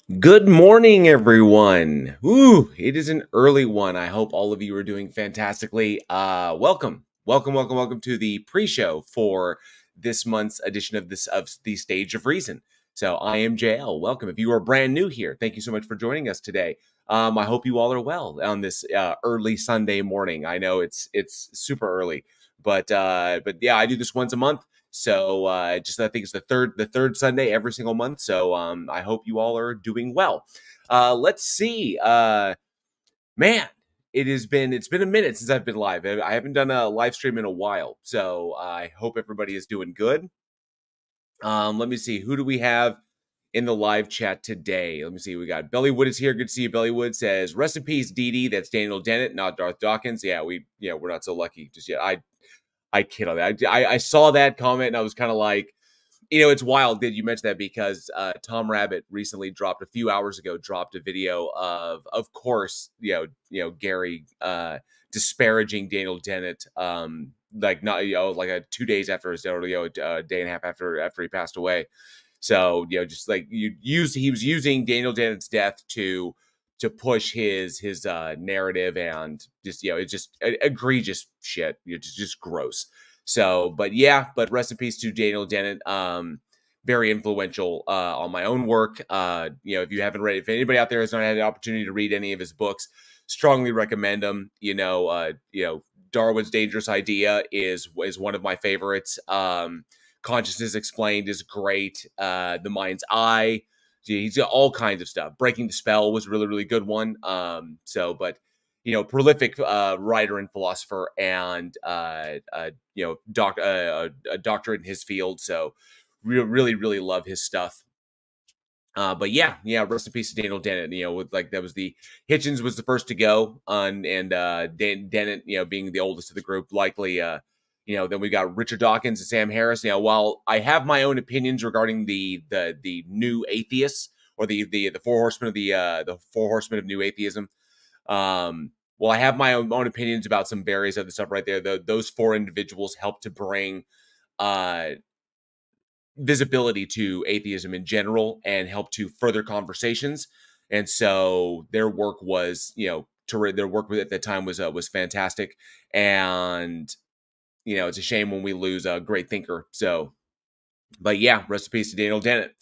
Good morning, everyone. Ooh, it is an early one. I hope all of you are doing fantastically. Welcome to the pre-show for this month's edition of the Stage of Reason. So I am JL. Welcome. If you are brand new here, thank you so much for joining us today. I hope you all are well on this early Sunday morning. I know it's super early, but yeah, I do this once a month. So just I think it's the third Sunday every single month. So I hope you all are doing well. Let's see. Man, it's been a minute since I've been live. I haven't done a live stream in a while. So I hope everybody is doing good. Let me see. Who do we have in the live chat today? Let me see. We got Bellywood is here. Good to see you. Bellywood says, "Rest in peace, Dee Dee." That's Daniel Dennett, not Darth Dawkins. Yeah, we're not so lucky just yet. I kid on that. I saw that comment and I was kind of like, it's wild that you mentioned that because Tom Rabbit recently dropped a few hours ago dropped a video of course, Gary disparaging Daniel Dennett, like not like 2 days after his death, or a day and a half after he passed away. So just like he was using Daniel Dennett's death to push his narrative, and just it's just egregious shit. Just gross. So, but rest in peace to Daniel Dennett. Very influential on my own work. If anybody out there has not had the opportunity to read any of his books, strongly recommend them. Darwin's Dangerous Idea is one of my favorites. Consciousness Explained is great. The Mind's Eye. He's got all kinds of stuff. Breaking the Spell was a really, really good one. Prolific writer and philosopher, and a doctorate in his field. So really, really love his stuff. But rest in peace to Daniel Dennett. With like that was the Hitchens was the first to go, and Dennett, being the oldest of the group, likely. Then we got Richard Dawkins and Sam Harris. While I have my own opinions regarding the new atheists, or the four horsemen of the four horsemen of new atheism. Well, I have my own opinions about some various other stuff right there. Those four individuals helped to bring uh visibility to atheism in general and help to further conversations. And so their work was, their work at that time was fantastic. And it's a shame when we lose a great thinker. So, but yeah, rest in peace to Daniel Dennett.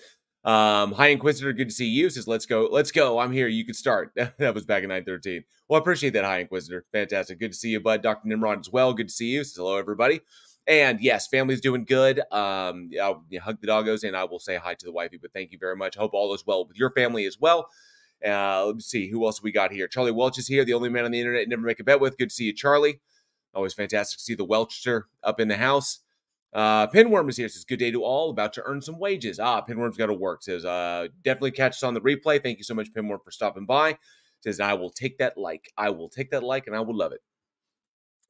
Hi Inquisitor, good to see you. Says, let's go. I'm here. You can start. That was back in 913. Well, I appreciate that, Hi Inquisitor. Fantastic. Good to see you, bud. Dr. Nimrod as well. Good to see you. Says, hello, everybody. And yes, family's doing good. I'll hug the doggos and I will say hi to the wifey, but thank you very much. Hope all is well with your family as well. Let me see who else we got here. Charlie Welch is here, the only man on the internet never make a bet with. Good to see you, Charlie. Always fantastic to see the Welchster up in the house. Pinworm is here. Says, good day to all. About to earn some wages. Pinworm's got to work. Says, definitely catch us on the replay. Thank you so much, Pinworm, for stopping by. Says, I will take that like. I will take that like, and I will love it.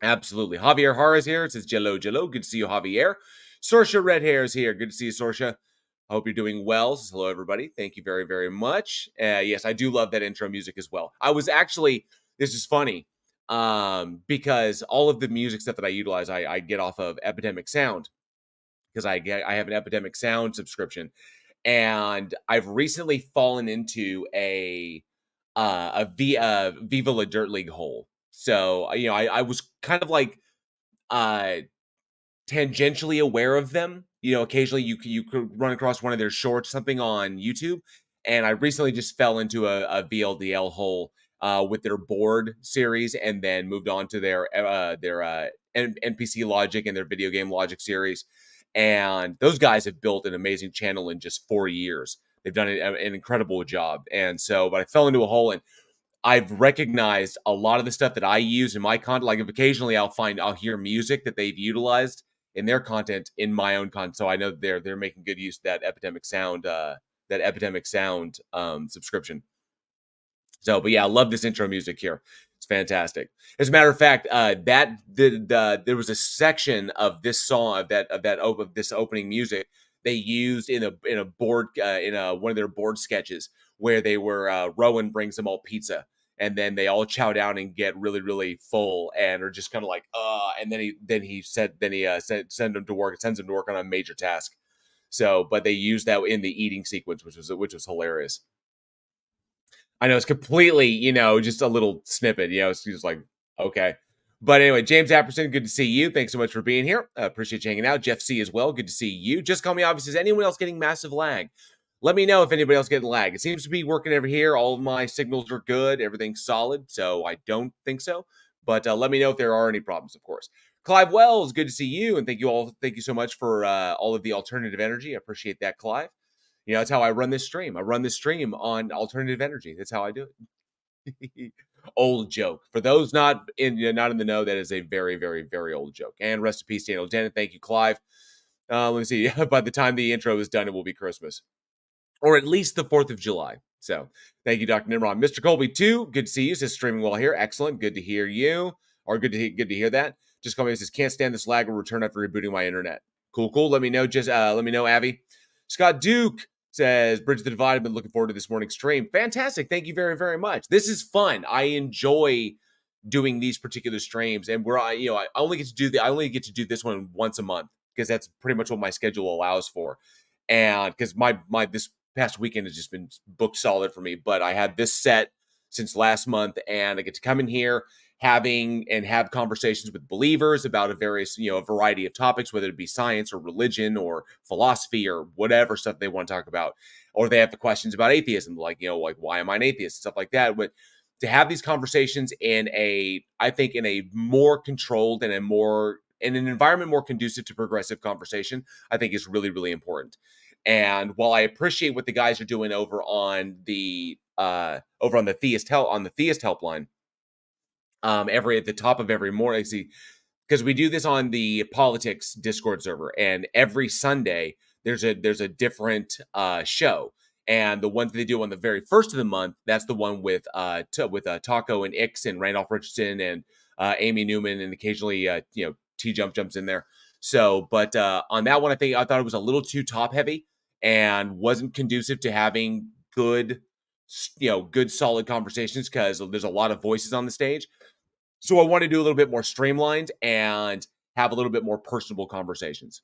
Absolutely. Javier Hara is here. It says, Jello. Good to see you, Javier. Sorsha Red Hair is here. Good to see you, Sorsha. I hope you're doing well. Says, hello, everybody. Thank you very, very much. Yes, I do love that intro music as well. This is funny, because all of the music stuff that I utilize, I get off of Epidemic Sound, because I have an Epidemic Sound subscription, and I've recently fallen into Viva La Dirt League hole. So I was kind of like uh tangentially aware of them. Occasionally you could run across one of their shorts, something on YouTube, and I recently just fell into a VLDL hole with their board series, and then moved on to their NPC Logic and their video game Logic series. And those guys have built an amazing channel in just 4 years. They've done an incredible job, and so but I fell into a hole, and I've recognized a lot of the stuff that I use in my content. Like, if occasionally I'll hear music that they've utilized in their content in my own content, so I know they're making good use of that Epidemic Sound subscription. So, but yeah, I love this intro music here. It's fantastic. As a matter of fact, there was a section of this song of this opening music they used in a board in one of their board sketches, where they were Rowan brings them all pizza, and then they all chow down and get really, really full, and are just kind of like and then he sends them to work on a major task. So, but they used that in the eating sequence, which was hilarious. I know it's completely, just a little snippet. It's just like, okay. But anyway, James Apperson, good to see you. Thanks so much for being here. Appreciate you hanging out. Jeff C as well. Good to see you. Just call me obvious. Is anyone else getting massive lag? Let me know if anybody else getting lag. It seems to be working over here. All of my signals are good. Everything's solid. So I don't think so. But let me know if there are any problems, of course. Clive Wells, good to see you. And thank you all. Thank you so much for all of the alternative energy. I appreciate that, Clive. That's how I run this stream. I run this stream on alternative energy. That's how I do it. Old joke. For those not in the know, that is a very, very, very old joke. And rest in peace, Daniel Dennett. Thank you, Clive. Let me see. By the time the intro is done, it will be Christmas, or at least the 4th of July. So thank you, Dr. Nimrod. Mr. Colby, too. Good to see you. Says streaming well here. Excellent. Good to hear you. Or good to hear that. Just call me. Says can't stand this lag. Will return after rebooting my internet. Cool. Let me know. Let me know, Avi. Scott Duke says Bridge the Divide. I've been looking forward to this morning's stream. Fantastic. Thank you very, very much. This is fun. I enjoy doing these particular streams, and I only get to do this one once a month because that's pretty much what my schedule allows for. And because my this past weekend has just been booked solid for me, but I had this set since last month, and I get to come in here have conversations with believers about a variety of topics, whether it be science or religion or philosophy or whatever stuff they want to talk about, or they have the questions about atheism, like why am I an atheist, stuff like that. But to have these conversations in a more controlled and in an environment more conducive to progressive conversation, I think is really, really important. And while I appreciate what the guys are doing over on the theist helpline, every at the top of every morning, see, because we do this on the politics Discord server, and every Sunday there's a different show. And the one that they do on the very first of the month, that's the one with Taco and Ix and Randolph Richardson and Amy Newman, and occasionally T jumps in there. So, but on that one, I thought it was a little too top heavy and wasn't conducive to having good solid conversations, because there's a lot of voices on the stage. So I want to do a little bit more streamlined and have a little bit more personable conversations.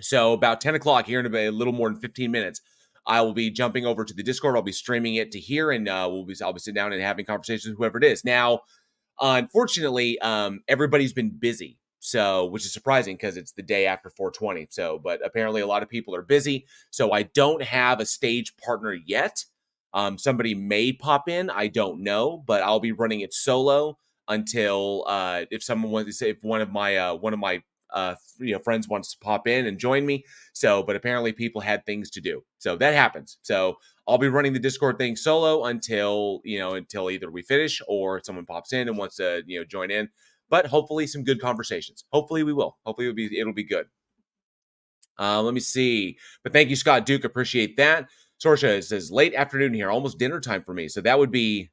So about 10 o'clock here in a little more than 15 minutes, I will be jumping over to the Discord. I'll be streaming it to here, and I'll be sitting down and having conversations with whoever it is. Now, unfortunately, everybody's been busy, so which is surprising because it's the day after 420. So, but apparently a lot of people are busy. So I don't have a stage partner yet. Somebody may pop in, I don't know, but I'll be running it solo until if one of my friends wants to pop in and join me. So, but apparently people had things to do, so that happens. So I'll be running the Discord thing solo until either we finish or someone pops in and wants to join in. But hopefully some good conversations. Hopefully we will. Hopefully it'll be good. Let me see. But thank you, Scott Duke. Appreciate that. Sorsha says late afternoon here, almost dinner time for me. So that would be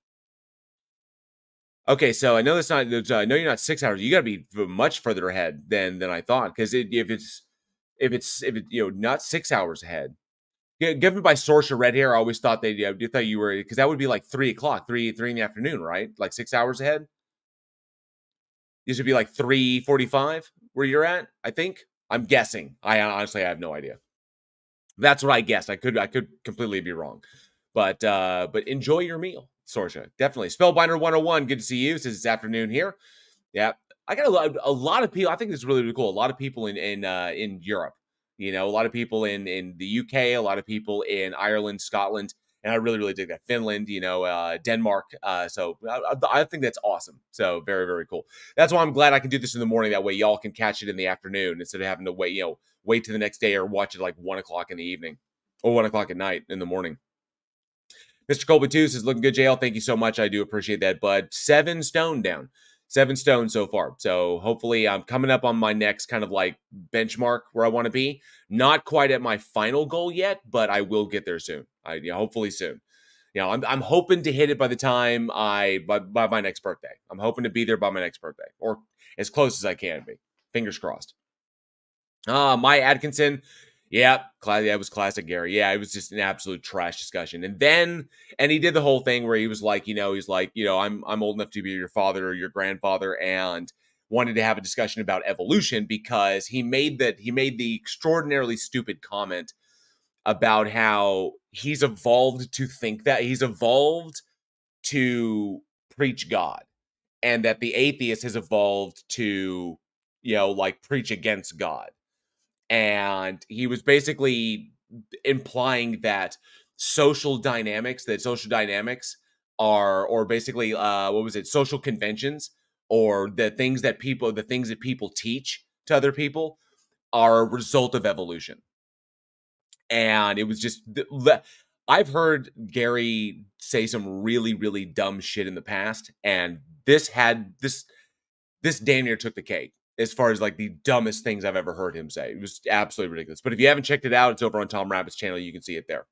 okay. So I know that's not. I know you're not 6 hours. You got to be much further ahead than I thought. Because if it's not 6 hours ahead, given by Sorsha Red Hair, I always thought you thought you were, because that would be like 3 o'clock, three in the afternoon, right? Like 6 hours ahead. This would be like 3:45 where you're at. I think. I'm guessing. I honestly have no idea. That's what I guessed. I could completely be wrong. But enjoy your meal, Sorsha. Definitely. Spellbinder 101. Good to see you. Since it's afternoon here. Yeah. I got a lot of people. I think this is really, really cool. A lot of people in Europe. A lot of people in the UK, a lot of people in Ireland, Scotland, and I really, really dig that. Finland, Denmark. So I think that's awesome. So very, very cool. That's why I'm glad I can do this in the morning. That way y'all can catch it in the afternoon instead of having to wait to the next day or watch it like 1 o'clock in the evening or 1 o'clock at night in the morning. Mr. Colby 2 says, looking good, JL. Thank you so much. I do appreciate that, bud. 7 stone down. 7 stone so far. So hopefully I'm coming up on my next kind of like benchmark where I want to be. Not quite at my final goal yet, but I will get there soon. Hopefully soon. I'm hoping to hit it by the time by my next birthday. I'm hoping to be there by my next birthday, or as close as I can be. Fingers crossed. Maya Atkinson. Yeah, it was classic Gary. Yeah, it was just an absolute trash discussion. And he did the whole thing where he was like, I'm old enough to be your father or your grandfather, and wanted to have a discussion about evolution because he made the extraordinarily stupid comment about how he's evolved to preach God, and that the atheist has evolved to, like preach against God. And he was basically implying that social dynamics are, or basically, what was it, social conventions, or the things that people teach to other people are a result of evolution. And it was just I've heard Gary say some really really dumb shit in the past, and this damn near took the cake as far as like the dumbest things I've ever heard him say. It was absolutely ridiculous. But if you haven't checked it out, it's over on Tom Rabbit's channel. You can see it there.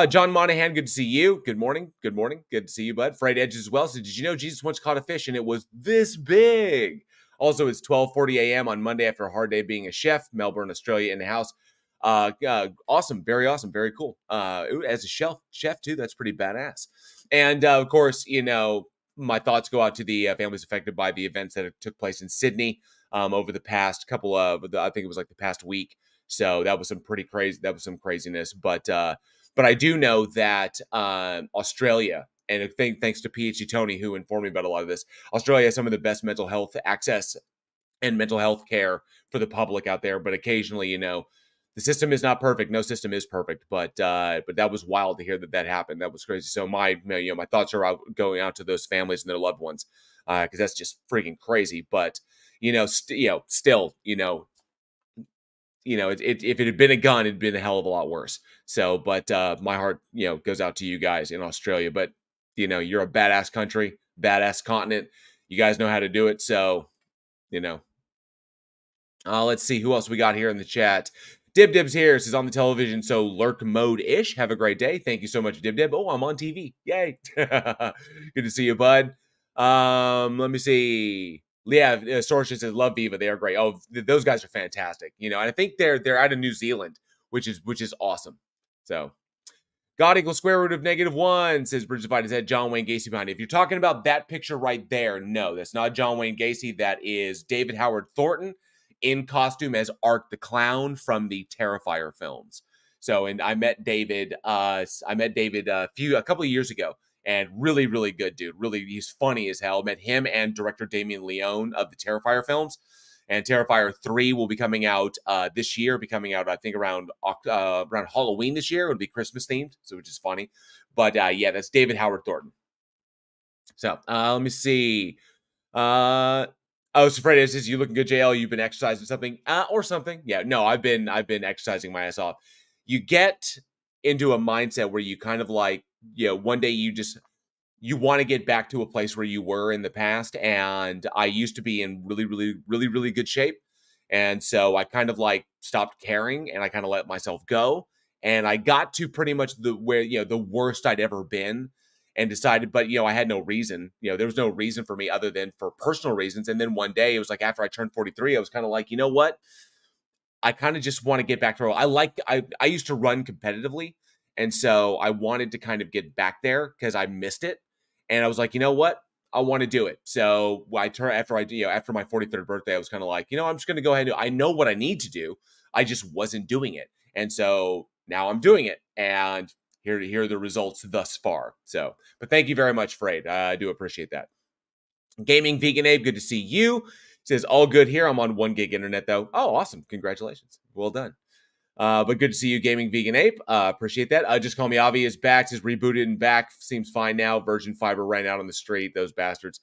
John Monahan, good to see you. Good morning. Good morning. Good to see you, bud. Fried Edges as well. So did you know Jesus once caught a fish and it was this big? Also, it's 12:40 a.m. on Monday after a hard day being a chef. Melbourne, Australia, in the house. Awesome. Very awesome. Very cool. As a chef too, that's pretty badass. And of course, my thoughts go out to the families affected by the events that took place in Sydney over the past couple of, I think it was like the past week. So that was some pretty crazy. That was some craziness. But I do know that Australia, and thanks to PhD Tony, who informed me about a lot of this, Australia has some of the best mental health access and mental health care for the public out there. But occasionally, the system is not perfect. No system is perfect. But that was wild to hear that happened. That was crazy. So my thoughts are going out to those families and their loved ones, because that's just freaking crazy. But still, if it had been a gun, it'd been a hell of a lot worse. So, but my heart, goes out to you guys in Australia. But you're a badass country, badass continent. You guys know how to do it. So, let's see who else we got here in the chat. Dib's here. This is on the television, so lurk mode-ish. Have a great day. Thank you so much, Dib. Oh, I'm on TV. Yay. Good to see you, bud. Let me see. Yeah, Sorcia says, love Viva. They are great. Oh, those guys are fantastic. And I think they're out of New Zealand, which is awesome. So, God equals square root of -1, says Bridget Fight has had John Wayne Gacy behind it. If you're talking about that picture right there, no, that's not John Wayne Gacy. That is David Howard Thornton in costume as Art the Clown from the Terrifier films. So, and I met David a couple of years ago, and really, really good dude. Really, he's funny as hell. Met him and director Damien Leone of the Terrifier films. And Terrifier 3 will be coming out this year. Be coming out, I think, around Halloween this year. It'll be Christmas themed, so which is funny. But yeah, that's David Howard Thornton. So let me see. So Freddie says, "You looking good, JL? You've been exercising something or something?" Yeah, no, I've been exercising my ass off. You get into a mindset where you kind of like, one day you want to get back to a place where you were in the past. And I used to be in really, really, really, really good shape. And so I kind of like stopped caring and I kind of let myself go. And I got to pretty much the worst I'd ever been, and decided, but I had no reason. There was no reason for me other than for personal reasons. And then one day it was like after I turned 43, I was kind of like, you know what? I kind of just want to get back to I used to run competitively. And so I wanted to kind of get back there because I missed it. And I was like, you know what? I want to do it. So after my 43rd birthday, I was kind of like, I'm just going to go ahead and I know what I need to do. I just wasn't doing it. And so now I'm doing it. And here are the results thus far. So, but thank you very much, Frade. I do appreciate that. Gaming Vegan Abe, good to see you. Says all good here. I'm on 1 gig internet though. Oh, awesome. Congratulations. Well done. But good to see you, Gaming Vegan Ape. Appreciate that. Just Call Me Avi is back. Says rebooted and back. Seems fine now. Virgin Fiber ran out on the street. Those bastards.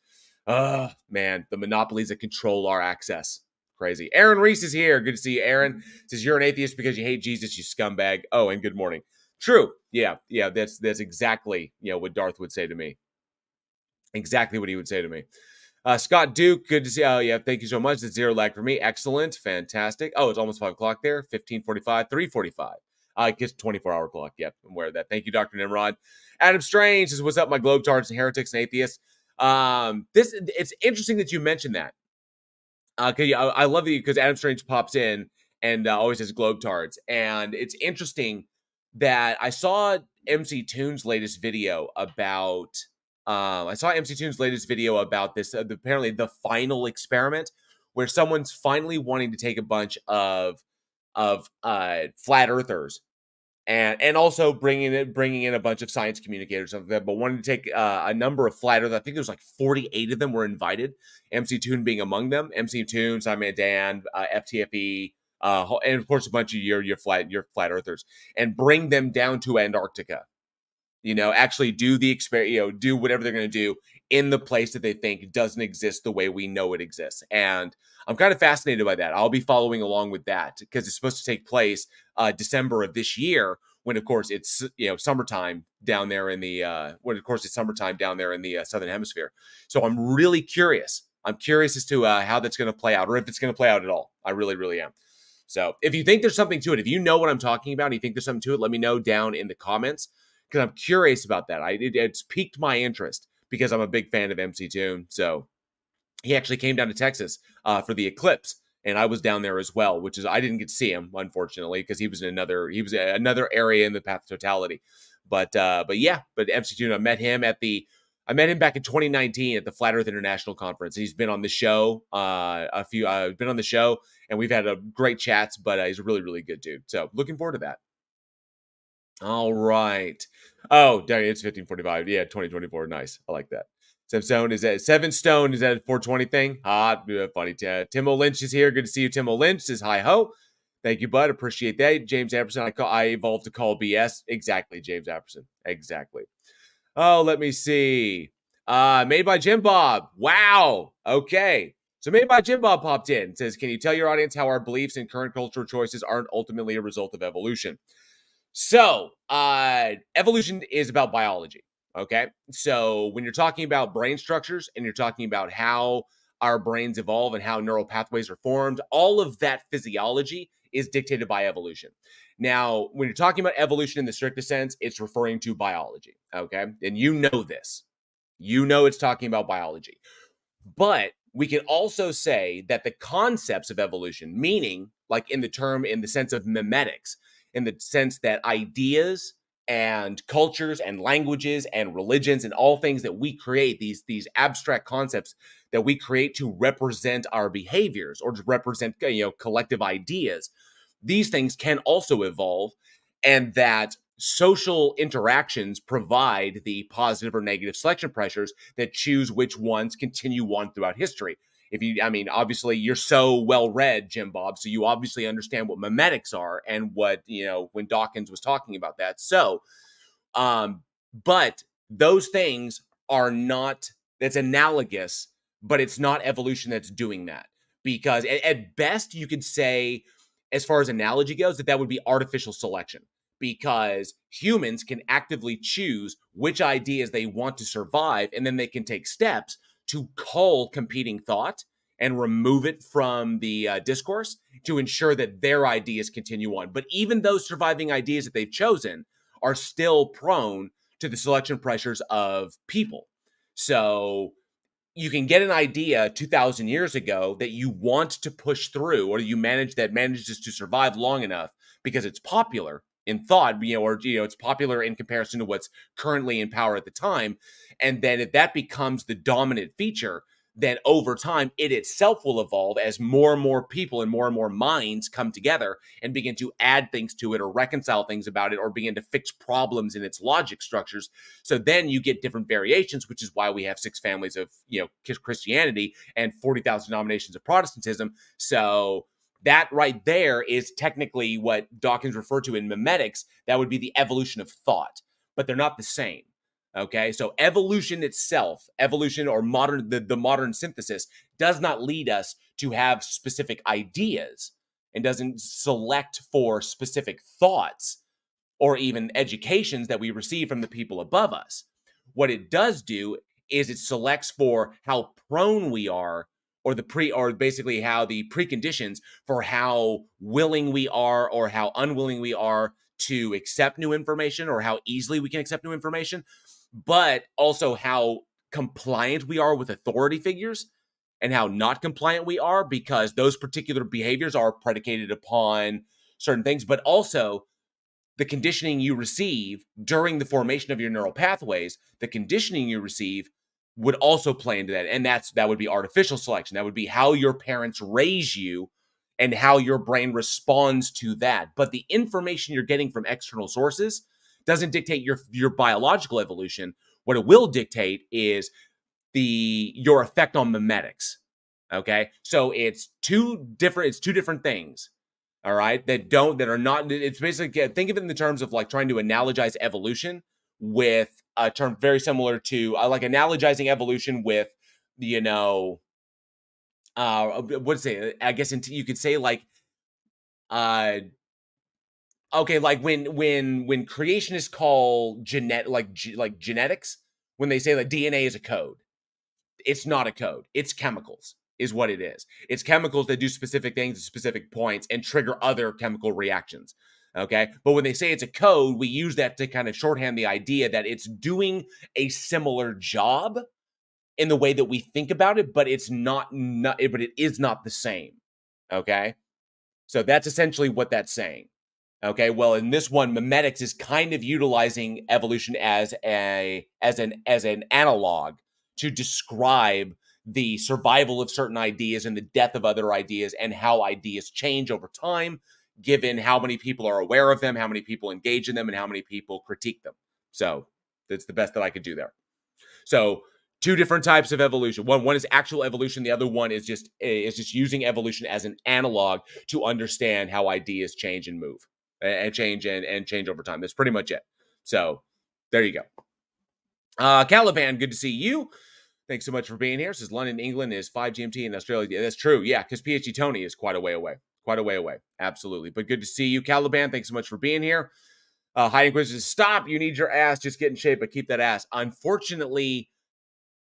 Man, the monopolies that control our access. Crazy. Aaron Reese is here. Good to see you, Aaron. Says you're an atheist because you hate Jesus, you scumbag. Oh, and good morning. True. Yeah. That's exactly what Darth would say to me. Exactly what he would say to me. Scott Duke, good to see. Oh, yeah, thank you so much. It's 0 lag for me. Excellent. Fantastic. Oh, it's almost 5 o'clock there. 15:45, 3:45. I guess 24-hour clock. Yep, I'm aware of that. Thank you, Dr. Nimrod. Adam Strange says, what's up, my globetards and heretics and atheists? It's interesting that you mentioned that. I love it because Adam Strange pops in and always says globetards. And it's interesting that I saw MC Toon's latest video about this, apparently the final experiment, where someone's finally wanting to take a bunch of flat earthers and also bringing in a bunch of science communicators of them, but wanted to take a number of flat earthers. I think there was like 48 of them were invited. MC Toon being among them. MC Toon, Simon Dan, FTFE, and of course a bunch of your flat earthers, and bring them down to Antarctica. Actually do the experiment, do whatever they're going to do in the place that they think doesn't exist the way we know it exists. And I'm kind of fascinated by that. I'll be following along with that because it's supposed to take place December of this year, when of course it's summertime down there in the southern hemisphere. So I'm really curious. I'm curious as to how that's going to play out, or if it's going to play out at all. I really, really am. So if you think there's something to it, if you know what I'm talking about and you think there's something to it, let me know down in the comments, because I'm curious about that. It's piqued my interest because I'm a big fan of MC Toon. So he actually came down to Texas for the eclipse, and I was down there as well, which is, I didn't get to see him, unfortunately, because he was another area in the path of totality. But MC Toon, I met him back in 2019 at the Flat Earth International Conference. He's been on the show been on the show, and we've had a great chats, but he's a really, really good dude. So looking forward to that. All right. Oh, dang, it's 1545. Yeah, 2024. Nice. I like that. 7 Stone is that a 420 thing? Hot, funny. Timo Lynch is here. Good to see you. Timo Lynch says hi ho. Thank you, bud. Appreciate that. James Apperson, I evolved to call BS. Exactly, James Apperson. Exactly. Oh, let me see. Made by Jim Bob. Wow. Okay. So Made by Jim Bob popped in. Says, can you tell your audience how our beliefs and current cultural choices aren't ultimately a result of evolution? So, evolution is about biology, okay? So, when you're talking about brain structures and you're talking about how our brains evolve and how neural pathways are formed, all of that physiology is dictated by evolution. Now, when you're talking about evolution in the strictest sense, it's referring to biology, okay? And you know this. You know it's talking about biology. But we can also say that the concepts of evolution, meaning like in the sense of memetics, in the sense that ideas and cultures and languages and religions and all things that we create, these abstract concepts that we create to represent our behaviors or to represent collective ideas, these things can also evolve, and that social interactions provide the positive or negative selection pressures that choose which ones continue on throughout history. Obviously you're so well read, Jim Bob, so you obviously understand what memetics are and what, when Dawkins was talking about that. So, but those things are not, that's analogous, but it's not evolution that's doing that. Because at best you could say, as far as analogy goes, that would be artificial selection, because humans can actively choose which ideas they want to survive, and then they can take steps to cull competing thought and remove it from the discourse to ensure that their ideas continue on. But even those surviving ideas that they've chosen are still prone to the selection pressures of people. So you can get an idea 2,000 years ago that you want to push through, or manages to survive long enough because it's popular in thought, it's popular in comparison to what's currently in power at the time. And then if that becomes the dominant feature, then over time, it itself will evolve as more and more people and more minds come together and begin to add things to it or reconcile things about it or begin to fix problems in its logic structures. So then you get different variations, which is why we have 6 families of, Christianity and 40,000 denominations of Protestantism. So that right there is technically what Dawkins referred to in memetics. That would be the evolution of thought, but they're not the same. Okay, so evolution itself, or the modern synthesis, does not lead us to have specific ideas and doesn't select for specific thoughts or even educations that we receive from the people above us. What it does do is it selects for how prone we are, or basically how the preconditions for how willing we are or how unwilling we are to accept new information, or how easily we can accept new information, but also how compliant we are with authority figures and how not compliant we are, because those particular behaviors are predicated upon certain things, but also the conditioning you receive during the formation of your neural pathways, the conditioning you receive would also play into that. And that would be artificial selection. That would be how your parents raise you and how your brain responds to that. But the information you're getting from external sources doesn't dictate your biological evolution. What it will dictate is your effect on memetics. Okay, so it's two different things. All right, that are not. It's basically, think of it in the terms of like trying to analogize evolution with a term very similar to like analogizing evolution with, you know, what's it? I guess you could say like uh okay, like when creationists call like genetics, when they say that DNA is a code, it's not a code. It's chemicals, is what it is. It's chemicals that do specific things at specific points and trigger other chemical reactions. Okay. But when they say it's a code, we use that to kind of shorthand the idea that it's doing a similar job in the way that we think about it, but but it is not the same. Okay. So that's essentially what that's saying. Okay, well, in this one, memetics is kind of utilizing evolution as an analog to describe the survival of certain ideas and the death of other ideas and how ideas change over time, given how many people are aware of them, how many people engage in them, and how many people critique them. So that's the best that I could do there. So two different types of evolution. One is actual evolution. The other one is just using evolution as an analog to understand how ideas change and move and change over time. That's pretty much it. So there you go. Caliban, good to see you. Thanks so much for being here. Says London, England is 5 GMT in Australia. Yeah, that's true. Yeah, because PhD Tony is quite a way away. Quite a way away. Absolutely. But good to see you, Caliban. Thanks so much for being here. Hiding Quiz says, stop. You need your ass. Just get in shape, but keep that ass. Unfortunately,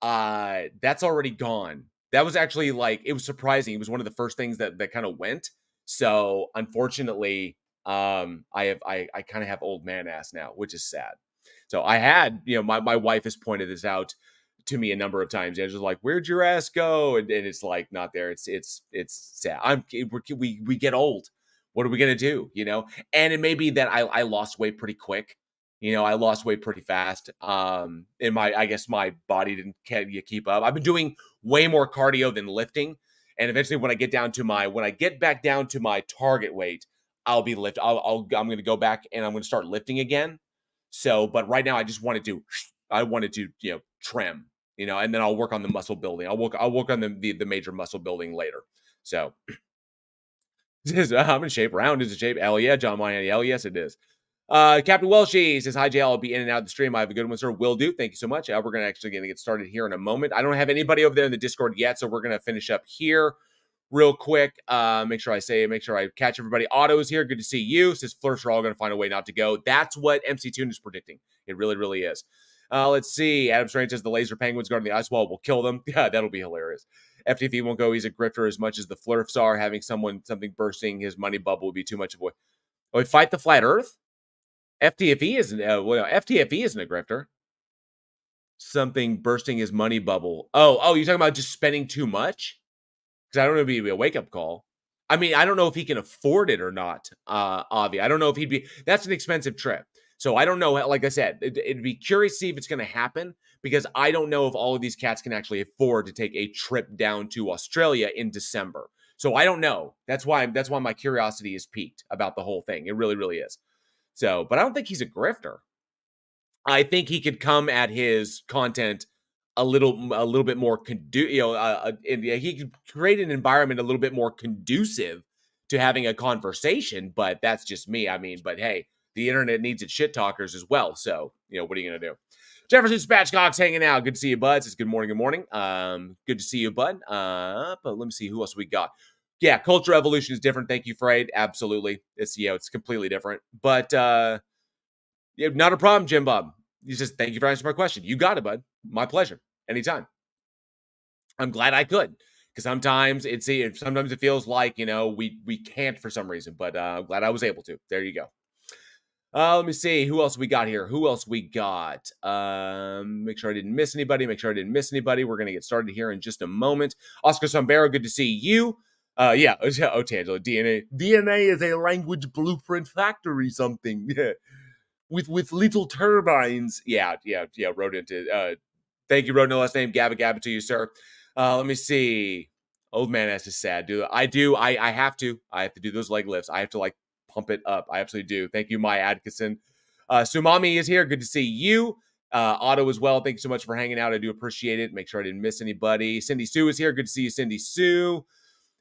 that's already gone. That was actually like, it was surprising. It was one of the first things that kind of went. So unfortunately, I kind of have old man ass now, which is sad. So I had, my wife has pointed this out to me a number of times. And just like, where'd your ass go? And it's like not there. It's sad. We get old. What are we gonna do? And it may be that I lost weight pretty quick. I lost weight pretty fast. And I guess my body didn't keep up. I've been doing way more cardio than lifting. And eventually when I get back down to my target weight, I'll be I'm going to go back and I'm going to start lifting again. So, but right now I wanted to, trim, and then I'll work on the muscle building. I'll work on the major muscle building later. So I'm in shape. Round is in shape. Hell yeah, John Moynihan. Hell yes, it is. Captain Welshie says, hi, JL. I'll be in and out of the stream. I have a good one, sir. Will do. Thank you so much. We're going to get started here in a moment. I don't have anybody over there in the Discord yet, so we're going to finish up here real quick. Make sure I catch everybody. Otto is here. Good to see you. Says, Flirts are all going to find a way not to go. That's what MC Toon is predicting. It really, really is. Let's see. Adam Strange says, the laser penguins guarding the ice wall will kill them. Yeah, that'll be hilarious. FTV won't go. He's a grifter as much as the Flirts are. Having something bursting his money bubble would be too much of a... Oh, fight the flat earth? FTFE isn't FTFE isn't a grifter. Something bursting his money bubble. Oh, you're talking about just spending too much? Because I don't know if it'd be a wake-up call. I mean, I don't know if he can afford it or not, Avi. I don't know if he'd be... That's an expensive trip. So I don't know. Like I said, it'd be curious to see if it's going to happen, because I don't know if all of these cats can actually afford to take a trip down to Australia in December. So I don't know. That's why my curiosity is piqued about the whole thing. It really, really is. So, but I don't think he's a grifter. I think he could come at his content a little bit more he could create an environment a little bit more conducive to having a conversation. But that's just me. I mean, but hey, the internet needs its shit talkers as well. So, what are you gonna do? Jefferson Spatchcock's hanging out. Good to see you, bud. It's good morning. Good morning. Good to see you, bud. But let me see who else we got. Yeah, culture evolution is different. Thank you, Freud. Absolutely. It's completely different. But not a problem, Jim Bob. He says, thank you for answering my question. You got it, bud. My pleasure. Anytime. I'm glad I could. Because sometimes it feels like, we can't for some reason. But I'm glad I was able to. There you go. Let me see. Who else we got here? Make sure I didn't miss anybody. We're going to get started here in just a moment. Oscar Sombero, good to see you. Yeah. Oh, Tangela, DNA is a language blueprint factory something. with little turbines. Yeah. Wrote into, thank you, wrote no last name. Gabba to you, sir. Let me see. Old man ass is sad, dude. I have to. I have to do those leg lifts. I have to like pump it up. I absolutely do. Thank you, Maya Adkison. Sumami is here. Good to see you. Otto as well. Thank you so much for hanging out. I do appreciate it. Make sure I didn't miss anybody. Cindy Sue is here. Good to see you, Cindy Sue.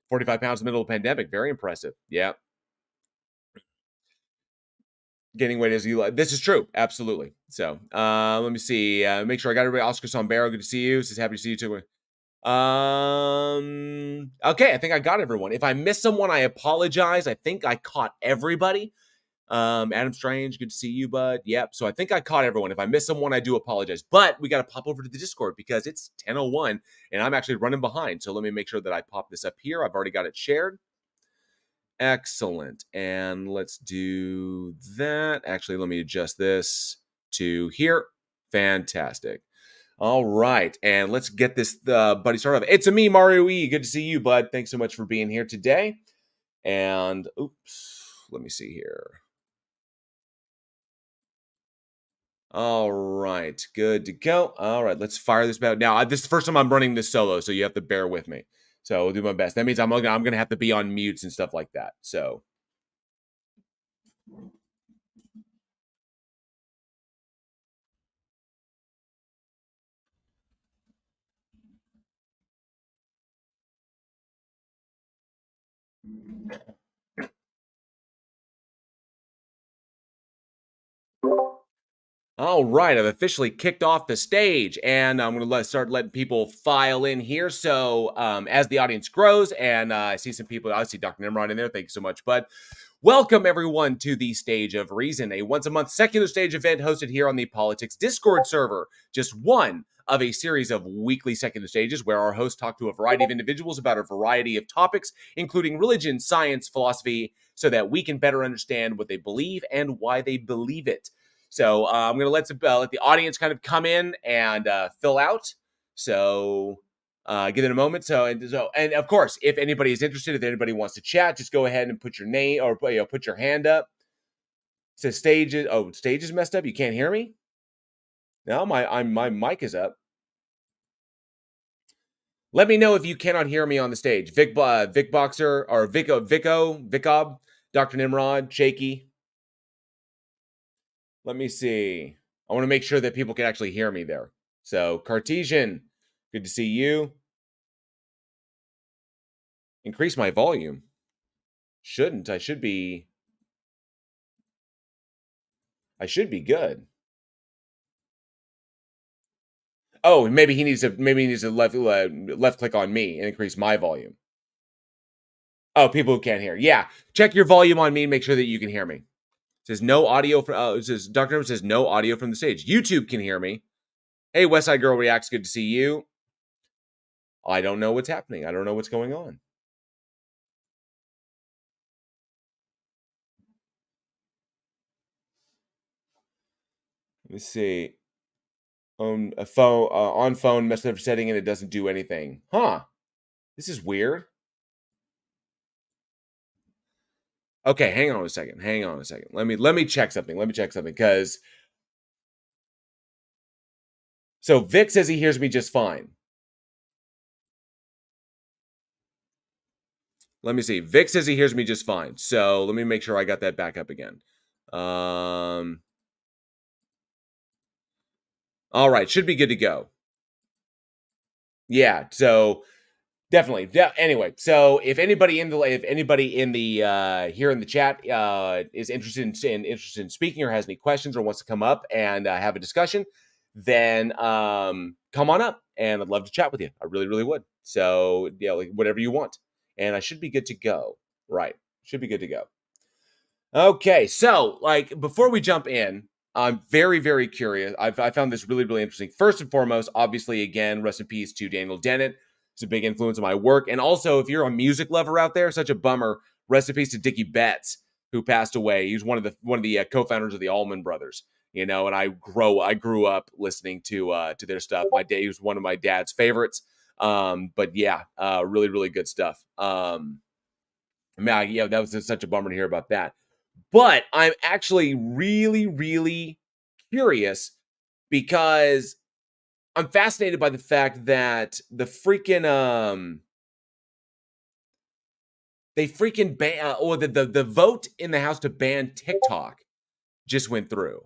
45 pounds in the middle of the pandemic. Very impressive. Yeah. Gaining weight as you like. This is true. Absolutely. So let me see. Make sure I got everybody. Oscar Sombero. Good to see you. Says happy to see you too. Okay, I think I got everyone. If I missed someone, I apologize. I think I caught everybody. Adam Strange, good to see you, bud. Yep. So I think I caught everyone. If I missed someone, I do apologize. But we got to pop over to the Discord because it's 10:01 and I'm actually running behind. So let me make sure that I pop this up here. I've already got it shared. Excellent. And let's do that. Actually, let me adjust this to here. Fantastic. All right, and let's get this buddy started off. It's a me, Mario E. Good to see you, bud. Thanks so much for being here today. And oops, let me see here. All right, good to go. All right, let's fire this back. Now, this is the first time I'm running this solo, so you have to bear with me. So I'll do my best. That means I'm gonna have to be on mutes and stuff like that. So. All right, I've officially kicked off the stage, and I'm going to start letting people file in here. So, as the audience grows, and I see some people, I see Dr. Nimrod in there. Thank you so much, bud. Welcome everyone to the Stage of Reason, a once-a-month secular stage event hosted here on the Politics Discord server. Just one of a series of weekly secular stages where our hosts talk to a variety of individuals about a variety of topics, including religion, science, philosophy, so that we can better understand what they believe and why they believe it. So I'm going to let the audience kind of come in and fill out. So give it a moment. And of course, if anybody is interested, if anybody wants to chat, just go ahead and put your name or put your hand up. It says stage is messed up. You can't hear me. No, my mic is up. Let me know if you cannot hear me on the stage. Vic Boxer or Vicob, Dr. Nimrod, Shaky. Let me see. I want to make sure that people can actually hear me there. So, Cartesian, good to see you. Increase my volume. Shouldn't. I should be good. Oh, maybe he needs to left click on me and increase my volume. Oh, people who can't hear. Yeah. Check your volume on me and make sure that you can hear me. It says no audio from it says Dr. Number says no audio from the stage. YouTube can hear me. Hey, West Side Girl Reacts, good to see you. I don't know what's happening. I don't know what's going on. Let me see. On a phone, on phone message setting, and it doesn't do anything. Huh? This is weird. Okay, hang on a second. Let me check something. Because so Vic says he hears me just fine. Let me see. Vic says he hears me just fine. So let me make sure I got that back up again. All right, should be good to go. Yeah, so definitely. Anyway, so if anybody in the here in the chat is interested in speaking or has any questions or wants to come up and have a discussion, then come on up and I'd love to chat with you. I really would. So yeah, like whatever you want, and I should be good to go. Right, should be good to go. Okay, so like before we jump in, I'm very curious. I found this really interesting. First and foremost, obviously, again, rest in peace to Daniel Dennett. It's a big influence on my work, and also if you're a music lover out there, such a bummer. Rest in peace to Dickie Betts, who passed away. He was one of the co-founders of the Allman Brothers. You know, and I grew up listening to their stuff. He was one of my dad's favorites. But yeah, really good stuff. Man, yeah, that was such a bummer to hear about that. But I'm actually really curious because I'm fascinated by the fact that the freaking they freaking ban or the vote in the House to ban TikTok just went through.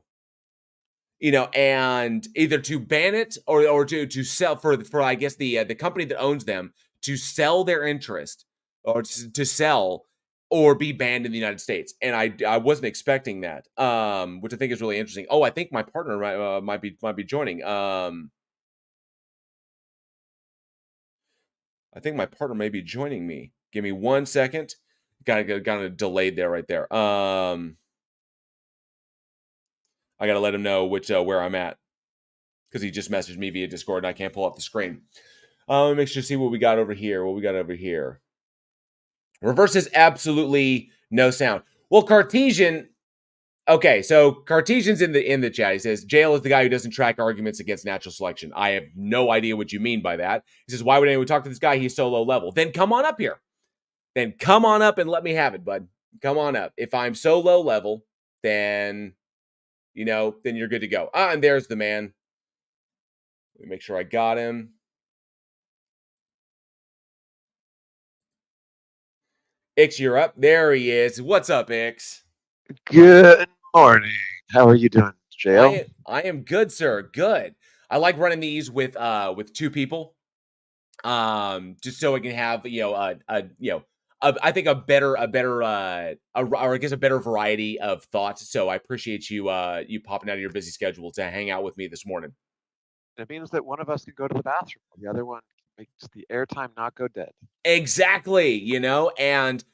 And either to ban it or to sell for I guess the company that owns them to sell their interest or to sell or be banned in the United States. And I wasn't expecting that, which I think is really interesting. Oh, I think my partner might be joining. I think my partner may be joining me. Give me 1 second. Got a delayed there right there. I got to let him know where I'm at because he just messaged me via Discord and I can't pull up the screen. Let me make sure to see what we got over here. Reverse is absolutely no sound. Well, Cartesian. Okay, so Cartesian's in the chat. He says jail is the guy who doesn't track arguments against natural selection. I have no idea what you mean by that. He says, why would anyone talk to this guy? He's so low level. Then come on up here. Then come on up and let me have it, bud. Come on up. If I'm so low level, then then you're good to go. And there's the man. Let me make sure I got him. Ix, you're up. There he is. What's up, Ix? Good morning. How are you doing, JL? I am good, sir. Good. I like running these with two people, just so I can have I think a better or I guess a better variety of thoughts. So I appreciate you popping out of your busy schedule to hang out with me this morning. It means that one of us can go to the bathroom, the other one makes the airtime not go dead. Exactly, and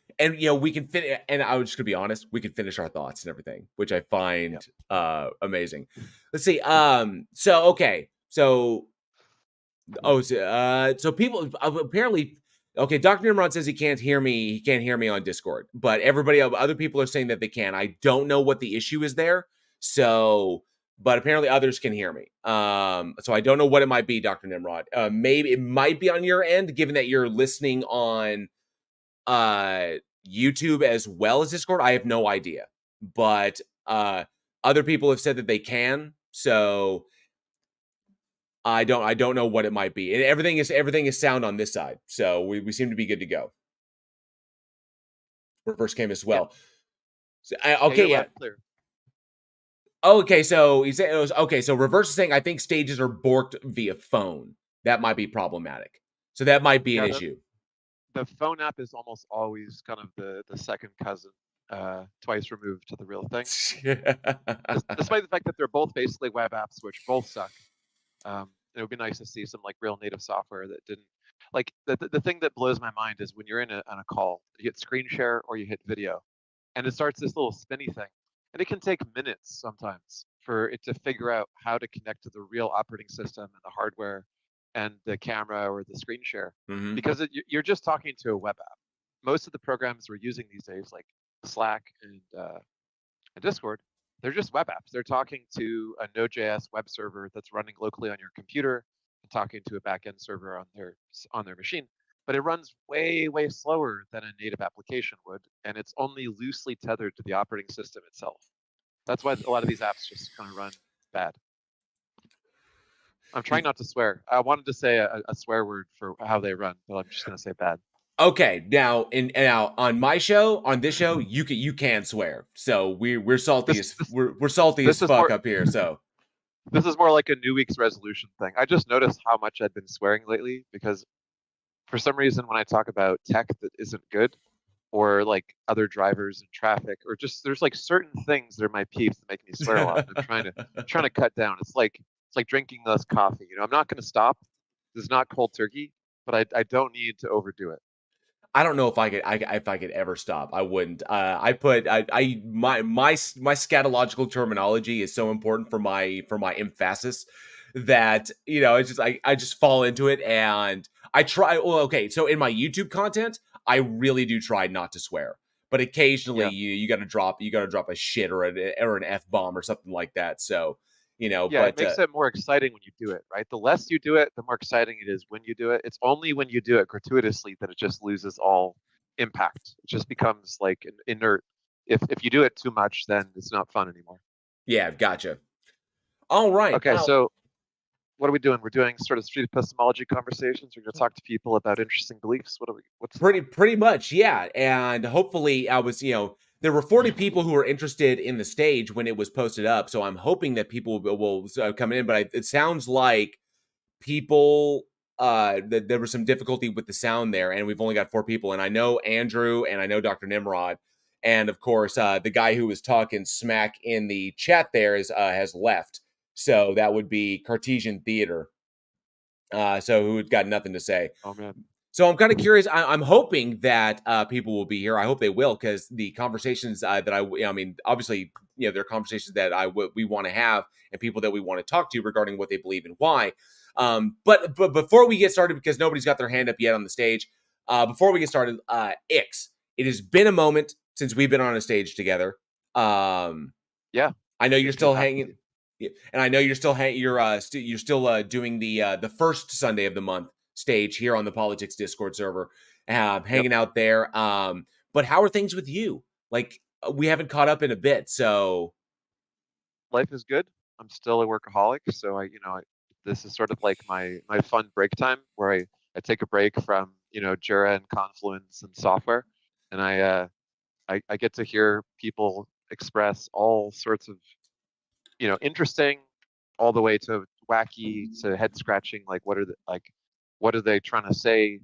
we can finish. And I was just gonna be honest, we can finish our thoughts and everything, which I find Yep. amazing. Let's see. So okay, so so people apparently. Okay, Dr. Nimrod says he can't hear me. He can't hear me on Discord, but other people are saying that they can. I don't know what the issue is there. So, but apparently others can hear me. So I don't know what it might be, Dr. Nimrod. Maybe it might be on your end, given that you're listening on uh YouTube as well as Discord. I have no idea. But other people have said that they can. So I don't know what it might be. And everything is sound on this side. So we seem to be good to go. Reverse came as Yep. well. So, Yeah, okay, you're yeah. loud and clear. Okay, so he said it was okay. So reverse is saying I think stages are borked via phone. That might be problematic. So that might be an Yeah, issue. the phone app is almost always kind of the second cousin, twice removed to the real thing. Despite the fact that they're both basically web apps, which both suck. It would be nice to see some like real native software that didn't like the thing that blows my mind is when you're on a call, you hit screen share or you hit video, and it starts this little spinny thing, and it can take minutes sometimes for it to figure out how to connect to the real operating system and the hardware and the camera or the screen share, Mm-hmm. because you're just talking to a web app. Most of the programs we're using these days, like Slack and Discord, they're just web apps. They're talking to a Node.js web server that's running locally on your computer and talking to a backend server on their machine. But it runs way slower than a native application would, and it's only loosely tethered to the operating system itself. That's why a lot of these apps just kind of run bad. I'm trying not to swear. I wanted to say a swear word for how they run, but I'm just going to say bad. Okay, now on this show, you can swear. So we're salty This as this we're salty as this is fuck more up here. So this is more like a New Week's resolution thing. I just noticed how much I've been swearing lately because for some reason when I talk about tech that isn't good or like other drivers and traffic or just there's like certain things that are my peeves that make me swear a lot. And I'm trying to cut down. It's like drinking less coffee. I'm not going to stop. This is not cold turkey, but I don't need to overdo it. I don't know if if I could ever stop. I wouldn't. I put I my scatological terminology is so important for my emphasis that it's just I just fall into it and I try. Well, okay, so in my YouTube content, I really do try not to swear, but occasionally Yeah. you got to drop a shit or an f bomb or something like that. So Yeah, it but makes it more exciting when you do it, right? The less you do it, the more exciting it is when you do it. It's only when you do it gratuitously that it just loses all impact. It just becomes like an inert. If you do it too much, then it's not fun anymore. yeah, gotcha. All right. Okay, so what are we doing? We're doing sort of street epistemology conversations. We're going to talk to people about interesting beliefs. What are we? What's the plan? Pretty much, yeah. And hopefully, I was, there were 40 people who were interested in the stage when it was posted up. So I'm hoping that people will come in. But it sounds like people that there was some difficulty with the sound there, and we've only got 4 people. And I know Andrew, and I know Dr. Nimrod, and of course the guy who was talking smack in the chat there is has left. So that would be Cartesian Theater. So who'd got nothing to say. Oh man. So I'm kind of curious. I'm hoping that people will be here. I hope they will, because the conversations that I mean, obviously, there are conversations that we want to have, and people that we want to talk to regarding what they believe and why. But before we get started, because nobody's got their hand up yet on the stage, before we get started, Ix, it has been a moment since we've been on a stage together. Yeah. I know you're It still has hanging, indeed. and I know you're still you're still doing the first Sunday of the month stage here on the Politics Discord server, Yep. hanging out there. But how are things with you? Like, we haven't caught up in a bit, so Life is good. I'm still a workaholic, so this is sort of like my fun break time where I take a break from Jira and Confluence and software, and I get to hear people express all sorts of interesting, all the way to wacky to head scratching. Like what are they trying to say?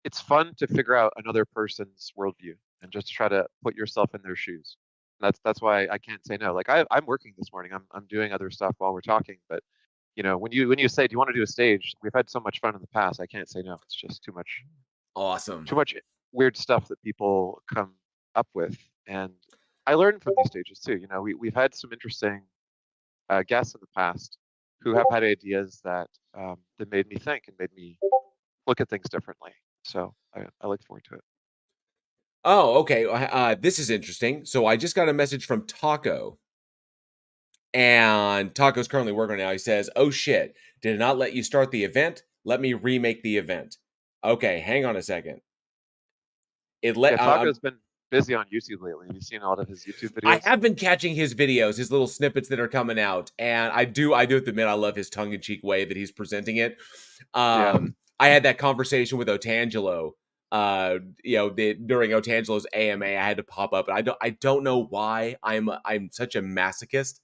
It's fun to figure out another person's worldview and just try to put yourself in their shoes. That's why I can't say no. Like I'm working this morning. I'm doing other stuff while we're talking, but when you say, do you want to do a stage? We've had so much fun in the past. I can't say no. It's just awesome. too much weird stuff that people come up with, and I learn from these stages too. We've had some interesting guests in the past who have had ideas that made me think and made me look at things differently. So I look forward to it. Oh, okay. This is interesting. So I just got a message from Taco, and Taco's currently working now. He says, "Oh shit, did not let you start the event. Let me remake the event." Okay, hang on a second. It Yeah, let Taco's been busy on YouTube lately. Have you seen a lot of his YouTube I videos? have been catching his videos, his little snippets that are coming out, and I do have to admit, I love his tongue in cheek way that he's presenting it. Yeah, I had that conversation with Otangelo. During Otangelo's AMA, I had to pop up, and I don't know why I'm such a masochist,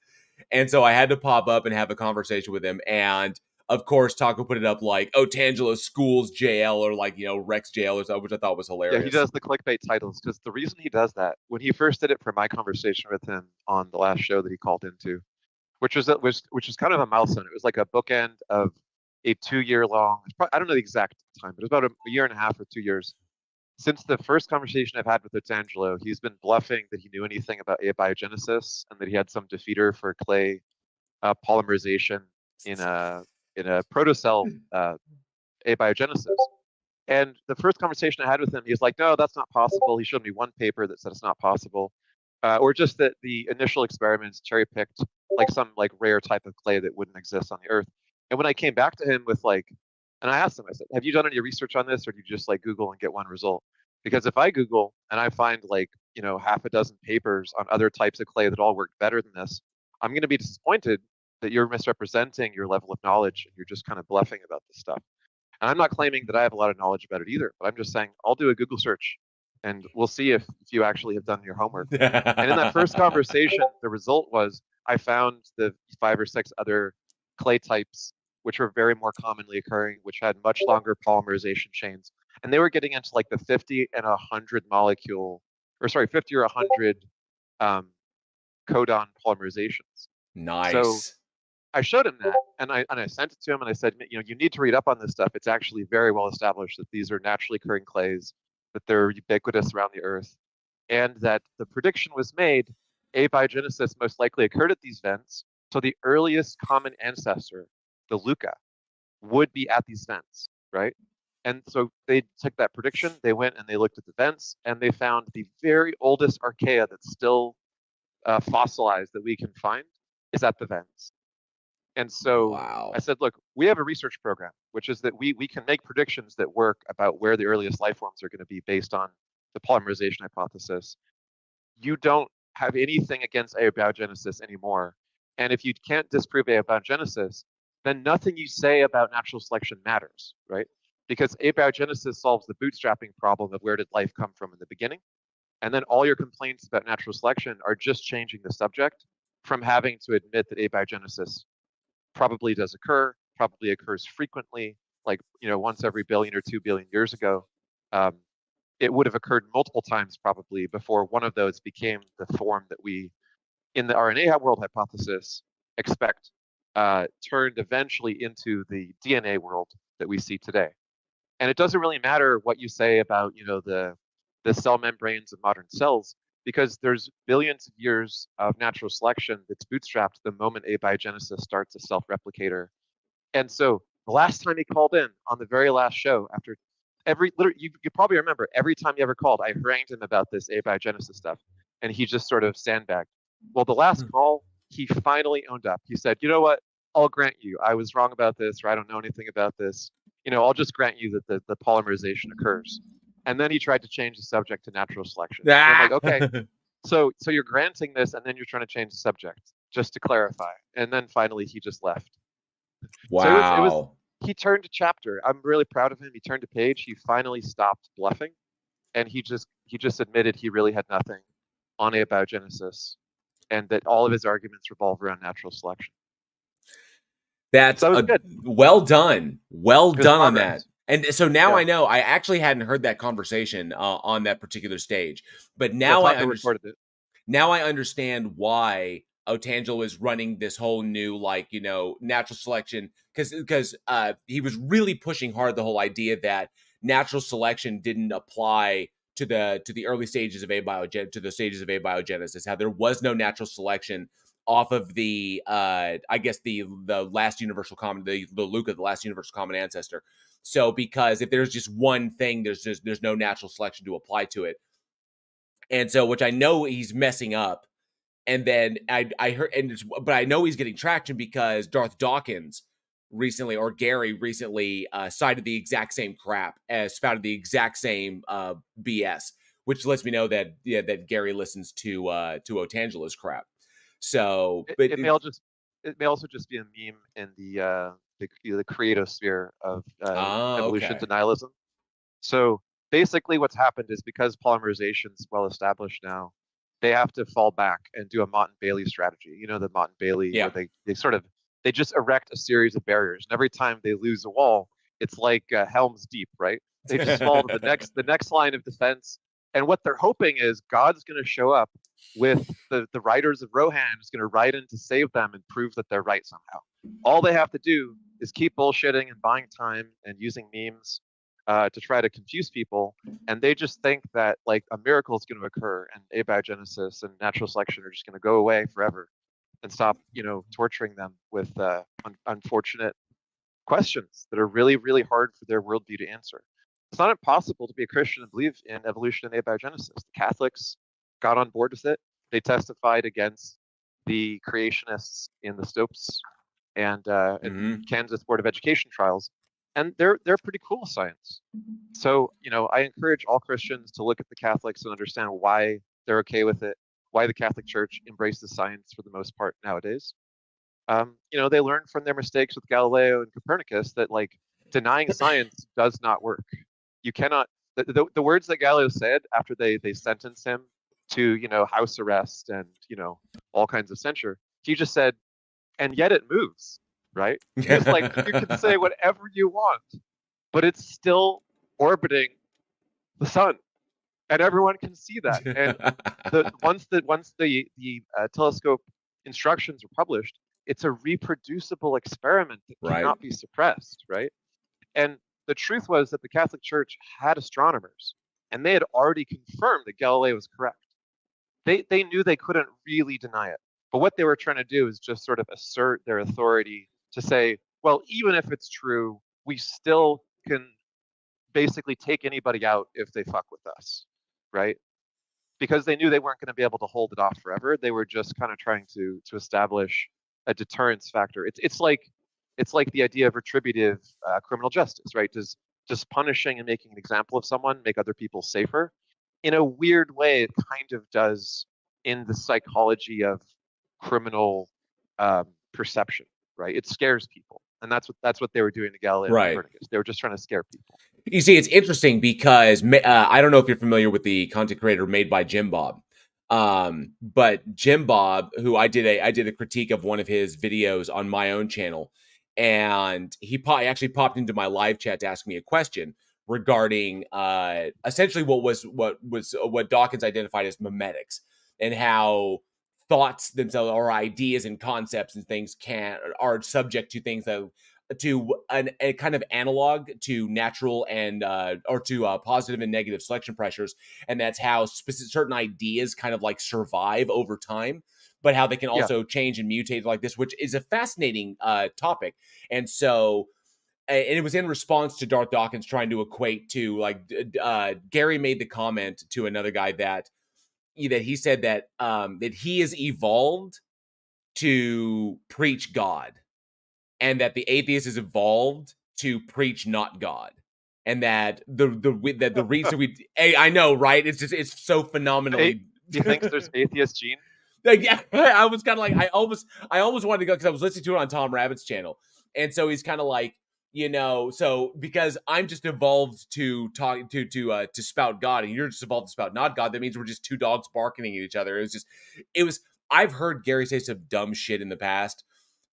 and so I had to pop up and have a conversation with him. And of course, Taco put it up like Otangelo schools JL, or like Rex JL or something, which I thought was yeah, he hilarious. does the clickbait titles because the reason he does that, when he first did it for my conversation with him on the last show that he called into, which was kind of a milestone. It was like a bookend of a 2 year long. I don't know the exact time, but it was about a year and a half or 2 years since the first conversation I've had with Otangelo. He's been bluffing that he knew anything about abiogenesis and that he had some defeater for clay polymerization in a protocell abiogenesis. And the first conversation I had with him, he was like, "No, that's not possible." He showed me one paper that said it's not possible, or just that the initial experiments cherry picked like some like rare type of clay that wouldn't exist on the Earth. And when I came back to him with and I asked him, I said, "Have you done any research on this, or do you just like Google and get one result?" Because if I Google and I find half a dozen papers on other types of clay that all work better than this, I'm going to be disappointed that you're misrepresenting your level of knowledge and you're just kind of bluffing about this stuff. And I'm not claiming that I have a lot of knowledge about it either, but I'm just saying I'll do a Google search and we'll see if you actually have done your homework. And in that first conversation, the result was I found the 5 or 6 other clay types, which were very more commonly occurring, which had much longer polymerization chains. And they were getting into like the 50 and 100 molecule, or sorry, 50 or 100 um, codon polymerizations. So Nice. I showed him that, and I sent it to him, and I said, you need to read up on this stuff. It's actually very well established that these are naturally occurring clays, that they're ubiquitous around the Earth, and that the prediction was made: abiogenesis most likely occurred at these vents. So the earliest common ancestor, the Luca, would be at these vents, right? And so they took that prediction, they went and they looked at the vents, and they found the very oldest archaea that's still fossilized that we can find is at the vents. And so I Wow. said, look, we have a research program, which is that we can make predictions that work about where the earliest life forms are going to be based on the polymerization hypothesis. You don't have anything against abiogenesis anymore. And if you can't disprove abiogenesis, then nothing you say about natural selection matters, right? Because abiogenesis solves the bootstrapping problem of where did life come from in the beginning. And then all your complaints about natural selection are just changing the subject from having to admit that abiogenesis probably does occur, probably occurs frequently, like, once every billion or 2 billion years ago. Um, it would have occurred multiple times probably before one of those became the form that we, in the RNA world hypothesis, expect turned eventually into the DNA world that we see today. And it doesn't really matter what you say about, the cell membranes of modern cells, because there's billions of years of natural selection that's bootstrapped the moment abiogenesis starts a self-replicator. And so the last time he called in on the very last show, after literally, you probably remember every time he ever called, I harangued him about this abiogenesis stuff, and he just sort of sandbagged. Well, the last call, he finally owned up. He said, "You know what? I'll grant you, I was wrong about this, or I don't know anything about this. I'll just grant you that the polymerization occurs." And then he tried to change the subject to natural selection. And I'm like, Ah! okay, so you're granting this, and then you're trying to change the subject, just to clarify. And then finally, he just left. So it was Wow. he turned a chapter. I'm really proud of him. He turned a page. He finally stopped bluffing, and he just admitted he really had nothing on abiogenesis, and that all of his arguments revolve around natural selection. That's So that was a good. well done. Well It was done on that. progress. And so now Yeah, I know. I actually hadn't heard that conversation on that particular stage, but yeah. now Tucker recorded it. now I understand why Otangelo is running this whole new, like, natural selection, because he was really pushing hard the whole idea that natural selection didn't apply to the early stages of to the stages of abiogenesis, how there was no natural selection off of the I guess the last universal common, the Luca, the last universal common ancestor. So because if there's just one thing, there's no natural selection to apply to it. And so, which I know he's messing up. And then I heard, but I know he's getting traction because Darth Dawkins recently, or Gary recently, cited the exact same crap, as spouted the exact same BS, which lets me know that that Gary listens to Otangelo's crap. So, It, but it may all just it may also just be a meme in the creatosphere of evolution okay, denialism. So basically, what's happened is because polymerization is well established now, they have to fall back and do a Mott and Bailey strategy. The Mott and Bailey, where yeah, they just erect a series of barriers, and every time they lose a wall, it's like Helm's Deep, right? They just fall to the next line of defense, and what they're hoping is God's going to show up with the writers of Rohan, who's going to write in to save them and prove that they're right somehow. All they have to do is keep bullshitting and buying time and using memes to try to confuse people, and they just think that like a miracle is going to occur, and abiogenesis and natural selection are just going to go away forever, and stop, torturing them with unfortunate questions that are really, really hard for their worldview to answer. It's not impossible to be a Christian and believe in evolution and abiogenesis. The Catholics got on board with it. They testified against the creationists in the Stopes and hmm Kansas Board of Education trials, and they're pretty cool with science. So I encourage all Christians to look at the Catholics and understand why they're okay with it, why the Catholic Church embraces science for the most part nowadays. They learned from their mistakes with Galileo and Copernicus that like denying science does not work. You cannot. The words that Galileo said after they sentenced him to house arrest and all kinds of censure, he just said, and yet it moves, right? Because like you can say whatever you want, but it's still orbiting the sun, and everyone can see that. And once the telescope instructions are published, it's a reproducible experiment that right, cannot be suppressed, right? And the truth was that the Catholic Church had astronomers, and they had already confirmed that Galileo was correct. They knew they couldn't really deny it, but what they were trying to do is just sort of assert their authority to say, well, even if it's true, we still can basically take anybody out if they fuck with us, right? Because they knew they weren't going to be able to hold it off forever. They were just kind of trying to establish a deterrence factor. It's like the idea of retributive criminal justice, right? Does punishing and making an example of someone make other people safer? In a weird way, it kind of does in the psychology of criminal perception, right? It scares people. and that's what they were doing to Galileo and Right. Copernicus. They were just trying to scare people. You see, it's interesting because I don't know if you're familiar with the content creator made by Jim Bob, but Jim Bob, who I did a critique of one of his videos on my own channel, and actually popped into my live chat to ask me a question regarding essentially what Dawkins identified as memetics, and how thoughts themselves or ideas and concepts and things are subject to things that to a kind of analog to natural and or to positive and negative selection pressures, and that's how certain ideas kind of like survive over time, but how they can Yeah, also change and mutate like this, which is a fascinating topic. And so and it was in response to Darth Dawkins trying to equate to like Gary made the comment to another guy that he said that he is evolved to preach God, and that the atheist is evolved to preach not God, and that the reason hey, I know, right? It's so A- phenomenally. he thinks there's atheist gene. Like, yeah, I was kind of like I almost wanted to go because I was listening to it on Tom Rabbit's channel, and so he's kind of like, so because I'm just evolved to talk to spout God, and you're just evolved to spout not God. That means we're just two dogs barking at each other. It was. I've heard Gary say some dumb shit in the past,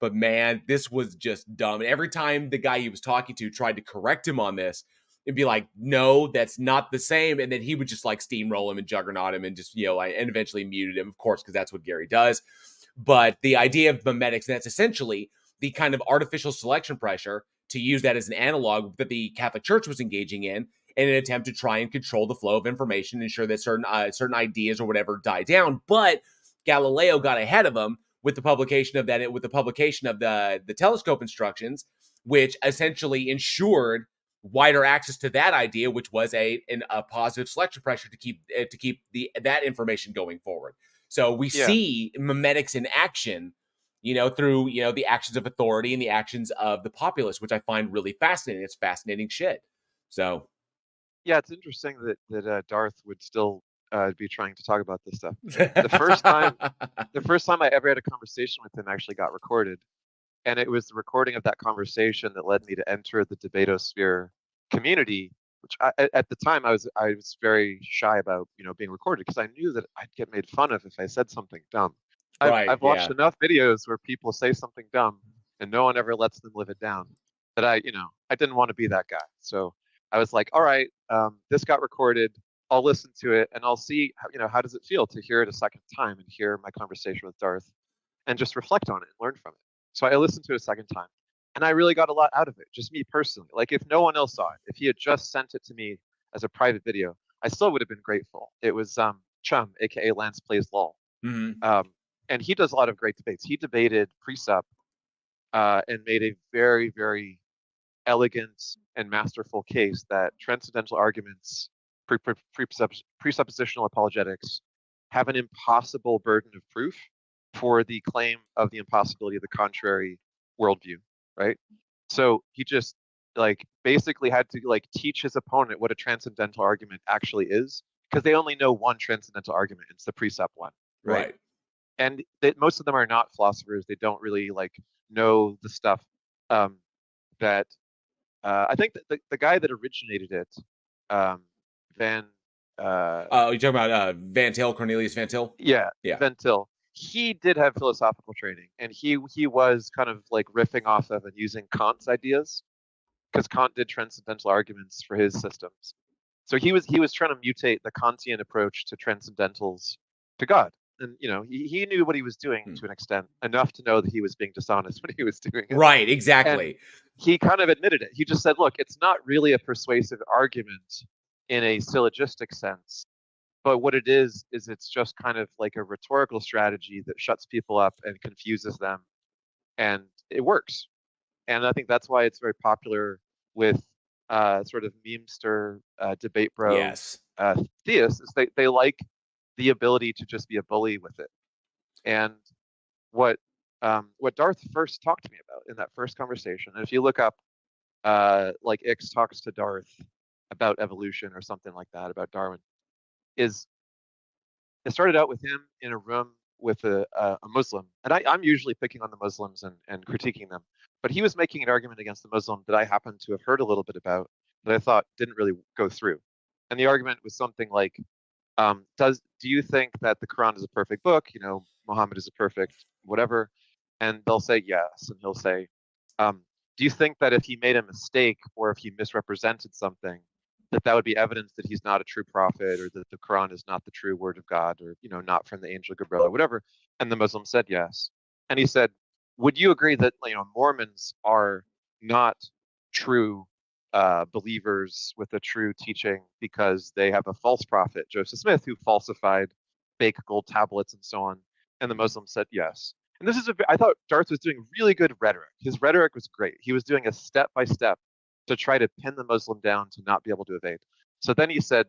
but man, this was just dumb. And every time the guy he was talking to tried to correct him on this, and be like, no, that's not the same. And then he would just like steamroll him and juggernaut him and just, and eventually muted him, of course, because that's what Gary does. But the idea of memetics, that's essentially the kind of artificial selection pressure, to use that as an analog, that the Catholic Church was engaging in an attempt to try and control the flow of information, ensure that certain ideas or whatever die down. But Galileo got ahead of them with the publication of the telescope instructions, which essentially ensured wider access to that idea, which was a positive selection pressure to keep that information going forward. So we Yeah, see memetics in action, through the actions of authority and the actions of the populace, which I find really fascinating. It's fascinating shit. So yeah, it's interesting that Darth would still be trying to talk about this stuff. The first time, the first time I ever had a conversation with him actually got recorded, and it was the recording of that conversation that led me to enter the debatosphere community. Which at the time I was very shy about being recorded because I knew that I'd get made fun of if I said something dumb. I've right, I've watched yeah, enough videos where people say something dumb and no one ever lets them live it down. That I didn't want to be that guy. So I was like, all right, this got recorded. I'll listen to it and I'll see how does it feel to hear it a second time and hear my conversation with Darth and just reflect on it and learn from it. So I listened to it a second time, and I really got a lot out of it, just me personally. Like if no one else saw it, if he had just sent it to me as a private video, I still would have been grateful. It was Chum, aka Lance Plays Lol, mm-hmm. um, and he does a lot of great debates. He debated Precept and made a very, very elegant and masterful case that transcendental arguments, presuppositional apologetics, have an impossible burden of proof for the claim of the impossibility of the contrary worldview, right? So he just like basically had to like teach his opponent what a transcendental argument actually is because they only know one transcendental argument. It's the precept one, right? Right. And most of them are not philosophers. They don't really like know the stuff um, that I think that the guy that originated it, um, Van, uh, You're talking about Van Til, Cornelius Van Til? yeah, Yeah. Van Til, he did have philosophical training, and he was kind of like riffing off of and using Kant's ideas because Kant did transcendental arguments for his systems. So he was trying to mutate the Kantian approach to transcendentals to God. And he knew what he was doing Hmm. to an extent, enough to know that he was being dishonest when he was doing it. Right, And exactly. he kind of admitted it. He just said, look, it's not really a persuasive argument in a syllogistic sense, but what it is it's just kind of like a rhetorical strategy that shuts people up and confuses them, and it works. And I think that's why it's very popular with sort of memester, debate bro Yes. theists. Is they like the ability to just be a bully with it. And what Darth first talked to me about in that first conversation, and if you look up like Ix talks to Darth about evolution or something like that about Darwin, is it started out with him in a room with a Muslim, and I'm usually picking on the Muslims and critiquing them, But he was making an argument against the Muslim that I happened to have heard a little bit about that I thought didn't really go through. And the argument was something like, do you think that the Quran is a perfect book? Muhammad is a perfect whatever? And they'll say yes, and he'll say, um, do you think that if he made a mistake or if he misrepresented something, that that would be evidence that he's not a true prophet or that the Quran is not the true word of God or not from the angel Gabriel or whatever? And the Muslim said yes. And he said, would you agree that Mormons are not true believers with a true teaching because they have a false prophet, Joseph Smith, who falsified fake gold tablets and so on? And the Muslims said yes. And I thought Darth was doing really good rhetoric. His rhetoric was great. He was doing a step by step to try to pin the Muslim down to not be able to evade. So then he said,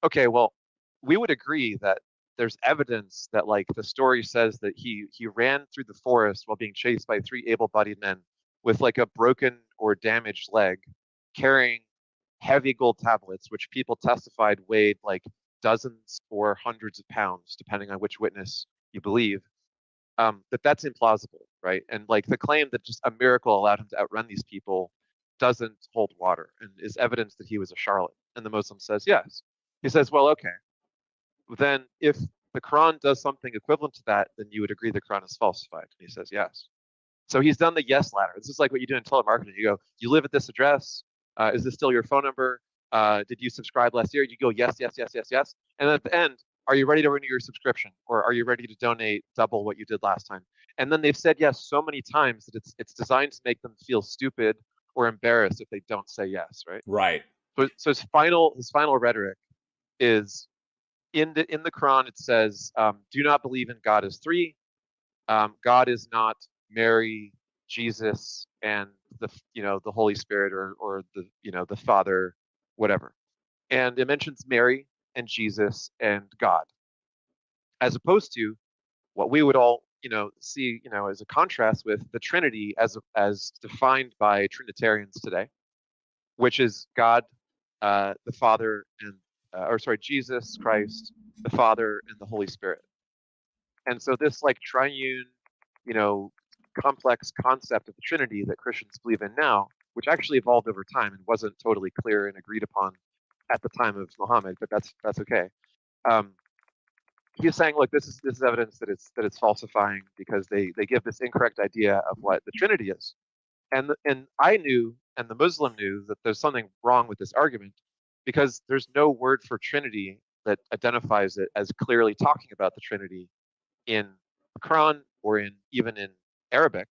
okay, well, we would agree that there's evidence that like the story says that he ran through the forest while being chased by three able-bodied men with like a broken or damaged leg, carrying heavy gold tablets, which people testified weighed like dozens or hundreds of pounds, depending on which witness you believe. That's implausible, right? And like the claim that just a miracle allowed him to outrun these people doesn't hold water and is evidence that he was a charlatan. And the Muslim says yes. He says, well, okay, then if the Quran does something equivalent to that, then you would agree the Quran is falsified. And he says yes. So he's done the yes ladder. This is like what you do in telemarketing. You go, you live at this address. Is this still your phone number? Did you subscribe last year? You go, yes, yes, yes, yes, yes. And then at the end, are you ready to renew your subscription? Or are you ready to donate double what you did last time? And then they've said yes so many times that it's designed to make them feel stupid or embarrassed if they don't say yes, right? Right. So his final rhetoric is in the Quran. It says, "Do not believe in God as three. God is not Mary, Jesus, and the Holy Spirit or the Father, whatever." And it mentions Mary and Jesus and God, as opposed to what we would all see as a contrast with the Trinity as defined by Trinitarians today, which is God, the Father, and or sorry, Jesus Christ, the Father, and the Holy Spirit. And so this like triune, you know, complex concept of the Trinity that Christians believe in now, which actually evolved over time and wasn't totally clear and agreed upon at the time of Muhammad, but that's okay. Um, he's saying, look, this is evidence that it's falsifying because they give this incorrect idea of what the Trinity is. And I knew, and the Muslim knew, that there's something wrong with this argument because there's no word for Trinity that identifies it as clearly talking about the Trinity in the Quran or even in Arabic.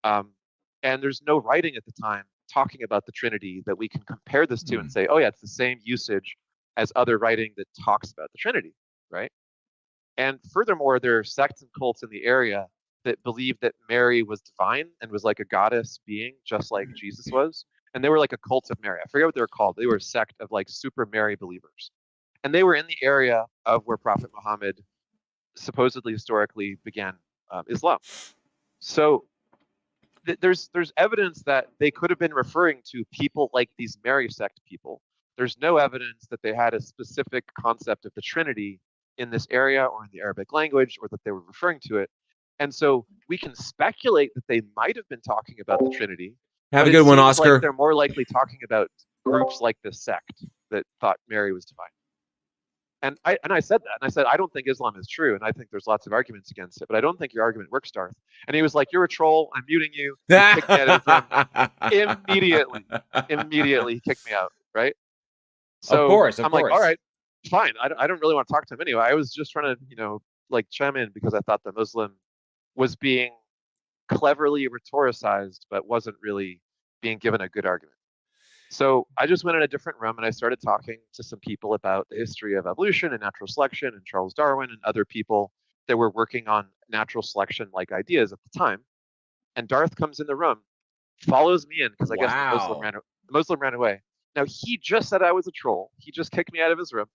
Um, and there's no writing at the time talking about the Trinity that we can compare this to and say, oh yeah, it's the same usage as other writing that talks about the Trinity, right? And furthermore, there are sects and cults in the area that believed that Mary was divine and was like a goddess being, just like Jesus was. And they were like a cult of Mary. I forget what they were called. They were a sect of like super Mary believers. And they were in the area of where Prophet Muhammad supposedly historically began Islam. So there's evidence that they could have been referring to people like these Mary sect people. There's no evidence that they had a specific concept of the Trinity in this area or in the Arabic language or that they were referring to it. And so we can speculate that they might have been talking about the Trinity, Have but a it good one, seems like Oscar. they're more likely talking about groups like this sect that thought Mary was divine. And I said that, and I said I don't think Islam is true, and I think there's lots of arguments against it, but I don't think your argument works, Darth. And he was like, "You're a troll. I'm muting you." He kicked me out of his room immediately. Immediately, he kicked me out. Right. Of So course, of I'm like, "All course. right, fine. I don't really want to talk to him anyway." I was just trying to like chime in because I thought the Muslim was being cleverly rhetoricized, but wasn't really being given a good argument. So I just went in a different room and I started talking to some people about the history of evolution and natural selection and Charles Darwin and other people that were working on natural selection like ideas at the time. And Darth comes in the room, follows me in because I guess Wow. the Muslim ran away. Now he just said I was a troll. He just kicked me out of his room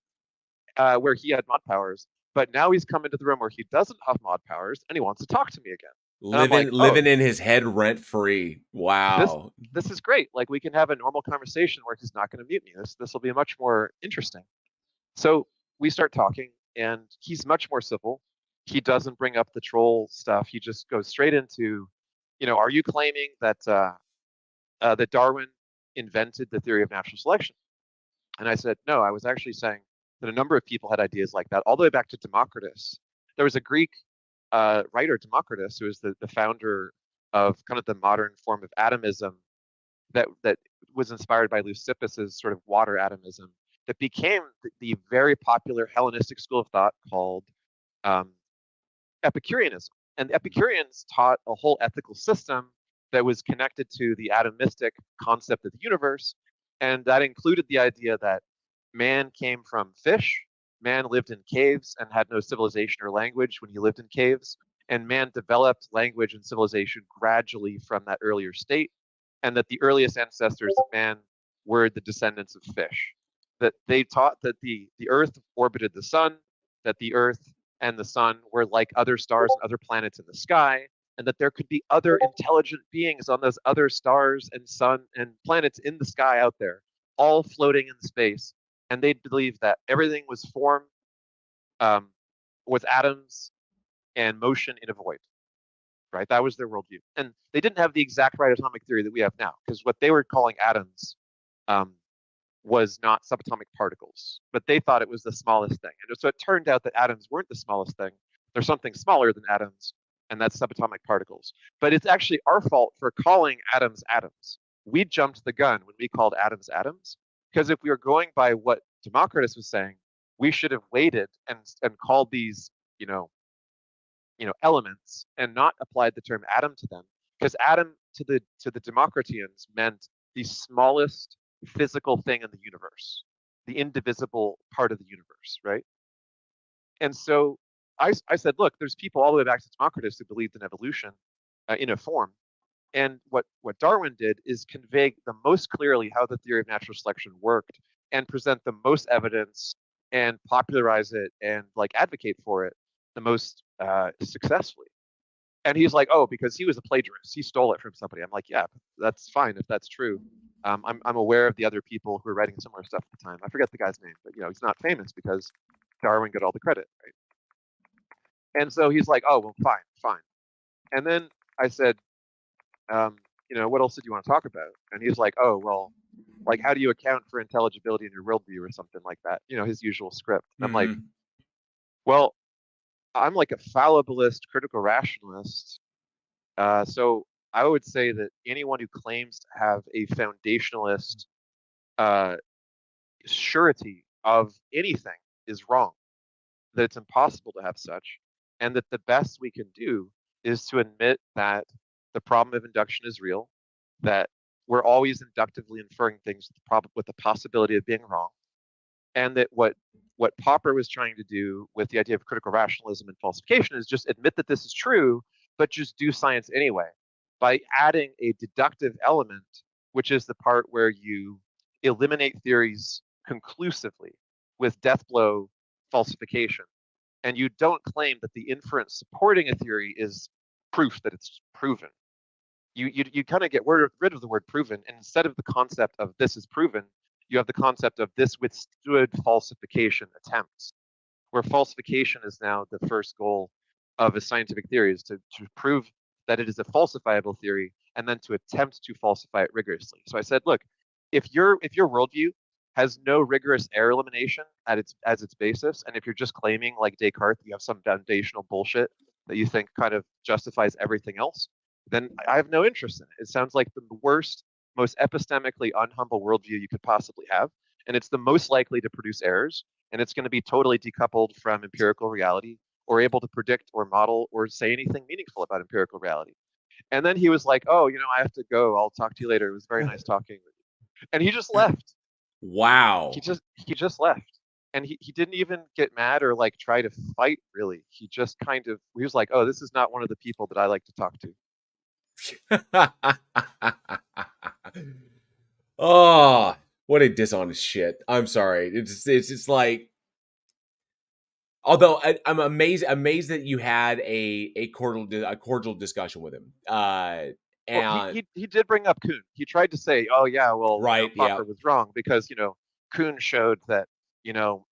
where he had mod powers. But now he's come into the room where he doesn't have mod powers and he wants to talk to me again. And I'm Living like, oh, living in his head rent free. this Wow. this is great. Like we can have a normal conversation where he's not going to mute me. This will be much more interesting. So we start talking, and he's much more civil. He doesn't bring up the troll stuff. He just goes straight into are you claiming that that Darwin invented the theory of natural selection? And I said, no, I was actually saying that a number of people had ideas like that, all the way back to Democritus. There was a Greek writer, Democritus, who was the founder of kind of the modern form of atomism that was inspired by Leucippus's sort of water atomism, that became the very popular Hellenistic school of thought called um, Epicureanism. And the Epicureans taught a whole ethical system that was connected to the atomistic concept of the universe. And that included the idea that man came from fish, man lived in caves and had no civilization or language when he lived in caves. And man developed language and civilization gradually from that earlier state. And that the earliest ancestors of man were the descendants of fish. That they taught that the earth orbited the sun, that the earth and the sun were like other stars and other planets in the sky, and that there could be other intelligent beings on those other stars and sun and planets in the sky out there, all floating in space. And they believed that everything was formed um, with atoms and motion in a void. Right, that was their worldview, and they didn't have the exact right atomic theory that we have now, because what they were calling atoms um, was not subatomic particles, but they thought it was the smallest thing. And so it turned out that atoms weren't the smallest thing. There's something smaller than atoms, and that's subatomic particles. But it's actually our fault for calling atoms atoms. We jumped the gun when we called atoms atoms, because if we were going by what Democritus was saying, we should have waited and called these, elements and not applied the term atom to them, because atom to the Democritians meant the smallest physical thing in the universe, the indivisible part of the universe, right? And so I said, look, there's people all the way back to Democritus who believed in evolution in a form. And what Darwin did is convey the most clearly how the theory of natural selection worked and present the most evidence and popularize it and like advocate for it the most successfully. And he's like, oh, because he was a plagiarist, he stole it from somebody. I'm like, yeah, that's fine if that's true. I'm aware of the other people who are writing similar stuff at the time. I forget the guy's name, but he's not famous because Darwin got all the credit, right? And so he's like, oh, well, fine, fine. And then I said, what else did you want to talk about? And he's like, oh, well, like, how do you account for intelligibility in your worldview or something like that? His usual script. And I'm like, Mm-hmm. well, I'm like a fallibilist, critical rationalist. So I would say that anyone who claims to have a foundationalist uh, surety of anything is wrong, that it's impossible to have such, and that the best we can do is to admit that the problem of induction is real, that we're always inductively inferring things with the possibility of being wrong, and that what Popper was trying to do with the idea of critical rationalism and falsification is just admit that this is true, but just do science anyway by adding a deductive element, which is the part where you eliminate theories conclusively with death blow falsification. And you don't claim that the inference supporting a theory is proof that it's proven. You kind of get rid of the word proven, and instead of the concept of this is proven, you have the concept of this withstood falsification attempts, where falsification is now the first goal of a scientific theory, is to prove that it is a falsifiable theory and then to attempt to falsify it rigorously. So I said, look, if your worldview has no rigorous error elimination as its basis, and if you're just claiming like Descartes you have some foundational bullshit that you think kind of justifies everything else, then I have no interest in it. It sounds like the worst, most epistemically unhumble worldview you could possibly have, and it's the most likely to produce errors, and it's going to be totally decoupled from empirical reality or able to predict or model or say anything meaningful about empirical reality. And then he was like, oh, I have to go. I'll talk to you later. It was very nice talking with you. And he just left. He Wow. just he just left. And he didn't even get mad or like try to fight really. He just kind of he was like, oh, this is not one of the people that I like to talk to. Oh, what a dishonest shit. I'm sorry. It's just like, although I'm amazed that you had a cordial discussion with him. Well, he, And he he did bring up Kuhn. He tried to say, "Oh yeah, well, right, yeah. Popper was wrong because Kuhn showed that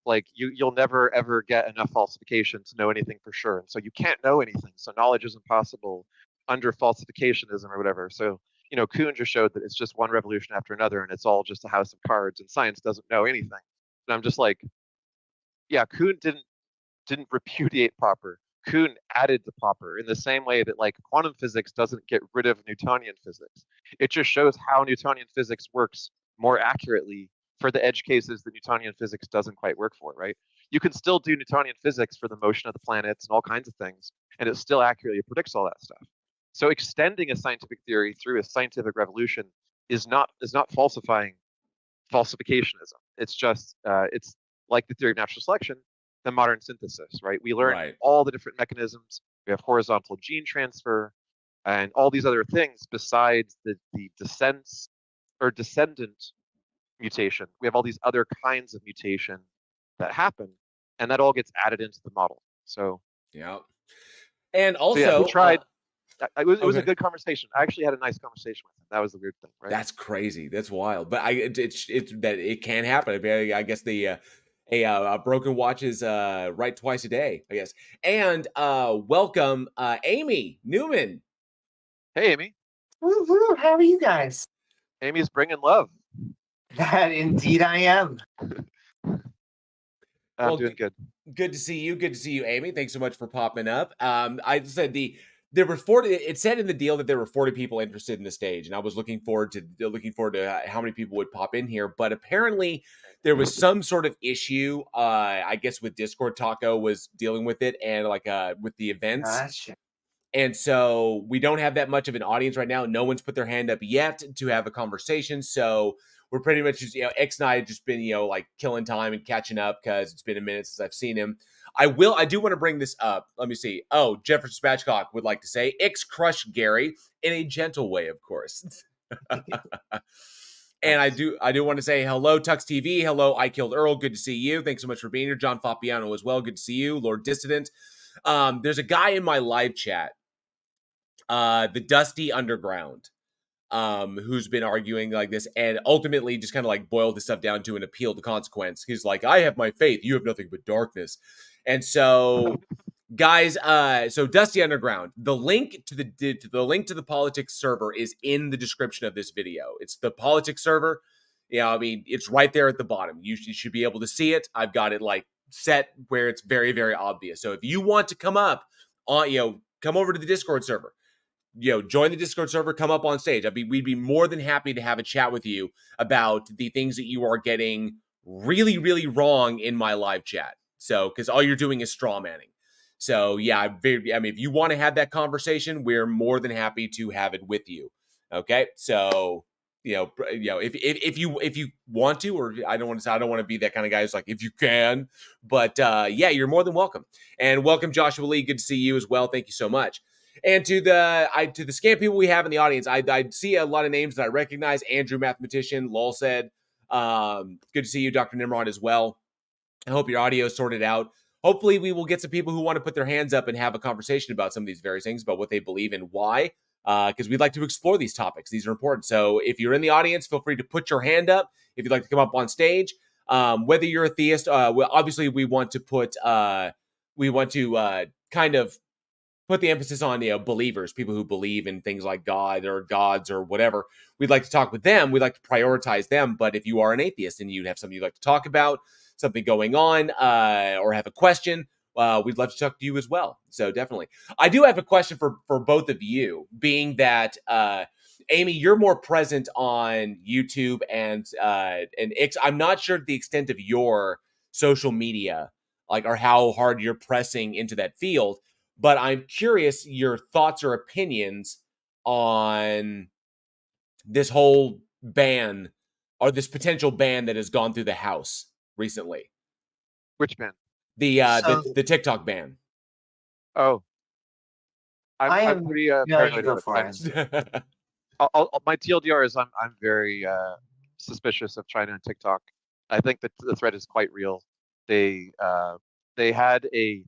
like you'll never ever get enough falsification to know anything for sure, and so you can't know anything. So knowledge is impossible under falsificationism or whatever. So, Kuhn just showed that it's just one revolution after another, and it's all just a house of cards, and science doesn't know anything. And I'm just like, yeah, Kuhn didn't repudiate Popper. Kuhn added to Popper in the same way that like quantum physics doesn't get rid of Newtonian physics. It just shows how Newtonian physics works more accurately for the edge cases that Newtonian physics doesn't quite work for, right? You can still do Newtonian physics for the motion of the planets and all kinds of things, and it still accurately predicts all that stuff. So extending a scientific theory through a scientific revolution is not falsifying falsificationism. It's just it's like the theory of natural selection, the modern synthesis, right? We learn Right. all the different mechanisms. We have horizontal gene transfer and all these other things besides the descents or descendant mutation. We have all these other kinds of mutation that happen, and that all gets added into the model. So Yeah. And yeah, he also, tried. It was a okay. good conversation. I actually had a nice conversation with him. That was the weird thing, right? That's crazy. That's wild. But it's that it can happen. I mean, I guess the a broken watch is right twice a day, I guess. And welcome Amy Newman. Hey, Amy. Woo-hoo, how are you guys? Amy's bringing love. That indeed I am. I'm doing good. Good to see you. Good to see you, Amy. Thanks so much for popping up. I said there were 40. It said in the deal that there were 40 people interested in the stage, and I was looking forward to how many people would pop in here. But apparently, there was some sort of issue. I guess with Discord, Taco was dealing with it, and like with the events. Gotcha. And so we don't have that much of an audience right now. No one's put their hand up yet to have a conversation. So we're pretty much just, X and I have just been, like killing time and catching up because it's been a minute since I've seen him. I do want to bring this up. Let me see. Oh, Jefferson Spatchcock would like to say, X crush Gary in a gentle way, of course. And I do want to say hello, Tux TV. Hello, I Killed Earl. Good to see you. Thanks so much for being here. John Fabiano as well. Good to see you. Lord Dissident. There's a guy in my live chat, the Dusty Underground, who's been arguing like this and ultimately just kind of like boiled this stuff down to an appeal to consequence. He's like, I have my faith, you have nothing but darkness. And so guys, so Dusty Underground, the link to the politics server is in the description of this video. It's the politics server. I mean, it's right there at the bottom. You should be able to see it. I've got it like set where it's very, very obvious. So if you want to come up on, come over to the Discord server, join the Discord server, come up on stage. We'd be more than happy to have a chat with you about the things that you are getting really, really wrong in my live chat. So, because all you're doing is straw manning. So, yeah, if you want to have that conversation, we're more than happy to have it with you. Okay, so if you want to, or I don't want to be that kind of guy who's like, if you can, but yeah, you're more than welcome. And welcome, Joshua Lee. Good to see you as well. Thank you so much. And to the scam people we have in the audience, I see a lot of names that I recognize. Andrew, mathematician, Lol said, good to see you, Dr. Nimrod, as well. I hope your audio is sorted out. Hopefully, we will get some people who want to put their hands up and have a conversation about some of these various things, about what they believe and why, because we'd like to explore these topics. These are important. So if you're in the audience, feel free to put your hand up if you'd like to come up on stage. Whether you're a theist, well, obviously we want to kind of put the emphasis on believers, people who believe in things like God or gods or whatever. We'd like to talk with them. We'd like to prioritize them. But if you are an atheist and you have something you'd like to talk about, something going on, or have a question, we'd love to talk to you as well. So definitely, I do have a question for both of you, being that Amy, you're more present on YouTube and X. I'm not sure the extent of your social media, like, or how hard you're pressing into that field. But I'm curious your thoughts or opinions on this whole ban, or this potential ban that has gone through the House recently. Which ban? The TikTok ban. Oh, I'm pretty paranoid go about for it. My TLDR is I'm very suspicious of China and TikTok. I think that the threat is quite real. They had a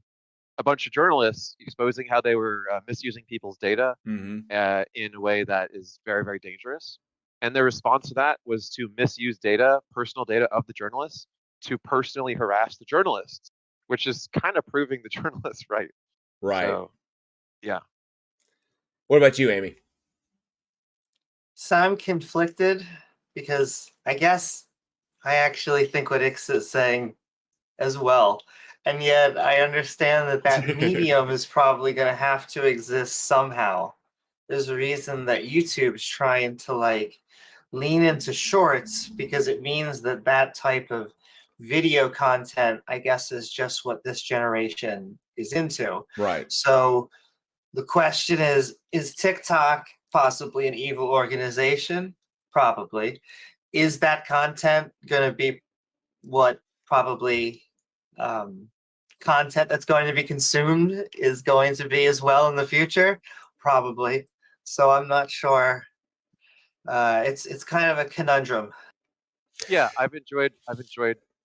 bunch of journalists exposing how they were misusing people's data in a way that is very, very dangerous. And their response to that was to misuse data, personal data of the journalists, to personally harass the journalists, which is kind of proving the journalists right. Right. So, yeah. What about you, Amy? So I'm conflicted because I guess I actually think what Ix is saying as well. And yet I understand that that medium is probably going to have to exist somehow. There's a reason that YouTube's trying to like lean into shorts because it means that that type of video content, I guess, is just what this generation is into. Right. So the question is TikTok possibly an evil organization? Probably. Is that content going to be what probably content that's going to be consumed is going to be as well in the future? Probably. So I'm not sure. It's kind of a conundrum. Yeah, I've enjoyed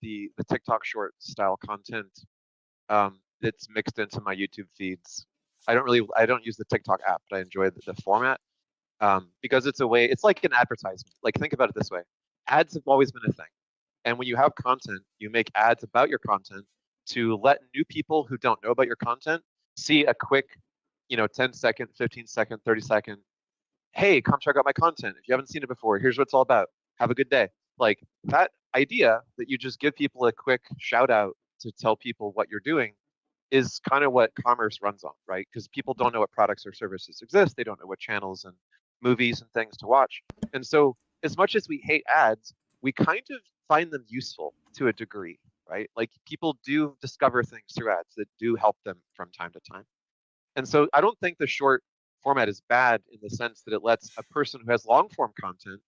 the TikTok short style content that's mixed into my YouTube feeds. I don't use the TikTok app, but I enjoy the format because it's a way. It's like an advertisement. Like think about it this way: ads have always been a thing, and when you have content, you make ads about your content to let new people who don't know about your content see a quick, 10-second, 15-second, 30-second. Hey, come check out my content. If you haven't seen it before, here's what it's all about. Have a good day. Like that idea that you just give people a quick shout out to tell people what you're doing is kind of what commerce runs on, right? Because people don't know what products or services exist. They don't know what channels and movies and things to watch. And so, as much as we hate ads, we kind of find them useful to a degree, right? Like people do discover things through ads that do help them from time to time. And so, I don't think the short format is bad in the sense that it lets a person who has long form content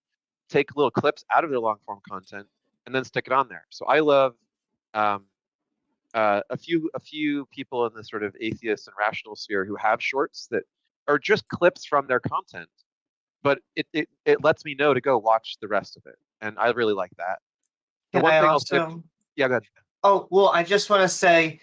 take little clips out of their long form content and then stick it on there. So I love um, a few people in the sort of atheist and rational sphere who have shorts that are just clips from their content, but it lets me know to go watch the rest of it, and I really like that. The Can one I thing I'll say, also? yeah, go ahead. Oh, well, I just want to say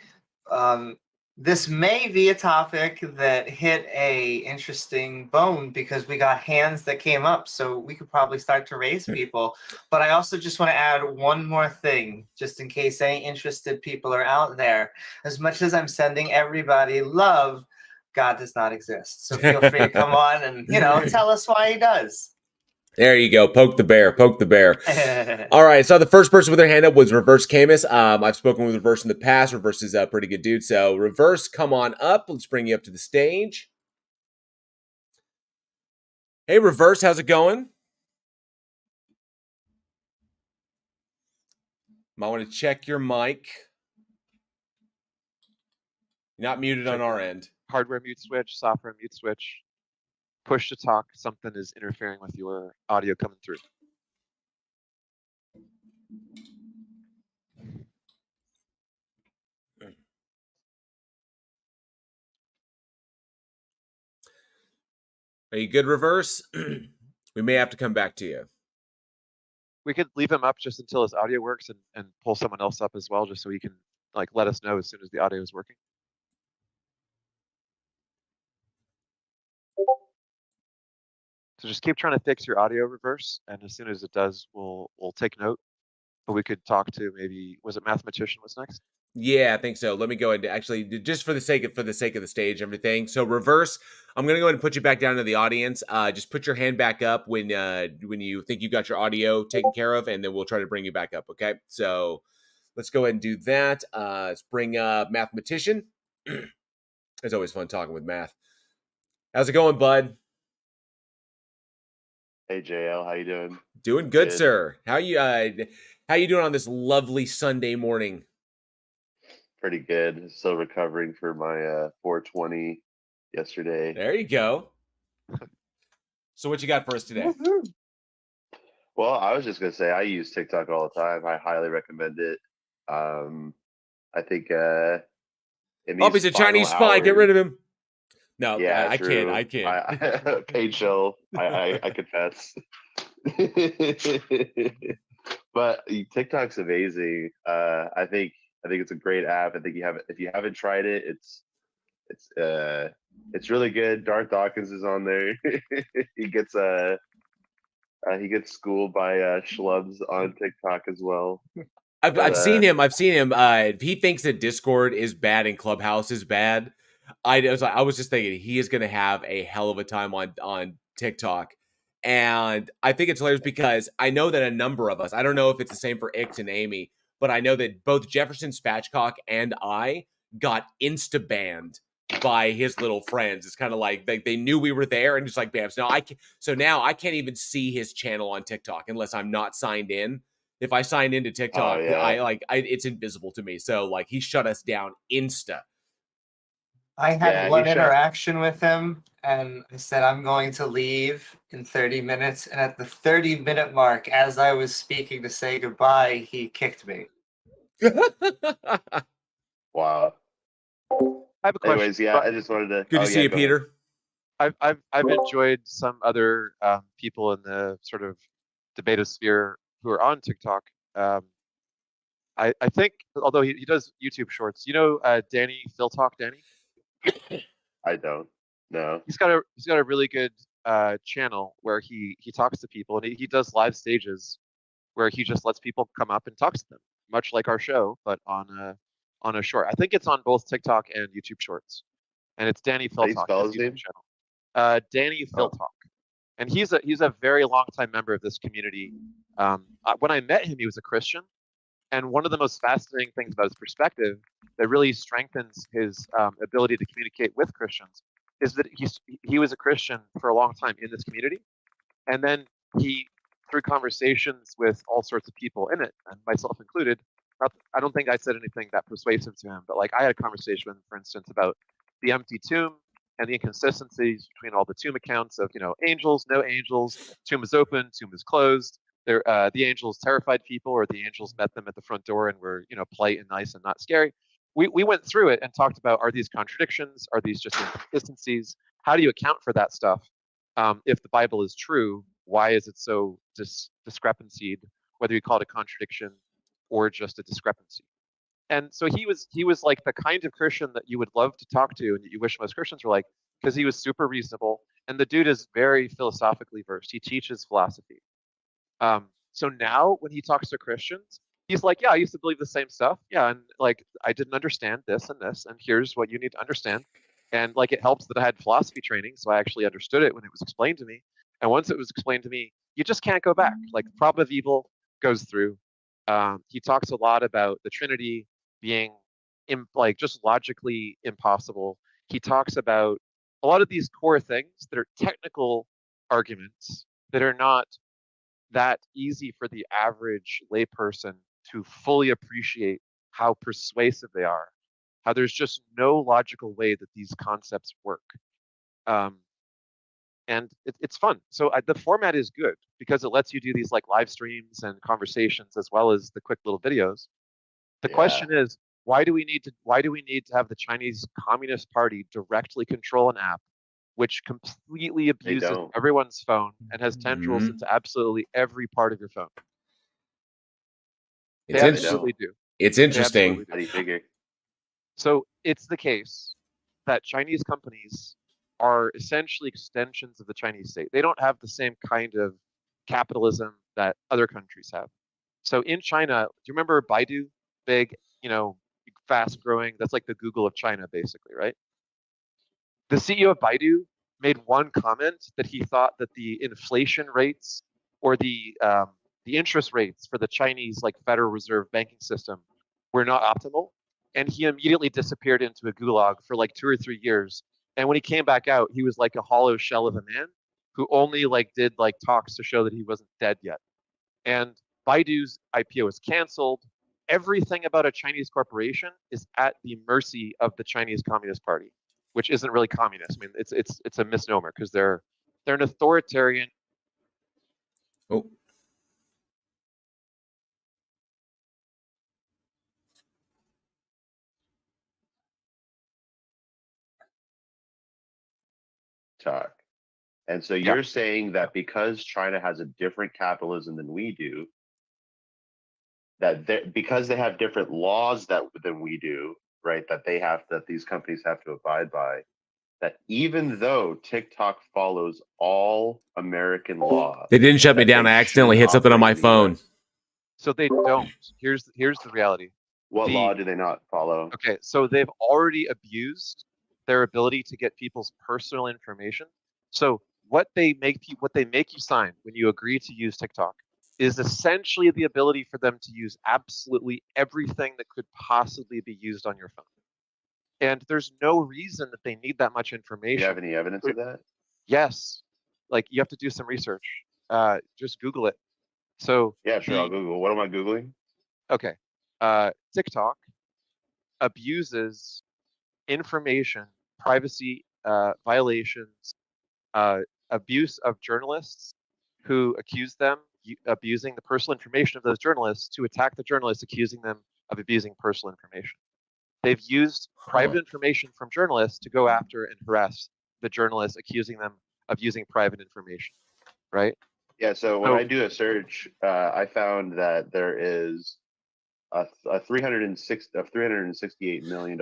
um, this may be a topic that hit a interesting bone because we got hands that came up, so we could probably start to raise people. But I also just want to add one more thing, just in case any interested people are out there. As much as I'm sending everybody love, God does not exist. So feel free to come on and tell us why he does. There you go. Poke the bear. Poke the bear. All right. So the first person with their hand up was Reverse Camus. I've spoken with Reverse in the past. Reverse is a pretty good dude. So Reverse, come on up. Let's bring you up to the stage. Hey, Reverse, how's it going? Might want to check your mic. You're not muted on our end. Hardware mute switch, software mute switch, push to talk. Something is interfering with your audio coming through. Are you good, Reverse? We may have to come back to you. We could leave him up just until his audio works and pull someone else up as well, just so he can like let us know as soon as the audio is working. So just keep trying to fix your audio, Reverse, and as soon as it does, we'll take note. But we could talk to maybe, was it Mathematician was next? Yeah, I think so. Let me go ahead and actually, just for the sake of the stage and everything. So Reverse, I'm gonna go ahead and put you back down to the audience. Just put your hand back up when you think you got your audio taken care of, and then we'll try to bring you back up. Okay. So let's go ahead and do that. Let's bring up Mathematician. It's always fun talking with Math. How's it going, bud? Hey JL, how you doing? Doing good, sir. How you doing on this lovely Sunday morning? Pretty good. Still recovering for my 420 yesterday. There you go. So what you got for us today? Well, I was just gonna say I use TikTok all the time. I highly recommend it. I think Oh, he's a Chinese spy. Get rid of him. No, yeah, I can't. I can't. I paid chill. I confess. But TikTok's amazing. I think it's a great app. I think if you haven't tried it, it's really good. Darth Dawkins is on there. he gets schooled by schlubs on TikTok as well. I've seen him. He thinks that Discord is bad and Clubhouse is bad. I was just thinking he is going to have a hell of a time on TikTok. And I think it's hilarious because I know that a number of us, I don't know if it's the same for Ix and Amy, but I know that both Jefferson Spatchcock and I got insta banned by his little friends. It's kind of like they knew we were there and just like bam. So now I can't even see his channel on TikTok unless I'm not signed in. If I sign into TikTok, it's invisible to me. So like he shut us down insta. I had one interaction with him, and I said, I'm going to leave in 30 minutes. And at the 30-minute mark, as I was speaking to say goodbye, he kicked me. Wow. I have a question. Anyways, yeah, I just wanted to. Good to see you, Peter. I've enjoyed some other people in the sort of debatosphere who are on TikTok. I think, although he does YouTube shorts, you know, Danny Phil Talk, Danny. I don't. No. He's got a really good channel where he talks to people, and he does live stages where he just lets people come up and talks to them, much like our show, but on a short. I think it's on both TikTok and YouTube Shorts, and it's Danny Phil Talk. Spell his name? Channel. Danny Phil Talk, and he's a very long time member of this community. When I met him, he was a Christian, and one of the most fascinating things about his perspective that really strengthens his ability to communicate with Christians is that he was a Christian for a long time in this community, and then he, through conversations with all sorts of people in it, and myself included, I don't think I said anything that persuasive to him, but like I had a conversation with him, for instance, about the empty tomb and the inconsistencies between all the tomb accounts of, angels, no angels, tomb is open, tomb is closed. The angels terrified people, or the angels met them at the front door and were, polite and nice and not scary. We went through it and talked about, are these contradictions? Are these just inconsistencies? How do you account for that stuff? If the Bible is true, why is it so discrepancy, whether you call it a contradiction or just a discrepancy? And so he was like the kind of Christian that you would love to talk to and that you wish most Christians were like, because he was super reasonable. And the dude is very philosophically versed. He teaches philosophy. So now when he talks to Christians, he's like, yeah, I used to believe the same stuff. Yeah, and like I didn't understand this, and here's what you need to understand. And like it helps that I had philosophy training, so I actually understood it when it was explained to me. And once it was explained to me, you just can't go back. Like the problem of evil goes through. He talks a lot about the Trinity being just logically impossible. He talks about a lot of these core things that are technical arguments that are not that easy for the average layperson to fully appreciate how persuasive they are, how there's just no logical way that these concepts work. And it's fun. So the format is good because it lets you do these like live streams and conversations as well as the quick little videos. The question is, why do we need to have the Chinese Communist Party directly control an app which completely abuses everyone's phone and has tendrils into absolutely every part of your phone? They absolutely do. It's interesting. How do you figure? So it's the case that Chinese companies are essentially extensions of the Chinese state. They don't have the same kind of capitalism that other countries have. So in China, do you remember Baidu? Big, fast growing. That's like the Google of China, basically, right? The CEO of Baidu made one comment that he thought that the inflation rates or the interest rates for the Chinese Federal Reserve banking system were not optimal, and he immediately disappeared into a gulag for 2 or 3 years. And when he came back out, he was like a hollow shell of a man who only did talks to show that he wasn't dead yet. And Baidu's IPO was canceled. Everything about a Chinese corporation is at the mercy of the Chinese Communist Party, which isn't really communist. I mean, it's a misnomer because they're an authoritarian. Oh. Talk. And so you're saying that because China has a different capitalism than we do, that because they have different laws than we do, right? That these companies have to abide by. That even though TikTok follows all American law, they didn't shut me down. I accidentally hit something on my phone. So they don't. Here's the reality. What law do they not follow? Okay, so they've already abused their ability to get people's personal information. So what they make you sign when you agree to use TikTok is essentially the ability for them to use absolutely everything that could possibly be used on your phone. And there's no reason that they need that much Do information. you have any evidence of that? Yes, like you have to do some research. Just Google it. So Yeah, sure. I'll Google. What am I Googling? okay, TikTok abuses information, privacy violations, abuse of journalists who accuse them abusing the personal information of those journalists to attack the journalists, accusing them of abusing personal information. They've used private information from journalists to go after and harass the journalists, accusing them of using private information, right? Yeah. So when I do a search, I found that there is a $368 million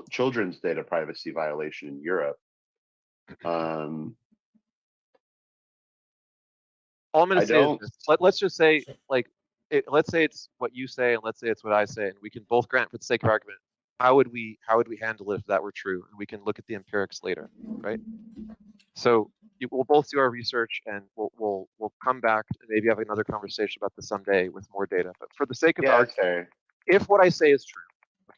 children's data privacy violation in Europe. All I'm going I to say is don't. this. Let's just say, like, let's say it's what you say, and let's say it's what I say, and we can both grant for the sake of argument. How would we handle it if that were true? And we can look at the empirics later, right? So we'll both do our research, and we'll come back and maybe have another conversation about this someday with more data. But for the sake of the Yeah, argument, that's fair. if what I say is true,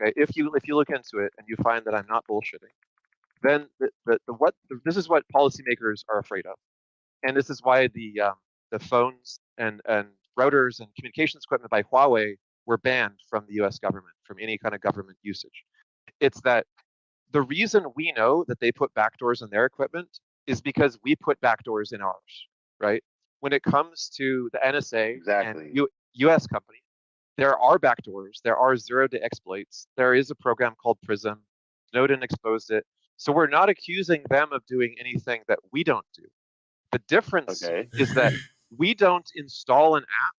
okay, if you look into it and you find that I'm not bullshitting, then this is what policymakers are afraid of, and this is why the phones and routers and communications equipment by Huawei were banned from the U.S. government, from any kind of government usage. It's that the reason we know that they put backdoors in their equipment is because we put backdoors in ours, right? When it comes to the NSA Exactly. and U.S. companies, there are backdoors, there are zero-day exploits. There is a program called Prism. Snowden exposed it. So we're not accusing them of doing anything that we don't do. The difference is that we don't install an app,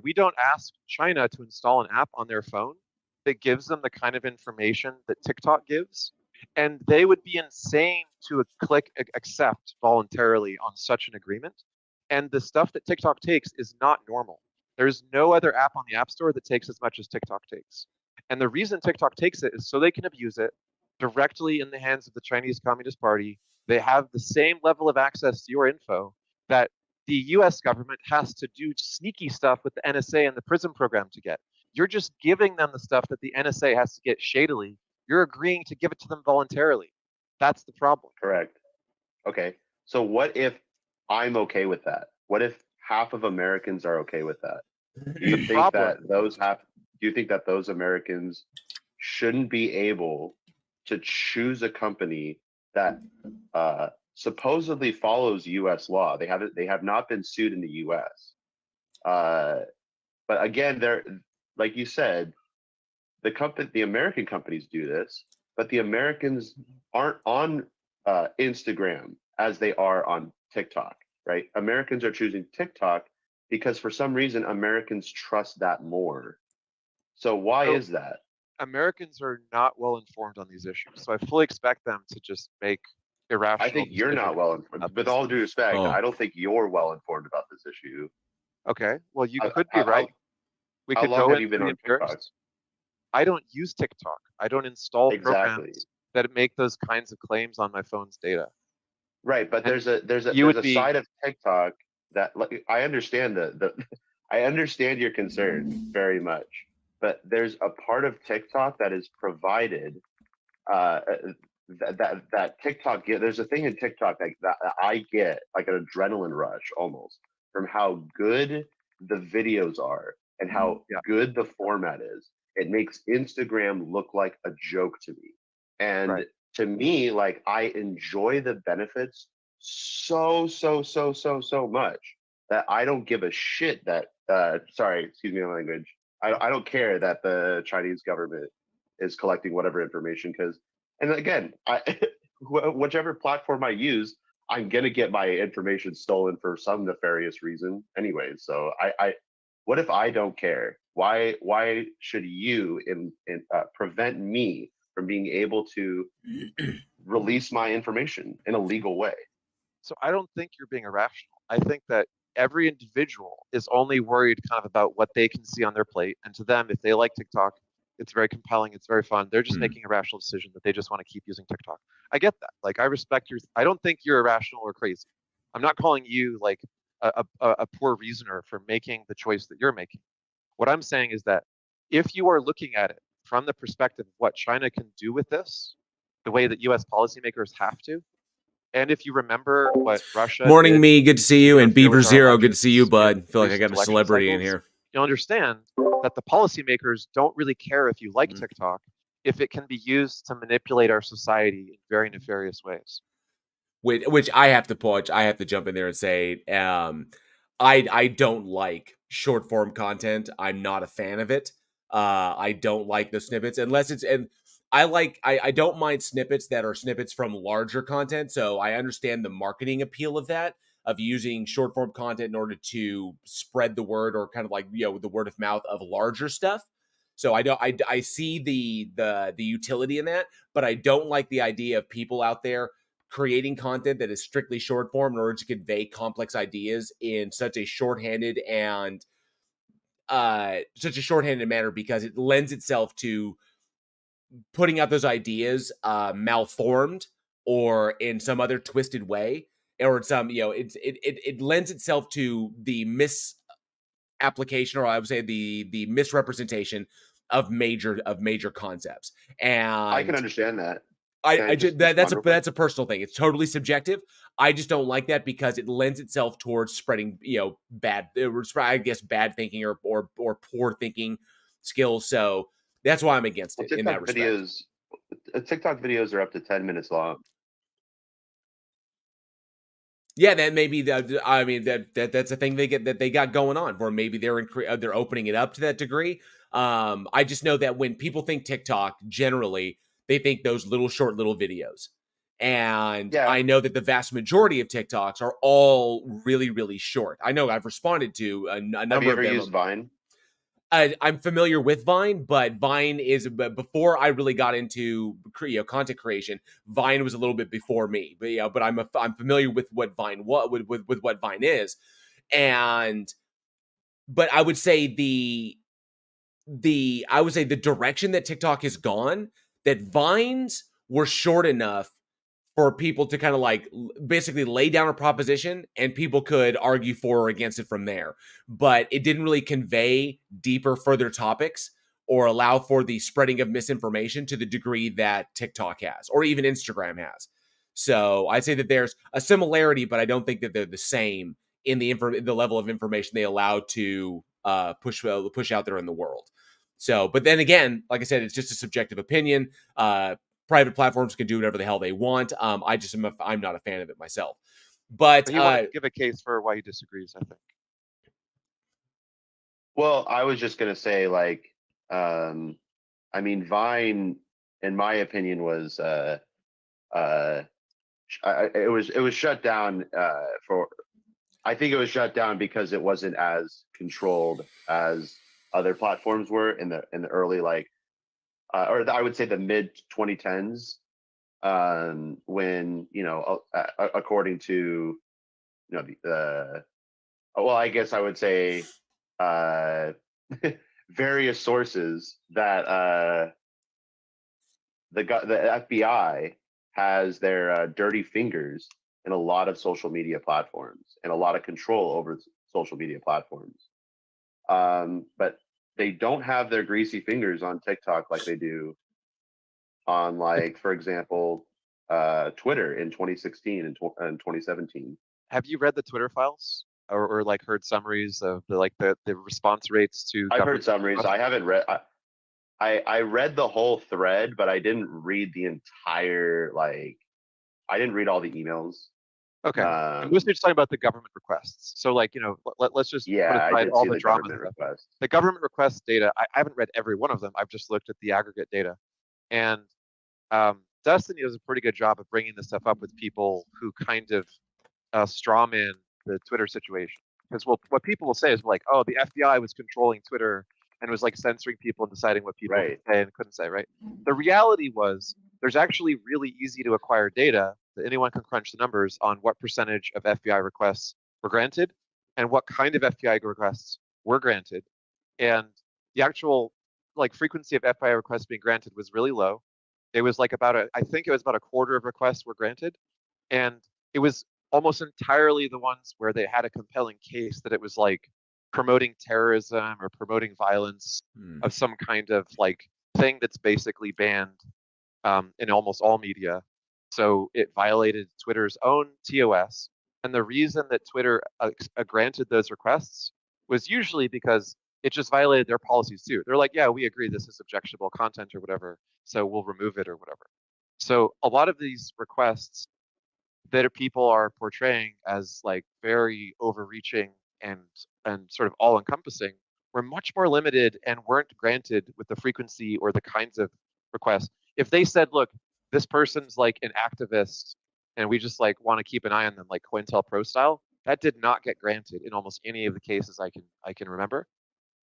we don't ask China to install an app on their phone that gives them the kind of information that TikTok gives. And they would be insane to click accept voluntarily on such an agreement. And the stuff that TikTok takes is not normal. There's no other app on the App Store that takes as much as TikTok takes. And the reason TikTok takes it is so they can abuse it directly in the hands of the Chinese Communist Party. They have the same level of access to your info that the US government has to do sneaky stuff with the NSA and the PRISM program to get. You're just giving them the stuff that the NSA has to get shadily. You're agreeing to give it to them voluntarily. That's the problem. Correct. Okay. So what if I'm okay with that? What if half of Americans are okay with that? Do you think that those Americans shouldn't be able to choose a company that supposedly follows U.S. law? They have not been sued in the U.S. But again, they're, like you said, the American companies do this, but the Americans aren't on Instagram as they are on TikTok, right? Americans are choosing TikTok because for some reason Americans trust that more. So why is that? Americans are not well informed on these issues, so I fully expect them to just make irrational. I think you're not well informed. With all due respect, I don't think you're well informed about this issue. Okay, well, you could be right. How long have you been on TikTok? I don't use TikTok. I don't install programs that make those kinds of claims on my phone's data. Right, but there's a side of TikTok that, like, I understand I understand your concern very much, but there's a part of TikTok that is provided that TikTok there's a thing in TikTok that I get like an adrenaline rush almost from how good the videos are and how good the format is. It makes Instagram look like a joke to me. And to me, like, I enjoy the benefits so much that I don't give a shit that sorry, excuse me my language. I don't care that the Chinese government is collecting whatever information, because, and again, whichever platform I use, I'm gonna get my information stolen for some nefarious reason anyway. So what if I don't care? Why should you prevent me from being able to release my information in a legal way? So I don't think you're being irrational. I think that every individual is only worried kind of about what they can see on their plate. And to them, if they like TikTok, It's very compelling. It's very fun. They're just making a rational decision that they just want to keep using TikTok. I get that. Like, I respect your. I don't think you're irrational or crazy. I'm not calling you like a poor reasoner for making the choice that you're making. What I'm saying is that if you are looking at it from the perspective of what China can do with this, the way that U.S. policymakers have to, and if you remember what Russia Morning, did me. Good to see you. to And interfere Beaver with our Zero. Good to see you, elections in bud. Feel like I recent got a election celebrity in cycles, here. you'll understand that the policymakers don't really care if you like TikTok if it can be used to manipulate our society in very nefarious ways. Which I have to jump in there and say, I don't like short form content. I'm not a fan of it. I don't like the snippets unless it's and I don't mind snippets that are snippets from larger content. So I understand the marketing appeal of that, of using short form content in order to spread the word or kind of like, the word of mouth of larger stuff. So I see the utility in that, but I don't like the idea of people out there creating content that is strictly short form in order to convey complex ideas in such a shorthanded manner, because it lends itself to putting out those ideas malformed or in some other twisted way, or some it lends itself to the misapplication, or I would say the misrepresentation of major concepts. And I can understand that. That's a personal thing. It's totally subjective. I just don't like that because it lends itself towards spreading, bad thinking or poor thinking skills. So that's why I'm against it in that respect. TikTok videos are up to 10 minutes long. Yeah, that maybe I mean that's a thing they got going on, where maybe they're opening it up to that degree. I just know that when people think TikTok, generally they think those short little videos, and Yeah. I know that the vast majority of TikToks are all really, really short. I know I've responded to a number of them. Have you ever used Vine? I'm familiar with Vine, but Vine is before I really got into content creation. Vine was a little bit before me, but I'm familiar with what Vine with what Vine is, but I would say the direction that TikTok has gone, that Vines were short enough for people to kind of like basically lay down a proposition and people could argue for or against it from there. But it didn't really convey deeper, further topics or allow for the spreading of misinformation to the degree that TikTok has, or even Instagram has. So I'd say that there's a similarity, but I don't think that they're the same in the level of information they allow to push out there in the world. So, but then again, like I said, it's just a subjective opinion. Private platforms can do whatever the hell they want. I'm not a fan of it myself. But he wanted to give a case for why he disagrees, I think. Well, I was just gonna say, like, I mean, Vine, in my opinion, was it was shut down for. I think it was shut down because it wasn't as controlled as other platforms were in the early, like, or I would say the mid 2010s, when according to well, I guess I would say various sources that the FBI has their dirty fingers in a lot of social media platforms and a lot of control over social media platforms. But they don't have their greasy fingers on TikTok like they do on, like, for example, Twitter in 2016 and 2017. Have you read the Twitter files or like heard summaries of the response rates to? I've heard summaries. I haven't read. I read the whole thread, but I didn't read the entire, like, I didn't read all the emails. Okay. I'm mostly just talking about the government requests. So, like, let's just put aside all the drama stuff. The government request data, I haven't read every one of them. I've just looked at the aggregate data. And Destiny does a pretty good job of bringing this stuff up with people who kind of strawman the Twitter situation. Because what people will say is like, oh, the FBI was controlling Twitter and was like censoring people and deciding what people could say and couldn't say, right? The reality was there's actually really easy to acquire data that anyone can crunch the numbers on what percentage of FBI requests were granted and what kind of FBI requests were granted. And the actual like frequency of FII requests being granted was really low. It was like I think it was about a quarter of requests were granted, and it was almost entirely the ones where they had a compelling case that it was like promoting terrorism or promoting violence of some kind of like thing that's basically banned in almost all media. So it violated Twitter's own TOS. And the reason that Twitter granted those requests was usually because it just violated their policies too. They're like, yeah, we agree this is objectionable content or whatever, so we'll remove it or whatever. So a lot of these requests that people are portraying as like very overreaching and sort of all encompassing were much more limited and weren't granted with the frequency or the kinds of requests. If they said, look, this person's like an activist and we just like want to keep an eye on them like COINTELPRO style, that did not get granted in almost any of the cases I can remember.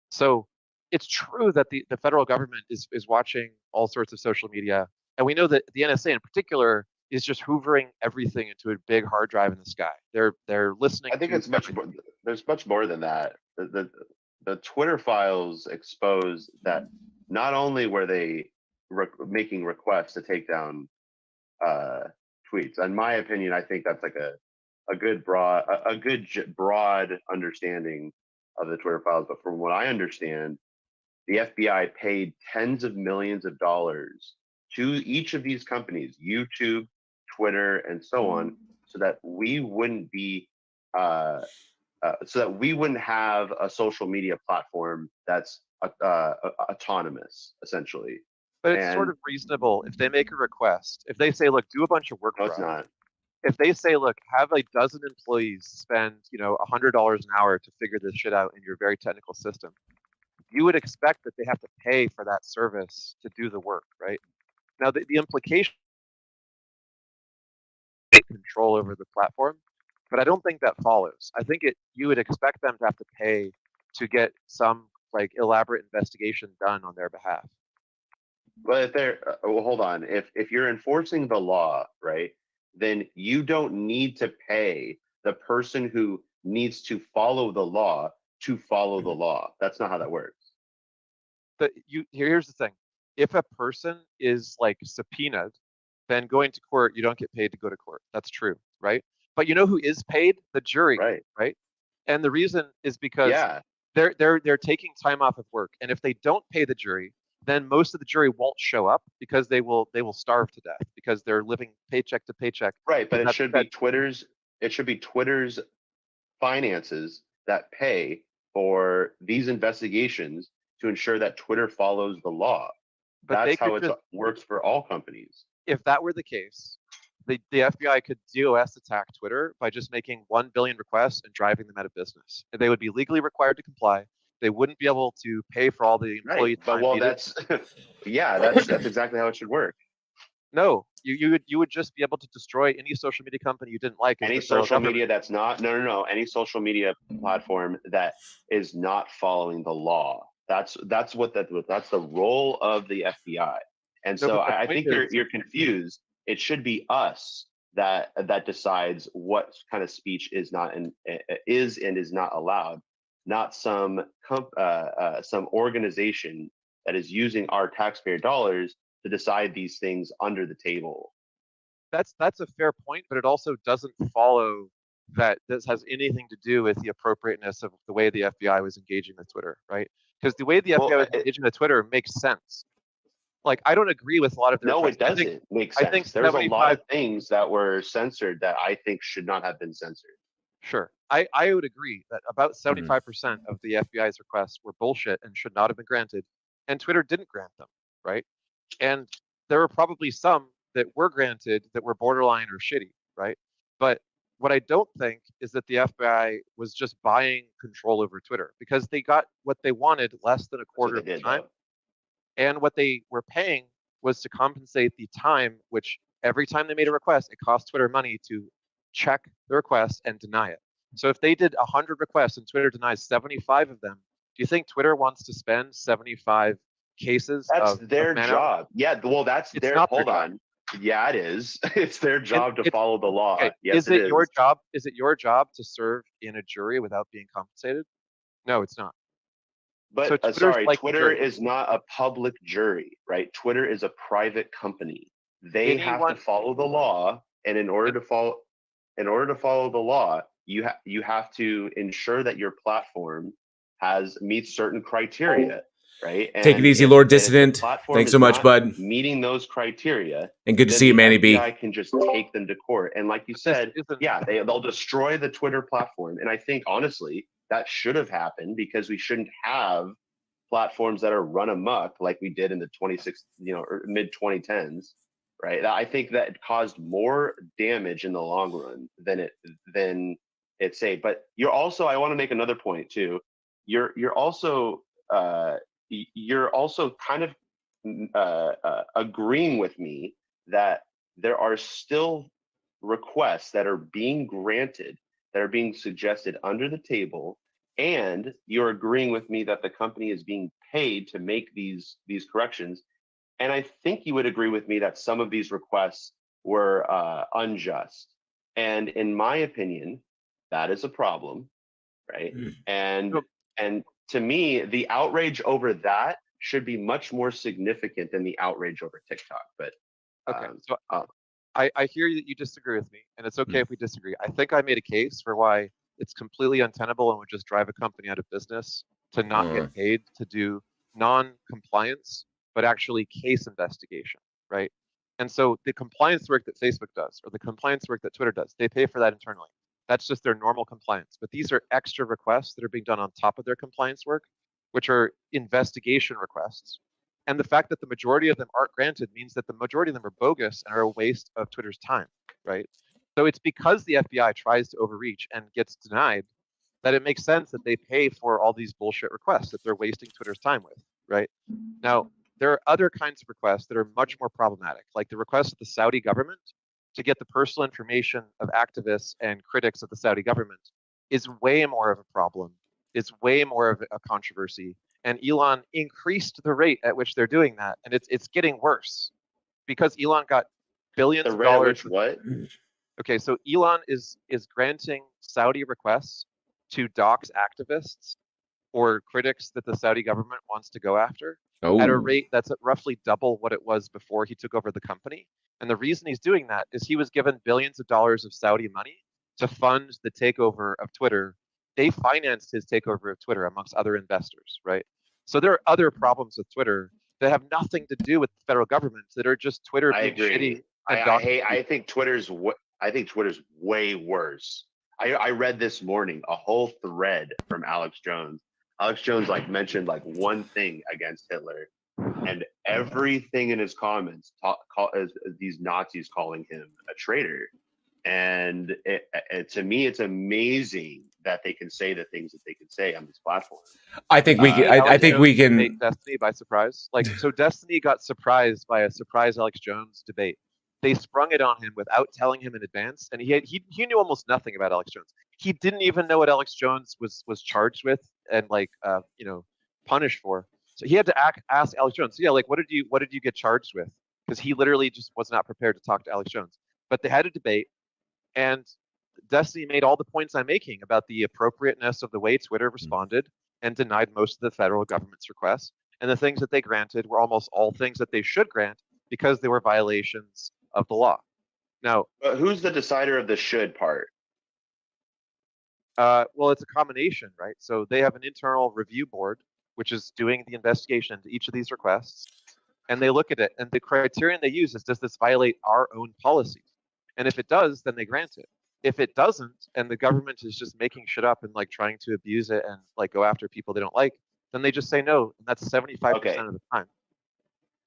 So it's true that the federal government is watching all sorts of social media. And we know that the NSA in particular is just hoovering everything into a big hard drive in the sky. They're listening. I think it's much more. There's much more than that. The Twitter files expose that not only were they making requests to take down tweets. In my opinion, I think that's like a good broad understanding of the Twitter files. But from what I understand, the FBI paid tens of millions of dollars to each of these companies, YouTube, Twitter, and so on, so that we wouldn't be, so that we wouldn't have a social media platform that's autonomous, essentially. But it's sort of reasonable if they make a request. If they say, "Look, do a bunch of work No, for it's us." not. If they say, "Look, have a dozen employees spend, $100 an hour to figure this shit out in your very technical system," you would expect that they have to pay for that service to do the work, right? Now, the implication is control over the platform, but I don't think that follows. I think you would expect them to have to pay to get some like elaborate investigation done on their behalf. But if they're well, hold on. If you're enforcing the law, right, then you don't need to pay the person who needs to follow the law to follow the law. That's not how that works. Here's the thing: if a person is like subpoenaed, then going to court, you don't get paid to go to court. That's true, right? But you know who is paid? The jury, right? And the reason is because they're taking time off of work, and if they don't pay the jury, then most of the jury won't show up because they will starve to death because they're living paycheck to paycheck. Right, but it should be Twitter's finances that pay for these investigations to ensure that Twitter follows the law. But that's how it works for all companies. If that were the case, the FBI could DOS attack Twitter by just making 1 billion requests and driving them out of business. And they would be legally required to comply. They wouldn't be able to pay for all the employee time. But that's that's exactly how it should work. No, you would just be able to destroy any social media company you didn't like. Any social media that's not any social media platform that is not following the law. That's the role of the FBI. And so I think you're confused. It should be us that decides what kind of speech is and is not allowed, not some organization that is using our taxpayer dollars to decide these things under the table. That's a fair point, but it also doesn't follow that this has anything to do with the appropriateness of the way the FBI was engaging with Twitter, right? Because the way the FBI was engaging with Twitter makes sense. Like, I don't agree with a lot of their it doesn't make sense. I think there's a lot of things that were censored that I think should not have been censored. Sure. I would agree that about 75% of the FBI's requests were bullshit and should not have been granted, and Twitter didn't grant them, right? And there were probably some that were granted that were borderline or shitty, right? But what I don't think is that the FBI was just buying control over Twitter, because they got what they wanted less than a quarter of the time. And what they were paying was to compensate the time, which every time they made a request, it cost Twitter money to check the request and deny it. So if they did 100 requests and Twitter denies 75 of them, do you think Twitter wants to spend 75 cases? That's their job. Yeah, well, that's their. Hold on. Yeah, it is. It's their job to follow the law. Okay. Yes, is it your job? Is it your job to serve in a jury without being compensated? No, it's not. But So Twitter's sorry, like Twitter jury. is not a public jury, right? Twitter is a private company. They have to follow the law, and in order to follow the law, you have to ensure that your platform meets certain criteria, right? Take it And easy, if Lord your Dissident. platform Thanks is so much, not bud. meeting those criteria, And good to then see you, the Manny B. FBI can just take them to court. And like you said, yeah, they'll destroy the Twitter platform. And I think honestly, that should have happened because we shouldn't have platforms that are run amok like we did in the mid 2010s, right? I think that caused more damage in the long run than it saved. But I want to make another point too. You're also kind of agreeing with me that there are still requests that are being granted, that are being suggested under the table, and you're agreeing with me that the company is being paid to make these corrections. And I think you would agree with me that some of these requests were unjust. And in my opinion, that is a problem, right? And to me, the outrage over that should be much more significant than the outrage over TikTok. But okay, so I hear that you disagree with me, and it's okay if we disagree. I think I made a case for why it's completely untenable and would just drive a company out of business to not get paid to do non-compliance, but actually case investigation, right? And so the compliance work that Facebook does, or the compliance work that Twitter does, they pay for that internally. That's just their normal compliance. But these are extra requests that are being done on top of their compliance work, which are investigation requests. And the fact that the majority of them aren't granted means that the majority of them are bogus and are a waste of Twitter's time, right? So it's because the FBI tries to overreach and gets denied that it makes sense that they pay for all these bullshit requests that they're wasting Twitter's time with, right? Now, there are other kinds of requests that are much more problematic, like the request of the Saudi government to get the personal information of activists and critics of the Saudi government is way more of a problem, is way more of a controversy. And Elon increased the rate at which they're doing that, and it's getting worse because Elon got billions of dollars. What? Okay, so Elon is granting Saudi requests to dox activists or critics that the Saudi government wants to go after at a rate that's at roughly double what it was before he took over the company. And the reason he's doing that is he was given billions of dollars of Saudi money to fund the takeover of Twitter. They financed his takeover of Twitter amongst other investors, right? So there are other problems with Twitter that have nothing to do with the federal government, that are just Twitter being shitty. I think Twitter's way worse. I read this morning a whole thread from Alex Jones. Alex Jones mentioned one thing against Hitler, and everything in his comments these Nazis calling him a traitor. And to me, it's amazing that they can say the things that they can say on this platform. I think we can. I think we can. Debate Destiny by surprise. So Destiny got surprised by a surprise Alex Jones debate. They sprung it on him without telling him in advance, and he knew almost nothing about Alex Jones. He didn't even know what Alex Jones was charged with and punished for. So he had to ask Alex Jones. So yeah, what did you get charged with? Because he literally just was not prepared to talk to Alex Jones. But they had a debate, and Destiny made all the points I'm making about the appropriateness of the way Twitter responded and denied most of the federal government's requests. And the things that they granted were almost all things that they should grant because they were violations of the law. Now, but who's the decider of the should part? Well, it's a combination, right? So they have an internal review board, which is doing the investigation into each of these requests. And they look at it, and the criterion they use is, does this violate our own policies? And if it does, then they grant it. If it doesn't, and the government is just making shit up and trying to abuse it and go after people they don't like, then they just say no, and that's 75% of the time.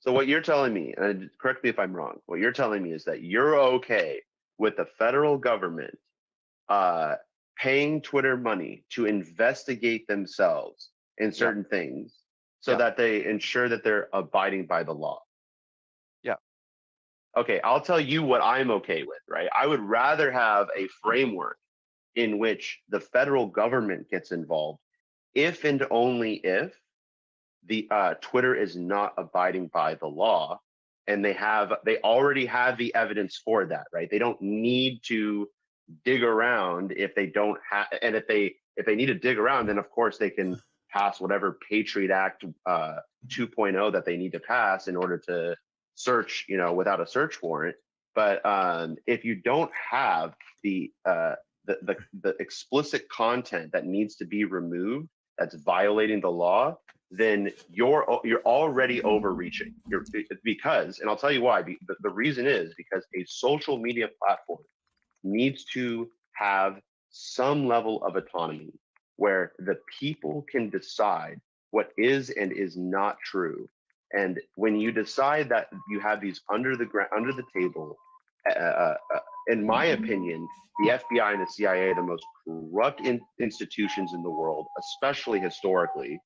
So what you're telling me, and correct me if I'm wrong, what you're telling me is that you're okay with the federal government paying Twitter money to investigate themselves in certain things so that they ensure that they're abiding by the law. Yeah. Okay, I'll tell you what I'm okay with, right? I would rather have a framework in which the federal government gets involved if and only if the Twitter is not abiding by the law, and they already have the evidence for that, right? They don't need to dig around if they don't have, and if they need to dig around, then of course they can pass whatever Patriot Act 2.0 that they need to pass in order to search, without a search warrant. But if you don't have the explicit content that needs to be removed, that's violating the law, then you're already overreaching. Because, and I'll tell you why. The reason is because a social media platform needs to have some level of autonomy where the people can decide what is and is not true. And when you decide that you have these under the table, in my opinion, the FBI and the CIA are the most corrupt institutions in the world, especially historically.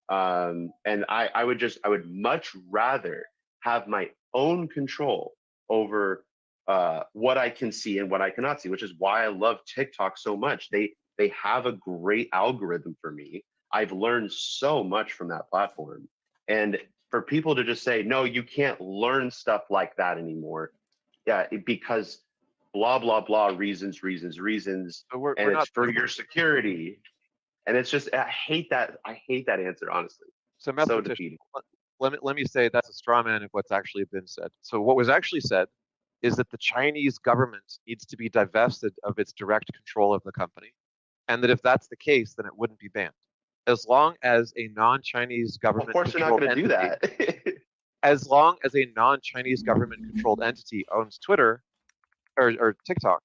And I would much rather have my own control over what I can see and what I cannot see, which is why I love TikTok so much. They have a great algorithm for me. I've learned so much from that platform. And for people to just say, no, you can't learn stuff like that anymore. Yeah, because blah, blah, blah, reasons. So we're And not it's for your security. And it's just, I hate that answer, honestly. so So mathematician. defeating. Let me say that's a straw man of what's actually been said. So what was actually said is that the Chinese government needs to be divested of its direct control of the company, and that if that's the case, then it wouldn't be banned. As long as a non-Chinese government Of course, they're not going to do that. as long as a non-Chinese government controlled entity owns Twitter or TikTok,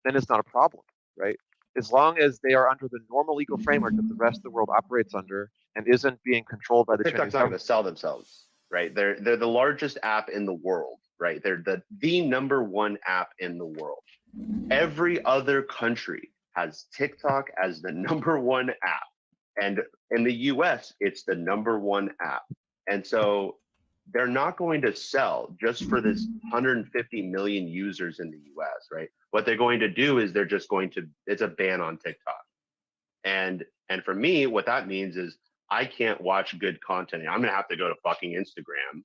then it's not a problem, right? As long as they are under the normal legal framework that the rest of the world operates under and isn't being controlled by the TikTok's Chinese not going government. to sell themselves, right? They're the largest app in the world, right? They're the number one app in the world. Every other country has TikTok as the number one app. And in the US, it's the number one app. And so they're not going to sell just for this 150 million users in the US, right? What they're going to do is they're just going to, it's a ban on TikTok. And for me, what that means is I can't watch good content. I'm gonna have to go to fucking Instagram.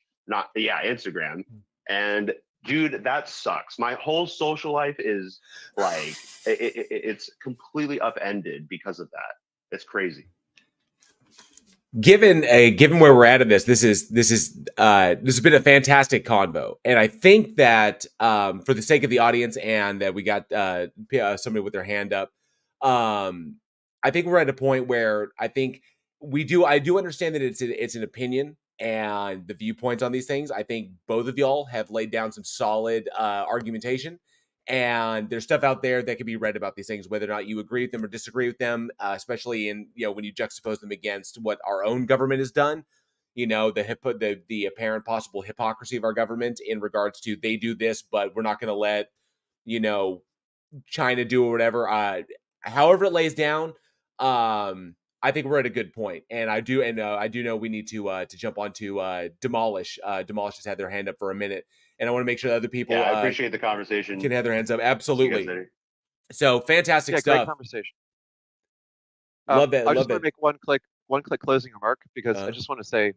Instagram. And dude, that sucks. My whole social life is like it's completely upended because of that. It's crazy. Given where we're at in this has been a fantastic convo, and I think that for the sake of the audience and that we got somebody with their hand up, I think we're at a point where I think I do understand that it's an opinion and the viewpoints on these things. I think both of y'all have laid down some solid argumentation. And there's stuff out there that can be read about these things, whether or not you agree with them or disagree with them, especially in, when you juxtapose them against what our own government has done, the apparent possible hypocrisy of our government in regards to they do this, but we're not going to let, China do or whatever. However it lays down, I think we're at a good point. And I do know we need to jump on to Demolish. Demolish has had their hand up for a minute. And I want to make sure that other people I appreciate the conversation. Can have their hands up. See you guys Absolutely. later. So fantastic stuff. Great conversation. Love that. I just want to make one quick closing remark because I just want to say,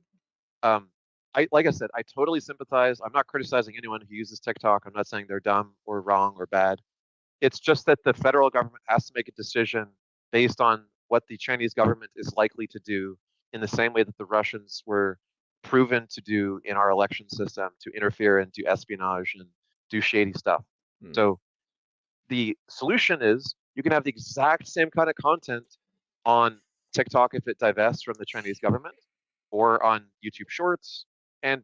like I said, I totally sympathize. I'm not criticizing anyone who uses TikTok. I'm not saying they're dumb or wrong or bad. It's just that the federal government has to make a decision based on what the Chinese government is likely to do, in the same way that the Russians were proven to do in our election system, to interfere and do espionage and do shady stuff. So the solution is you can have the exact same kind of content on TikTok if it divests from the Chinese government, or on YouTube Shorts. And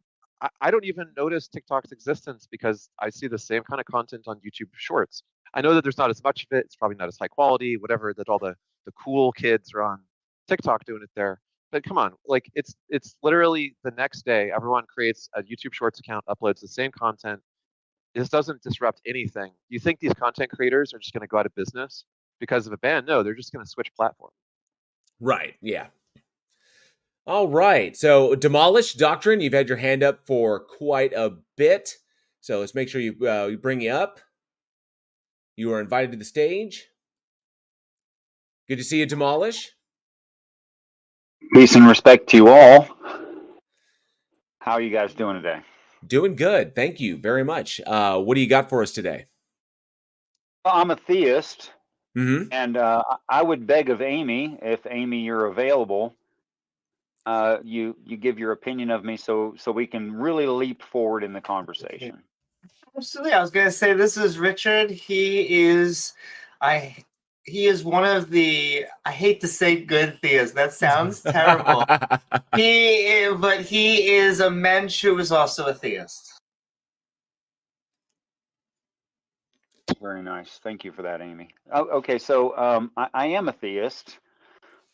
I don't even notice TikTok's existence because I see the same kind of content on YouTube Shorts. I know that there's not as much of it. It's probably not as high quality, whatever, that all the cool kids are on TikTok doing it there. But come on, like it's literally the next day, everyone creates a YouTube Shorts account, uploads the same content. This doesn't disrupt anything. Do you think these content creators are just going to go out of business because of a ban? No, they're just going to switch platform. Right. Yeah. All right. So Demolish Doctrine, you've had your hand up for quite a bit. So let's make sure we bring you up. You are invited to the stage. Good to see you, Demolish. Peace and respect to you all. How are you guys doing today? Doing good. Thank you very much. What do you got for us today? Well, I'm a theist, Mm-hmm. and I would beg of Amy, if Amy, you're available, you give your opinion of me, so we can really leap forward in the conversation. Absolutely. I was going to say, this is Richard. He is one of the, I hate to say good theists. That sounds terrible. But he is a mensch who is also a theist. Very nice. Thank you for that, Amy. Oh, okay, so I am a theist,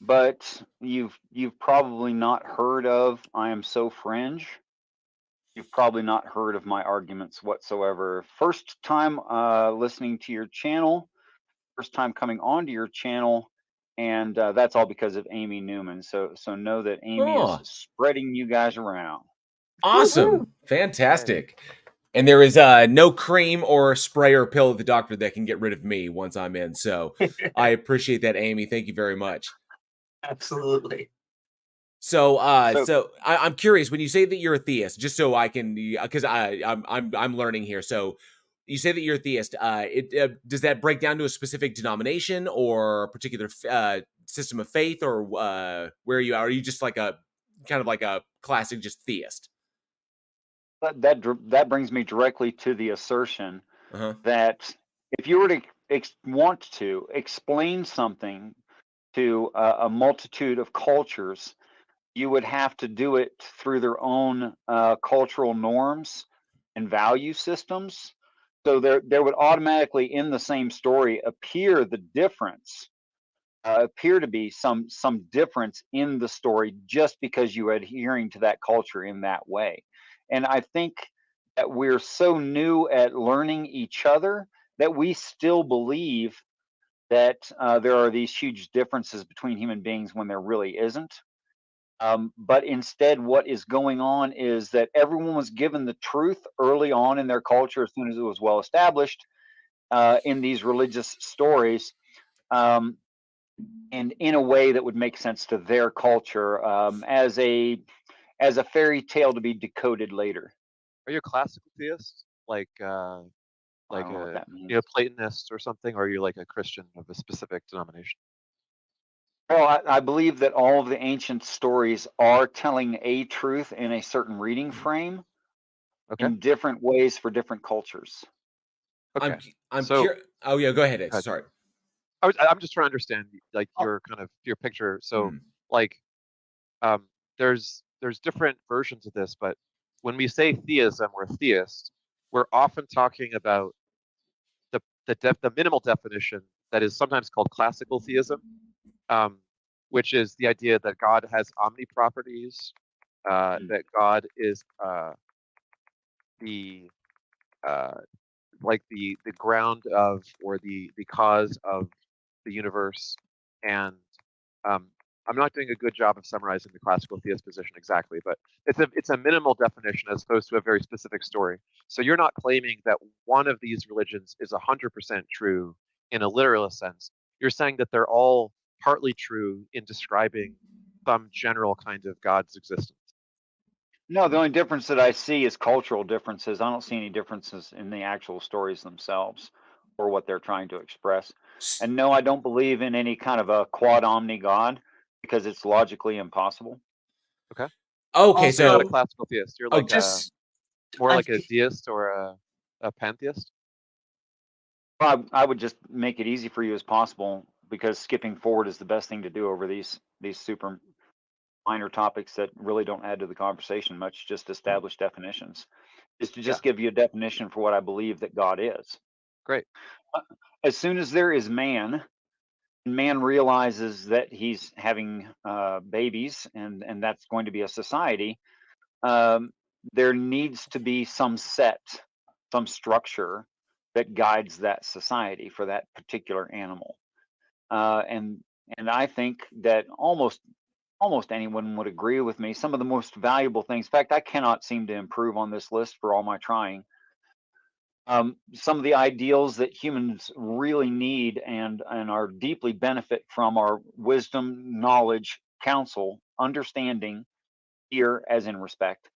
but you've probably not heard of I Am So Fringe. You've probably not heard of my arguments whatsoever. First time listening to your channel, first time coming onto your channel, and that's all because of Amy Newman. So know that Amy is spreading you guys around. Awesome. Woo-hoo. Fantastic. And there is no cream or spray or pill at the doctor that can get rid of me once I'm in. So I appreciate that, Amy. Thank you very much. Absolutely. So I'm curious, when you say that you're a theist, just so I can, because I'm learning here. So you say that you're a theist. Does that break down to a specific denomination or a particular system of faith, or where you are? Are you just like a kind of like a classic just theist? That brings me directly to the assertion that if you were to want to explain something to a multitude of cultures, you would have to do it through their own cultural norms and value systems. So there would automatically, in the same story, appear the difference, appear to be some difference in the story just because you are adhering to that culture in that way. And I think that we're so new at learning each other that we still believe that there are these huge differences between human beings when there really isn't. But instead, what is going on is that everyone was given the truth early on in their culture as soon as it was well established in these religious stories, and in a way that would make sense to their culture as a fairy tale to be decoded later. Are you a classical theist, like I don't know what that means. Platonist or something, or are you like a Christian of a specific denomination? Well, I believe that all of the ancient stories are telling a truth in a certain reading frame in different ways for different cultures. Okay. I'm curious. Oh yeah, go ahead, Ed. Sorry. I'm just trying to understand like your kind of your picture. So like there's different versions of this, but when we say theism or theist, we're often talking about the minimal definition that is sometimes called classical theism, which is the idea that God has omni properties, that God is the like the ground of, or the cause of the universe. And I'm not doing a good job of summarizing the classical theist position exactly, but it's a minimal definition as opposed to a very specific story. So you're not claiming that one of these religions is 100% true in a literal sense. You're saying that they're all partly true in describing some general kind of God's existence. No, the only difference that I see is cultural differences. I don't see any differences in the actual stories themselves or what they're trying to express. And no, I don't believe in any kind of a quad omni God because it's logically impossible. Okay. Okay, so you're not a classical theist. You're like more like a deist or a pantheist. Well, I would just make it easy for you as possible, because skipping forward is the best thing to do over these super minor topics that really don't add to the conversation much, just establish definitions. Is to just give you a definition for what I believe that God is. Great. As soon as there is man realizes that he's having babies, and that's going to be a society, there needs to be some structure that guides that society for that particular animal. And I think that almost anyone would agree with me. Some of the most valuable things, in fact, I cannot seem to improve on this list for all my trying. Some of the ideals that humans really need and are deeply benefit from are wisdom, knowledge, counsel, understanding, here as in respect,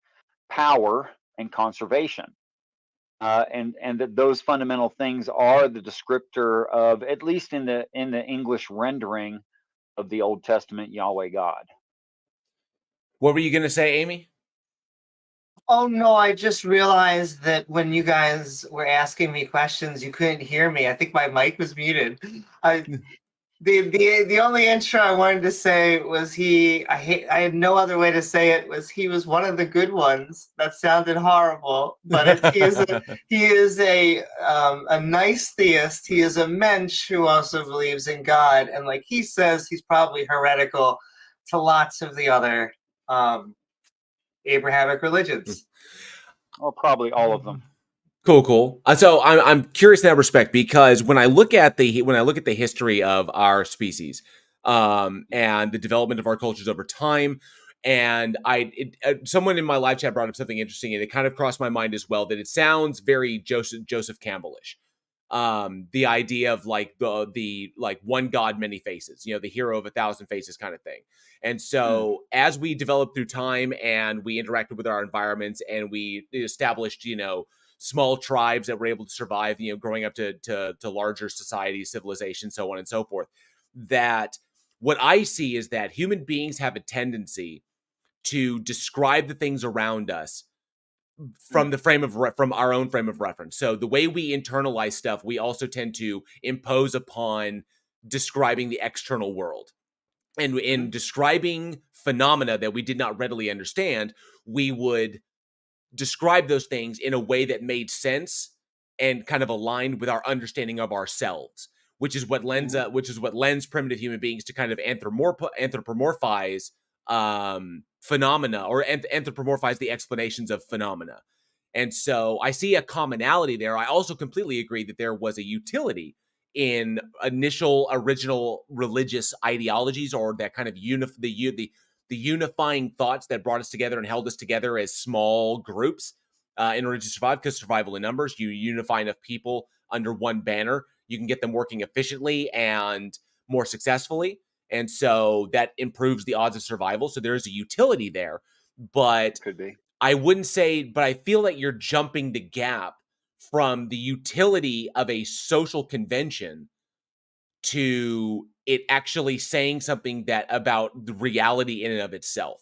power, and conservation. And that those fundamental things are the descriptor of, at least in the English rendering of the Old Testament, Yahweh God. What were you going to say, Amy? Oh no, I just realized that when you guys were asking me questions, you couldn't hear me. I think my mic was muted. The only intro I wanted to say was I had no other way to say it, was he was one of the good ones. That sounded horrible, but he is a nice theist. He is a mensch who also believes in God, and like he says, he's probably heretical to lots of the other Abrahamic religions. Well, probably all of them. Cool. So I'm curious in that respect, because when I look at the history of our species, and the development of our cultures over time, and someone in my live chat brought up something interesting, and it kind of crossed my mind as well, that it sounds very Joseph Campbellish. The idea of like the like one God, many faces, the hero of 1,000 faces kind of thing. And so as we developed through time and we interacted with our environments and we established, small tribes that were able to survive, growing up to larger societies, civilizations, so on and so forth, that what I see is that human beings have a tendency to describe the things around us from from our own frame of reference. So the way we internalize stuff, we also tend to impose upon describing the external world. And in describing phenomena that we did not readily understand, we would describe those things in a way that made sense and kind of aligned with our understanding of ourselves, which is what lends primitive human beings to kind of anthropomorphize phenomena, or anthropomorphize the explanations of phenomena. And so I see a commonality there. I also completely agree that there was a utility in original religious ideologies, or that kind of the unifying thoughts that brought us together and held us together as small groups in order to survive, because survival in numbers. You unify enough people under one banner, you can get them working efficiently and more successfully. And so that improves the odds of survival. So there is a utility there, but Could be. I wouldn't say, but I feel like you're jumping the gap from the utility of a social convention to it actually saying something that about the reality in and of itself.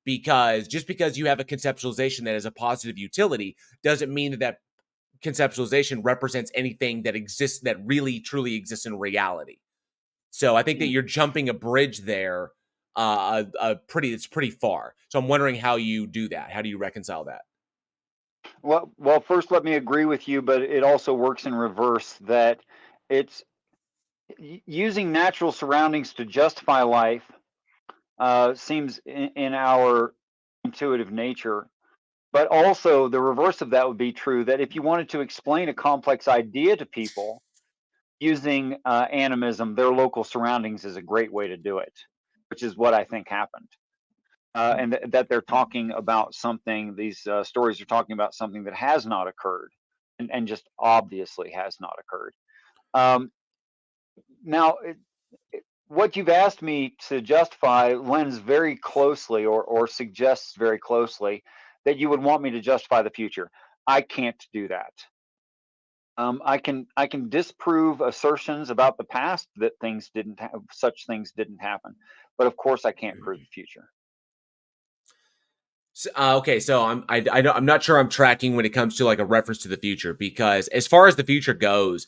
Because just because you have a conceptualization that has a positive utility doesn't mean that conceptualization represents anything that exists, that really truly exists in reality. So I think that you're jumping a bridge there, it's pretty far. So I'm wondering how you do that. How do you reconcile that? Well, first let me agree with you, but it also works in reverse, that it's using natural surroundings to justify life seems in our intuitive nature. But also the reverse of that would be true, that if you wanted to explain a complex idea to people using animism, their local surroundings is a great way to do it, which is what I think happened. And that they're talking about something, these stories are talking about something that has not occurred, and just obviously has not occurred. Now, what you've asked me to justify lends very closely, or suggests very closely, that you would want me to justify the future. I can't do that. I can disprove assertions about the past that such things didn't happen, but of course I can't prove the future. Okay, so I'm not sure I'm tracking when it comes to like a reference to the future, because as far as the future goes,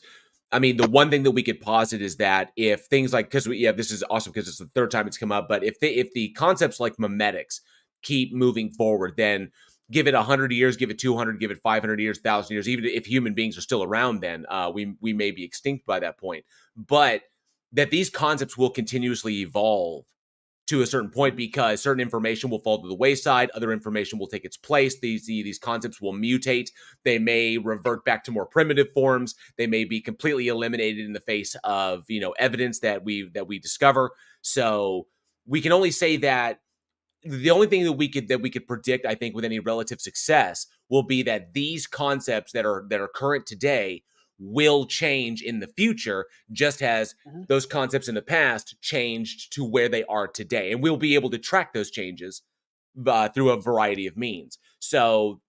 I mean, the one thing that we could posit is that if things like, this is awesome because it's the third time it's come up, but if the concepts like memetics keep moving forward, then give it 100 years, give it 200, give it 500 years, 1,000 years, even if human beings are still around, then we may be extinct by that point. But that these concepts will continuously evolve to a certain point, because certain information will fall to the wayside, other information will take its place. These concepts will mutate. They may revert back to more primitive forms. They may be completely eliminated in the face of evidence that we discover. So we can only say that the only thing that we could predict, I think, with any relative success, will be that these concepts that are current today will change in the future, just as those concepts in the past changed to where they are today. And we'll be able to track those changes through a variety of means. So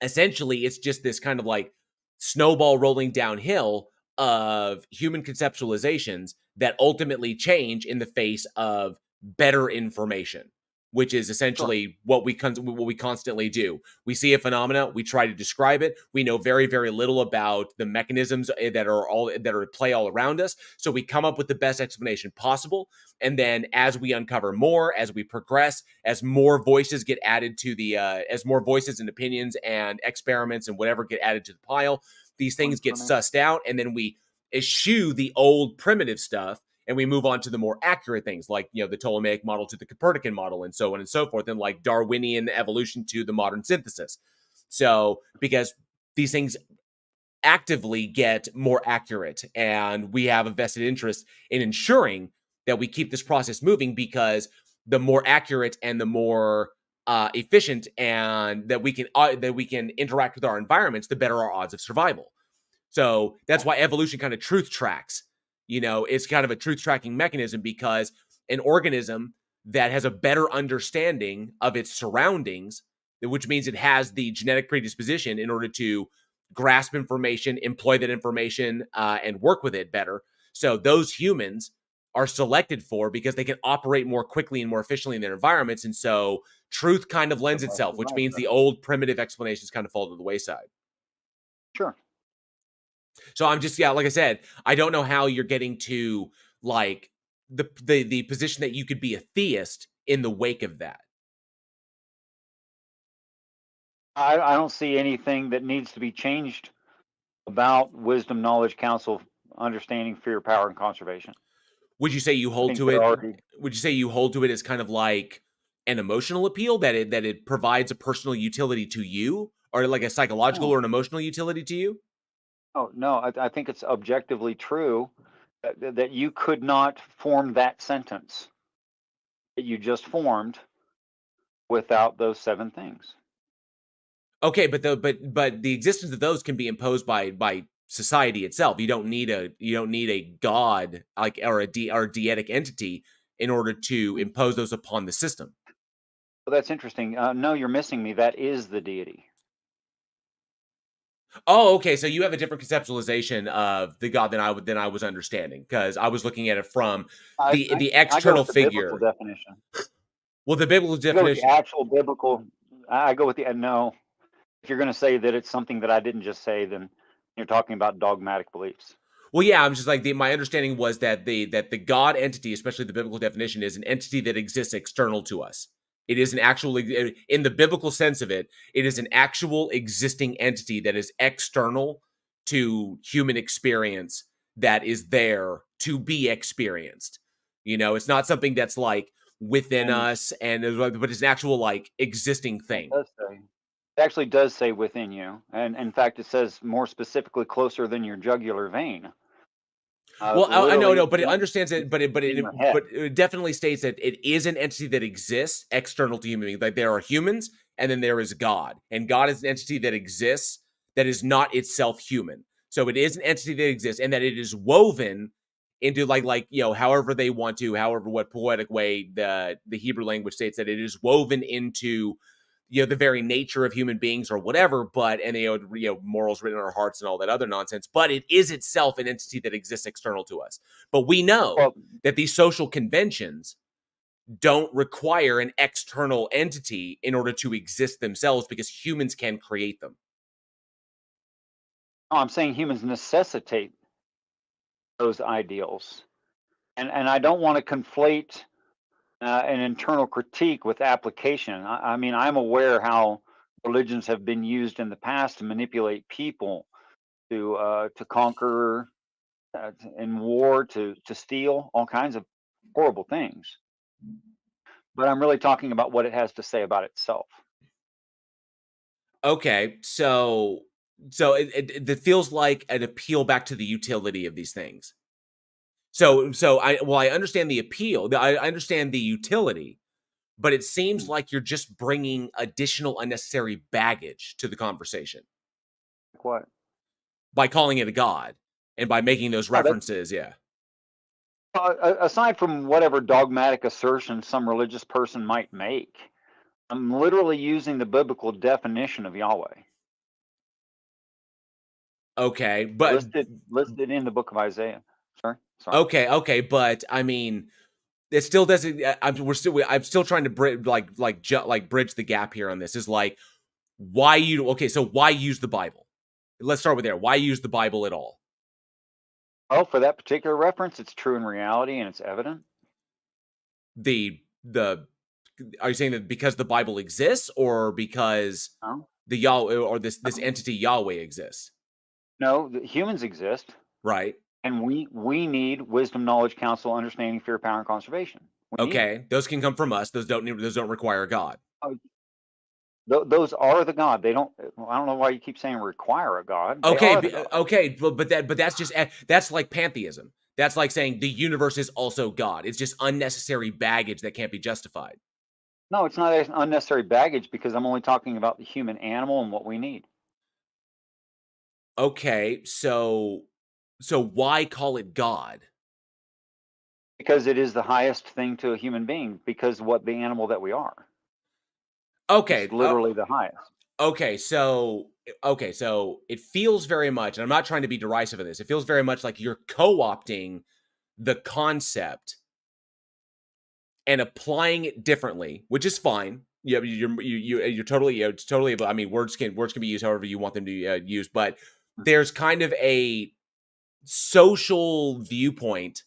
essentially, it's just this kind of like snowball rolling downhill of human conceptualizations that ultimately change in the face of better information. which is essentially what we constantly do. We see a phenomena, we try to describe it. We know very, very little about the mechanisms that are at play all around us. So we come up with the best explanation possible. And then as we uncover more, as we progress, as more voices get added to the, as more voices and opinions and experiments and whatever get added to the pile, these things get sussed out, and then we eschew the old primitive stuff, and we move on to the more accurate things, like, you know, the Ptolemaic model to the Copernican model, and so on and so forth, and like Darwinian evolution to the modern synthesis. So, because these things actively get more accurate, and we have a vested interest in ensuring that we keep this process moving, because the more accurate and the more efficient and that we can interact with our environments, the better our odds of survival. So that's why evolution kind of truth tracks. You know, it's kind of a truth tracking mechanism, because an organism that has a better understanding of its surroundings, which means it has the genetic predisposition in order to grasp information, employ that information, and work with it better. So those humans are selected for because they can operate more quickly and more efficiently in their environments. And so truth kind of lends itself, which means the old primitive explanations kind of fall to the wayside. Sure. So I'm just, like I said, I don't know how you're getting to like the position that you could be a theist in the wake of that. I don't see anything that needs to be changed about wisdom, knowledge, counsel, understanding, fear, power, and conservation. Would you say you hold to it? Would you say you hold to it as kind of like an emotional appeal, that it provides a personal utility to you, or like a psychological or an emotional utility to you? Oh, no, I think it's objectively true that you could not form that sentence that you just formed without those 7 things. Okay, but the existence of those can be imposed by society itself. You don't need a god, like, or a deity entity in order to impose those upon the system. Well, that's interesting. No, you're missing me. That is the deity. Oh, okay. So you have a different conceptualization of the God than I was understanding, because I was looking at it from the external figure. Biblical definition. Well, the biblical definition. I go with the actual biblical. I go with the no. If you're going to say that it's something that I didn't just say, then you're talking about dogmatic beliefs. Well, yeah, I'm just like, my understanding was that the God entity, especially the biblical definition, is an entity that exists external to us. It is an actual, in the biblical sense of it, it is an actual existing entity that is external to human experience, that is there to be experienced. You know, it's not something that's like within us, but it's an actual like existing thing. It actually does say within you, and in fact, it says more specifically closer than your jugular vein. Well, I know, but it understands it, but it definitely states that it is an entity that exists external to human beings. Like, there are humans, and then there is God, and God is an entity that exists that is not itself human. So it is an entity that exists, and that it is woven into like you know, however they want to, however what poetic way the Hebrew language states, that it is woven into, you know, the very nature of human beings or whatever, but, and you know, morals written in our hearts and all that other nonsense, but it is itself an entity that exists external to us. But we know that these social conventions don't require an external entity in order to exist themselves, because humans can create them. No, I'm saying humans necessitate those ideals. And I don't want to conflate an internal critique with application. I mean, I'm aware how religions have been used in the past to manipulate people, to conquer, in war, to steal, all kinds of horrible things. But I'm really talking about what it has to say about itself. Okay, so it feels like an appeal back to the utility of these things. So I understand the appeal. I understand the utility, but it seems like you're just bringing additional unnecessary baggage to the conversation. Like what? By calling it a god and by making those references, yeah. Aside from whatever dogmatic assertion some religious person might make, I'm literally using the biblical definition of Yahweh. Okay, but listed in the book of Isaiah. Sorry. Okay, but I mean, it still doesn't. I'm still trying to bridge the gap here on this. Is like why you okay? So why use the Bible? Let's start with there. Why use the Bible at all? Oh, for that particular reference, it's true in reality and it's evident. The are you saying that because the Bible exists, or because No, the Yahweh or this no, entity Yahweh exists? no. Humans exist, Right. and we need wisdom, knowledge, counsel, understanding, fear, power, and conservation. We need it. Okay. Those can come from us. Those don't require God. Oh, those are the God. They don't. Well, I don't know why you keep saying require a God. They Okay, are the God. okay, but that's just that's like pantheism. That's like saying the universe is also God. It's just unnecessary baggage that can't be justified. No, it's not unnecessary baggage because I'm only talking about the human animal and what we need. Okay, so why call it God? Because it is the highest thing to a human being, because what the animal that we are. Okay, It's literally the highest. okay, so it feels very much, and I'm not trying to be derisive of this. It feels very much like you're co-opting the concept and applying it differently, which is fine. You're totally it's totally. I mean, words can be used however you want them to use, but there's kind of a social viewpoint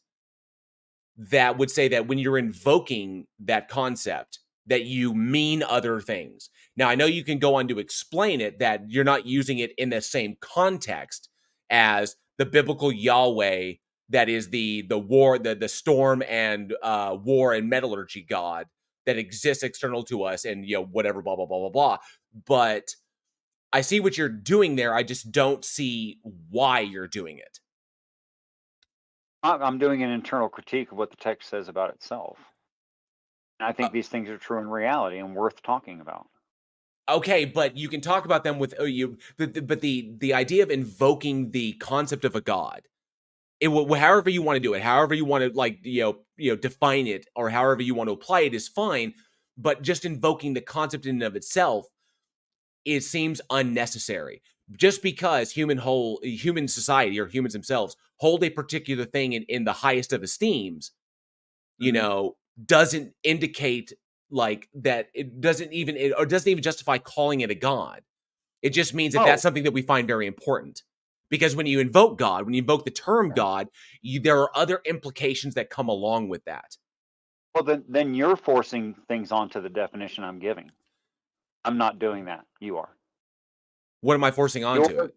that would say that when you're invoking that concept, that you mean other things. Now, I know you can go on to explain it that you're not using it in the same context as the biblical Yahweh, that is the war, the storm and war and metallurgy god that exists external to us, and whatever, blah blah blah blah blah. But I see what you're doing there. I just don't see why you're doing it. I'm doing an internal critique of what the text says about itself. And I think these things are true in reality and worth talking about. Okay, but you can talk about them with but the idea of invoking the concept of a god, it will, however you want to do it, however you want to define it, or however you want to apply it is fine. But just invoking the concept in and of itself, it seems unnecessary. Just because human society or humans themselves hold a particular thing in the highest of esteems, doesn't indicate like that. It doesn't even justify calling it a god. It just means that that's something that we find very important. Because when you invoke God, when you invoke the term God, there are other implications that come along with that. Well, then you're forcing things onto the definition I'm giving. I'm not doing that. You are. What am I forcing onto it?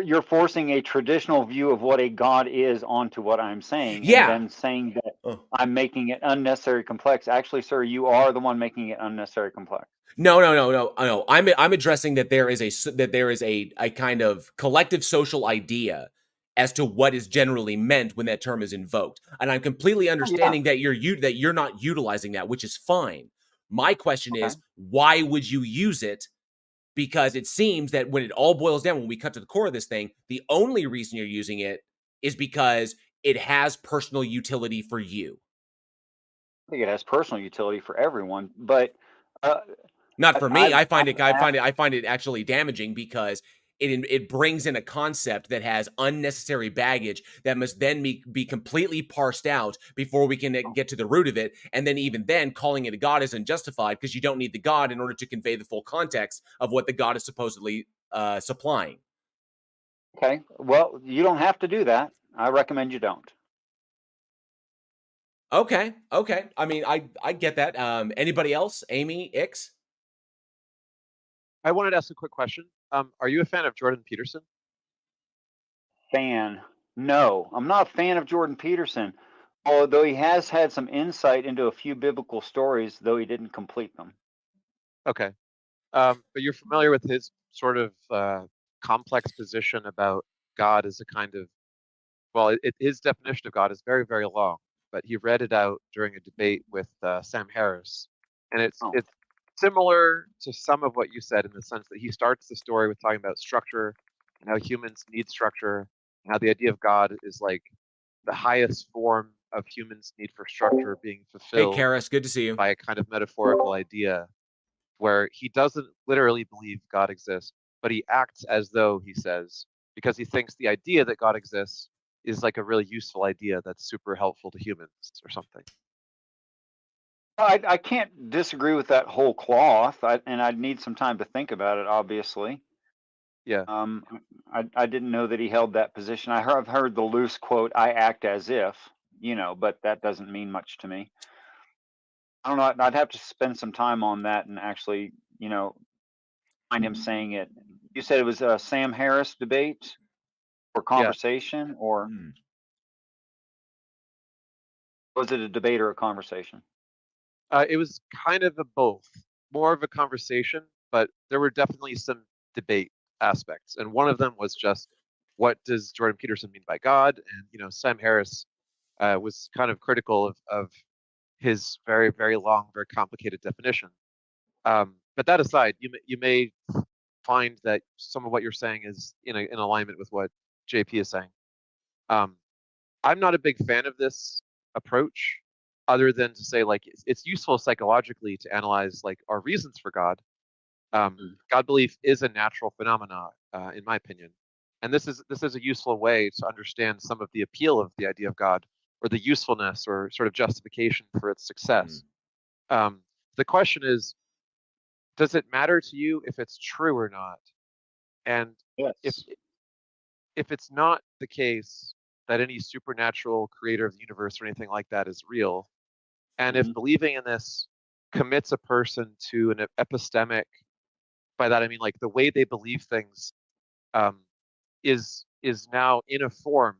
You're forcing a traditional view of what a god is onto what I'm saying, Yeah. and then saying that I'm making it unnecessary complex. Actually, sir, you are the one making it unnecessary complex. No. I'm addressing that there is a kind of collective social idea as to what is generally meant when that term is invoked, and I'm completely understanding that you're not utilizing that, which is fine. My question is, why would you use it? Because it seems that when it all boils down, when we cut to the core of this thing, the only reason you're using it is because it has personal utility for you. I think it has personal utility for everyone, but not for me. I find it actually damaging, because it brings in a concept that has unnecessary baggage that must then be completely parsed out before we can get to the root of it. And then even then, calling it a god isn't justified, because you don't need the god in order to convey the full context of what the god is supposedly supplying. Okay, well, you don't have to do that. I recommend you don't. Okay. I mean, I get that. Anybody else? Amy, Ix? I wanted to ask a quick question. Are you a fan of Jordan Peterson? Fan? No, I'm not a fan of Jordan Peterson, although he has had some insight into a few biblical stories, though he didn't complete them. Okay. But you're familiar with his sort of complex position about God as a kind of, well, his definition of God is very, very long, but he read it out during a debate with Sam Harris. And it's similar to some of what you said, in the sense that he starts the story with talking about structure and how humans need structure, and how the idea of God is like the highest form of humans' need for structure being fulfilled. Hey, Karis, good to see you. By a kind of metaphorical idea where he doesn't literally believe God exists, but he acts as though he says, because he thinks the idea that God exists is like a really useful idea that's super helpful to humans or something. I can't disagree with that whole cloth, and I'd need some time to think about it, obviously. Yeah. I didn't know that he held that position. I've heard the loose quote, "I act as if," but that doesn't mean much to me. I don't know. I'd have to spend some time on that and actually, find him saying it. You said it was a Sam Harris debate or conversation, or was it a debate or a conversation? It was kind of a both, more of a conversation, but there were definitely some debate aspects. And one of them was just, what does Jordan Peterson mean by God? And Sam Harris was kind of critical of his very, very long, very complicated definition. But that aside, you may find that some of what you're saying is in alignment with what JP is saying. I'm not a big fan of this approach, other than to say like it's useful psychologically to analyze like our reasons for God. God belief is a natural phenomena, in my opinion, and this is a useful way to understand some of the appeal of the idea of God, or the usefulness or sort of justification for its success. The question is, does it matter to you if it's true or not? And if Yes. if it's not the case that any supernatural creator of the universe or anything like that is real, and if believing in this commits a person to an epistemic, by that I mean like the way they believe things, um, is now in a form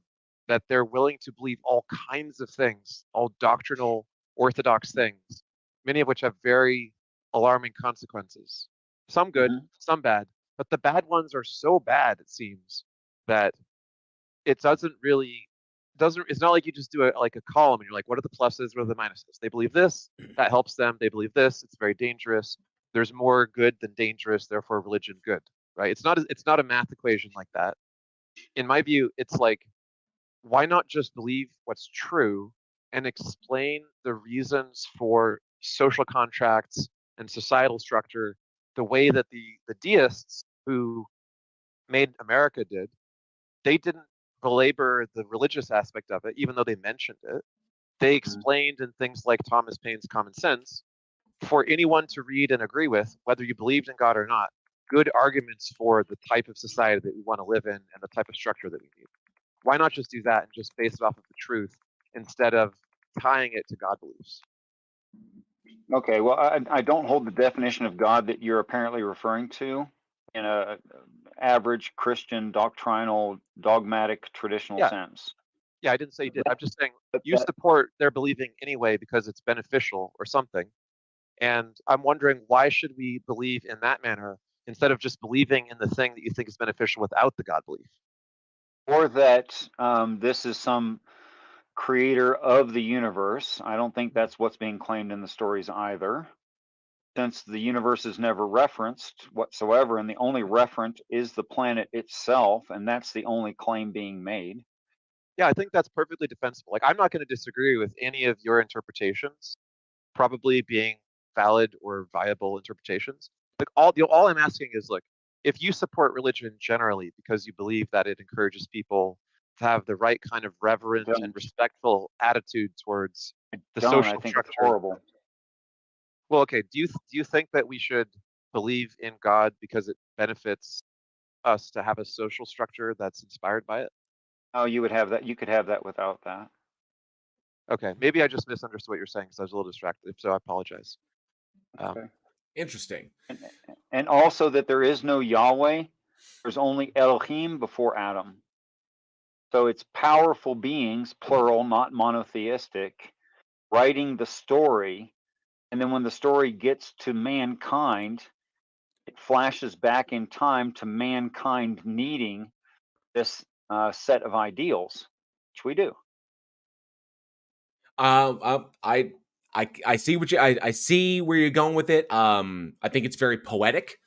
that they're willing to believe all kinds of things, all doctrinal, orthodox things, many of which have very alarming consequences. Some good, some bad, but the bad ones are so bad, it seems, that it doesn't it's not like you just do a column and you're like, what are the pluses, what are the minuses? They believe this, that helps them. They believe this, it's very dangerous. There's more good than dangerous, therefore religion good, right? It's not a math equation like that. In my view, it's like, why not just believe what's true and explain the reasons for social contracts and societal structure the way that the deists who made America did? They didn't belabor the religious aspect of it, even though they mentioned it. They explained in things like Thomas Paine's Common Sense, for anyone to read and agree with, whether you believed in God or not, good arguments for the type of society that we want to live in and the type of structure that we need. Why not just do that and just base it off of the truth instead of tying it to God beliefs? Okay, well, I don't hold the definition of God that you're apparently referring to in a average Christian doctrinal, dogmatic, traditional sense. Yeah, I didn't say you did. I'm just saying But you support their believing anyway because it's beneficial or something. And I'm wondering, why should we believe in that manner instead of just believing in the thing that you think is beneficial without the God belief? Or that this is some creator of the universe. I don't think that's what's being claimed in the stories either, since the universe is never referenced whatsoever, and the only referent is the planet itself, and that's the only claim being made. Yeah, I think that's perfectly defensible. Like, I'm not going to disagree with any of your interpretations, probably being valid or viable interpretations. Like, all I'm asking is, look, if you support religion generally because you believe that it encourages people to have the right kind of reverent and respectful attitude towards the social I think structure. it's horrible. Well, okay. Do you think that we should believe in God because it benefits us to have a social structure that's inspired by it? Oh, you would have that. You could have that without that. Okay, maybe I just misunderstood what you're saying because I was a little distracted. If so, I apologize. Okay. Interesting. And also that there is no Yahweh. There's only Elohim before Adam. So it's powerful beings, plural, not monotheistic, writing the story. And then when the story gets to mankind, it flashes back in time to mankind needing this set of ideals, which we do. I see what I see where you're going with it. I think it's very poetic.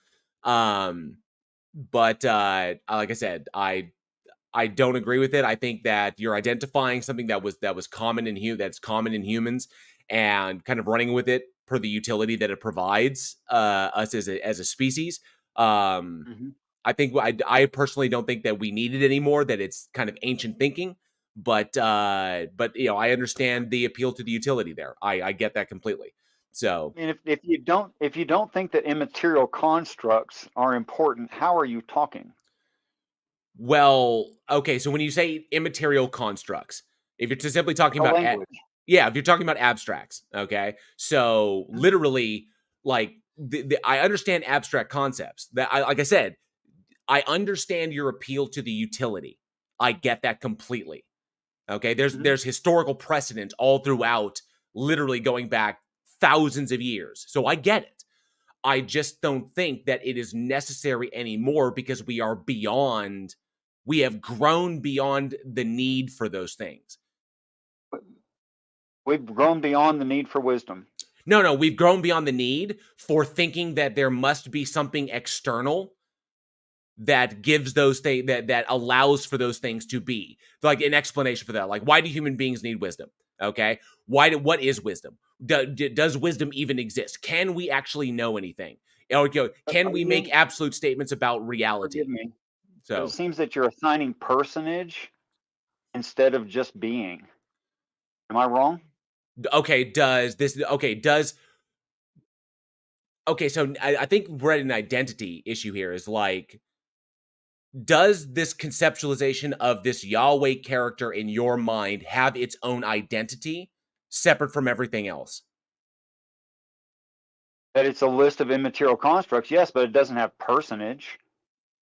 But like I said, I don't agree with it. I think that you're identifying something that's common in humans and kind of running with it per the utility that it provides us as a species. I think I personally don't think that we need it anymore. That it's kind of ancient thinking, but I understand the appeal to the utility there. I get that completely. So, I mean, if you don't think that immaterial constructs are important, how are you talking? well, okay. So when you say immaterial constructs, if you're just simply talking A about, language. yeah, if you're talking about abstracts, okay. So literally, like, I understand abstract concepts. Like I said, I understand your appeal to the utility. I get that completely. Okay, there's historical precedent all throughout, literally going back thousands of years. So I get it. I just don't think that it is necessary anymore because we have grown beyond the need for those things. We've grown beyond the need for wisdom. No, we've grown beyond the need for thinking that there must be something external that gives those things that allows for those things to be, like an explanation for that. Like, why do human beings need wisdom? Okay, what is wisdom? Does wisdom even exist? Can we actually know anything? Or, can we make absolute statements about reality? Forgive me, but it So, seems that you're assigning personage instead of just being. Am I wrong? okay, so I think we're at an identity issue here. Is like, does this conceptualization of this Yahweh character in your mind have its own identity separate from everything else? That it's a list of immaterial constructs, yes, but it doesn't have personage.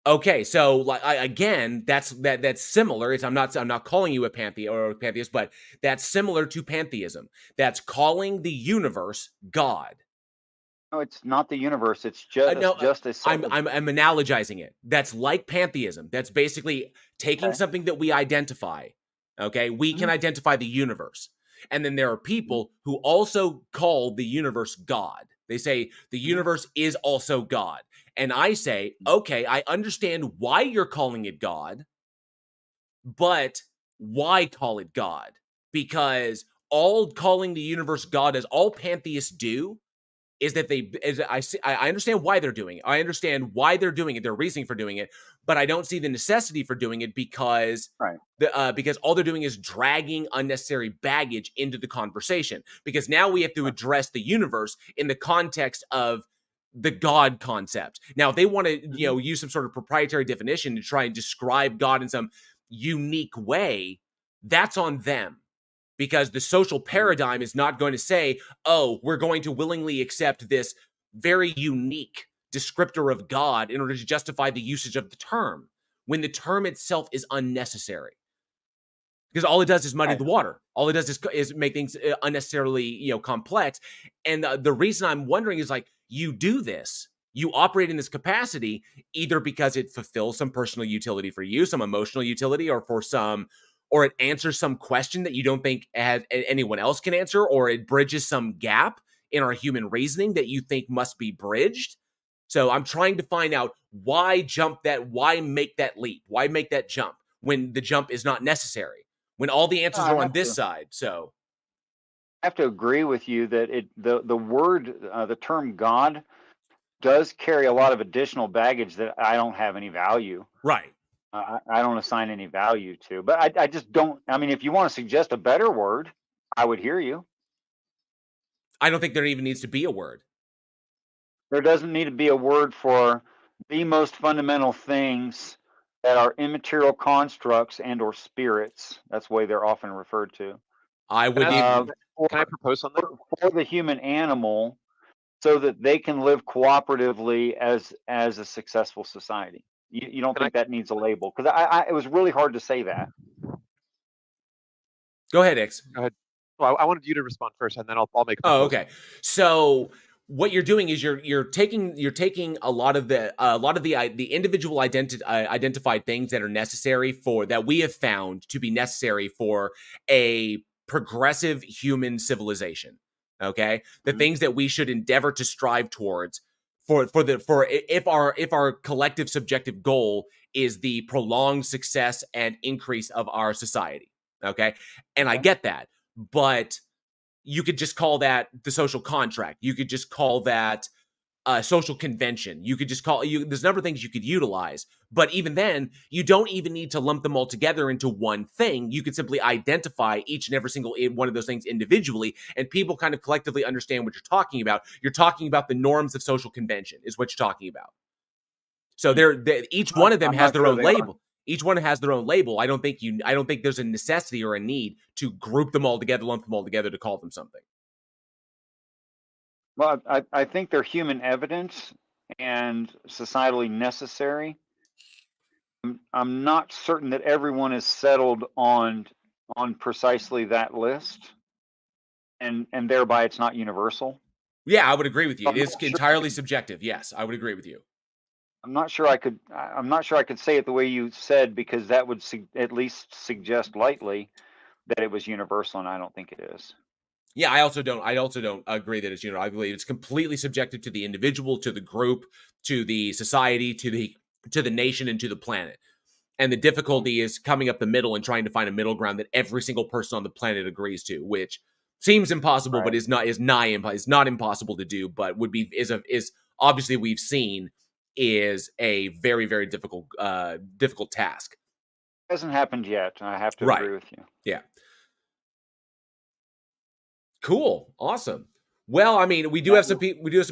Okay, so like, again, that's similar. I'm not calling you a pantheist, but that's similar to pantheism. That's calling the universe God. No, it's not the universe. It's just No, just a set I'm analogizing it. That's like pantheism. That's basically taking something that we identify. Okay, we can identify the universe, and then there are people who also call the universe God. They say the universe is also God, and I say, okay, I understand why you're calling it God, but why call it God? Because all calling the universe God, as all pantheists do, is that I understand why they're doing it. I understand why they're doing it. Their reasoning for doing it, but I don't see the necessity for doing it because because all they're doing is dragging unnecessary baggage into the conversation. Because now we have to address the universe in the context of the God concept. Now, if they want to, use some sort of proprietary definition to try and describe God in some unique way, that's on them. Because the social paradigm is not going to say, oh, we're going to willingly accept this very unique descriptor of God in order to justify the usage of the term, when the term itself is unnecessary. Because all it does is muddy the water. All it does is make things unnecessarily, complex. And the reason I'm wondering is, like, you do this. You operate in this capacity either because it fulfills some personal utility for you, some emotional utility, or it answers some question that you don't think anyone else can answer, or it bridges some gap in our human reasoning that you think must be bridged. So I'm trying to find out why make that leap? Why make that jump when the jump is not necessary? When all the answers are on this side. So I have to agree with you that the word, the term God does carry a lot of additional baggage that I don't have any value. Right. I don't assign any value to, but I just don't. I mean, if you want to suggest a better word, I would hear you. I don't think there even needs to be a word. There doesn't need to be a word for the most fundamental things that are immaterial constructs and or spirits. That's the way they're often referred to. I would can I propose something? For the human animal, so that they can live cooperatively as a successful society. You don't think that needs a label? Because it was really hard to say that. Go ahead, Ix. Go ahead. Well, I wanted you to respond first, and then I'll make a proposal. proposal. Oh, okay. So what you're doing is you're taking a lot of the individual identified things that are necessary that we have found to be necessary for a progressive human civilization. Okay, the things that we should endeavor to strive towards if our collective subjective goal is the prolonged success and increase of our society. Okay, and I get that, but you could just call that the social contract. You could just call that social convention. You could just call you. There's a number of things you could utilize, but even then, you don't even need to lump them all together into one thing. You could simply identify each and every single one of those things individually, and people kind of collectively understand what you're talking about. You're talking about the norms of social convention, is what you're talking about. So each one of them has their own label. Each one has their own label. I don't think there's a necessity or a need to group them all together, lump them all together to call them something. Well, I think they're human evidence and societally necessary. I'm not certain that everyone is settled on precisely that list, and thereby it's not universal. Yeah, I would agree with you. I'm It is not sure entirely subjective. Yes, I would agree with you. I'm not sure I could say it the way you said, because that would at least suggest lightly that it was universal, and I don't think it is. Yeah, I also don't agree that it's, I believe it's completely subjective to the individual, to the group, to the society, to the nation, and to the planet. And the difficulty is coming up the middle and trying to find a middle ground that every single person on the planet agrees to, which seems impossible, but is not impossible to do, but is obviously, we've seen, is a very, very difficult task. It hasn't happened yet. I have to agree with you. Yeah. Cool. Awesome. Well, I mean, we do have some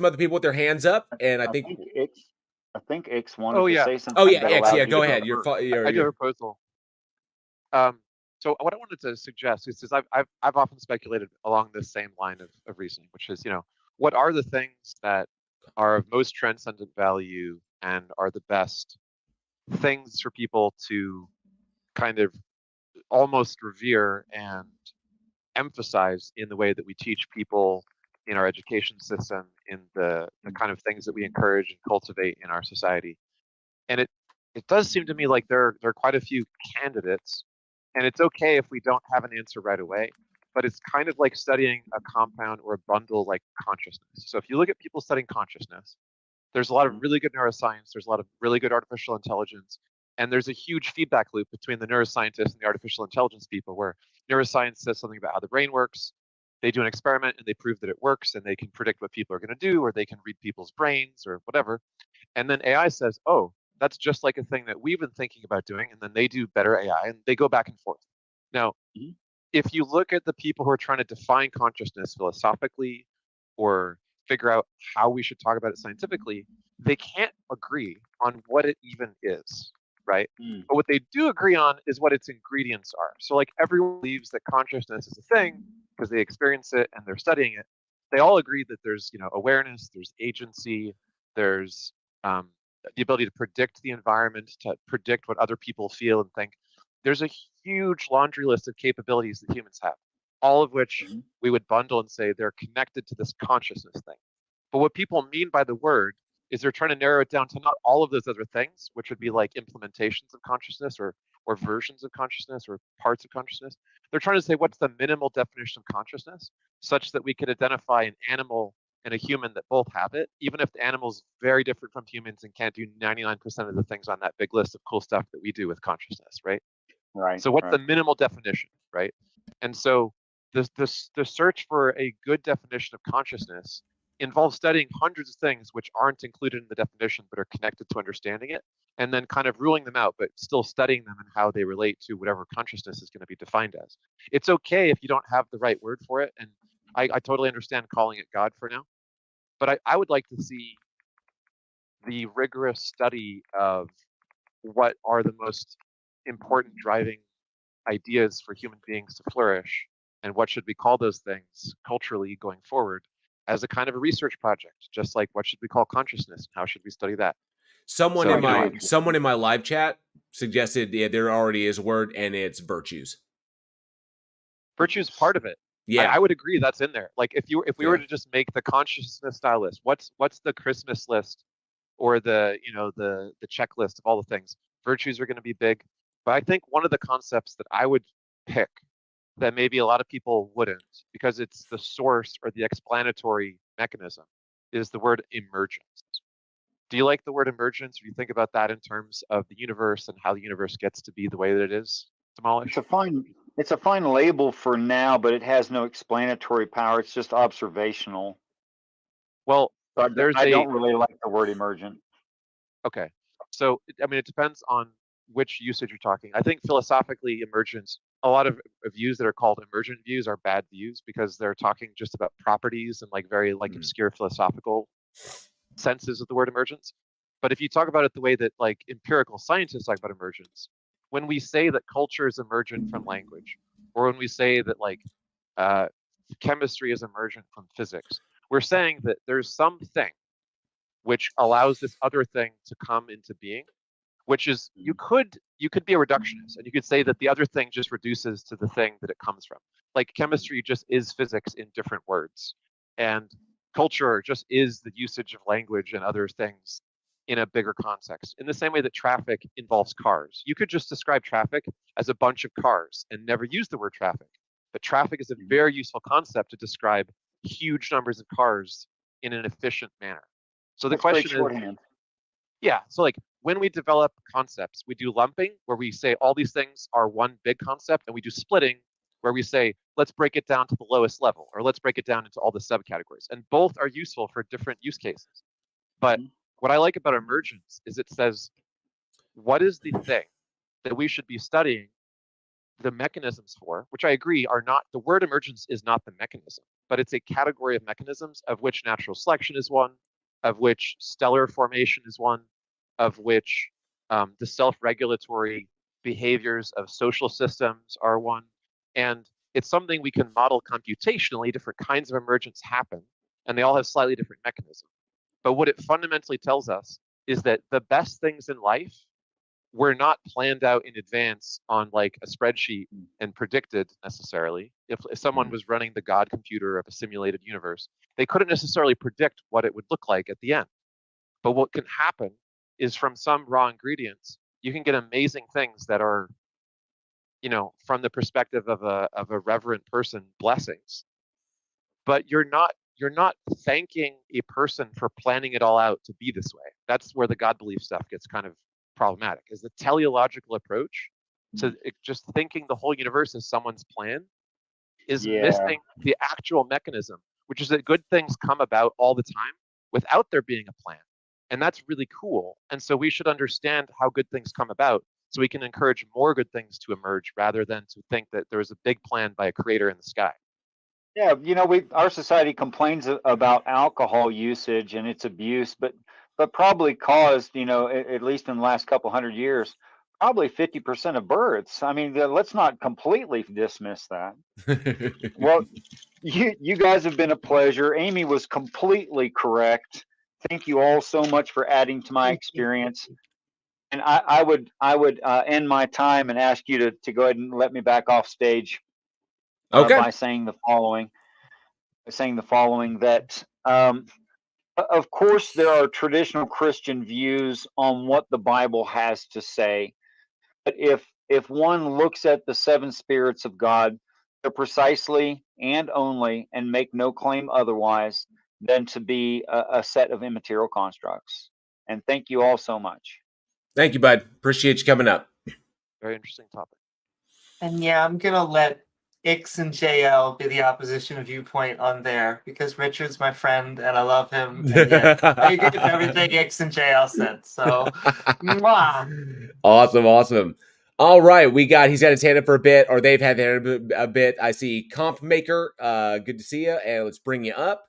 other people with their hands up, and I think Ix wanted to say something. Oh yeah, X. Yeah, go ahead. I do have a proposal. So what I wanted to suggest is I've often speculated along this same line of reasoning, which is, what are the things that are of most transcendent value and are the best things for people to kind of almost revere and emphasize in the way that we teach people in our education system, in the kind of things that we encourage and cultivate in our society. And it does seem to me like there are quite a few candidates, and it's okay if we don't have an answer right away, but it's kind of like studying a compound or a bundle like consciousness. So if you look at people studying consciousness, there's a lot of really good neuroscience, there's a lot of really good artificial intelligence, and there's a huge feedback loop between the neuroscientists and the artificial intelligence people, where neuroscience says something about how the brain works, they do an experiment and they prove that it works, and they can predict what people are going to do, or they can read people's brains or whatever. And then AI says, oh, that's just like a thing that we've been thinking about doing, and then they do better AI, and they go back and forth. Now, if you look at the people who are trying to define consciousness philosophically or figure out how we should talk about it scientifically, they can't agree on what it even is, right? But what they do agree on is what its ingredients are. So like, everyone believes that consciousness is a thing because they experience it and they're studying it. They all agree that there's, awareness, there's agency, there's the ability to predict the environment, to predict what other people feel and think. There's a huge laundry list of capabilities that humans have, all of which we would bundle and say they're connected to this consciousness thing. But what people mean by the word is they're trying to narrow it down to not all of those other things, which would be like implementations of consciousness or versions of consciousness or parts of consciousness. They're trying to say, what's the minimal definition of consciousness, such that we could identify an animal and a human that both have it, even if the animal's very different from humans and can't do 99% of the things on that big list of cool stuff that we do with consciousness, right? Right. So what's the minimal definition, right? And so the search for a good definition of consciousness involves studying hundreds of things which aren't included in the definition but are connected to understanding it, and then kind of ruling them out, but still studying them and how they relate to whatever consciousness is going to be defined as. It's okay if you don't have the right word for it, and I totally understand calling it God for now, but I would like to see the rigorous study of what are the most important driving ideas for human beings to flourish, and what should we call those things culturally going forward, as a kind of a research project, just like what should we call consciousness, how should we study that. Someone in my live chat suggested there already is a word, and it's virtues. Virtue's part of it. Yeah, I would agree that's in there. Like, if we were to just make the consciousness style list, what's the Christmas list, or the checklist of all the things? Virtues are going to be big, but I think one of the concepts that I would pick that maybe a lot of people wouldn't, because it's the source or the explanatory mechanism, is the word emergence. Do you like the word emergence, or do you think about that in terms of the universe and how the universe gets to be the way that it is, Demolished? It's a fine label for now, but it has no explanatory power. It's just observational. Well, So I don't really like the word emergent. Okay. So, I mean, it depends on which usage you're talking. I think philosophically, emergence, a lot of views that are called emergent views are bad views because they're talking just about properties and like very like obscure philosophical senses of the word emergence. But if you talk about it the way that like empirical scientists talk about emergence, when we say that culture is emergent from language, or when we say that like chemistry is emergent from physics, we're saying that there's something which allows this other thing to come into being, which is you could be a reductionist and you could say that the other thing just reduces to the thing that it comes from. Like chemistry just is physics in different words, and culture just is the usage of language and other things in a bigger context. In the same way that traffic involves cars, you could just describe traffic as a bunch of cars and never use the word traffic. But traffic is a very useful concept to describe huge numbers of cars in an efficient manner. So the question is, shorthand. Yeah, so like when we develop concepts, we do lumping where we say all these things are one big concept, and we do splitting where we say let's break it down to the lowest level, or let's break it down into all the subcategories. And both are useful for different use cases. But what I like about emergence is it says, what is the thing that we should be studying the mechanisms for, which I agree are not, the word emergence is not the mechanism, but it's a category of mechanisms of which natural selection is one, of which stellar formation is one, of which the self-regulatory behaviors of social systems are one. And it's something we can model computationally. Different kinds of emergence happen, and they all have slightly different mechanisms. But what it fundamentally tells us is that the best things in life were not planned out in advance on like a spreadsheet and predicted necessarily. If someone was running the God computer of a simulated universe, they couldn't necessarily predict what it would look like at the end. But what can happen is from some raw ingredients, you can get amazing things that are, you know, from the perspective of a reverent person, blessings. But you're not thanking a person for planning it all out to be this way. That's where the God belief stuff gets kind of problematic, is the teleological approach to just thinking the whole universe is someone's plan is missing the actual mechanism, which is that good things come about all the time without there being a plan. And that's really cool. And so we should understand how good things come about so we can encourage more good things to emerge rather than to think that there is a big plan by a creator in the sky. Yeah, you know, our society complains about alcohol usage and its abuse, but probably caused, you know, at least in the last couple 100 years, probably 50% of births. I mean, let's not completely dismiss that. Well, you guys have been a pleasure. Amy was completely correct. Thank you all so much for adding to my experience. And I would end my time and ask you to go ahead and let me back off stage by saying the following. That of course there are traditional Christian views on what the Bible has to say, but if one looks at the seven spirits of God, they're precisely and only, and make no claim otherwise, than to be a set of immaterial constructs. And thank you all so much. Thank you, bud. Appreciate you coming up. Very interesting topic. And yeah, I'm gonna let Ix and JL be the opposition viewpoint on there because Richard's my friend and I love him. And yet I agree with everything Ix and JL said. So, mwah. Awesome. All right, he's got his hand up for a bit, or they've had their hand up a bit. I see Comp Maker. Good to see you, and let's bring you up.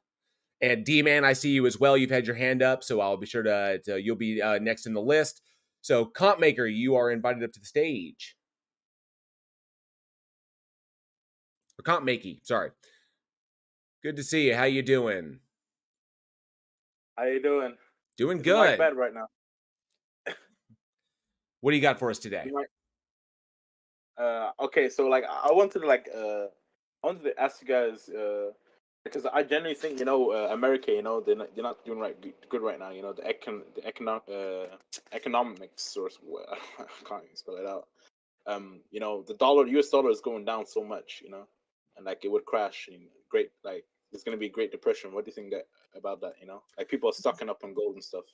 And D-Man, I see you as well. You've had your hand up, so I'll be sure to you'll be next in the list. So, Comp Maker, you are invited up to the stage. Or Comp Makey, sorry. Good to see you. How you doing? How you doing? Doing It's good. like bad right now. What do you got for us today? Okay, so like I wanted to ask you guys because I genuinely think America, they're not doing good right now. The economics or I can't even spell it out. The US dollar is going down so much, and like it would crash. Great, like there's gonna be a Great Depression. What do you think about that? Like people are stocking up on gold and stuff.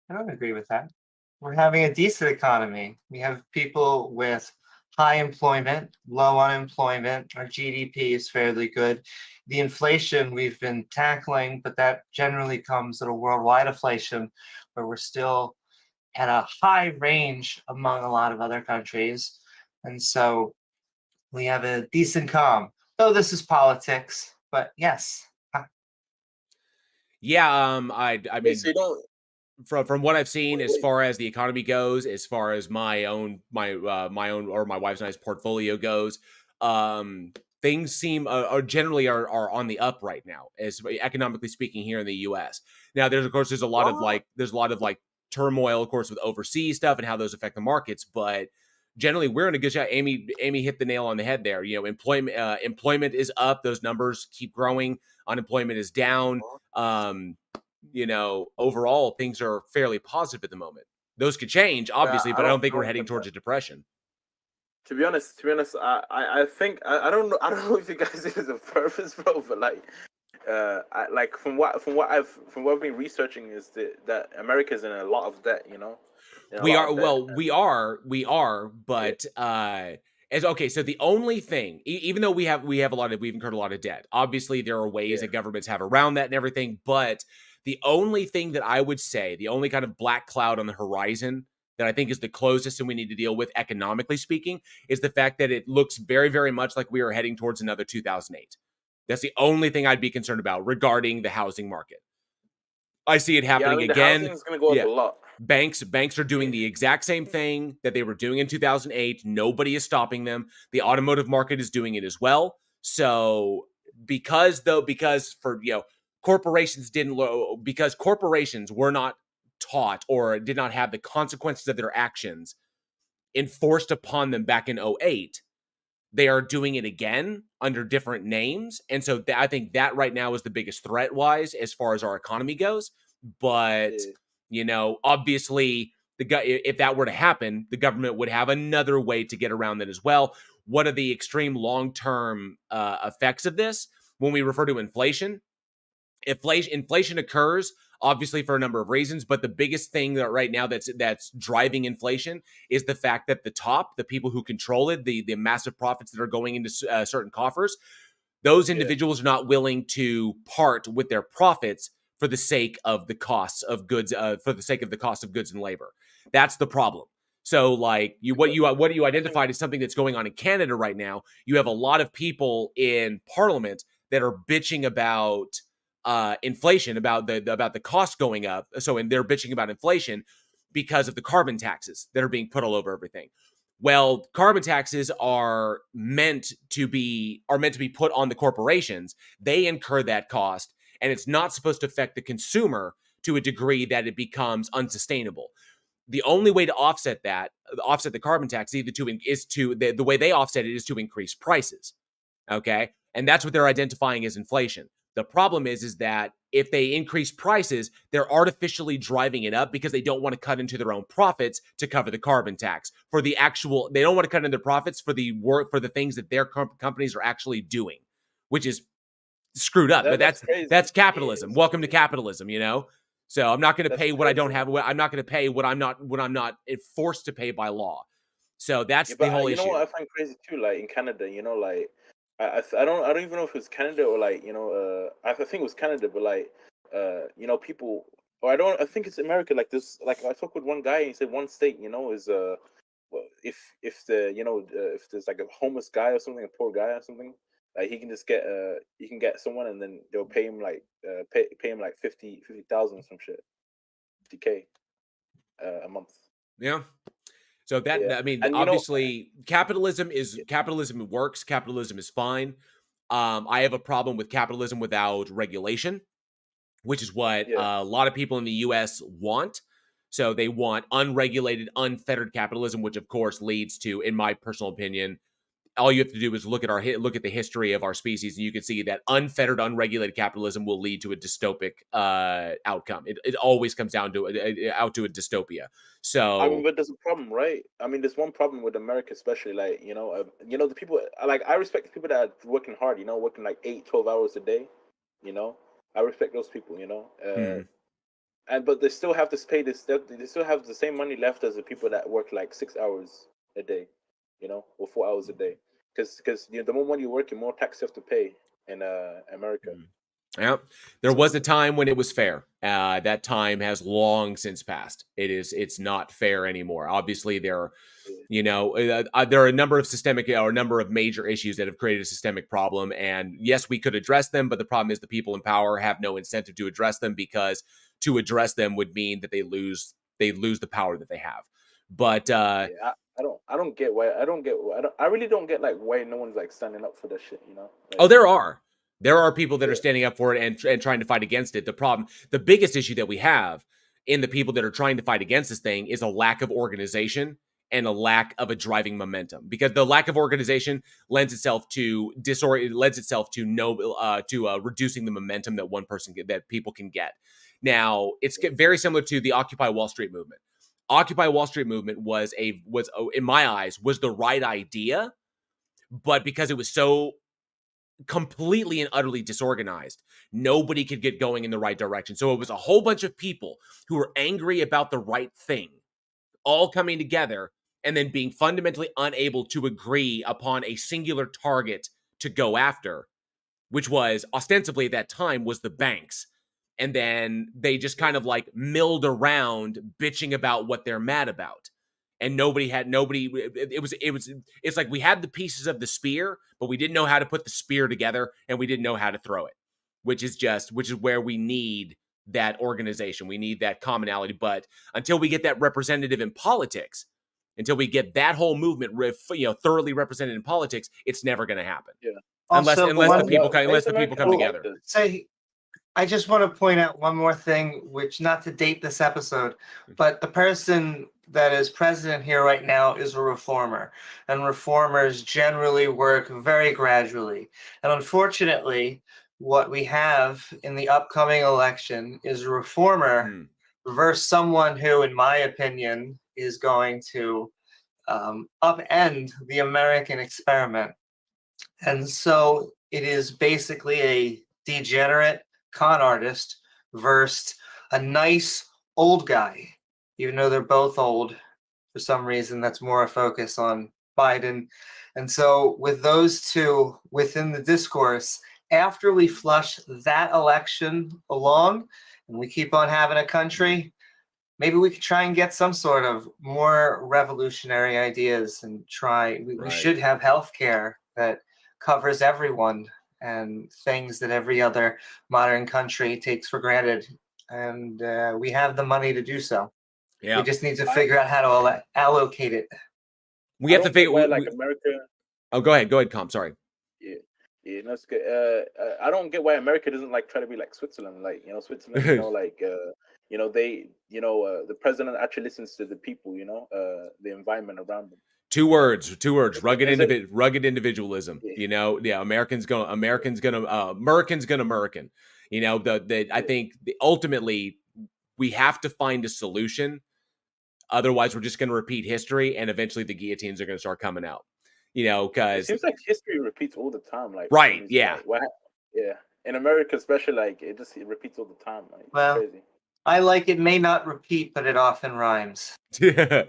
I don't agree with that. We're having a decent economy. We have people with high employment, low unemployment. Our GDP is fairly good. The inflation we've been tackling, but that generally comes at a worldwide inflation where we're still at a high range among a lot of other countries. And so we have a decent calm. Though this is politics, but yes. Yeah, I Wait, mean, so you don't. from what I've seen, as Wait. far as the economy goes, as far as my own or my wife's and I's portfolio goes, things seem are generally are on the up right now, as economically speaking here in the U.S. Now, there's a lot of like turmoil, of course, with overseas stuff and how those affect the markets, but generally we're in a good shot. Amy hit the nail on the head there. You know, employment is up; those numbers keep growing. Unemployment is down. You know, overall things are fairly positive at the moment. Those could change, obviously, but I don't think we're heading towards a depression. To be honest, I think I don't know. I don't know if you guys did it on purpose, bro. But like, from what I've been researching is that America's in a lot of debt. You know, in a We lot are of debt. we are, but as okay, so the only thing, even though we've incurred a lot of debt, obviously there are ways that governments have around that and everything, but the only thing that I would say, the only kind of black cloud on the horizon that I think is the closest and we need to deal with economically speaking is the fact that it looks very, very much like we are heading towards another 2008. That's the only thing I'd be concerned about regarding the housing market. I see it happening The again. housing is going to go up a lot. Banks are doing the exact same thing that they were doing in 2008. Nobody is stopping them. The automotive market is doing it as well. So because for corporations because corporations were not taught or did not have the consequences of their actions enforced upon them back in 08, they are doing it again under different names. And so I think that right now is the biggest threat wise as far as our economy goes. But, obviously, if that were to happen, the government would have another way to get around that as well. What are the extreme long-term effects of this? When we refer to inflation occurs obviously for a number of reasons, but the biggest thing that right now that's driving inflation is the fact that the people who control it, the massive profits that are going into certain coffers, those individuals are not willing to part with their profits for the sake of the costs of goods, for the sake of the cost of goods and labor. That's the problem. So, like what you identified as something that's going on in Canada right now, you have a lot of people in Parliament that are bitching about inflation, about the cost going up. And they're bitching about inflation because of the carbon taxes that are being put all over everything. Well, carbon taxes are meant to be put on the corporations. They incur that cost, and it's not supposed to affect the consumer to a degree that it becomes unsustainable. The only way to offset the carbon tax, the way they offset it is to increase prices. Okay, and that's what they're identifying as inflation. The problem is that if they increase prices, they're artificially driving it up because they don't want to cut into their own profits to cover the carbon tax. They don't want to cut into their profits for the work, for the things that their companies are actually doing, which is screwed up. But that's capitalism. Welcome to capitalism, So I'm not going to pay what I don't have. I'm not going to pay what I'm not forced to pay by law. So that's the whole issue. You know what I find crazy too? Like in Canada, like I don't even know if it was Canada or like I think it was Canada, but like people, or I think it's America. Like this, like I talked with one guy and he said one state is well, if if there's like a homeless guy or something, a poor guy or something, like he can just get someone and then they'll pay him like pay him like 50,000 some shit, 50K a month. Yeah. So I mean, and, obviously, capitalism works. Capitalism is fine. I have a problem with capitalism without regulation, which is what a lot of people in the U.S. want. So they want unregulated, unfettered capitalism, which of course leads to, in my personal opinion, all you have to do is look at the history of our species, and you can see that unfettered, unregulated capitalism will lead to a dystopic outcome. It always comes down to a dystopia. So I mean, but there's a problem, right? I mean, there's one problem with America, especially like the people like I respect the people that are working hard, working like 8-12 hours a day. I respect those people, but they still have to pay this. They still have the same money left as the people that work like 6 hours a day. you know, or 4 hours a day. Because the more money you work, the more tax you have to pay in America. Yeah, there was a time when it was fair. That time has long since passed. It's not fair anymore. Obviously, there are, there are a number of systemic or a number of major issues that have created a systemic problem. And yes, we could address them, but the problem is the people in power have no incentive to address them, because to address them would mean that they lose the power that they have. But I don't get why I really don't get like why no one's like standing up for this shit, you know? Like, oh, there are people that are standing up for it and trying to fight against it. The biggest issue that we have in the people that are trying to fight against this thing is a lack of organization and a lack of a driving momentum, because the lack of organization lends itself to reducing the momentum that people can get. Now, it's very similar to the Occupy Wall Street movement. Occupy Wall Street movement was in my eyes was the right idea, but because it was so completely and utterly disorganized, nobody could get going in the right direction. So it was a whole bunch of people who were angry about the right thing all coming together and then being fundamentally unable to agree upon a singular target to go after, which was ostensibly at that time was the banks. And then they just kind of like milled around bitching about what they're mad about. And it's like we had the pieces of the spear, but we didn't know how to put the spear together, and we didn't know how to throw it, which is where we need that organization. We need that commonality. But until we get that representative in politics, until we get that whole movement thoroughly represented in politics, it's never going to happen. Yeah. Unless the people come together. Say, I just want to point out one more thing, which, not to date this episode, but the person that is president here right now is a reformer, and reformers generally work very gradually. And unfortunately, what we have in the upcoming election is a reformer versus someone who, in my opinion, is going to upend the American experiment. And so it is basically a degenerate con artist versus a nice old guy. Even though they're both old, for some reason, that's more a focus on Biden. And so with those two within the discourse, after we flush that election along and we keep on having a country, maybe we could try and get some sort of more revolutionary ideas and we should have healthcare that covers everyone and things that every other modern country takes for granted. And we have the money to do so. Yeah. We just need to figure out how to allocate it. We have to figure out like America. Oh, go ahead, Com. Sorry. Yeah, that's good. I don't get why America doesn't like try to be like Switzerland. Like, Switzerland, the president actually listens to the people, the environment around them. Two words, rugged individualism. Yeah. American's gonna American. I think ultimately we have to find a solution. Otherwise, we're just going to repeat history, and eventually the guillotines are going to start coming out. Because it seems like history repeats all the time. Like, right, yeah, yeah. In America, especially, like it repeats all the time. Like, well, it's crazy. I like it may not repeat, but it often rhymes. I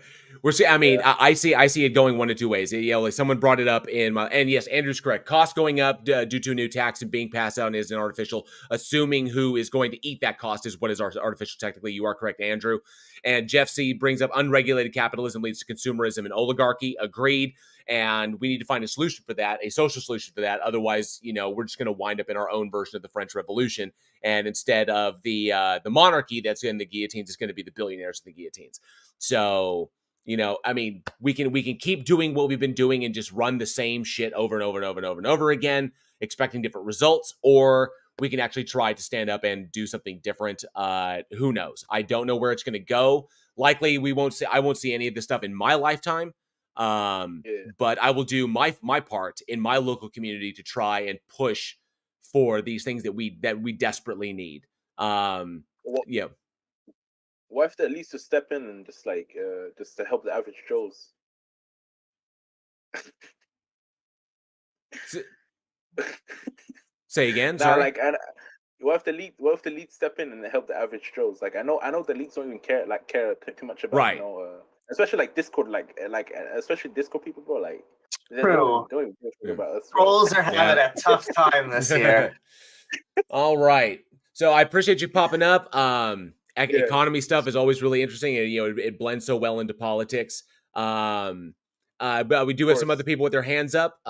see it going one of two ways. Like someone brought it up and yes, Andrew's correct. Cost going up due to a new tax and being passed out is an artificial. Assuming who is going to eat that cost is what is artificial. Technically, you are correct, Andrew. And Jeff C brings up unregulated capitalism leads to consumerism and oligarchy. Agreed. And we need to find a solution for that, a social solution for that. Otherwise, we're just going to wind up in our own version of the French Revolution. And instead of the monarchy that's in the guillotines, it's going to be the billionaires in the guillotines. So, we can keep doing what we've been doing and just run the same shit over and over and over and over and over again, expecting different results, or we can actually try to stand up and do something different. Who knows? I don't know where it's going to go. Likely, I won't see any of this stuff in my lifetime. But I will do my part in my local community to try and push for these things that we desperately need. Yeah. Why if they at least to step in and just to help the average Joes? Say again. Sorry. What if the lead step in and help the average Joes? Like I know the leads don't even care too much about right. especially like Discord, especially Discord people, bro. Like they True. don't even think about us. Bro. Trolls are having a tough time this year. All right. So I appreciate you popping up. Economy stuff is always really interesting, and it blends so well into politics. But we do have some other people with their hands up.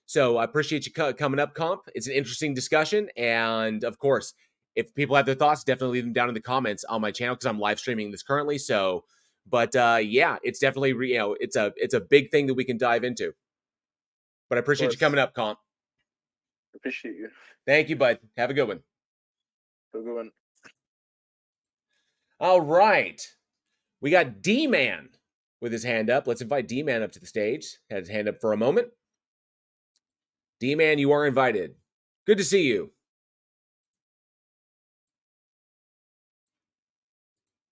So I appreciate you coming up, Comp. It's an interesting discussion, and of course, if people have their thoughts, definitely leave them down in the comments on my channel because I'm live streaming this currently. So, but yeah, it's definitely it's a big thing that we can dive into. But I appreciate you coming up, Comp. Appreciate you. Thank you, bud. Have a good one. Have a good one. All right. We got D-Man with his hand up. Let's invite D-Man up to the stage. Had his hand up for a moment. D-Man, you are invited. Good to see you.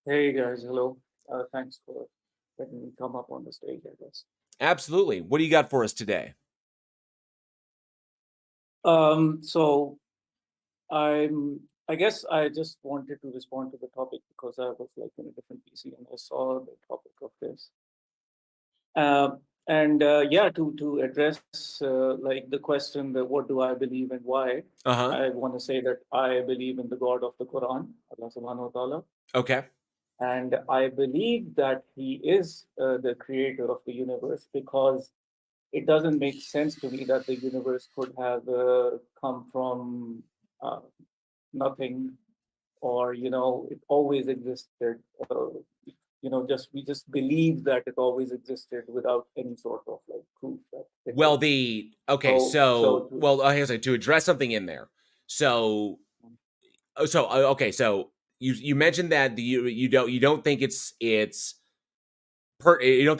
Hey guys, hello. Thanks for letting me come up on the stage, I guess. Absolutely. What do you got for us today? So I guess I just wanted to respond to the topic because I was like in a different PC and I saw the topic of this. Yeah, to address like the question that what do I believe and why, I want to say that I believe in the God of the Quran, Allah subhanahu wa ta'ala. Okay. And I believe that he is the creator of the universe because it doesn't make sense to me that the universe could have come from nothing, or it always existed. We just believe that it always existed without any sort of like proof. Well, to address something in there. So you mentioned that you don't think you don't think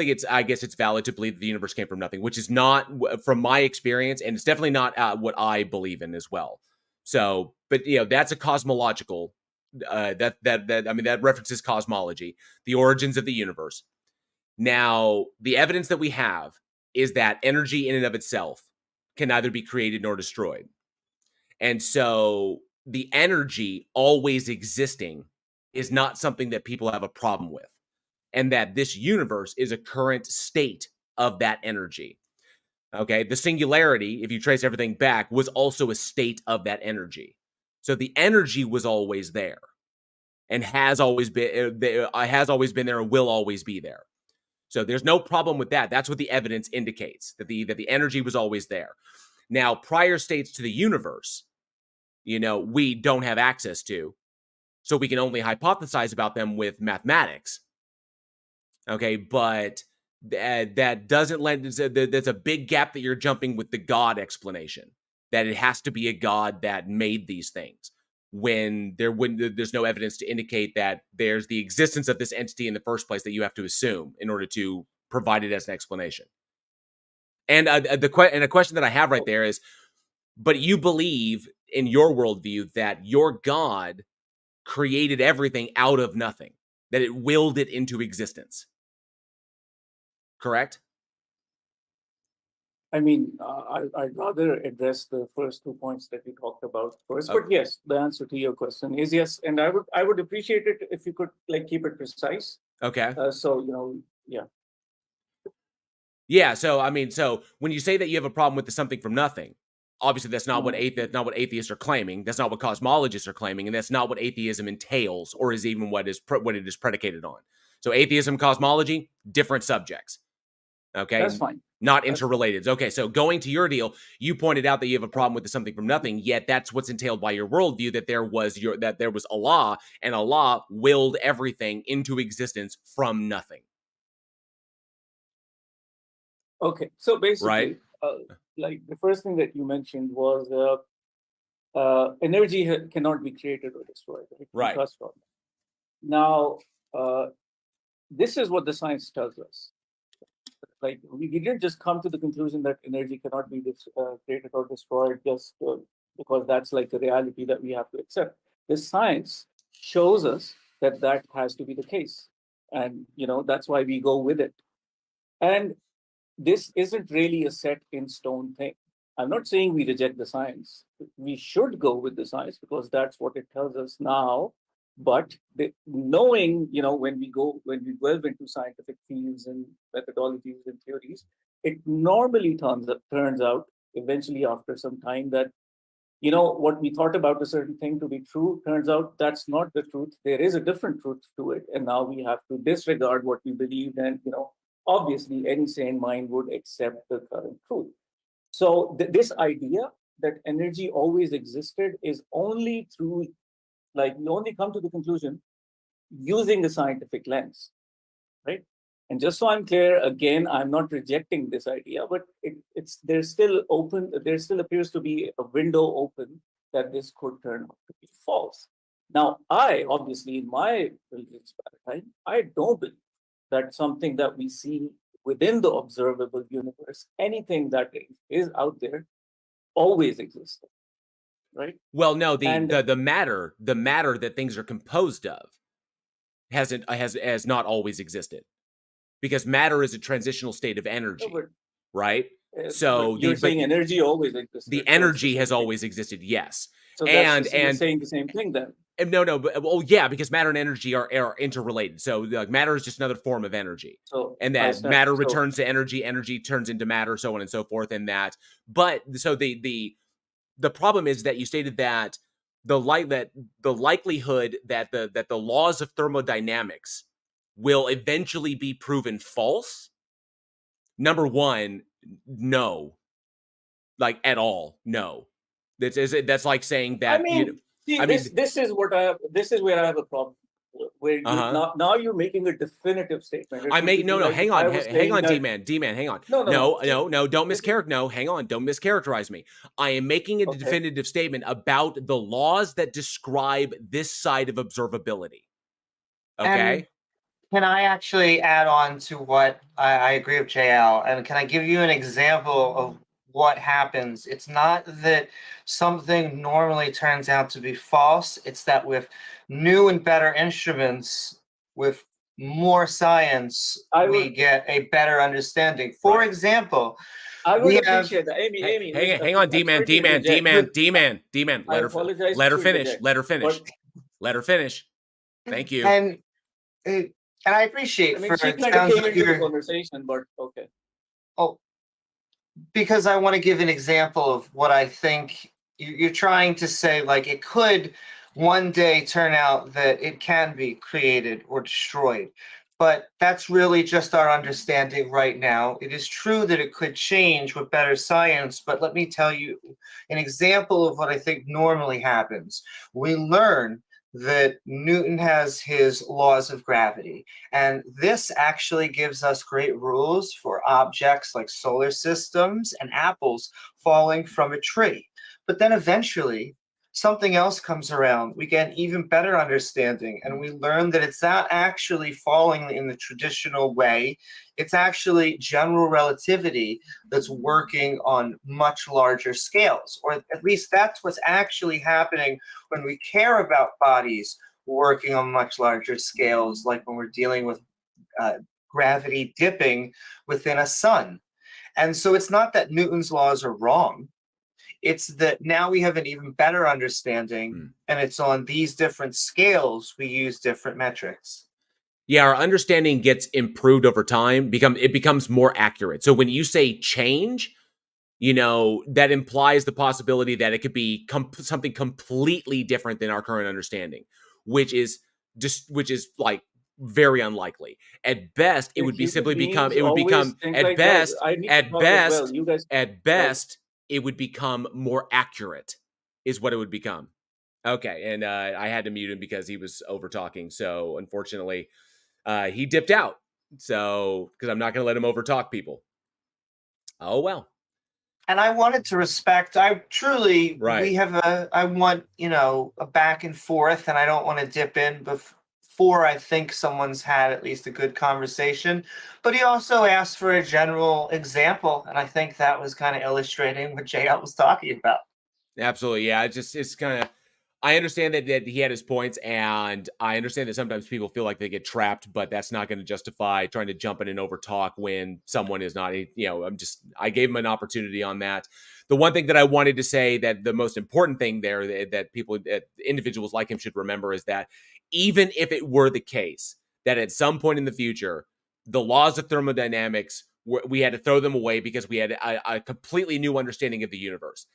it's, I guess it's valid to believe that the universe came from nothing, which is not from my experience, and it's definitely not what I believe in as well. So, but that's a cosmological that references cosmology, the origins of the universe. Now, the evidence that we have is that energy in and of itself can neither be created nor destroyed. And so the energy always existing is not something that people have a problem with. And that this universe is a current state of that energy. Okay, the singularity, if you trace everything back, was also a state of that energy. So the energy was always there, and has always been there, and will always be there. So there's no problem with that. That's what the evidence indicates, that the energy was always there. Now, prior states to the universe, we don't have access to, so we can only hypothesize about them with mathematics. Okay, but that doesn't lend. That's a big gap that you're jumping with the God explanation. That it has to be a God that made these things, when there's no evidence to indicate that there's the existence of this entity in the first place that you have to assume in order to provide it as an explanation. And a question that I have right there is, but you believe in your worldview that your God created everything out of nothing, that it willed it into existence. Correct? I mean, I'd rather address the first 2 points that you talked about first. Okay. But yes, the answer to your question is yes, and I would appreciate it if you could like keep it precise. Okay. Yeah. Yeah. So when you say that you have a problem with the something from nothing, obviously that's not what atheists are claiming. That's not what cosmologists are claiming, and that's not what atheism entails, or is even what it is predicated on. So atheism, cosmology, different subjects. Okay, that's fine. Not interrelated. Okay, so going to your deal, you pointed out that you have a problem with the something from nothing, yet that's what's entailed by your worldview, that there was Allah, and Allah willed everything into existence from nothing. Okay, so basically, right? Like the first thing that you mentioned was energy cannot be created or destroyed. Right. Trust on that. Now, this is what the science tells us. Like we didn't just come to the conclusion that energy cannot be created or destroyed just because that's like the reality that we have to accept. The science shows us that that has to be the case, and that's why we go with it. And this isn't really a set in stone thing. I'm not saying we reject the science. We should go with the science because that's what it tells us now. But knowing, when we delve into scientific fields and methodologies and theories, it normally turns out eventually after some time that, what we thought about a certain thing to be true, turns out that's not the truth. There is a different truth to it. And now we have to disregard what we believed. And, obviously any sane mind would accept the current truth. So this idea that energy always existed is only through, you only come to the conclusion using the scientific lens, right? And just so I'm clear, again, I'm not rejecting this idea, but there still appears to be a window open that this could turn out to be false. Now, I obviously, in my religious paradigm, I don't believe that something that we see within the observable universe, anything that is out there, always existed, right? Well, no, the matter that things are composed of has not always existed, because matter is a transitional state of energy, right? So you're saying energy always existed. The energy has always existed, yes. So that's you're saying the same thing then. No, but yeah, because matter and energy are interrelated. So matter is just another form of energy, and that matter returns to energy, energy turns into matter, so on and so forth. And that, but so the problem is that you stated that the likelihood that the laws of thermodynamics will eventually be proven false. Number one, no, like at all, no. That's like saying that. This is where I have a problem. Where now you're making a definitive statement. Hang on, D-man, hang on. No, don't mischaracterize me. I am making a definitive statement about the laws that describe this side of observability. Okay. And can I actually add on to what I agree with JL? And can I give you an example of what happens? It's not that something normally turns out to be false. It's that with new and better instruments, with more science, we get a better understanding. For example, I would appreciate that. Amy, hang on, D-man. Let her finish. Thank you. And I appreciate. She kind of came into the conversation, but okay. Oh, because I want to give an example of what I think you're trying to say. Like, it could one day turn out that it can be created or destroyed, but that's really just our understanding right now. It is true that it could change with better science, but let me tell you an example of what I think normally happens. We learn that Newton has his laws of gravity, and this actually gives us great rules for objects like solar systems and apples falling from a tree. But then eventually something else comes around. We get an even better understanding, and we learn that it's not actually falling in the traditional way. It's actually general relativity that's working on much larger scales, or at least that's what's actually happening when we care about bodies working on much larger scales, like when we're dealing with gravity dipping within a sun. And so it's not that Newton's laws are wrong. It's that now we have an even better understanding, and it's on these different scales we use different metrics. Yeah, our understanding gets improved over time. It becomes more accurate. So when you say change, that implies the possibility that it could be something completely different than our current understanding, which is like very unlikely. At best, it would be simply become. It would become at best. At best, it would become more accurate, is what it would become. Okay, and I had to mute him because he was over talking. So unfortunately, he dipped out. So because I'm not going to let him over talk people. Oh well. And I wanted to respect. I truly, we have I want a back and forth, and I don't want to dip in before I think someone's had at least a good conversation. But he also asked for a general example, and I think that was kind of illustrating what JL was talking about. Absolutely, yeah. It's kind of. I understand that he had his points, and I understand that sometimes people feel like they get trapped, but that's not going to justify trying to jump in and overtalk when someone is not. I gave him an opportunity on that. The one thing that I wanted to say, that the most important thing there that individuals like him should remember, is that even if it were the case that at some point in the future, the laws of thermodynamics, we had to throw them away because we had a completely new understanding of the universe.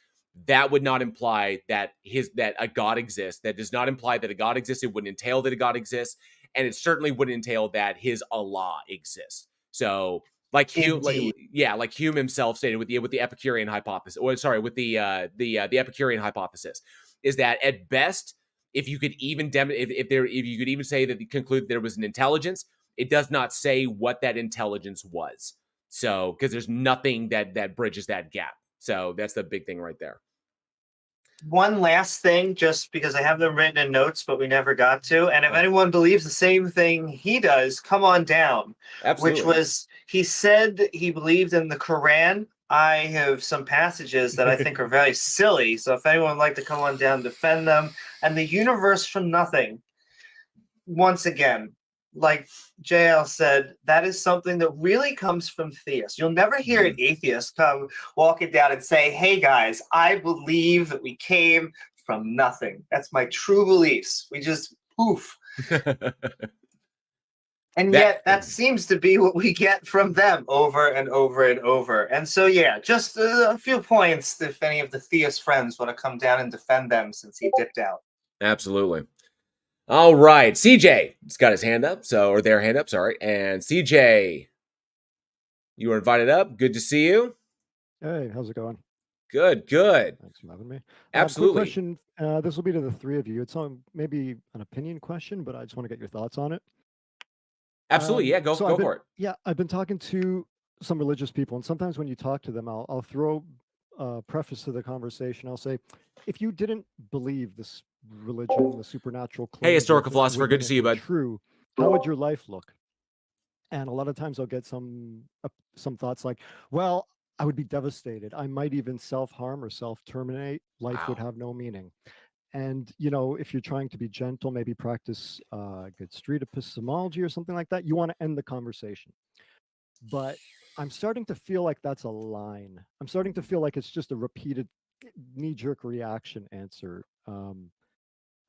That would not imply that a God exists. That does not imply that a God exists. It wouldn't entail that a God exists, and it certainly wouldn't entail that his Allah exists. So, like Hume, like Hume himself stated with the Epicurean hypothesis, or sorry, with the Epicurean hypothesis, is that at best, if you could even if you could even say that conclude there was an intelligence, it does not say what that intelligence was. So, because there's nothing that bridges that gap. So that's the big thing right there. One last thing, just because I have them written in notes, but we never got to. And if anyone believes the same thing he does, come on down. Absolutely. Which was, he said he believed in the Quran. I have some passages that I think are very silly. So if anyone would like to come on down and defend them. And the universe from nothing. Once again, like JL said, that is something that really comes from theists. You'll never hear an atheist come walking down and say, hey guys, I believe that we came from nothing. That's my true beliefs. We just poof. And yet that seems to be what we get from them over and over and over. And so, yeah, just a few points if any of the theist friends want to come down and defend them since he dipped out. Absolutely. All right, CJ has got his hand up, or their hand up, sorry. And CJ, you were invited up. Good to see you. Hey, how's it going? Good. Thanks for having me. Absolutely. Quick question. This will be to the three of you. It's maybe an opinion question, but I just want to get your thoughts on it. Absolutely, yeah. Go for it. Yeah, I've been talking to some religious people, and sometimes when you talk to them, I'll throw a preface to the conversation. I'll say, if you didn't believe this religion, the supernatural claims, hey, historical philosopher, good to see you, bud. True, how would your life look? And a lot of times I'll get some thoughts like, well, I would be devastated. I might even self-harm or self-terminate. Life would have no meaning. And, if you're trying to be gentle, maybe practice good street epistemology or something like that, you want to end the conversation. But I'm starting to feel like that's a line. I'm starting to feel like it's just a repeated knee-jerk reaction answer.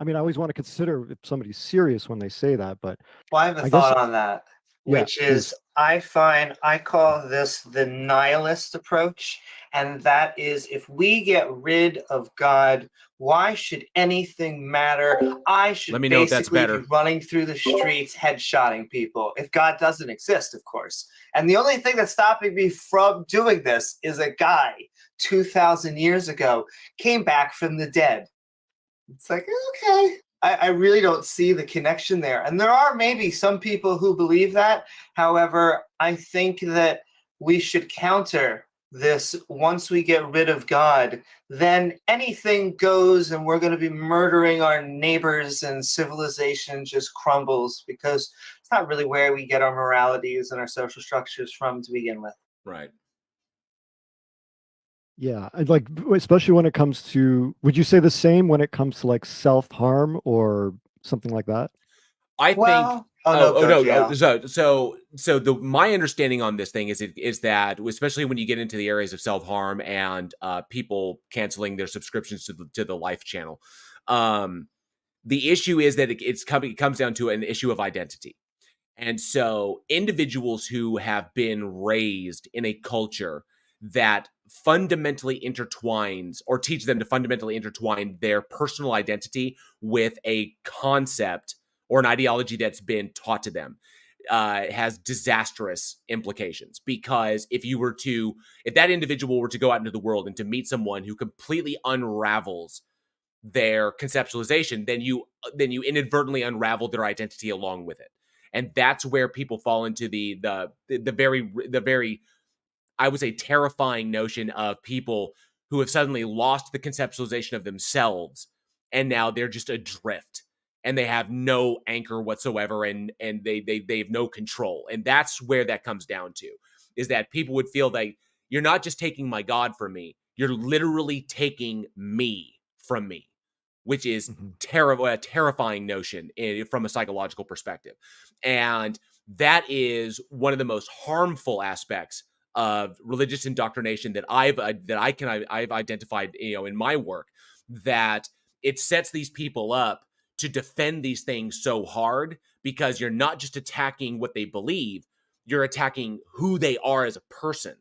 I always want to consider if somebody's serious when they say that, but... Well, I have a thought on that, which is, I call this the nihilist approach, and that is, if we get rid of God, why should anything matter? I should basically be running through the streets, headshotting people, if God doesn't exist, of course. And the only thing that's stopping me from doing this is a guy 2,000 years ago came back from the dead. It's like, okay. I really don't see the connection there. And there are maybe some people who believe that. However, I think that we should counter this. Once we get rid of God, then anything goes, and we're going to be murdering our neighbors, and civilization just crumbles, because it's not really where we get our moralities and our social structures from to begin with. Right. Yeah, I'd like, especially when it comes to, would you say the same when it comes to like self-harm or something like that? I think. So my understanding on this thing is that, especially when you get into the areas of self-harm and people canceling their subscriptions to the Life channel, the issue is that it comes down to an issue of identity. And so individuals who have been raised in a culture that fundamentally intertwines, or teach them to fundamentally intertwine, their personal identity with a concept or an ideology that's been taught to them, has disastrous implications. Because if that individual were to go out into the world and to meet someone who completely unravels their conceptualization, then you inadvertently unravel their identity along with it. And that's where people fall into the very, I would say, terrifying notion of people who have suddenly lost the conceptualization of themselves, and now they're just adrift, and they have no anchor whatsoever, and they have no control. And that's where that comes down to, is that people would feel like, you're not just taking my God from me, you're literally taking me from me, which is a terrifying notion from a psychological perspective. And that is one of the most harmful aspects of religious indoctrination that I've identified, in my work, that it sets these people up to defend these things so hard, because you're not just attacking what they believe, you're attacking who they are as a person.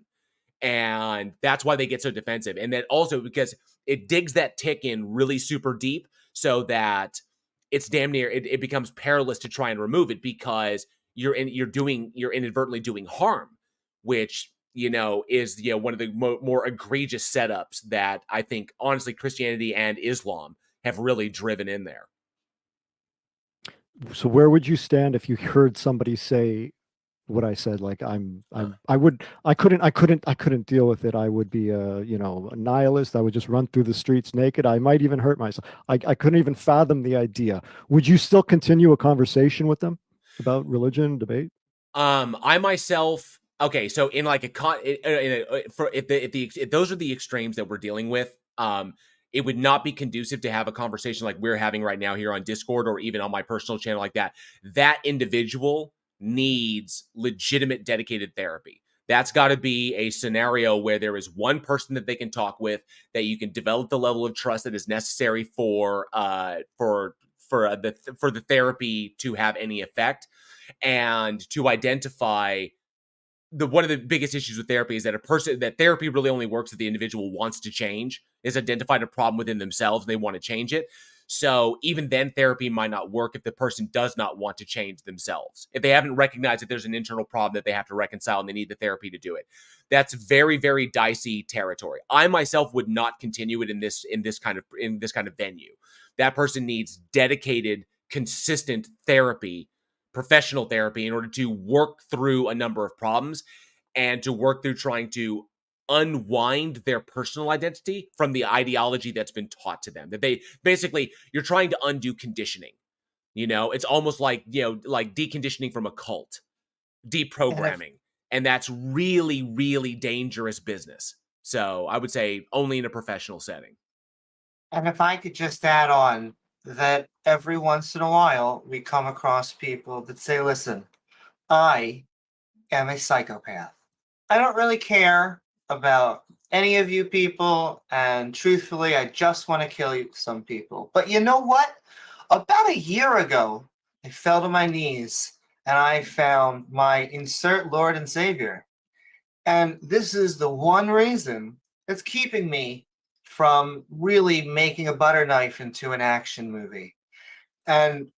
And that's why they get so defensive. And then also because it digs that tick in really super deep, so that it's damn near, it becomes perilous to try and remove it, because you're inadvertently doing harm, which, is, one of the more egregious setups that I think, honestly, Christianity and Islam have really driven in there. So where would you stand if you heard somebody say what I said? Like I couldn't deal with it. I would be a nihilist. I would just run through the streets naked. I might even hurt myself. I couldn't even fathom the idea. Would you still continue a conversation with them about religion debate? I myself, okay, so in like if those are the extremes that we're dealing with, it would not be conducive to have a conversation like we're having right now here on Discord, or even on my personal channel like that. That individual needs legitimate dedicated therapy. That's got to be a scenario where there is one person that they can talk with, that you can develop the level of trust that is necessary for the therapy to have any effect, and to identify one of the biggest issues with therapy is that therapy really only works if the individual wants to change, is identified a problem within themselves, they want to change it. So even then, therapy might not work if the person does not want to change themselves. If they haven't recognized that there's an internal problem that they have to reconcile and they need the therapy to do it. That's very, very dicey territory. I myself would not continue it in this kind of venue. That person needs dedicated, consistent therapy, professional therapy, in order to work through a number of problems, and to work through trying to unwind their personal identity from the ideology that's been taught to them. That you're trying to undo conditioning. It's almost like, like deconditioning from a cult, deprogramming. And that's really, really dangerous business. So I would say only in a professional setting. And if I could just add on that every once in a while we come across people that say, listen, I am a psychopath. I don't really care about any of you people, and truthfully, I just want to kill some people. But you know what? About a year ago, I fell to my knees and I found my insert Lord and Savior. And this is the one reason that's keeping me from really making a butter knife into an action movie. And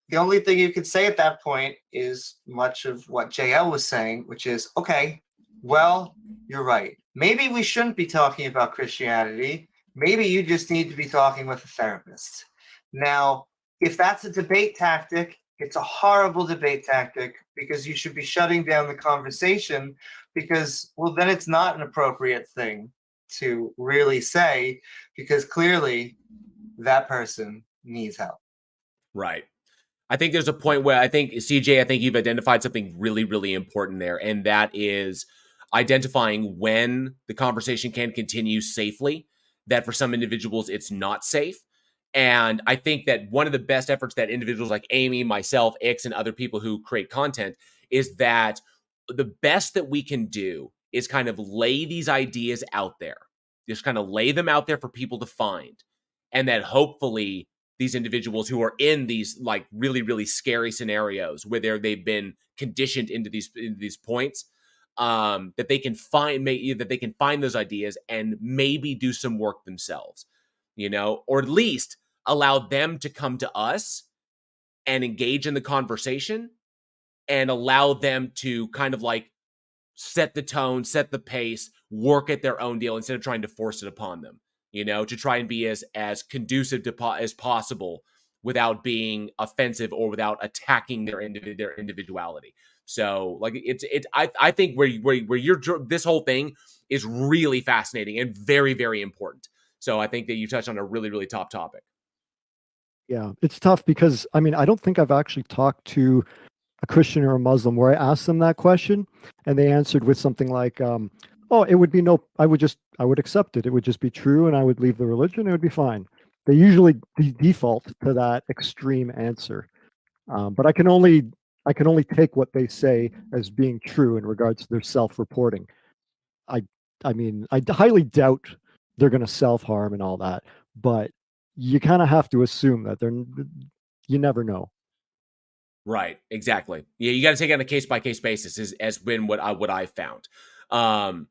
the only thing you could say at that point is much of what JL was saying, which is, okay, well, you're right. Maybe we shouldn't be talking about Christianity. Maybe you just need to be talking with a therapist. Now, if that's a debate tactic, it's a horrible debate tactic, because you should be shutting down the conversation, because, well, then it's not an appropriate thing to really say, because clearly that person needs help. Right. I think there's a point where I think, CJ, I think you've identified something really, really important there. And that is identifying when the conversation can continue safely, that for some individuals, it's not safe. And I think that one of the best efforts that individuals like Amy, myself, Ix, and other people who create content, is that the best that we can do is kind of lay these ideas out there, just kind of lay them out there for people to find. And that hopefully these individuals who are in these like really, really scary scenarios where they've been conditioned into these points, that they can find those ideas and maybe do some work themselves, or at least allow them to come to us and engage in the conversation, and allow them to kind of like set the tone, set the pace, work at their own deal, instead of trying to force it upon them, to try and be as conducive as possible without being offensive or without attacking their individuality. So like I think where this whole thing is really fascinating and very, very important. So I think that you touched on a really, really top topic. Yeah, it's tough because I don't think I've actually talked to a Christian or a Muslim where I asked them that question and they answered with something like, "Oh, it would be I would accept it. It would just be true, and I would leave the religion. It would be fine." They usually default to that extreme answer, but I can only take what they say as being true in regards to their self-reporting. I I highly doubt they're going to self-harm and all that, but you kind of have to assume that you never know. Right. Exactly. Yeah, you got to take it on a case by case basis. Has been what I've found. And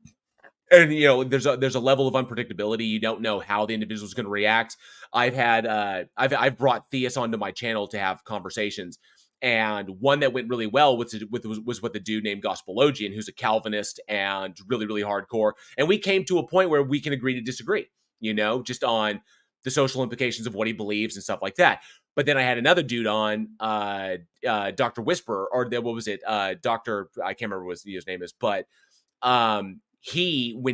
there's a level of unpredictability. You don't know how the individual is going to react. I've brought theists onto my channel to have conversations, and one that went really well was with a dude named Gospelologian, who's a Calvinist and really, really hardcore. And we came to a point where we can agree to disagree, just on the social implications of what he believes and stuff like that. But then I had another dude on, Dr. Whisperer, or what was it? Dr. I can't remember what his name is, but when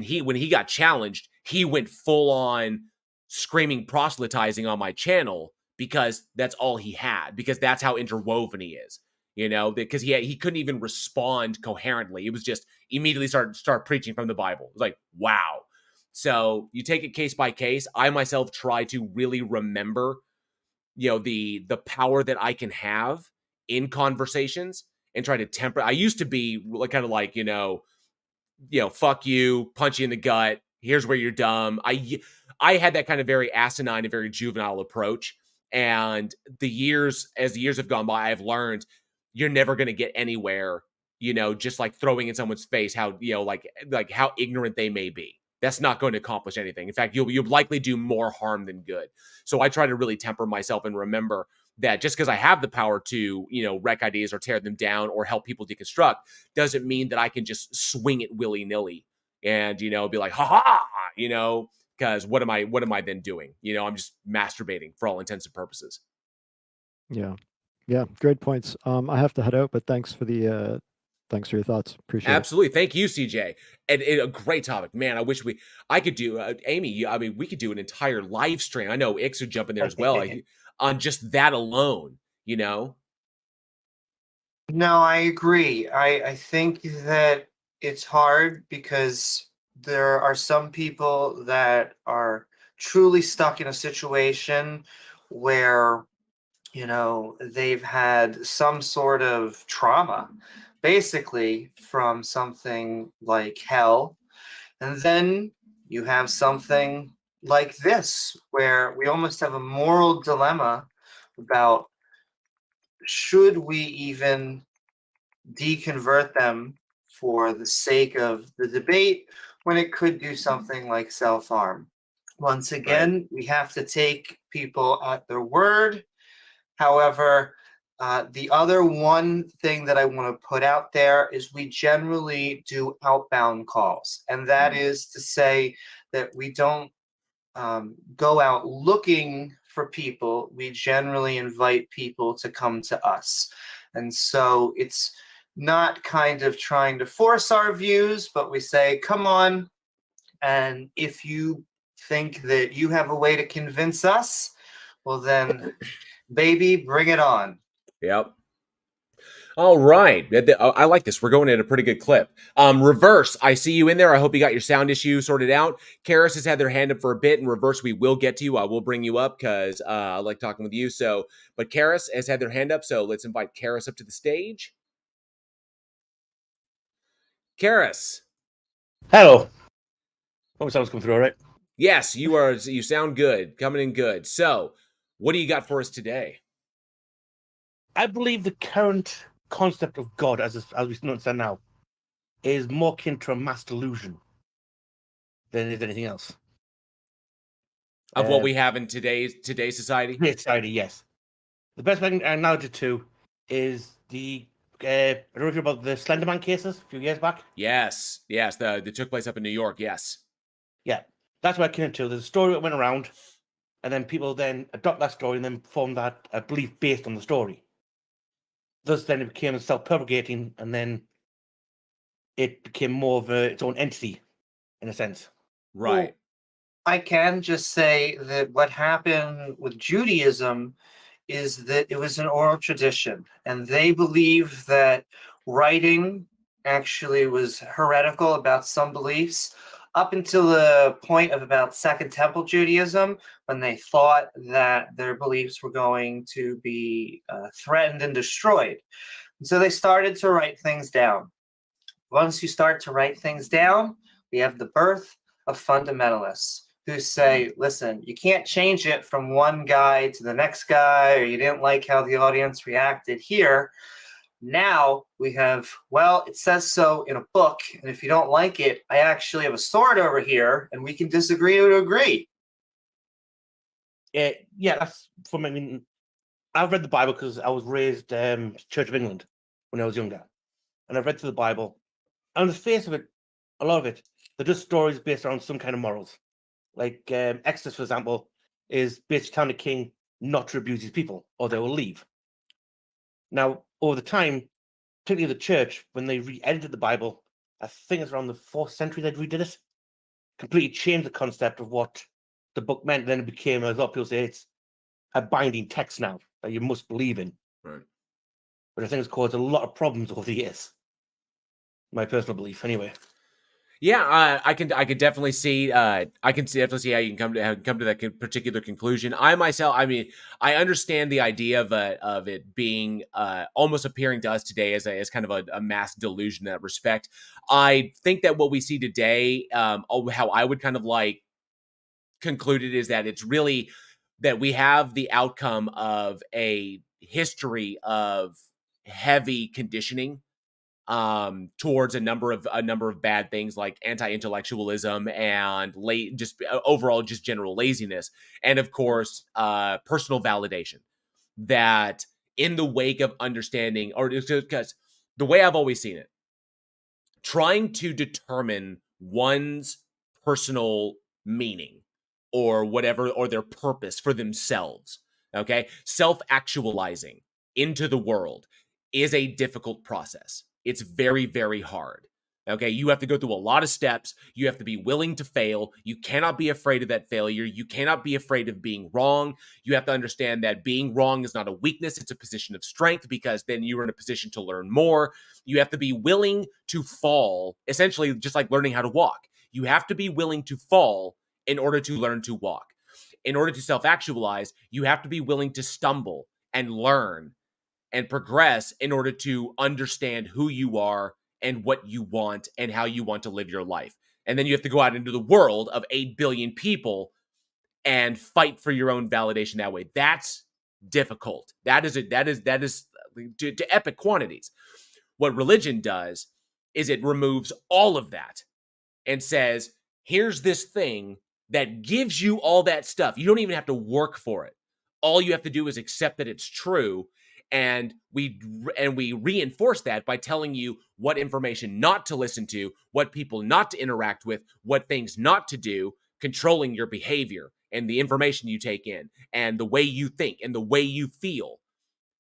he got challenged, he went full on screaming proselytizing on my channel because that's all he had, because that's how interwoven he is, because he couldn't even respond coherently. It was just immediately start preaching from the Bible. It was like, wow. So you take it case by case. I myself try to really remember, the power that I can have in conversations and try to temper. I used to be kind of like, fuck you, punch you in the gut. Here's where you're dumb. I had that kind of very asinine and very juvenile approach. And as the years have gone by, I've learned you're never going to get anywhere, just like throwing in someone's face how, like how ignorant they may be. That's not going to accomplish anything. In fact, you'll likely do more harm than good. So I try to really temper myself and remember that just because I have the power to, wreck ideas or tear them down or help people deconstruct doesn't mean that I can just swing it willy-nilly and, be like, ha ha, because what am I then doing? I'm just masturbating for all intents and purposes. Yeah. Yeah. Great points. I have to head out, but thanks for your thoughts. Appreciate Absolutely. Thank you, CJ. And a great topic, man. I wish I could do, Amy, we could do an entire live stream. I know Ix would jump in there as well on just that alone, No, I agree. I think that it's hard because there are some people that are truly stuck in a situation where, they've had some sort of trauma, basically from something like hell. And then you have something like this, where we almost have a moral dilemma about should we even deconvert them for the sake of the debate when it could do something like self-harm. Once again, we have to take people at their word. However, the other one thing that I want to put out there is we generally do outbound calls. And that is to say that we don't go out looking for people. We generally invite people to come to us. And so it's not kind of trying to force our views, but we say, come on. And if you think that you have a way to convince us, well, then, baby, bring it on. Yep. All right. I like this. We're going at a pretty good clip. Reverse, I see you in there. I hope you got your sound issue sorted out. Karis has had their hand up for a bit. In Reverse, we will get to you. I will bring you up because I like talking with you. But Karis has had their hand up, so let's invite Karis up to the stage. Karis. Hello. Hope sounds coming through all right. Yes, you are. You sound good. Coming in good. So, what do you got for us today? I believe the current concept of God, as we understand now, is more akin to a mass delusion than it is anything else. Of what we have in today's society? Society, yes. The best way I can analogy to is I don't know if you're about the Slenderman cases a few years back. Yes. They took place up in New York. Yes. Yeah, that's what I came to. There's a story that went around, and then people then adopt that story and then form that belief based on the story. Thus, then it became self-propagating, and then it became more of its own entity, in a sense. Right. Well, I can just say that what happened with Judaism is that it was an oral tradition, and they believe that writing actually was heretical about some beliefs up until the point of about Second Temple Judaism, when they thought that their beliefs were going to be threatened and destroyed. And so they started to write things down. Once you start to write things down, we have the birth of fundamentalists. who say, listen, you can't change it from one guy to the next guy, or you didn't like how the audience reacted here. Now we have, well, it says so in a book, and if you don't like it, I actually have a sword over here, and we can disagree to agree. Yeah, that's from, I mean, I've read the Bible because I was raised Church of England when I was younger. And I've read through the Bible. And on the face of it, a lot of it, they're just stories based around some kind of morals. Like Exodus, for example, is basically telling the king not to abuse his people or they will leave. Now, over the time, particularly the church, when they re-edited the Bible, I think it's around the 4th century they redid it, completely changed the concept of what the book meant. Then it became, as a lot of people say, it's a binding text now that you must believe in. Right. But I think it's caused a lot of problems over the years. My personal belief, anyway. Yeah, I can definitely see definitely see how you can come to that particular conclusion. I myself, I mean, I understand the idea of it being almost appearing to us today as kind of a mass delusion in that respect. I think that what we see today, how I would kind of like conclude it, is that it's really that we have the outcome of a history of heavy conditioning towards a number of bad things like anti-intellectualism and just overall just general laziness, and of course personal validation, that in the wake of understanding, or because the way I've always seen it, trying to determine one's personal meaning or whatever, or their purpose for themselves, okay, self-actualizing into the world is a difficult process. It's very, very hard. Okay, you have to go through a lot of steps. You have to be willing to fail. You cannot be afraid of that failure. You cannot be afraid of being wrong. You have to understand that being wrong is not a weakness. It's a position of strength, because then you're in a position to learn more. You have to be willing to fall, essentially just like learning how to walk. You have to be willing to fall in order to learn to walk. In order to self-actualize, you have to be willing to stumble and learn and progress in order to understand who you are and what you want and how you want to live your life. And then you have to go out into the world of 8 billion people and fight for your own validation that way. That's difficult. That is to epic quantities. What religion does is it removes all of that and says, here's this thing that gives you all that stuff. You don't even have to work for it. All you have to do is accept that it's true. And we reinforce that by telling you what information not to listen to, what people not to interact with, what things not to do, controlling your behavior and the information you take in and the way you think and the way you feel.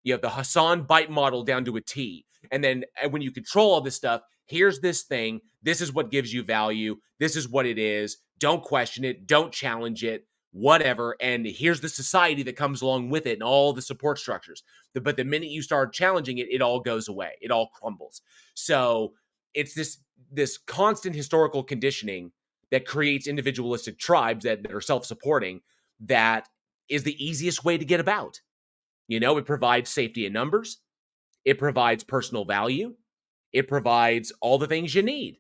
You have the Hassan bite model down to a T. And then when you control all this stuff, here's this thing. This is what gives you value. This is what it is. Don't question it. Don't challenge it. Whatever. And here's the society that comes along with it and all the support structures. But the minute you start challenging it, it all goes away. It all crumbles. So it's this constant historical conditioning that creates individualistic tribes that are self-supporting. That is the easiest way to get about. You know, it provides safety in numbers. It provides personal value. It provides all the things you need.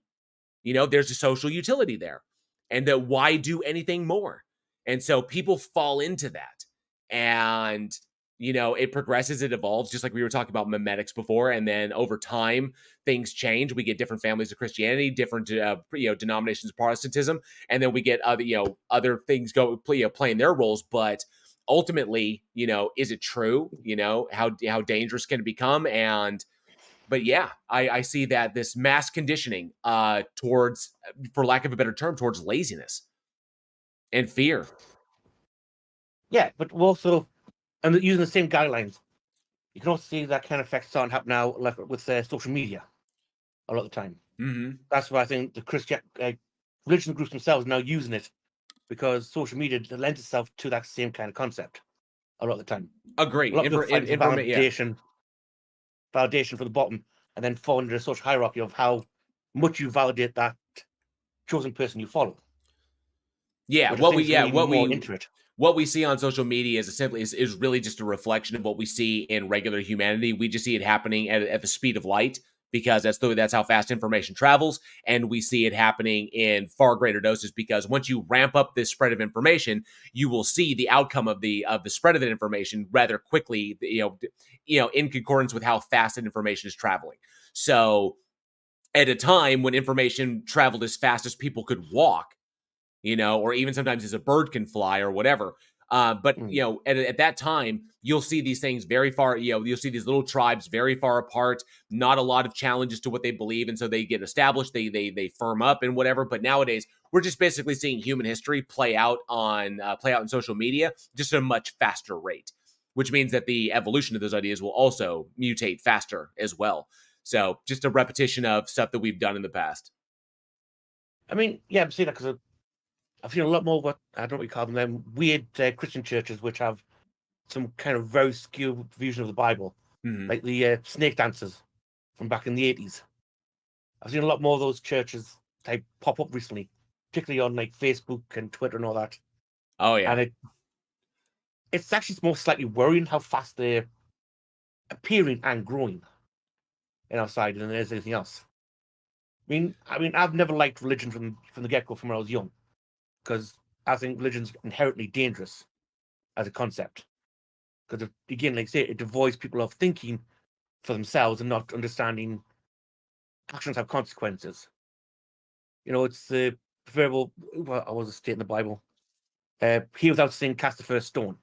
You know, there's a social utility there. And that why do anything more? And so people fall into that. And, you know, it progresses, it evolves, just like we were talking about memetics before. And then over time, things change. We get different families of Christianity, different, denominations of Protestantism. And then we get other things playing their roles. But ultimately, you know, is it true? You know, how dangerous can it become? But yeah, I see that this mass conditioning towards, for lack of a better term, towards laziness and fear. Yeah, but also, and using the same guidelines, you can also see that kind of effect starting to happen now, like with social media, a lot of the time. Mm-hmm. That's why I think the Christian religious groups themselves are now using it, because social media lends itself to that same kind of concept a lot of the time. Agree. Validation for the bottom, and then fall into the social hierarchy of how much you validate that chosen person you follow. Yeah, what we see on social media is really just a reflection of what we see in regular humanity. We just see it happening at the speed of light, because that's how fast information travels, and we see it happening in far greater doses. Because once you ramp up this spread of information, you will see the outcome of the spread of that information rather quickly. In concordance with how fast that information is traveling. So, at a time when information traveled as fast as people could walk, or even sometimes as a bird can fly or whatever. But at that time, you'll see these things very far. You'll see these little tribes very far apart. Not a lot of challenges to what they believe, and so they get established. They firm up and whatever. But nowadays, we're just basically seeing human history play out on social media, just at a much faster rate. Which means that the evolution of those ideas will also mutate faster as well. So, just a repetition of stuff that we've done in the past. I mean, yeah, I've seen that because I've seen a lot more what I don't know what you call them weird Christian churches which have some kind of very skewed version of the Bible, like the snake dancers from back in the 80s. I've seen a lot more of those churches type pop up recently, particularly on like Facebook and Twitter and all that. Oh yeah, and it's actually more slightly worrying how fast they're appearing and growing in our side than there's anything else. I mean, I've never liked religion from the get-go from when I was young, because I think religion's inherently dangerous as a concept. Because, again, like I say, it devoids people of thinking for themselves and not understanding actions have consequences. It's the verbal, well, I was a state in the Bible, he without sin cast the first stone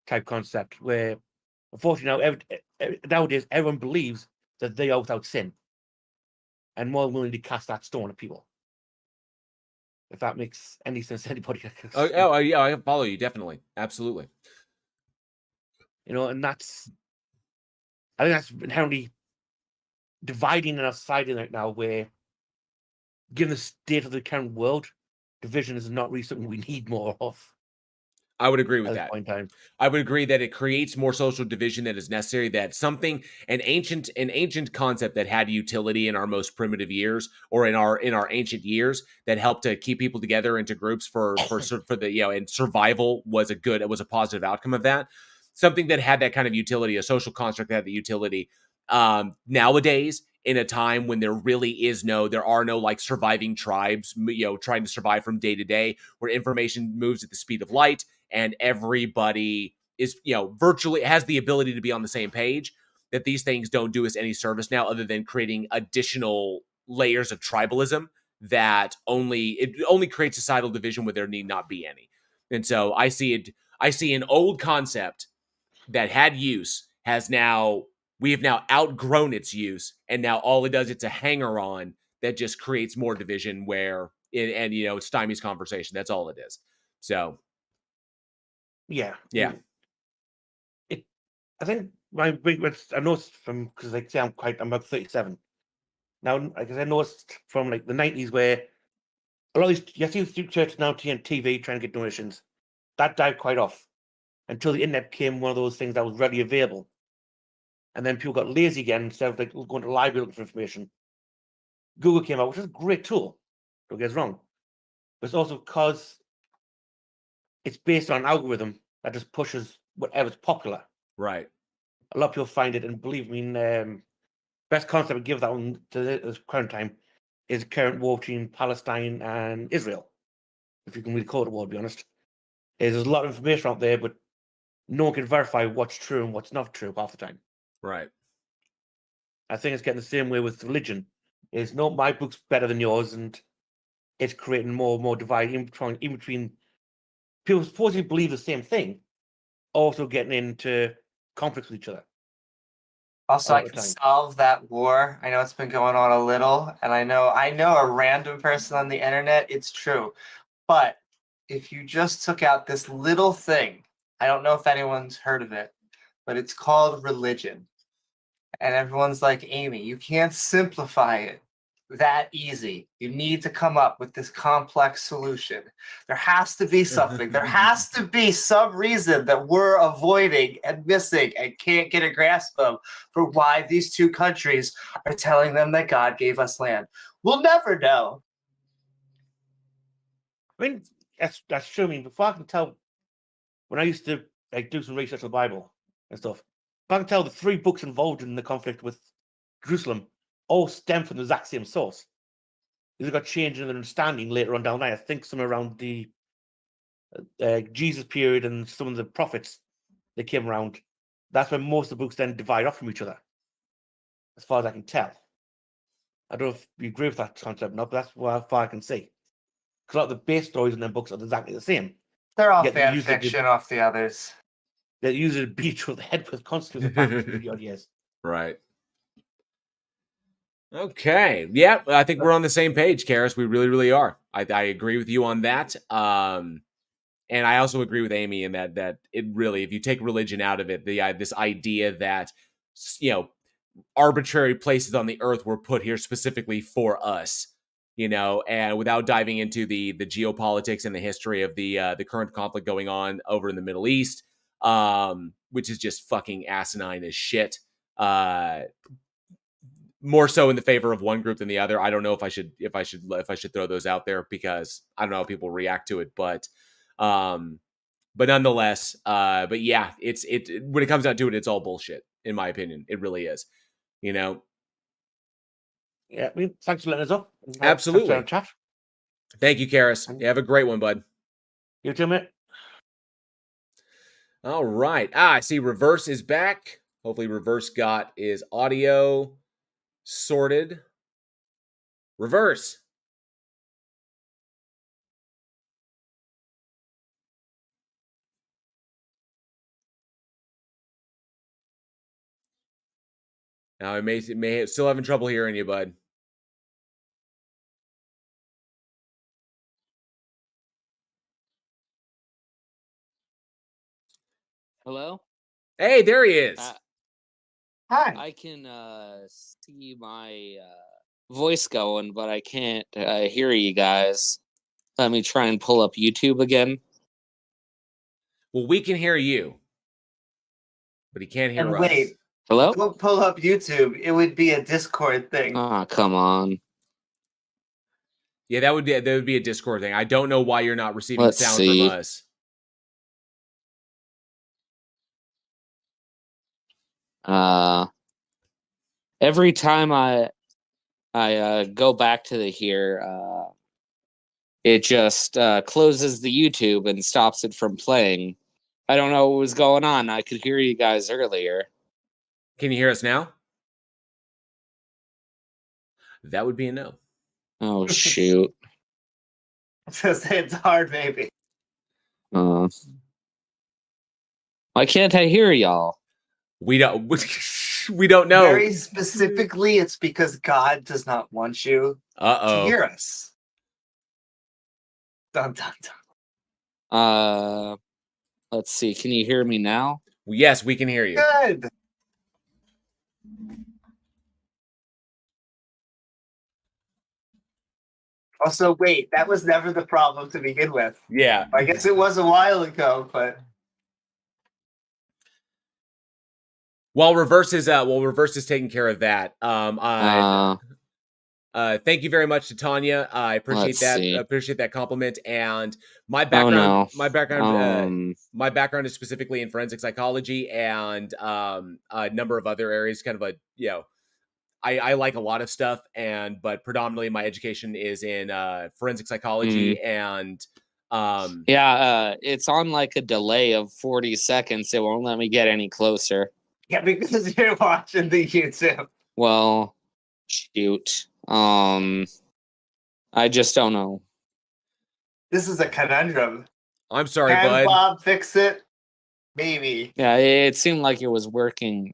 type concept, where, unfortunately, nowadays, everyone believes that they are without sin and more willing to cast that stone at people. If that makes any sense to anybody. Yeah, I follow you, definitely. Absolutely. And I think that's inherently dividing in our society right now, where, given the state of the current world, division is not really something we need more of. I would agree with that. Point in time. I would agree that it creates more social division that is necessary. That an ancient concept that had utility in our most primitive years, or in our ancient years, that helped to keep people together into groups for the and survival was a positive outcome of that. Something that had that kind of utility, a social construct that had the utility. Nowadays, in a time when there are no like surviving tribes, trying to survive from day to day, where information moves at the speed of light, and everybody is, virtually has the ability to be on the same page, that these things don't do us any service now, other than creating additional layers of tribalism that only creates societal division where there need not be any. And so I see an old concept that had use we have now outgrown its use, and now all it does, it's a hanger on that just creates more division it stymies conversation. That's all it is. So yeah. I think my big, I noticed from, because like say I'm about 37 now. Like I noticed from like the 90s, where a lot of these, you see the churches now on TV trying to get donations. That died quite off until the internet became one of those things that was readily available. And then people got lazy again, instead of like going to the library looking for information. Google came out, which is a great tool. Don't get us wrong, but it's also because it's based on an algorithm that just pushes whatever's popular. Right. A lot of people find it, and believe me, best concept I give that one to this current time is the current war between Palestine and Israel. If you can really call it a war, to be honest. There's a lot of information out there, but no one can verify what's true and what's not true half the time. Right. I think it's getting the same way with religion. Is no, my book's better than yours, and it's creating more and more divide in between people supposedly believe the same thing, also getting into conflicts with each other. Also, I can solve that war. I know it's been going on a little, and I know a random person on the internet. It's true. But if you just took out this little thing, I don't know if anyone's heard of it, but it's called religion. And everyone's like, Amy, you can't simplify it that easy. You need to come up with this complex solution. There has to be something. There has to be some reason that we're avoiding and missing and can't get a grasp of for why these two countries are telling them that God gave us land. We'll never know. I mean, that's true. I mean, before I can tell, when I used to like do some research on the Bible and stuff, if I can tell the 3 books involved in the conflict with Jerusalem all stem from the exact same source. These got changed in their understanding later on down the line. I think somewhere around the Jesus period and some of the prophets that came around. That's when most of the books then divide off from each other, as far as I can tell. I don't know if you agree with that concept or not, but that's how far I can see. Because a lot of the base stories in them books are exactly the same. They're all Yet they fan use it to- fiction off the others. They use it to beat you over the head with constantly for the past 50 odd years. Right. Okay. Yeah, I think we're on the same page, Karis. We really, really are. I agree with you on that. And I also agree with Amy in that it really, if you take religion out of it, this idea that, you know, arbitrary places on the earth were put here specifically for us, you know, and without diving into the geopolitics and the history of the current conflict going on over in the Middle East, which is just fucking asinine as shit. More so in the favor of one group than the other. I don't know if I should throw those out there because I don't know how people react to it, but nonetheless, but yeah, it's when it comes down to it, it's all bullshit in my opinion. It really is, you know. Yeah, I mean, thanks for letting us know. Absolutely. Chat. Thank you, Karis. You have a great one, bud. You too, mate. All right. I see Reverse is back. Hopefully Reverse got his audio sorted. Reverse. Now I may still having trouble hearing you, bud. Hello? Hey, there he is. Hi. I can see my voice going, but I can't hear you guys. Let me try and pull up YouTube again. Well, we can hear you, but he can't hear And us. wait, Hello? don't pull up YouTube. It would be a Discord thing. Ah, come on. Yeah, that would be a Discord thing. I don't know why you're not receiving Let's sound see. from us. Every time I go back to the here, it just closes the YouTube and stops it from playing. I don't know what was going on. I could hear you guys earlier. Can you hear us now? That would be a no. Oh shoot. It's hard, maybe. Why can't I hear y'all? We don't. We don't know. Very specifically, it's because God does not want you to hear us. Dun, dun, dun. Let's see. Can you hear me now? Yes, we can hear you. Good. Also, wait, that was never the problem to begin with. Yeah. I guess it was a while ago, but While Reverse is taking care of that, thank you very much to Tanya. I appreciate that. Appreciate that compliment. And my background, my background is specifically in forensic psychology and a number of other areas. Kind of a I like a lot of stuff, but predominantly my education is in forensic psychology and. It's on like a delay of 40 seconds. It won't let me get any closer. Yeah, because you're watching the YouTube. Well, shoot. I just don't know. This is a conundrum. I'm sorry, Can bud. Bob fix it? Maybe. Yeah, it seemed like it was working.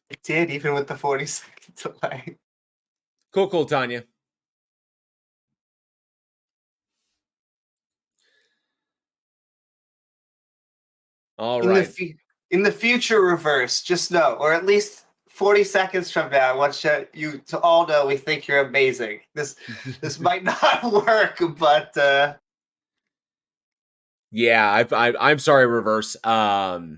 It did, even with the 40-second delay. Cool, Tanya. All right. In the future, Reverse, just know, or at least 40 seconds from now, I want you to all know we think you're amazing. This might not work, but yeah, I'm sorry, Reverse. Well,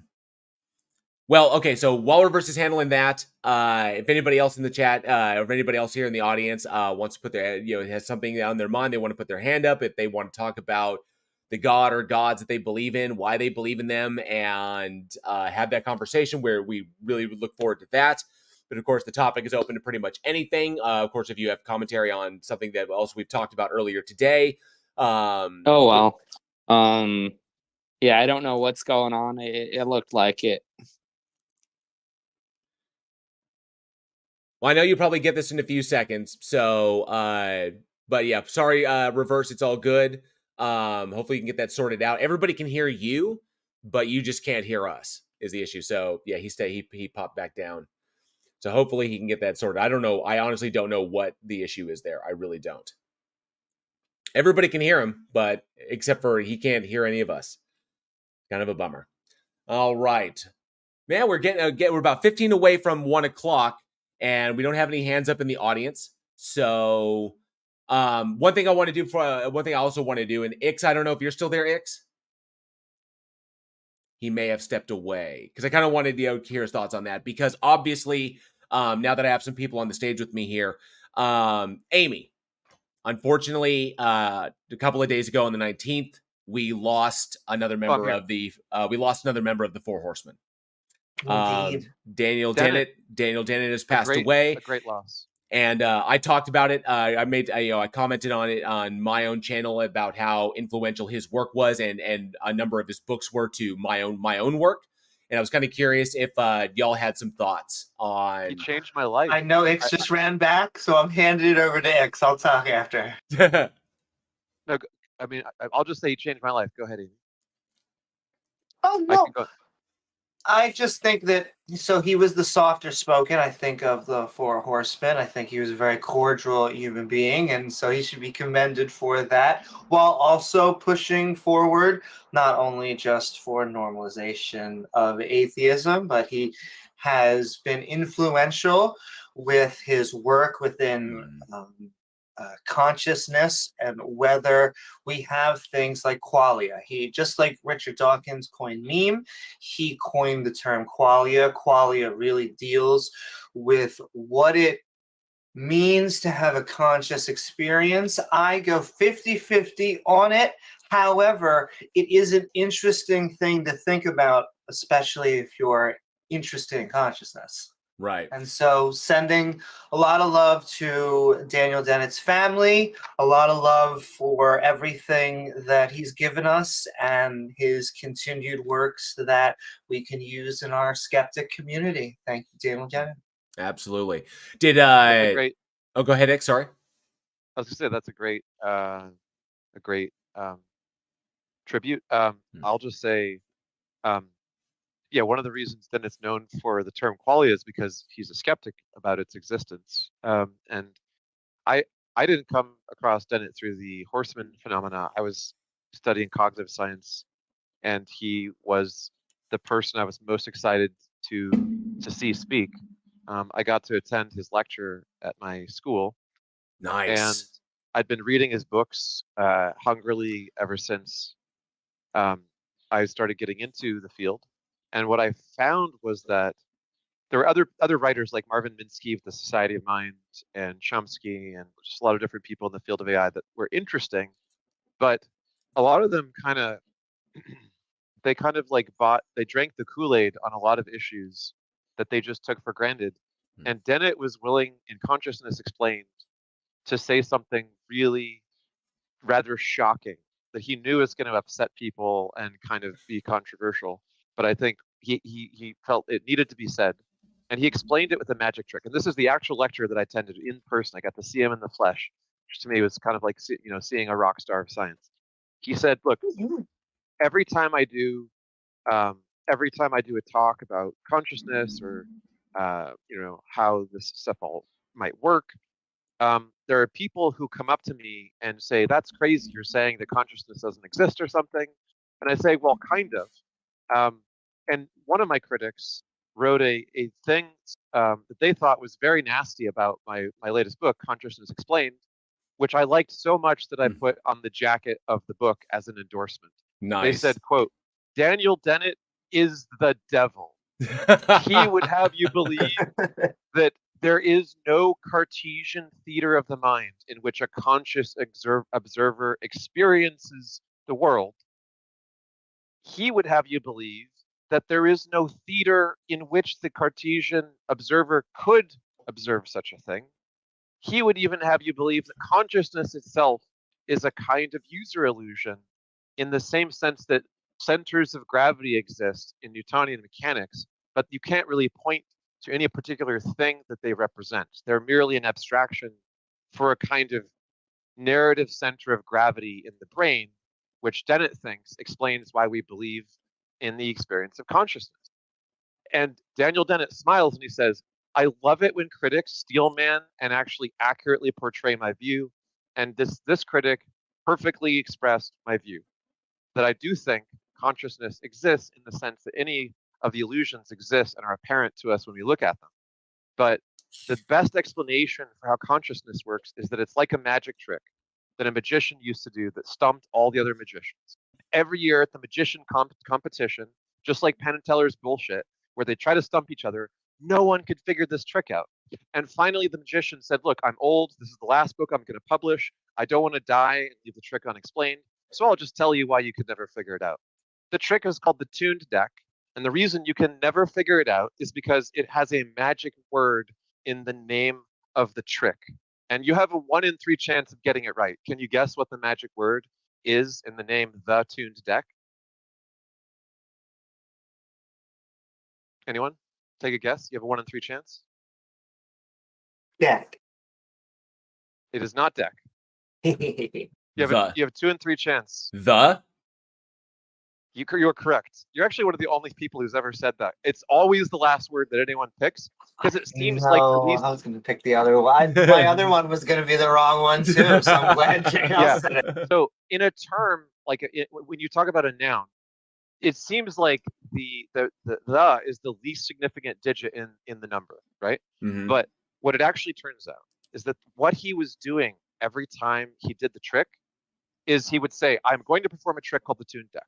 okay, so while Reverse is handling that, if anybody else in the chat, or if anybody else here in the audience wants to put their, has something on their mind, they want to put their hand up if they want to talk about the god or gods that they believe in, why they believe in them, and have that conversation where we really would look forward to that. But of course, the topic is open to pretty much anything. Of course, if you have commentary on something that also we've talked about earlier today. Oh, well. Yeah, I don't know what's going on. It looked like it. Well, I know you'll probably get this in a few seconds. So, but yeah, sorry, Reverse. It's all good. Hopefully you can get that sorted out. Everybody can hear you, but you just can't hear us is the issue. So yeah, he popped back down. So hopefully he can get that sorted. I don't know. I honestly don't know what the issue is there. I really don't. Everybody can hear him, but except for he can't hear any of us. Kind of a bummer. All right, man. We're about 15 away from 1 o'clock, and we don't have any hands up in the audience. So, one thing I also want to do, and Ix, I don't know if you're still there, Ix. He may have stepped away because I kind of wanted to hear his thoughts on that because obviously, now that I have some people on the stage with me here, Amy, unfortunately, a couple of days ago on the 19th, we lost another member of the Four Horsemen. Indeed. Daniel Dennett has passed away. A great loss. And I talked about it. I commented on it on my own channel about how influential his work was, and a number of his books were to my own work. And I was kind of curious if y'all had some thoughts on. He changed my life. I know Ix just ran back, so I'm handing it over to Ix. I'll talk after. No, I mean, I'll just say he changed my life. Go ahead, Amy. Oh no. I just think that, so he was the softer spoken, I think, of the Four Horsemen. I think he was a very cordial human being, and so he should be commended for that, while also pushing forward not only just for normalization of atheism, but he has been influential with his work within consciousness, and whether we have things like qualia. He, just like Richard Dawkins coined meme, he coined the term qualia. Qualia really deals with what it means to have a conscious experience. I go 50-50 on it. However, it is an interesting thing to think about, especially if you're interested in consciousness. Right. And so sending a lot of love to Daniel Dennett's family, a lot of love for everything that he's given us and his continued works that we can use in our skeptic community. Thank you, Daniel Dennett. Absolutely. Did great. Oh, go ahead, Ix. Sorry. I was gonna say that's a great tribute. I'll just say, yeah, one of the reasons then it's known for the term qualia is because he's a skeptic about its existence. And I didn't come across Dennett through the Horseman phenomena. I was studying cognitive science, and he was the person I was most excited to see speak. I got to attend his lecture at my school. Nice. And I'd been reading his books hungrily ever since I started getting into the field. And what I found was that there were other writers like Marvin Minsky of the Society of Mind and Chomsky and just a lot of different people in the field of AI that were interesting, but a lot of them they drank the Kool-Aid on a lot of issues that they just took for granted. And Dennett was willing, in Consciousness Explained, to say something really rather shocking that he knew was going to upset people and kind of be controversial. But I think he felt it needed to be said. And he explained it with a magic trick. And this is the actual lecture that I attended in person. I got to see him in the flesh, which to me was kind of like, seeing a rock star of science. He said, look, every time I do a talk about consciousness or, how this stuff all might work, there are people who come up to me and say, that's crazy, you're saying that consciousness doesn't exist or something. And I say, well, kind of. And one of my critics wrote a thing that they thought was very nasty about my latest book, Consciousness Explained, which I liked so much that I put on the jacket of the book as an endorsement. Nice. They said, quote, Daniel Dennett is the devil. He would have you believe that there is no Cartesian theater of the mind in which a conscious observer experiences the world, he would have you believe that there is no theater in which the Cartesian observer could observe such a thing. He would even have you believe that consciousness itself is a kind of user illusion, in the same sense that centers of gravity exist in Newtonian mechanics, but you can't really point to any particular thing that they represent. They're merely an abstraction for a kind of narrative center of gravity in the brain, which Dennett thinks explains why we believe in the experience of consciousness. And Daniel Dennett smiles and he says, I love it when critics steal man and actually accurately portray my view. And this critic perfectly expressed my view, that I do think consciousness exists in the sense that any of the illusions exist and are apparent to us when we look at them. But the best explanation for how consciousness works is that it's like a magic trick that a magician used to do that stumped all the other magicians. Every year at the magician competition, just like Penn and Teller's bullshit, where they try to stump each other, no one could figure this trick out. And finally, the magician said, look, I'm old. This is the last book I'm going to publish. I don't want to die and leave the trick unexplained. So I'll just tell you why you could never figure it out. The trick is called the tuned deck. And the reason you can never figure it out is because it has a magic word in the name of the trick. And you have a 1 in 3 chance of getting it right. Can you guess what the magic word is in the name The Tuned Deck? Anyone? Take a guess. You have a 1 in 3 chance. Deck. It is not deck. You have a 2 in 3 chance. You're correct. You're actually one of the only people who's ever said that. It's always the last word that anyone picks because it seems like the least. I was going to pick the other one. My other one was going to be the wrong one too. So I'm glad JL said it. So in a term like when you talk about a noun, it seems like the is the least significant digit in the number, right? Mm-hmm. But what it actually turns out is that what he was doing every time he did the trick is he would say, I'm going to perform a trick called the tuned deck.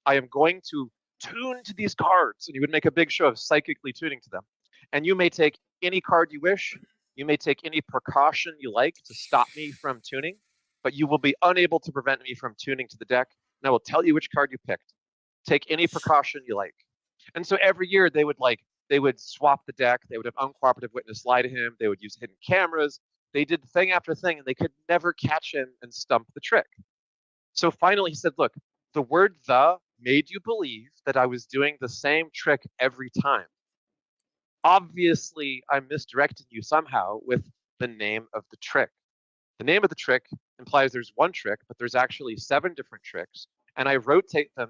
I am going to tune to these cards. And he would make a big show of psychically tuning to them. And you may take any card you wish. You may take any precaution you like to stop me from tuning, but you will be unable to prevent me from tuning to the deck. And I will tell you which card you picked. Take any precaution you like. And so every year they would swap the deck. They would have uncooperative witness lie to him. They would use hidden cameras. They did thing after thing, and they could never catch him and stump the trick. So finally he said, look, the word the made you believe that I was doing the same trick every time. Obviously, I'm misdirecting you somehow with the name of the trick. The name of the trick implies there's one trick, but there's actually 7 different tricks, and I rotate them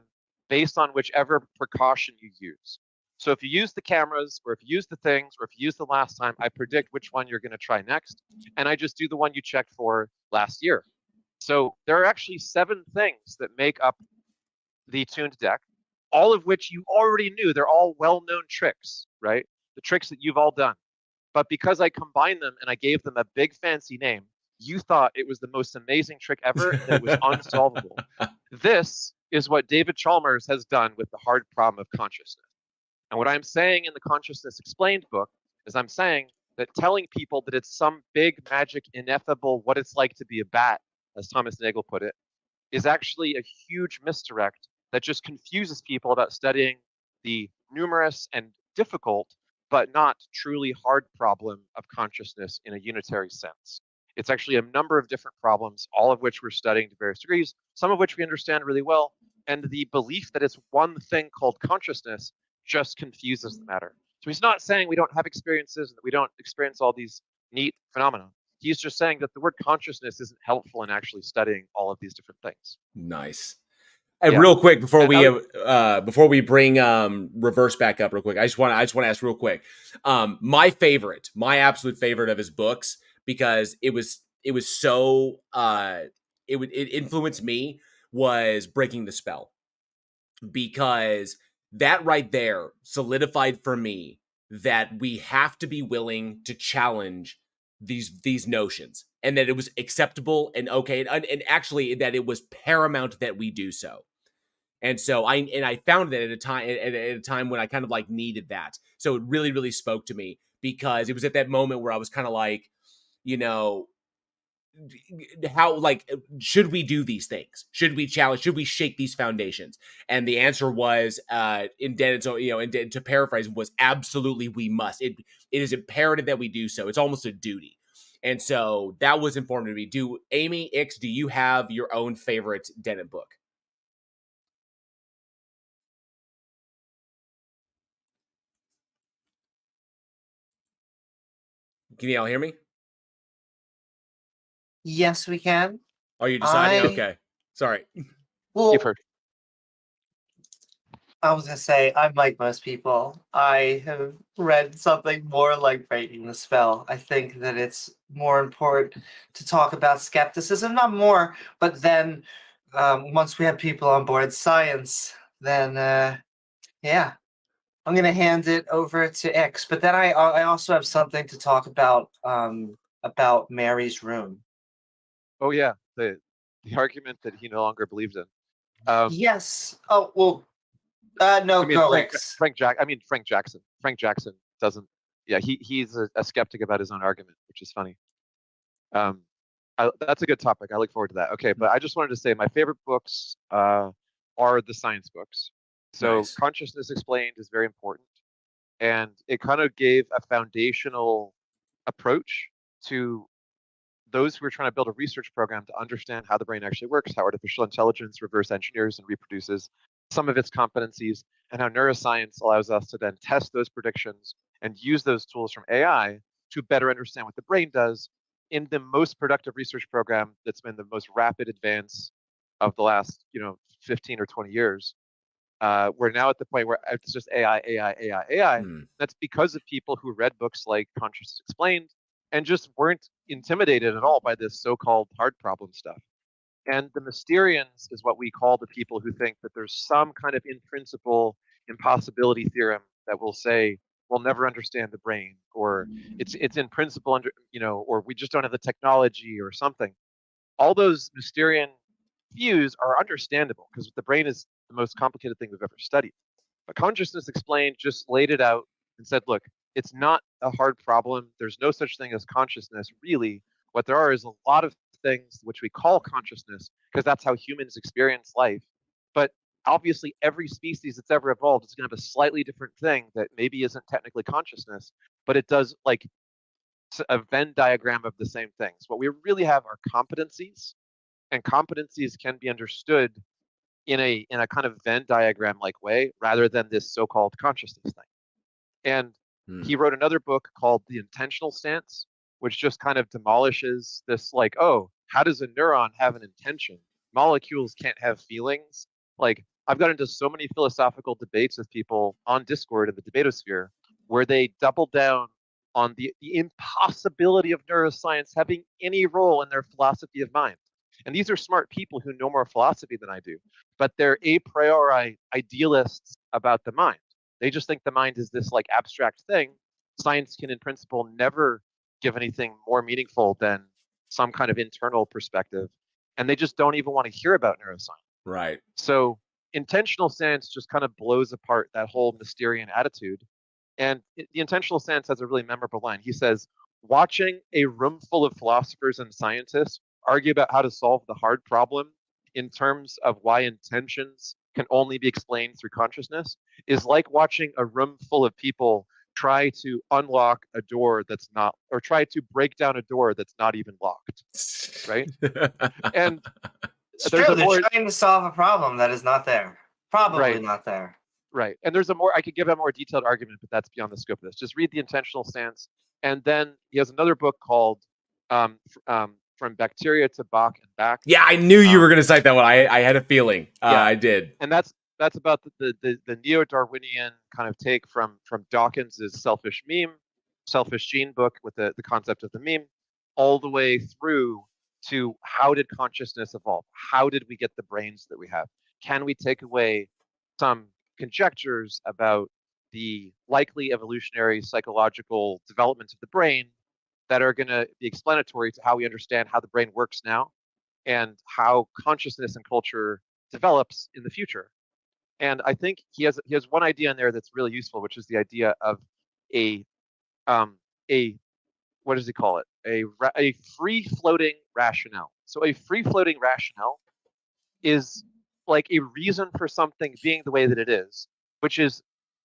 based on whichever precaution you use. So if you use the cameras, or if you use the things, or if you use the last time, I predict which one you're going to try next, and I just do the one you checked for last year. So there are actually 7 things that make up the tuned deck, all of which you already knew. They're all well-known tricks, right? The tricks that you've all done. But because I combined them and I gave them a big fancy name, you thought it was the most amazing trick ever and that it was unsolvable. This is what David Chalmers has done with the hard problem of consciousness. And what I'm saying in the Consciousness Explained book is I'm saying that telling people that it's some big, magic, ineffable, what it's like to be a bat, as Thomas Nagel put it, is actually a huge misdirect that just confuses people about studying the numerous and difficult, but not truly hard problem of consciousness in a unitary sense. It's actually a number of different problems, all of which we're studying to various degrees, some of which we understand really well, and the belief that it's one thing called consciousness just confuses the matter. So he's not saying we don't have experiences and that we don't experience all these neat phenomena. He's just saying that the word consciousness isn't helpful in actually studying all of these different things. Nice. And real quick before we bring Reverse back up real quick, I just want to ask real quick. My absolute favorite of his books, because it was so it influenced me, was Breaking the Spell, because that right there solidified for me that we have to be willing to challenge these notions, and that it was acceptable and okay, and actually that it was paramount that we do so. And so I found that at a time when I kind of like needed that. So it really, really spoke to me, because it was at that moment where I was kind of like, how, like, should we do these things? Should we challenge? Should we shake these foundations? And the answer was, indebted. So, to paraphrase, was absolutely we must. It is imperative that we do so. It's almost a duty. And so that was informative to me. Amy, Ix, do you have your own favorite Dennett book? Can you all hear me? Yes, we can. Are you deciding? Okay. Sorry. Well, first. I was gonna say, I'm like most people. I have read something more like Breaking the Spell. I think that it's more important to talk about skepticism, not more, but then once we have people on board science, then yeah, I'm gonna hand it over to X. But then I also have something to talk about Mary's room. Oh yeah, the argument that he no longer believes in. Yes. Oh well. No, I mean, go Frank, X. Frank Jackson. Frank Jackson doesn't. Yeah, he's a skeptic about his own argument, which is funny. That's a good topic. I look forward to that. Okay, but I just wanted to say my favorite books are the science books. So Nice. Consciousness Explained is very important, and it kind of gave a foundational approach to those who are trying to build a research program to understand how the brain actually works, how artificial intelligence reverse engineers and reproduces some of its competencies, and how neuroscience allows us to then test those predictions and use those tools from AI to better understand what the brain does in the most productive research program that's been the most rapid advance of the last 15 or 20 years. We're now at the point where it's just AI, AI, AI, AI. That's because of people who read books like Consciousness Explained and just weren't intimidated at all by this so-called hard problem stuff. And the Mysterians is what we call the people who think that there's some kind of in principle impossibility theorem that will say we'll never understand the brain, or it's in principle or we just don't have the technology or something. All those Mysterian views are understandable because the brain is the most complicated thing we've ever studied. But Consciousness Explained just laid it out and said, look, it's not a hard problem. There's no such thing as consciousness, really. What there are is a lot of things which we call consciousness because that's how humans experience life. But obviously, every species that's ever evolved is going to have a slightly different thing that maybe isn't technically consciousness, but it does like a Venn diagram of the same things. What we really have are competencies, and competencies can be understood in a kind of Venn diagram like way rather than this so-called consciousness thing. And he wrote another book called The Intentional Stance, which just kind of demolishes this like, oh, how does a neuron have an intention? Molecules can't have feelings. Like, I've got into so many philosophical debates with people on Discord in the debatosphere where they double down on the impossibility of neuroscience having any role in their philosophy of mind. And these are smart people who know more philosophy than I do, but they're a priori idealists about the mind. They just think the mind is this like abstract thing. Science can, in principle, never give anything more meaningful than some kind of internal perspective. And they just don't even want to hear about neuroscience. Right. So intentional stance just kind of blows apart that whole Mysterian attitude. And the intentional stance has a really memorable line. He says, watching a room full of philosophers and scientists argue about how to solve the hard problem in terms of why intentions can only be explained through consciousness is like watching a room full of people try to unlock a door that's not, or try to break down a door that's not even locked, right? And it's there's true. a They're more trying to solve a problem that is not there. Probably right. not there. Right. And there's a more, I could give a more detailed argument, but that's beyond the scope of this. Just read The Intentional Stance. And then he has another book called From Bacteria to Bach and Back. Yeah, I knew you were going to cite that one. I had a feeling. Yeah, I did. And that's about the neo-Darwinian kind of take from Dawkins's Selfish Gene book with the concept of the meme, all the way through to how did consciousness evolve? How did we get the brains that we have? Can we take away some conjectures about the likely evolutionary psychological development of the brain that are going to be explanatory to how we understand how the brain works now and how consciousness and culture develops in the future? And I think he has one idea in there that's really useful, which is the idea of a what does he call it? A free-floating rationale. So a free-floating rationale is like a reason for something being the way that it is, which is,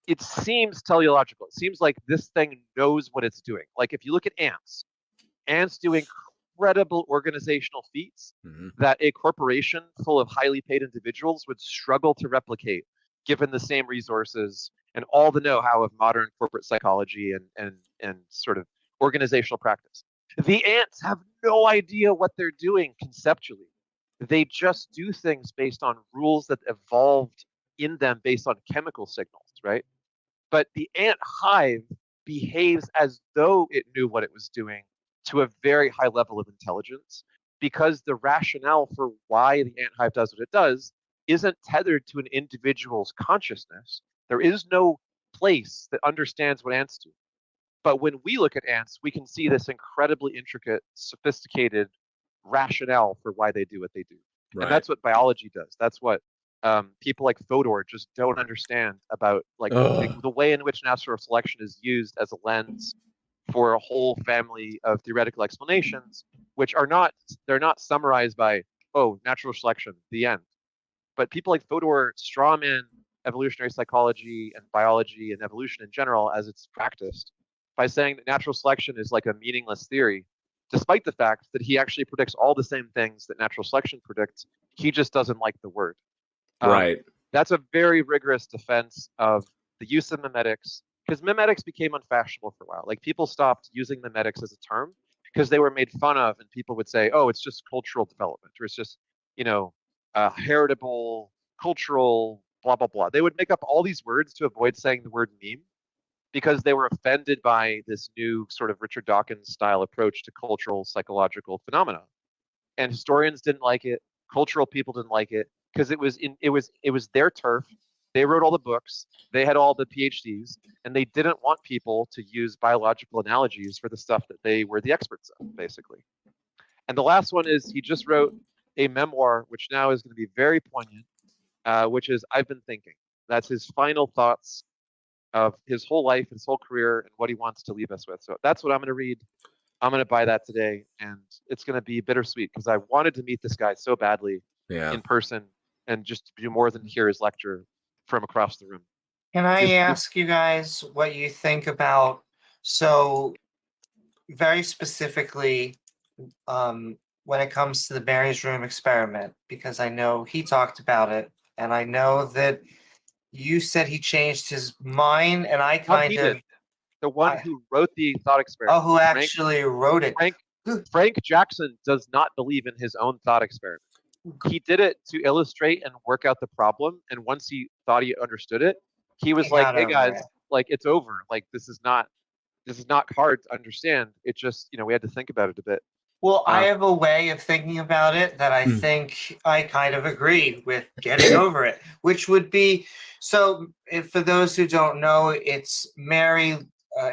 it seems teleological. It seems like this thing knows what it's doing. Like if you look at ants do incredible organizational feats that a corporation full of highly paid individuals would struggle to replicate, given the same resources and all the know-how of modern corporate psychology and sort of organizational practice. The ants have no idea what they're doing conceptually. They just do things based on rules that evolved in them based on chemical signals, right? But the ant hive behaves as though it knew what it was doing to a very high level of intelligence, because the rationale for why the ant hive does what it does isn't tethered to an individual's consciousness. There is no place that understands what ants do. But when we look at ants, we can see this incredibly intricate, sophisticated rationale for why they do what they do. Right. And that's what biology does. That's what people like Fodor just don't understand about like the way in which natural selection is used as a lens for a whole family of theoretical explanations, which are not, they're not summarized by, oh, natural selection, the end. But people like Fodor strawman evolutionary psychology and biology and evolution in general as it's practiced by saying that natural selection is like a meaningless theory, despite the fact that he actually predicts all the same things that natural selection predicts. He just doesn't like the word. Right. That's a very rigorous defense of the use of memetics, because memetics became unfashionable for a while. Like people stopped using memetics as a term because they were made fun of, and people would say, "Oh, it's just cultural development," or "It's just, you know, heritable, cultural, blah blah blah." They would make up all these words to avoid saying the word meme, because they were offended by this new sort of Richard Dawkins style approach to cultural psychological phenomena. And historians didn't like it. Cultural people didn't like it because it was their turf. They wrote all the books. They had all the PhDs, and they didn't want people to use biological analogies for the stuff that they were the experts of, basically. And the last one is he just wrote a memoir, which now is going to be very poignant, which is I've Been Thinking. That's his final thoughts of his whole life, his whole career, and what he wants to leave us with. So that's what I'm going to read. I'm going to buy that today, and it's going to be bittersweet because I wanted to meet this guy so badly in person and just do more than hear his lecture from across the room. Can I ask you guys what you think about, so very specifically, when it comes to the Barry's Room experiment, because I know he talked about it, and I know that you said he changed his mind, and I kind of... The one who wrote the thought experiment. Oh, who actually wrote it. Frank Jackson does not believe in his own thought experiment. He did it to illustrate and work out the problem, and once he thought he understood it, he was like, "Hey guys, like it's over. Like this is not hard to understand. It just, you know, we had to think about it a bit." Well, I have a way of thinking about it that I think I kind of agree with getting over it, which would be, so if, for those who don't know, it's Mary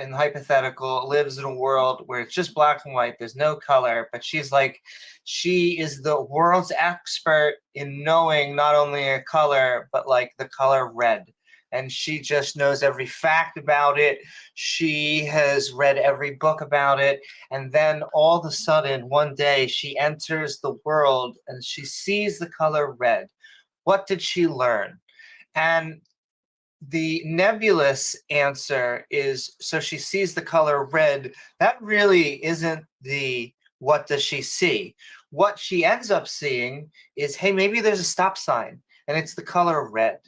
in the hypothetical lives in a world where it's just black and white, there's no color, but she's like, she is the world's expert in knowing not only a color, but like the color red. And she just knows every fact about it. She has read every book about it. And then all of a sudden, one day, she enters the world and she sees the color red. What did she learn? And the nebulous answer is, so she sees the color red. That really isn't the what does she see. What she ends up seeing is, hey, maybe there's a stop sign and it's the color red.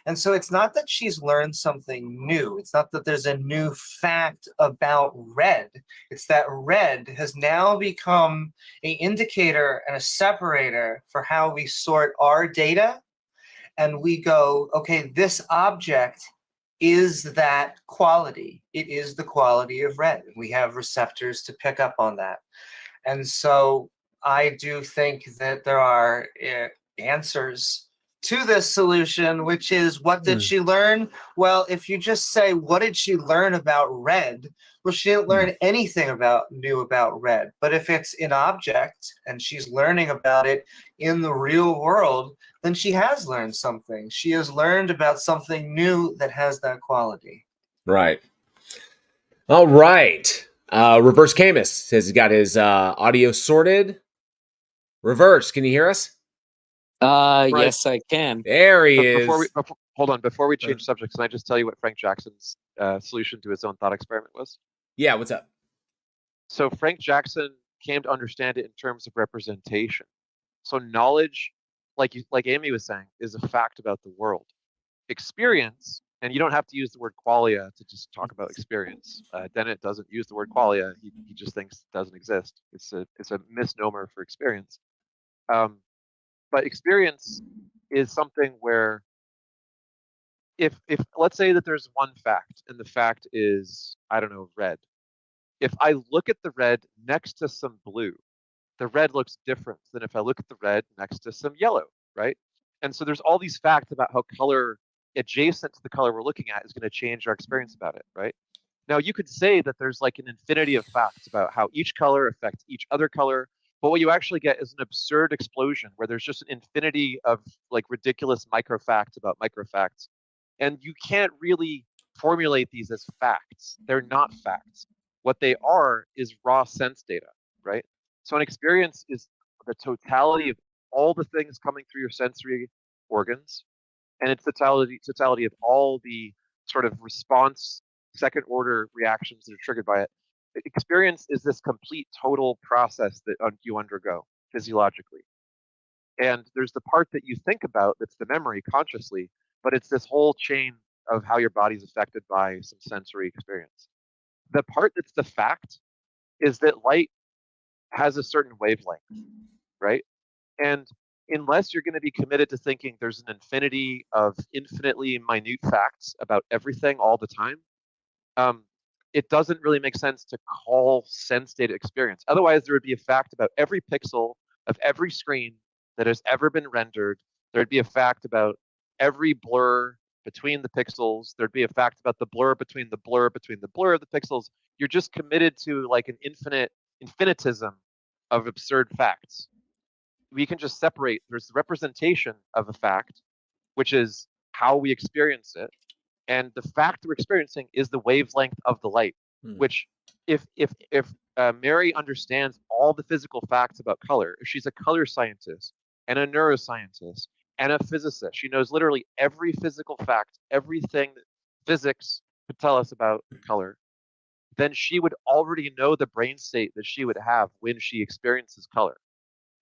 And so it's not that she's learned something new. It's not that there's a new fact about red. It's that red has now become an indicator and a separator for how we sort our data. And we go, okay, this object is that quality. It is the quality of red. We have receptors to pick up on that. And so I do think that there are answers to this solution, which is, what did she learn? Well, if you just say, what did she learn about red? Well, she didn't learn anything new about red. But if it's an object and she's learning about it in the real world, then she has learned something. She has learned about something new that has that quality. Right. All right. Reverse Camus says he's got his audio sorted. Reverse, can you hear us? Yes, I can. There he Before is. hold on, before we change subjects, can I just tell you what Frank Jackson's solution to his own thought experiment was? Yeah, what's up? So Frank Jackson came to understand it in terms of representation. So knowledge, like Amy was saying, is a fact about the world. Experience, and you don't have to use the word qualia to just talk about experience. Dennett doesn't use the word qualia. He just thinks it doesn't exist. It's a misnomer for experience. But experience is something where if let's say that there's one fact and the fact is, I don't know, red. If I look at the red next to some blue, the red looks different than if I look at the red next to some yellow, right? And so there's all these facts about how color adjacent to the color we're looking at is going to change our experience about it, right? Now you could say that there's like an infinity of facts about how each color affects each other color, but what you actually get is an absurd explosion where there's just an infinity of like ridiculous micro facts about micro facts. And you can't really formulate these as facts. They're not facts. What they are is raw sense data, right? So an experience is the totality of all the things coming through your sensory organs, and it's the totality of all the sort of response, second order reactions that are triggered by it. Experience is this complete total process that you undergo physiologically. And there's the part that you think about that's the memory consciously, but it's this whole chain of how your body's affected by some sensory experience. The part that's the fact is that light has a certain wavelength, right? And unless you're going to be committed to thinking there's an infinity of infinitely minute facts about everything all the time, it doesn't really make sense to call sense data experience. Otherwise, there would be a fact about every pixel of every screen that has ever been rendered. There'd be a fact about every blur between the pixels. There'd be a fact about the blur between the blur between the blur of the pixels. You're just committed to like an infinitism of absurd facts. We can just separate. There's the representation of a fact, which is how we experience it, and the fact we're experiencing is the wavelength of the light. Which, if Mary understands all the physical facts about color, if she's a color scientist and a neuroscientist and a physicist, she knows literally every physical fact, everything that physics could tell us about color, then she would already know the brain state that she would have when she experiences color.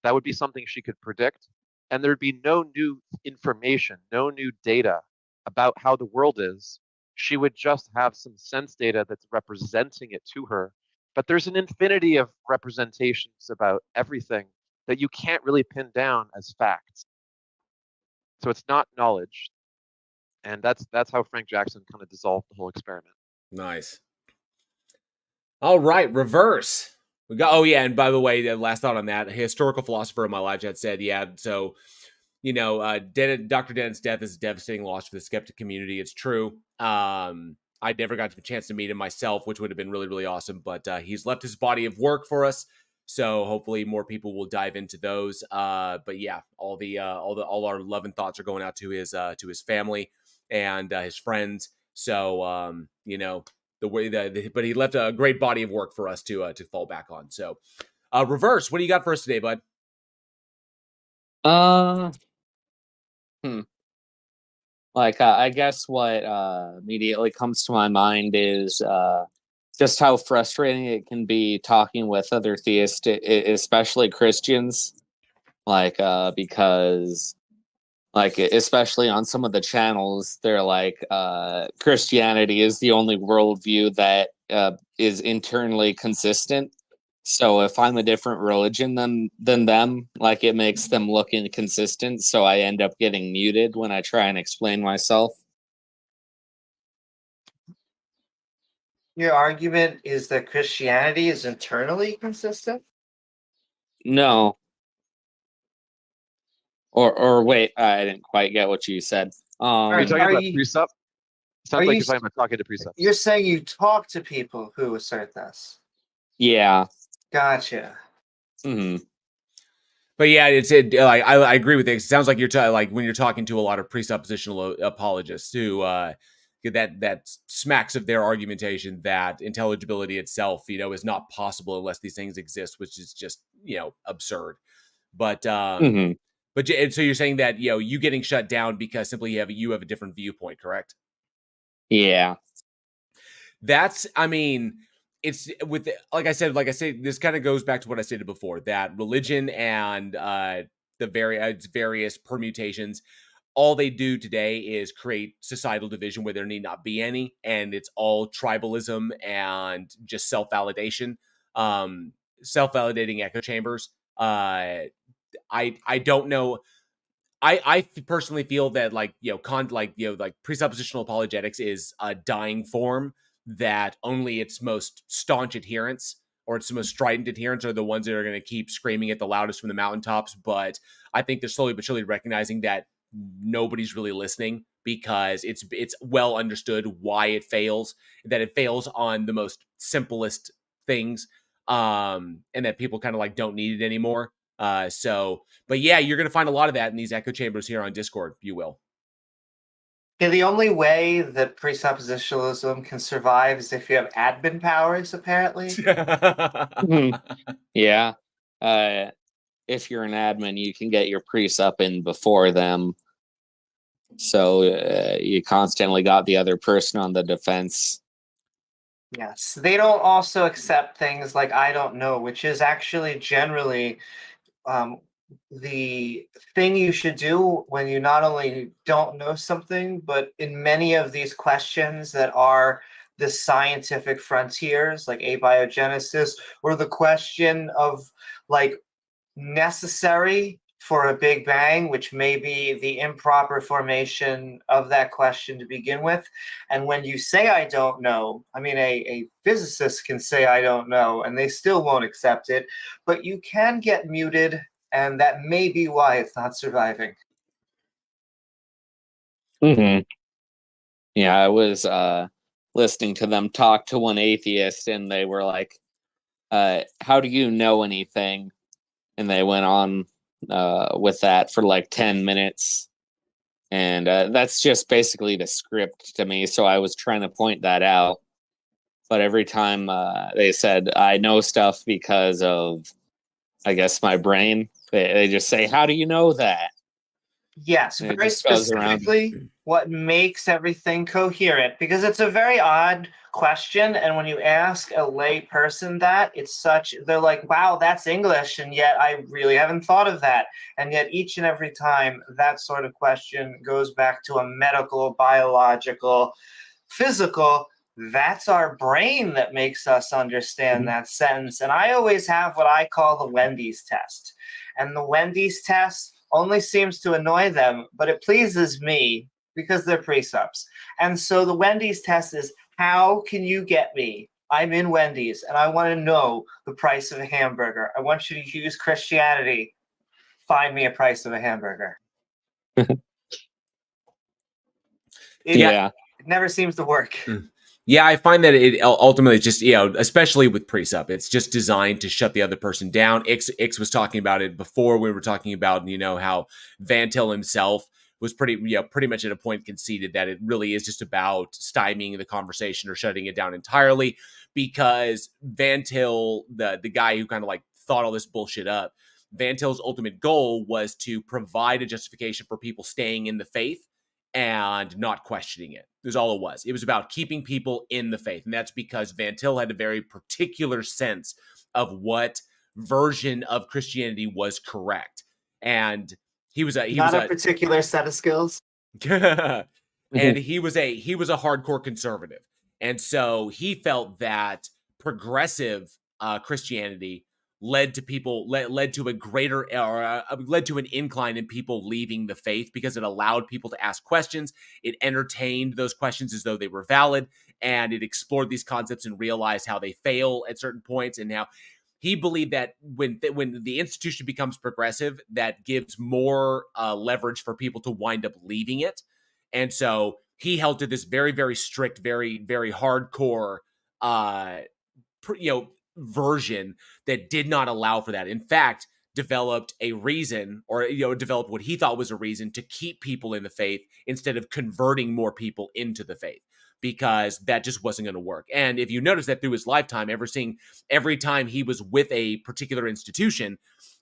That would be something she could predict, and there'd be no new information, no new data about how the world is. She would just have some sense data that's representing it to her. But there's an infinity of representations about everything that you can't really pin down as facts. So it's not knowledge. And that's how Frank Jackson kind of dissolved the whole experiment. Nice. All right, reverse. We got. Oh yeah, and by the way, the last thought on that, a historical philosopher in my live chat said, yeah. So, you know, Dr. Dennett's death is a devastating loss for the skeptic community. It's true. I never got a chance to meet him myself, which would have been really, really awesome. But he's left his body of work for us, so hopefully more people will dive into those. But yeah, all our love and thoughts are going out to his family and his friends. So you know, the way that, but he left a great body of work for us to fall back on. So, reverse, what do you got for us today, bud? Like, I guess what immediately comes to my mind is just how frustrating it can be talking with other theists, especially Christians. Like, because, like, especially on some of the channels, they're like, Christianity is the only worldview that is internally consistent. So if I'm a different religion than them, like, it makes them look inconsistent. So I end up getting muted when I try and explain myself. Your argument is that Christianity is internally consistent? No. Or wait, I didn't quite get what you said. Are you talking about precept? Sounds like you're talking about talking to precepts. You're saying you talk to people who assert this. Yeah. Gotcha. But yeah, I agree with it. It sounds like you're like when you're talking to a lot of presuppositional apologists who that smacks of their argumentation that intelligibility itself, is not possible unless these things exist, which is just, absurd. But and so you're saying that, you getting shut down because simply you have a different viewpoint, correct? Yeah. That's, I mean, it's with, like I said, this kind of goes back to what I stated before, that religion and the various permutations, all they do today is create societal division where there need not be any, and it's all tribalism and just self-validation, self-validating echo chambers. I don't know. I personally feel that, like, like presuppositional apologetics is a dying form, that only its most staunch adherents or its most strident adherents are the ones that are going to keep screaming at the loudest from the mountaintops. But I think they're slowly but surely recognizing that nobody's really listening, because it's well understood why it fails, that it fails on the most simplest things, and that people kind of like don't need it anymore. But yeah, you're going to find a lot of that in these echo chambers here on Discord. You will. Yeah, the only way that presuppositionalism can survive is if you have admin powers, apparently. Yeah. If you're an admin, you can get your presup in before them. So you constantly got the other person on the defense. Yes. They don't also accept things like I don't know, which is actually generally the thing you should do when you not only don't know something, but in many of these questions that are the scientific frontiers, like abiogenesis, or the question of like necessary for a Big Bang, which may be the improper formation of that question to begin with. And when you say I don't know, I mean, a physicist can say I don't know, and they still won't accept it, but you can get muted, and that may be why it's not surviving. Yeah, I was listening to them talk to one atheist, and they were like, how do you know anything? And they went on with that for like 10 minutes. And that's just basically the script to me. So I was trying to point that out. But every time they said, I know stuff because of, I guess, my brain, they just say, how do you know that? Yes, And very specifically what makes everything coherent, because it's a very odd question, and when you ask a lay person that, they're like, wow, that's English, and yet I really haven't thought of that. And yet each and every time that sort of question goes back to a medical, biological, physical, that's our brain that makes us understand that sentence. And I always have what I call the Wendy's test. And the Wendy's test only seems to annoy them, but it pleases me because they're presups. And so the Wendy's test is, how can you get me? I'm in Wendy's and I want to know the price of a hamburger. I want you to use Christianity. Find me a price of a hamburger. It never seems to work. Yeah, I find that it ultimately just, especially with presup, it's just designed to shut the other person down. Ix was talking about it before. We were talking about, how Van Til himself was pretty much at a point conceded that it really is just about stymieing the conversation or shutting it down entirely, because Van Til, the guy who kind of like thought all this bullshit up, Van Til's ultimate goal was to provide a justification for people staying in the faith and not questioning it. That's all it was. It was about keeping people in the faith. And that's because Van Til had a very particular sense of what version of Christianity was correct. And he was a particular set of skills. And he was a hardcore conservative. And so he felt that progressive Christianity led to a greater, led to an incline in people leaving the faith, because it allowed people to ask questions. It entertained those questions as though they were valid, and it explored these concepts and realized how they fail at certain points. And now he believed that when the institution becomes progressive, that gives more leverage for people to wind up leaving it. And so he held to this very, very strict, very, very hardcore, version that did not allow for that. In fact, developed a reason, or developed what he thought was a reason to keep people in the faith instead of converting more people into the faith. because that just wasn't going to work. And if you notice that through his lifetime, every time he was with a particular institution,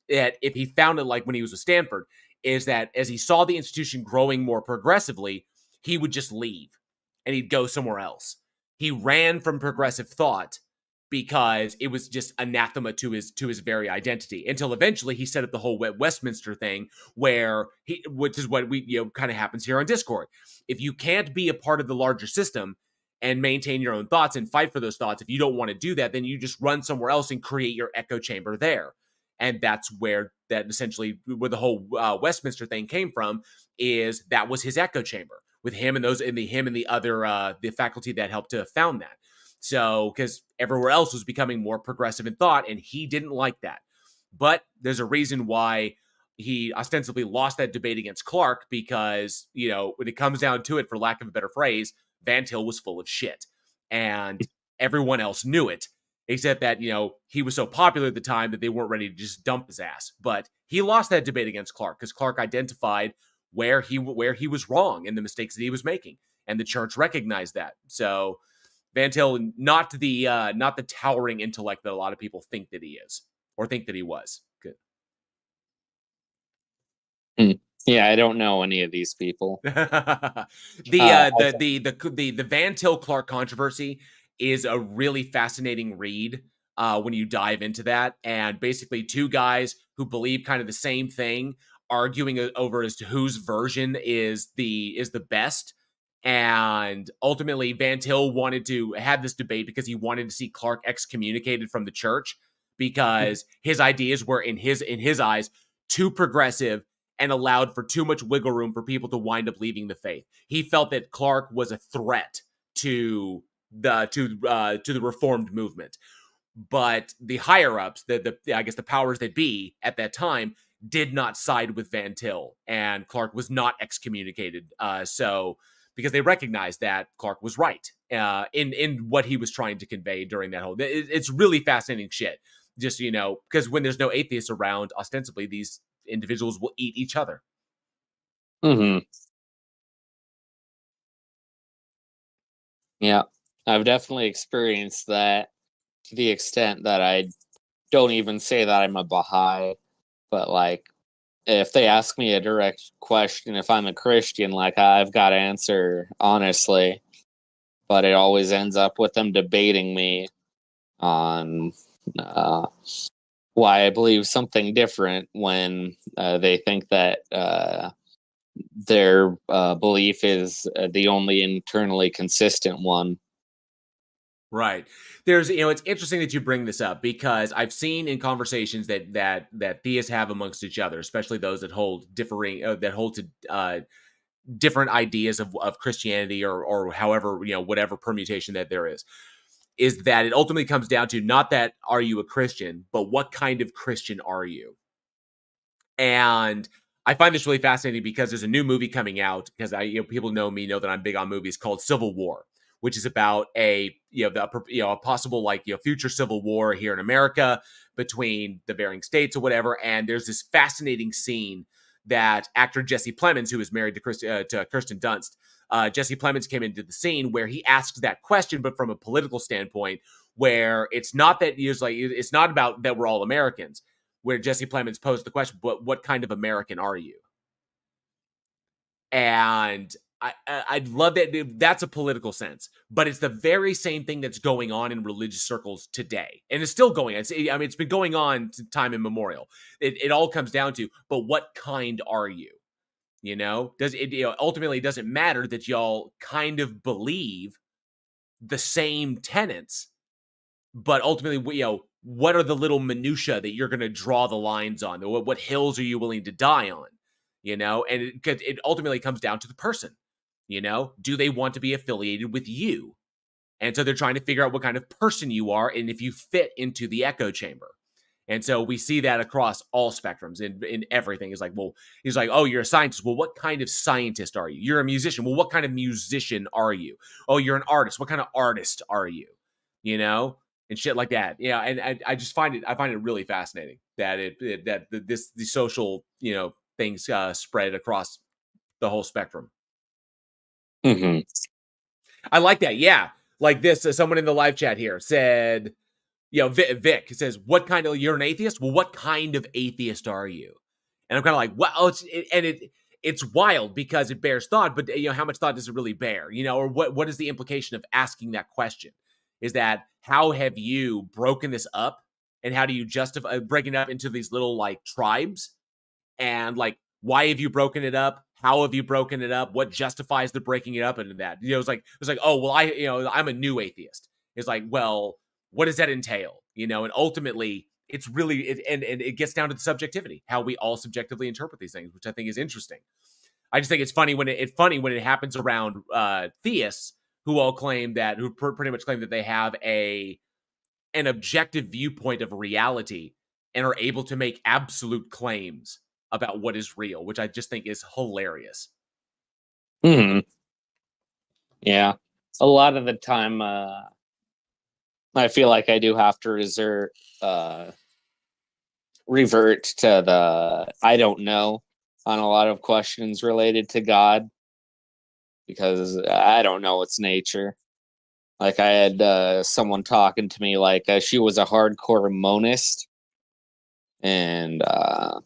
that if he found it, like when he was with Stanford, is that as he saw the institution growing more progressively, he would just leave and he'd go somewhere else. He ran from progressive thought because it was just anathema to his very identity, until eventually he set up the whole Westminster thing, which is what we kind of happens here on Discord. If you can't be a part of the larger system and maintain your own thoughts and fight for those thoughts, if you don't want to do that, then you just run somewhere else and create your echo chamber there. And that's where where the whole Westminster thing came from, is that was his echo chamber with him and the other the faculty that helped to found that. So, because everywhere else was becoming more progressive in thought, and he didn't like that. But there's a reason why he ostensibly lost that debate against Clark, because, when it comes down to it, for lack of a better phrase, Van Til was full of shit. And everyone else knew it, except that, he was so popular at the time that they weren't ready to just dump his ass. But he lost that debate against Clark because Clark identified where he was wrong and the mistakes that he was making. And the church recognized that. So Van Til, not the towering intellect that a lot of people think that he is, or think that he was. Good. Yeah, I don't know any of these people. The Van Til Clark controversy is a really fascinating read when you dive into that. And basically, two guys who believe kind of the same thing arguing over as to whose version is the best. And ultimately, Van Til wanted to have this debate because he wanted to see Clark excommunicated from the church, because his ideas were, in his eyes, too progressive and allowed for too much wiggle room for people to wind up leaving the faith. He felt that Clark was a threat to the Reformed movement. But the higher ups, I guess the powers that be at that time, did not side with Van Til, and Clark was not excommunicated. Because they recognized that Clark was right in what he was trying to convey during that whole. It's really fascinating shit. Just because when there's no atheists around, ostensibly these individuals will eat each other. Mm-hmm. Yeah, I've definitely experienced that, to the extent that I don't even say that I'm a Baha'i, but like, if they ask me a direct question, if I'm a Christian, like, I've got to answer honestly, but it always ends up with them debating me on why I believe something different, when they think that their belief is the only internally consistent one. Right. There's, it's interesting that you bring this up, because I've seen in conversations that theists have amongst each other, especially those that hold to different ideas of Christianity, or however, whatever permutation that there is that it ultimately comes down to not that are you a Christian, but what kind of Christian are you? And I find this really fascinating because there's a new movie coming out, because people know me, know that I'm big on movies, called Civil War, which is about a possible future civil war here in America between the varying states or whatever. And there's this fascinating scene that actor Jesse Plemons, who is married to Kirsten Dunst, Jesse Plemons came into the scene where he asks that question, but from a political standpoint, where it's not that it's not about that we're all Americans. Where Jesse Plemons posed the question, but what kind of American are you? And I'd love that. That's a political sense, but it's the very same thing that's going on in religious circles today, and it's still going on. It's been going on to time immemorial. It all comes down to, but what kind are you? Does it ultimately it doesn't matter that y'all kind of believe the same tenets, but ultimately, what are the little minutia that you're going to draw the lines on? What hills are you willing to die on? And it ultimately comes down to the person. Do they want to be affiliated with you? And so they're trying to figure out what kind of person you are and if you fit into the echo chamber. And so we see that across all spectrums in everything. It's like, well, he's like, oh, you're a scientist. Well, what kind of scientist are you? You're a musician. Well, what kind of musician are you? Oh, you're an artist. What kind of artist are you? And shit like that. Yeah, and I just find it really fascinating that the social things spread across the whole spectrum. Mm-hmm. I like that. Yeah. Like this, someone in the live chat here said, Vic says, "What kind of you're an atheist? Well, what kind of atheist are you?" And I'm kind of like, "Well, it's wild because it bears thought, but how much thought does it really bear? Or what is the implication of asking that question? Is that how have you broken this up, and how do you justify breaking it up into these little like tribes, and like why have you broken it up? How have you broken it up? What justifies the breaking it up into that? It's like oh well, I'm a new atheist. It's like, well, what does that entail? And ultimately it's really and it gets down to the subjectivity, how we all subjectively interpret these things, which I think is interesting. I just think it's funny when it happens around theists who all claim that who pretty much claim that they have an objective viewpoint of reality and are able to make absolute claims about what is real, which I just think is hilarious. Yeah. A lot of the time, I feel like I do have to revert to the I don't know on a lot of questions related to God, because I don't know its nature. Like I had someone talking to me like she was a hardcore monist, and I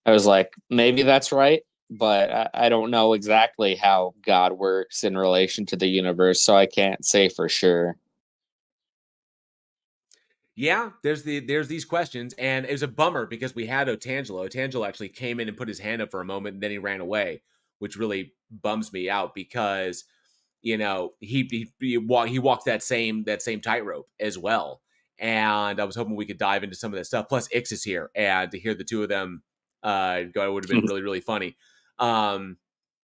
was like, maybe that's right, but I don't know exactly how God works in relation to the universe, so I can't say for sure. Yeah, there's these questions, and it was a bummer because we had Otangelo. Otangelo actually came in and put his hand up for a moment, and then he ran away, which really bums me out because he walked that same tightrope as well, and I was hoping we could dive into some of that stuff. Plus, Ix is here, and to hear the two of them go would have been really funny. But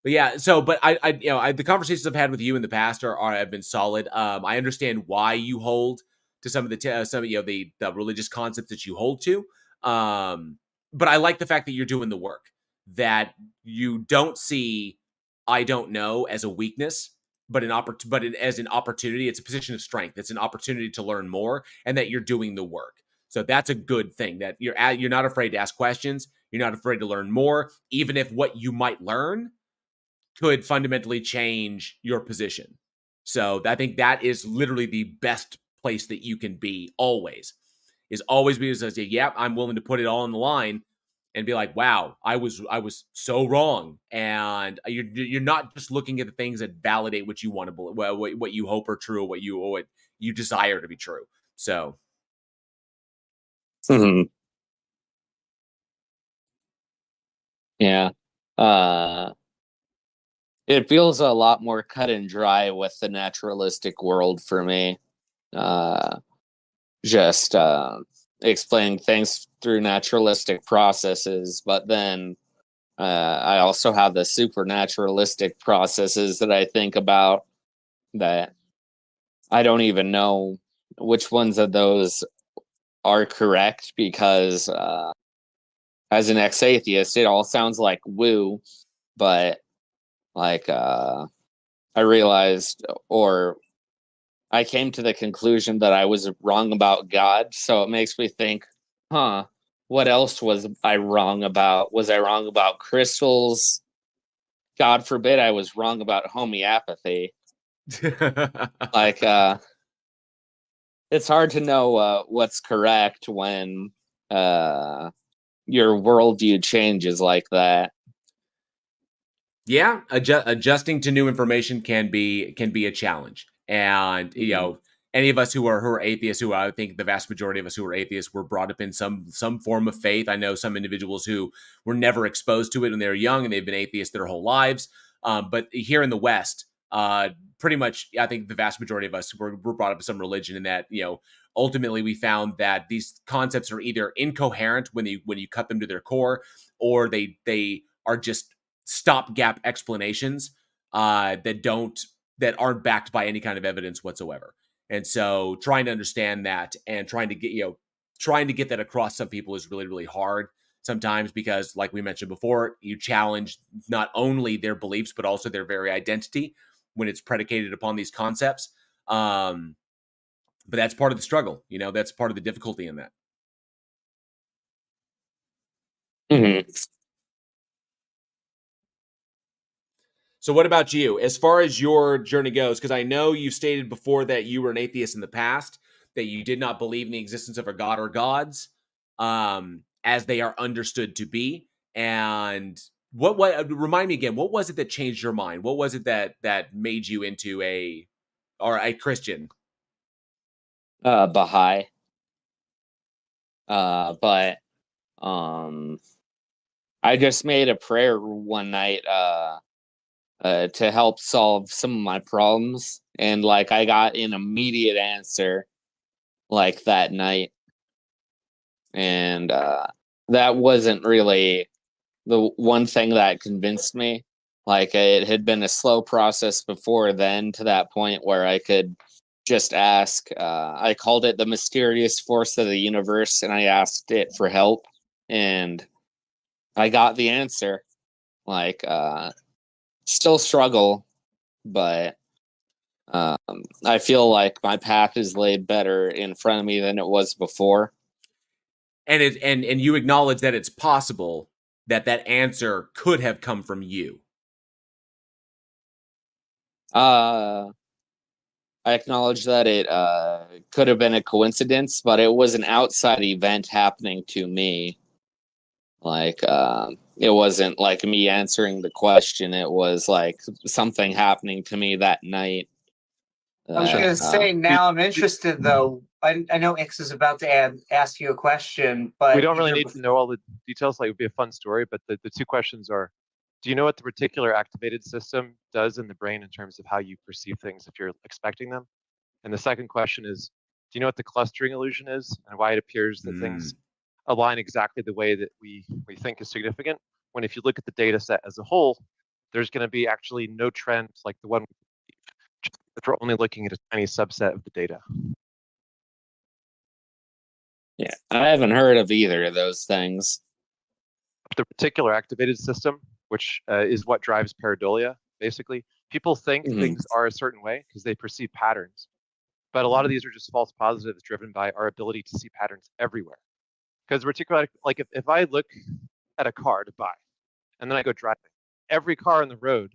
yeah, but the conversations I've had with you in the past have been solid. I understand why you hold to some of the religious concepts that you hold to. But I like the fact that you're doing the work, that you don't see I don't know as a weakness, but as an opportunity. It's a position of strength. It's an opportunity to learn more, and that you're doing the work. So that's a good thing, that you're not afraid to ask questions. You're not afraid to learn more, even if what you might learn could fundamentally change your position. So I think that is literally the best place that you can be always, is always be able to say, yeah, I'm willing to put it all on the line and be like, wow, I was so wrong. And you're not just looking at the things that validate what you want to believe, what you hope are true, what you desire to be true. So. Yeah. It feels a lot more cut and dry with the naturalistic world for me. Just explaining things through naturalistic processes, but then I also have the supernaturalistic processes that I think about, that I don't even know which ones of those are correct, because as an ex-atheist, it all sounds like woo, but like I realized, or I came to the conclusion that I was wrong about God. So it makes me think, what else was I wrong about? Was I wrong about crystals? God forbid I was wrong about homeopathy. Like, it's hard to know what's correct when your worldview changes like that. Yeah, adjusting to new information can be a challenge, and any of us who are atheists, who I think the vast majority of us who are atheists were brought up in some form of faith. I know some individuals who were never exposed to it when they were young, and they've been atheists their whole lives. But here in the West, pretty much, I think the vast majority of us were brought up in some religion, and that ultimately we found that these concepts are either incoherent when you cut them to their core, or they are just stopgap explanations that aren't backed by any kind of evidence whatsoever. And so trying to understand that and trying to get that across some people is really, really hard sometimes, because like we mentioned before, you challenge not only their beliefs, but also their very identity when it's predicated upon these concepts. But that's part of the struggle. That's part of the difficulty in that. So what about you? As far as your journey goes, because I know you stated before that you were an atheist in the past, that you did not believe in the existence of a god or gods, as they are understood to be. And what remind me again, what was it that changed your mind? What was it that made you into a Christian? Baha'i. But I just made a prayer one night to help solve some of my problems, and like I got an immediate answer like that night, and that wasn't really the one thing that convinced me. Like it had been a slow process before then to that point where I could just ask. I called it the mysterious force of the universe, and I asked it for help, and I got the answer. Like, still struggle, but I feel like my path is laid better in front of me than it was before. And and you acknowledge that it's possible that answer could have come from you. I acknowledge that it could have been a coincidence, but it was an outside event happening to me. Like, it wasn't like me answering the question. It was like something happening to me that night. I was going to say, now I'm interested, though. I know X is about to ask you a question, but... We don't really need to know all the details. Like, it would be a fun story, but the two questions are, do you know what the reticular activated system does in the brain in terms of how you perceive things if you're expecting them? And the second question is, do you know what the clustering illusion is and why it appears that things align exactly the way that we think is significant, when if you look at the data set as a whole, there's going to be actually no trend like the one if we're only looking at a tiny subset of the data. Yeah, I haven't heard of either of those things. The reticular activated system, which is what drives pareidolia, basically. People think things are a certain way because they perceive patterns. But a lot of these are just false positives driven by our ability to see patterns everywhere. Because reticular, like if I look at a car to buy, and then I go driving, every car on the road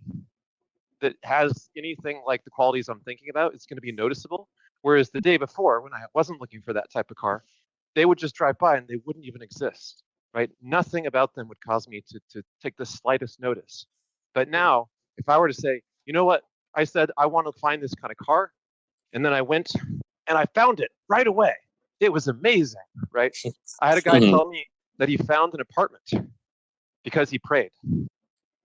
that has anything like the qualities I'm thinking about is going to be noticeable. Whereas the day before, when I wasn't looking for that type of car, they would just drive by and they wouldn't even exist, right? Nothing about them would cause me to take the slightest notice. But now, if I were to say, you know what, I said I want to find this kind of car, and then I went and I found it right away. It was amazing, right? I had a guy tell me that he found an apartment because he prayed. And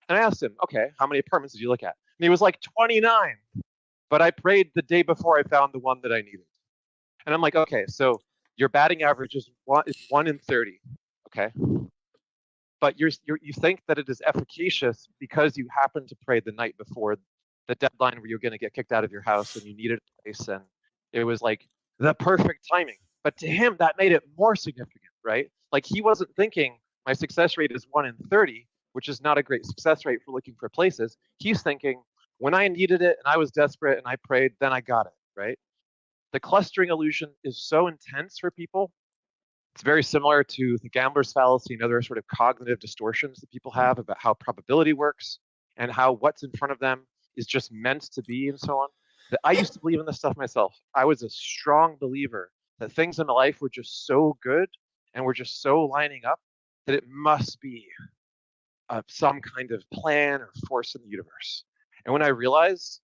I asked him, okay, how many apartments did you look at? And he was like, 29. But I prayed the day before I found the one that I needed. And I'm like, okay, so your batting average is 1 in 30, okay? But you think that it is efficacious because you happen to pray the night before the deadline where you're going to get kicked out of your house and you needed a place, and it was like the perfect timing. But to him, that made it more significant, right? Like he wasn't thinking my success rate is 1 in 30, which is not a great success rate for looking for places. He's thinking when I needed it and I was desperate and I prayed, then I got it, right? The clustering illusion is so intense for people. It's very similar to the gambler's fallacy and other sort of cognitive distortions that people have about how probability works and how what's in front of them is just meant to be and so on. I used to believe in this stuff myself. I was a strong believer that things in my life were just so good and were just so lining up that it must be some kind of plan or force in the universe. And when I realized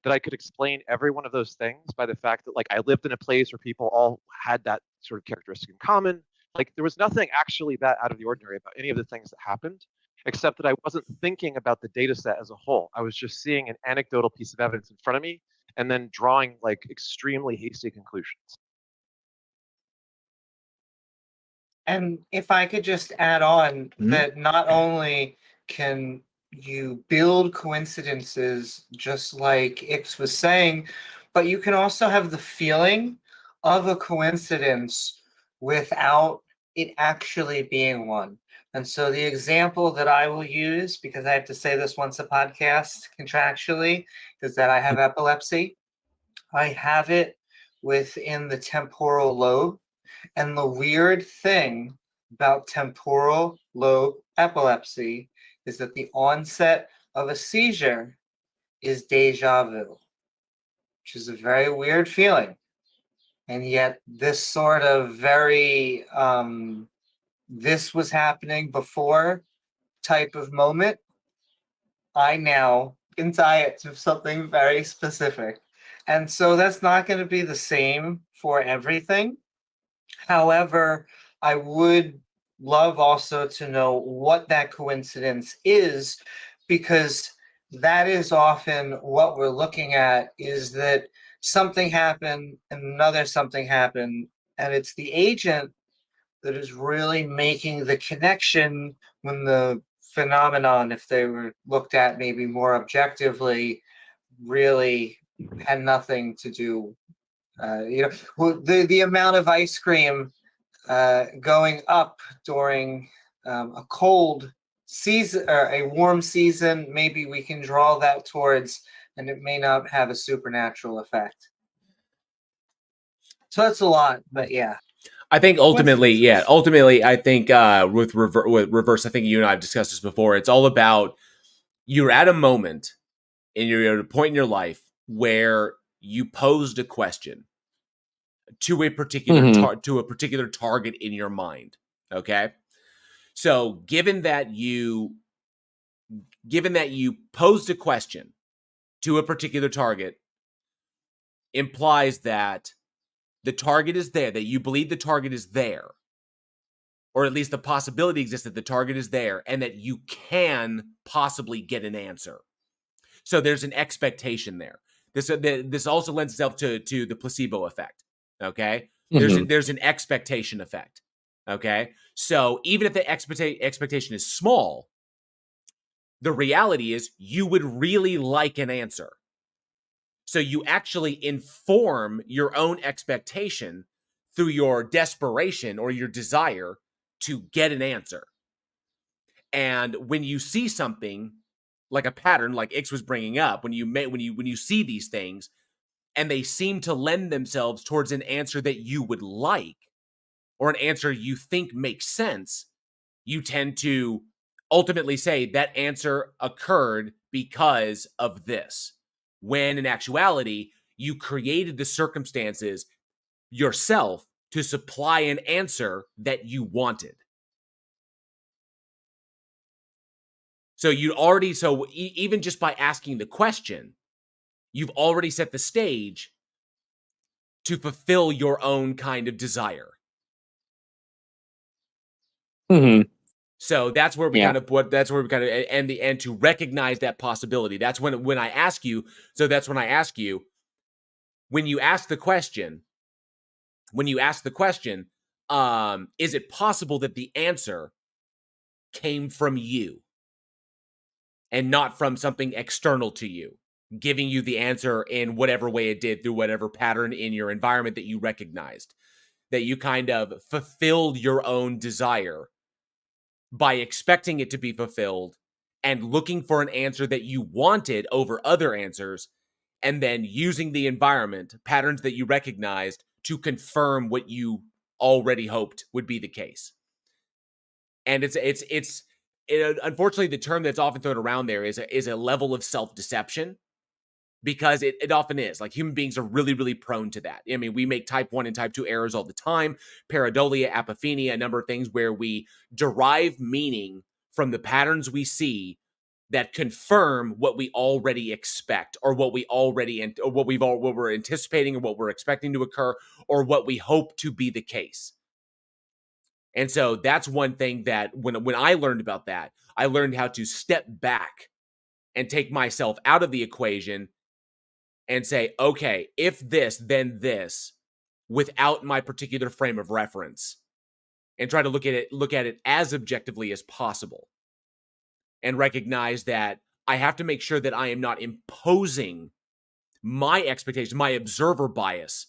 that I could explain every one of those things by the fact that like I lived in a place where people all had that sort of characteristic in common. Like there was nothing actually that out of the ordinary about any of the things that happened, except that I wasn't thinking about the data set as a whole. I was just seeing an anecdotal piece of evidence in front of me and then drawing like extremely hasty conclusions. And if I could just add on that not only can you build coincidences just like Ix was saying, but you can also have the feeling of a coincidence without it actually being one. And so the example that I will use, because I have to say this once a podcast contractually, is that I have epilepsy. I have it within the temporal lobe. And the weird thing about temporal lobe epilepsy is that the onset of a seizure is deja vu, which is a very weird feeling. And yet this sort of very this was happening before type of moment, I now can tie it to something very specific. And so that's not going to be the same for everything. However, I would love also to know what that coincidence is, because that is often what we're looking at, is that something happened and another something happened, and it's the agent that is really making the connection when the phenomenon, if they were looked at maybe more objectively, really had nothing to do. The amount of ice cream going up during a cold season or a warm season, maybe we can draw that towards, and it may not have a supernatural effect. So that's a lot, but yeah. I think ultimately, I think with reverse, I think you and I have discussed this before. It's all about, you're at a moment you're at a point in your life where you posed a question to a particular to a particular target in your mind. Okay, so given that you posed a question to a particular target, implies that the target is there, that you believe the target is there, or at least the possibility exists that the target is there, and that you can possibly get an answer. So there's an expectation there. This also lends itself to the placebo effect. Okay, there's an expectation effect. Okay, so even if the expectation is small, the reality is you would really like an answer. So you actually inform your own expectation through your desperation or your desire to get an answer. And when you see something like a pattern, like Ix was bringing up, when you see these things and they seem to lend themselves towards an answer that you would like, or an answer you think makes sense, you tend to ultimately say that answer occurred because of this. When in actuality, you created the circumstances yourself to supply an answer that you wanted. So even just by asking the question, you've already set the stage to fulfill your own kind of desire. So that's where we kind of and to recognize that possibility. That's when I ask you. So that's when I ask you, when you ask the question, is it possible that the answer came from you and not from something external to you, giving you the answer in whatever way it did through whatever pattern in your environment that you recognized, that you kind of fulfilled your own desire by expecting it to be fulfilled and looking for an answer that you wanted over other answers, and then using the environment, patterns that you recognized, to confirm what you already hoped would be the case. And unfortunately, the term that's often thrown around there is a level of self-deception, because it often is. Like, human beings are really, really prone to that. I mean, we make type 1 and type 2 errors all the time. Pareidolia, apophenia, a number of things where we derive meaning from the patterns we see that confirm what we already expect, or what we're anticipating, or what we're expecting to occur, or what we hope to be the case. And so that's one thing that when I learned about that, I learned how to step back and take myself out of the equation and say, okay, if this, then this, without my particular frame of reference, and try to look at it as objectively as possible, and recognize that I have to make sure that I am not imposing my expectations, my observer bias,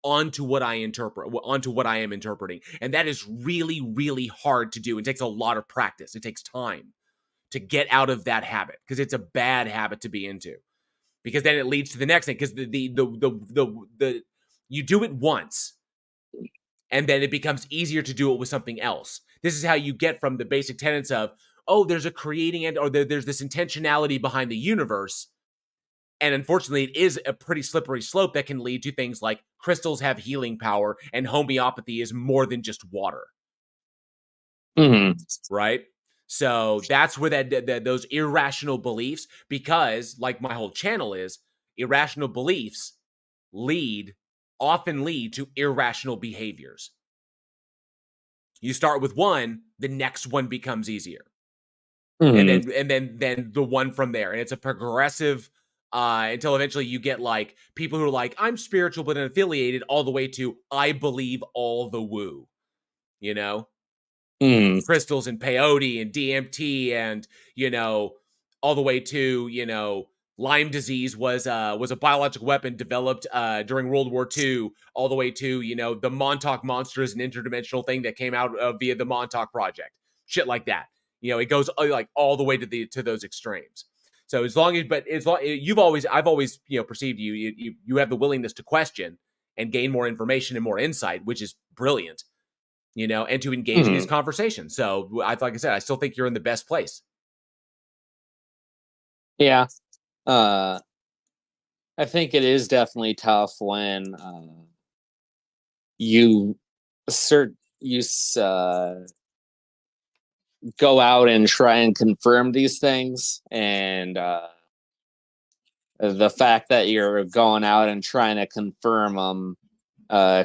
onto what I am interpreting. And that is really, really hard to do. It takes a lot of practice. It takes time to get out of that habit, because it's a bad habit to be into. Because then it leads to the next thing. Because the you do it once, and then it becomes easier to do it with something else. This is how you get from the basic tenets of, oh, there's a creating end, or there's this intentionality behind the universe, And unfortunately, it is a pretty slippery slope that can lead to things like crystals have healing power and homeopathy is more than just water. Mm-hmm. Right? So that's where those irrational beliefs, because like my whole channel is, irrational beliefs often lead to irrational behaviors. You start with one, the next one becomes easier. Mm-hmm. And then the one from there. And it's a progressive until eventually you get like people who are like, I'm spiritual but unaffiliated, all the way to I believe all the woo. You know? Crystals and peyote and DMT and, you know, all the way to, you know, Lyme disease was a biological weapon developed during World War II, all the way to, you know, the Montauk Monster is an interdimensional thing that came out via the Montauk Project. Shit like that. You know, it goes like all the way to those extremes. So as long as I've always, you know, perceived you have the willingness to question and gain more information and more insight, which is brilliant, you know, and to engage in these conversations. So like I said, I still think you're in the best place. Yeah. I think it is definitely tough when you go out and try and confirm these things, and the fact that you're going out and trying to confirm them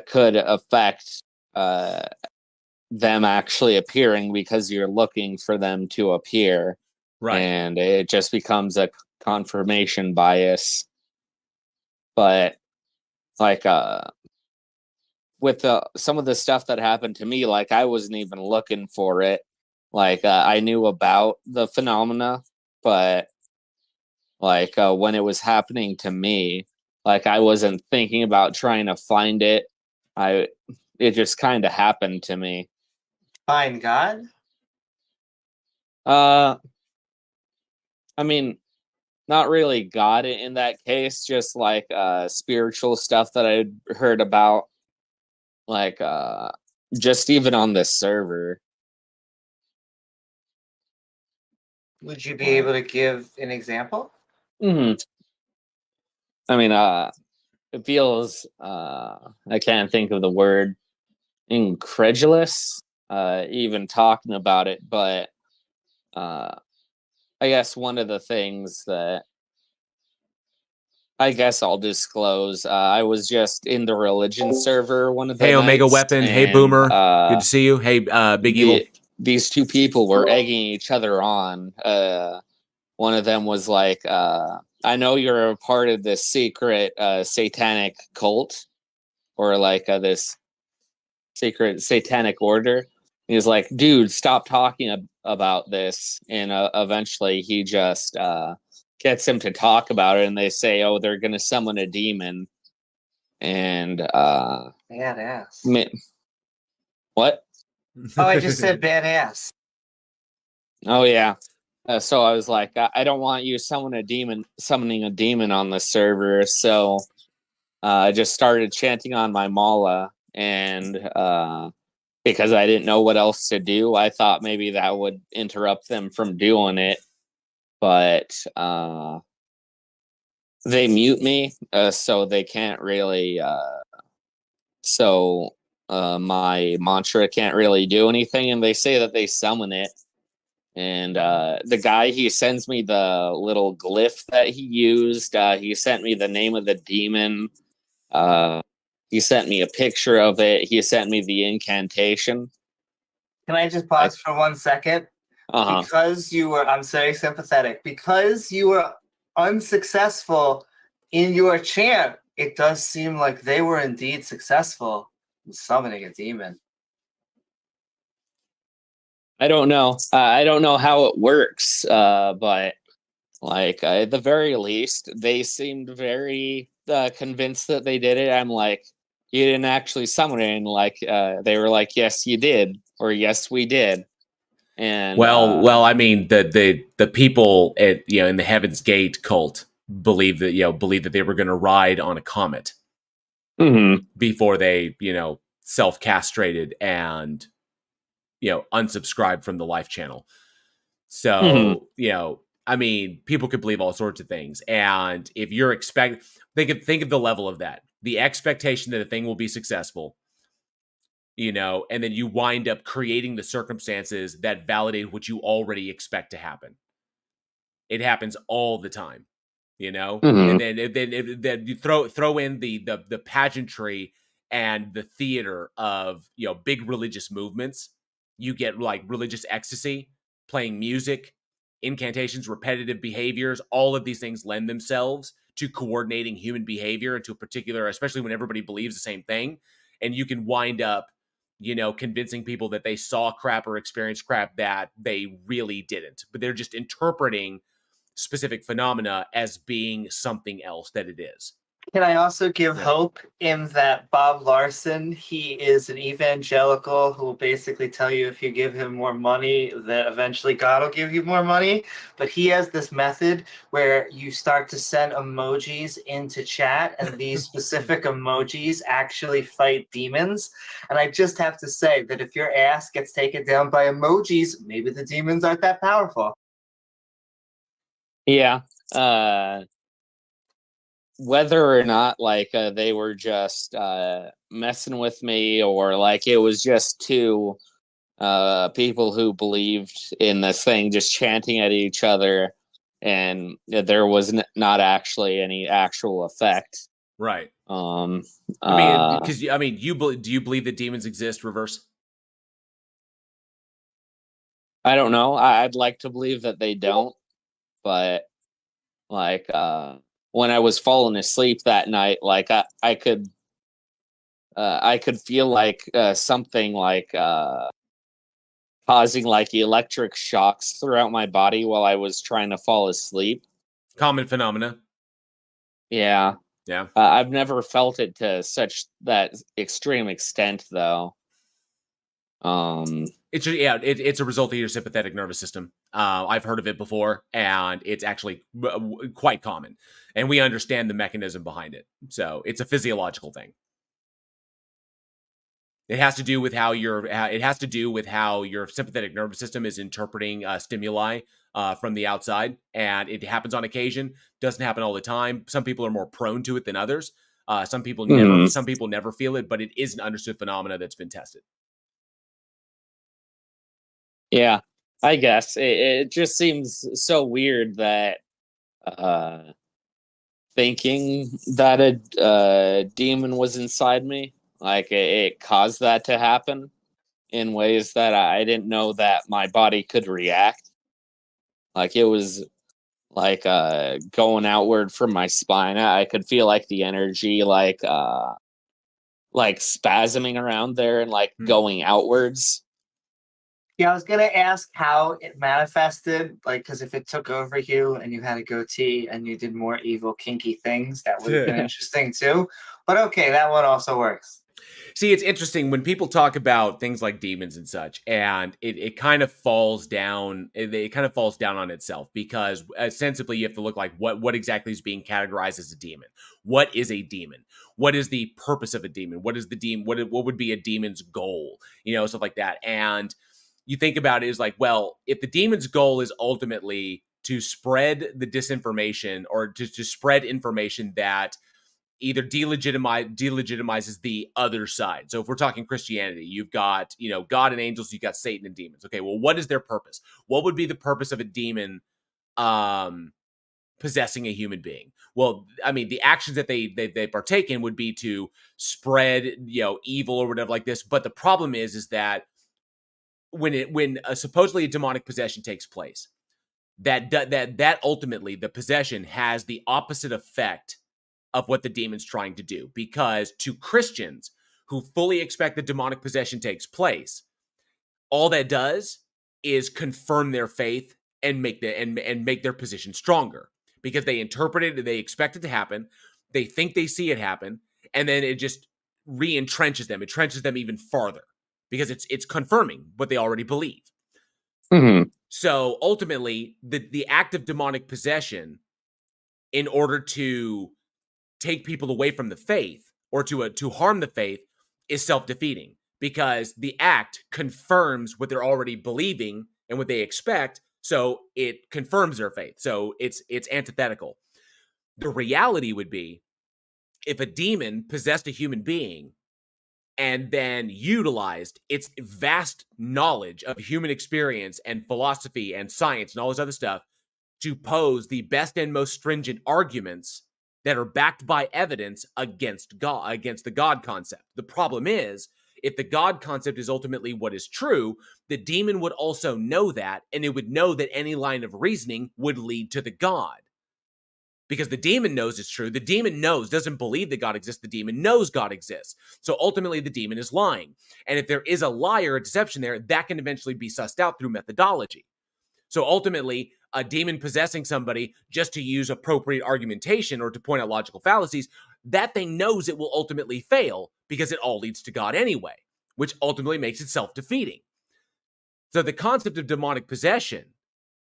could affect them actually appearing because you're looking for them to appear. Right. And it just becomes a confirmation bias. But like with some of the stuff that happened to me, like I wasn't even looking for it. Like I knew about the phenomena, but like when it was happening to me, like I wasn't thinking about trying to find it. It just kind of happened to me. Find God? I mean, not really God in that case, just like spiritual stuff that I'd heard about, like just even on this server. Would you be able to give an example? I mean, it feels I can't think of the word, incredulous, even talking about it, but I guess one of the things that I guess I'll disclose, I was just in the religion server one of the Hey, Omega nights, Weapon. Hey, and, Boomer. Good to see you. Hey, Big Evil. These two people were egging each other on. One of them was like, I know you're a part of this secret satanic cult, or like this secret satanic order. He was like, dude, stop talking about this. And eventually he just gets him to talk about it. And they say, oh, they're going to summon a demon. And badass. What? Oh, I just said badass. Oh, yeah. So I was like, I don't want you summoning a demon on the server. So I just started chanting on my mala, and because I didn't know what else to do, I thought maybe that would interrupt them from doing it. But they mute me, so they can't really. So my mantra can't really do anything, and they say that they summon it. And the guy, he sends me the little glyph that he used. He sent me the name of the demon. He sent me a picture of it. He sent me the incantation. Can I just pause for 1 second? Because I'm very sympathetic. Because you were unsuccessful in your chant, it does seem like they were indeed successful in summoning a demon. I don't know. I don't know how it works, but like at the very least, they seemed very convinced that they did it. I'm like, you didn't actually summon it, and like they were like, yes, you did, or yes, we did. And well, I mean, the people at in the Heaven's Gate cult believe that they were going to ride on a comet before they self-castrated and unsubscribed from the Life channel. So I mean, people could believe all sorts of things. And if you're think of the level of that. The expectation that a thing will be successful, and then you wind up creating the circumstances that validate what you already expect to happen. It happens all the time, Mhm. and then you throw in the pageantry and the theater of big religious movements. You get like religious ecstasy, playing music, incantations, repetitive behaviors. All of these things lend themselves to coordinating human behavior into a particular, especially when everybody believes the same thing. And you can wind up, convincing people that they saw crap or experienced crap that they really didn't, but they're just interpreting specific phenomena as being something else that it is. Can I also give hope in that Bob Larson, he is an evangelical who will basically tell you if you give him more money, that eventually God will give you more money. But he has this method where you start to send emojis into chat, and these specific emojis actually fight demons. And I just have to say that if your ass gets taken down by emojis, maybe the demons aren't that powerful. Yeah. Whether or not they were just messing with me, or it was just two people who believed in this thing just chanting at each other, and there was not actually any actual effect. Right. Because do you believe that demons exist, Reverse? I don't know. I'd like to believe that they don't, but when I was falling asleep that night, I could feel something causing electric shocks throughout my body while I was trying to fall asleep. Common phenomena. Yeah. Yeah. I've never felt it to that extreme extent, though. It's a result of your sympathetic nervous system. I've heard of it before, and it's actually quite common, and we understand the mechanism behind it. So it's a physiological thing. It has to do with how your sympathetic nervous system is interpreting stimuli from the outside, and it happens on occasion. Doesn't happen all the time. Some people are more prone to it than others. Some people never feel it, but it is an understood phenomena that's been tested. Yeah, I guess it just seems so weird that thinking that a demon was inside me, it caused that to happen in ways that I didn't know that my body could react. It was going outward from my spine. I could feel the energy spasming around there and going outwards. Yeah, I was gonna ask how it manifested, because if it took over you and you had a goatee and you did more evil, kinky things, that would have been interesting too. But okay, that one also works. See, it's interesting when people talk about things like demons and such, and it kind of falls down. It kind of falls down on itself, because ostensibly you have to look like what exactly is being categorized as a demon. What is a demon? What is the purpose of a demon? What is the demon? What would be a demon's goal? Stuff like that. And you think about it as well, if the demon's goal is ultimately to spread the disinformation, or to spread information that either delegitimizes the other side. So if we're talking Christianity, you've got, God and angels, you've got Satan and demons. Okay, well, what is their purpose? What would be the purpose of a demon possessing a human being? Well, I mean, the actions that they partake in would be to spread, evil or whatever like this. But the problem is that when supposedly a demonic possession takes place, that ultimately the possession has the opposite effect of what the demon's trying to do. Because to Christians who fully expect the demonic possession takes place, all that does is confirm their faith and make their position stronger, because they interpret it, they expect it to happen, they think they see it happen, and then it just entrenches them even farther, because it's confirming what they already believe. Mm-hmm. So ultimately, the act of demonic possession, in order to take people away from the faith, or to harm the faith, is self-defeating, because the act confirms what they're already believing and what they expect. So it confirms their faith. So it's antithetical. The reality would be if a demon possessed a human being and then utilized its vast knowledge of human experience and philosophy and science and all this other stuff to pose the best and most stringent arguments that are backed by evidence against God, against the God concept. The problem is, if the God concept is ultimately what is true, the demon would also know that, and it would know that any line of reasoning would lead to the God. Because the demon knows it's true. The demon doesn't believe that God exists. The demon knows God exists. So ultimately, the demon is lying. And if there is a lie or a deception there, that can eventually be sussed out through methodology. So ultimately, a demon possessing somebody just to use appropriate argumentation or to point out logical fallacies, that thing knows it will ultimately fail because it all leads to God anyway, which ultimately makes it self-defeating. So the concept of demonic possession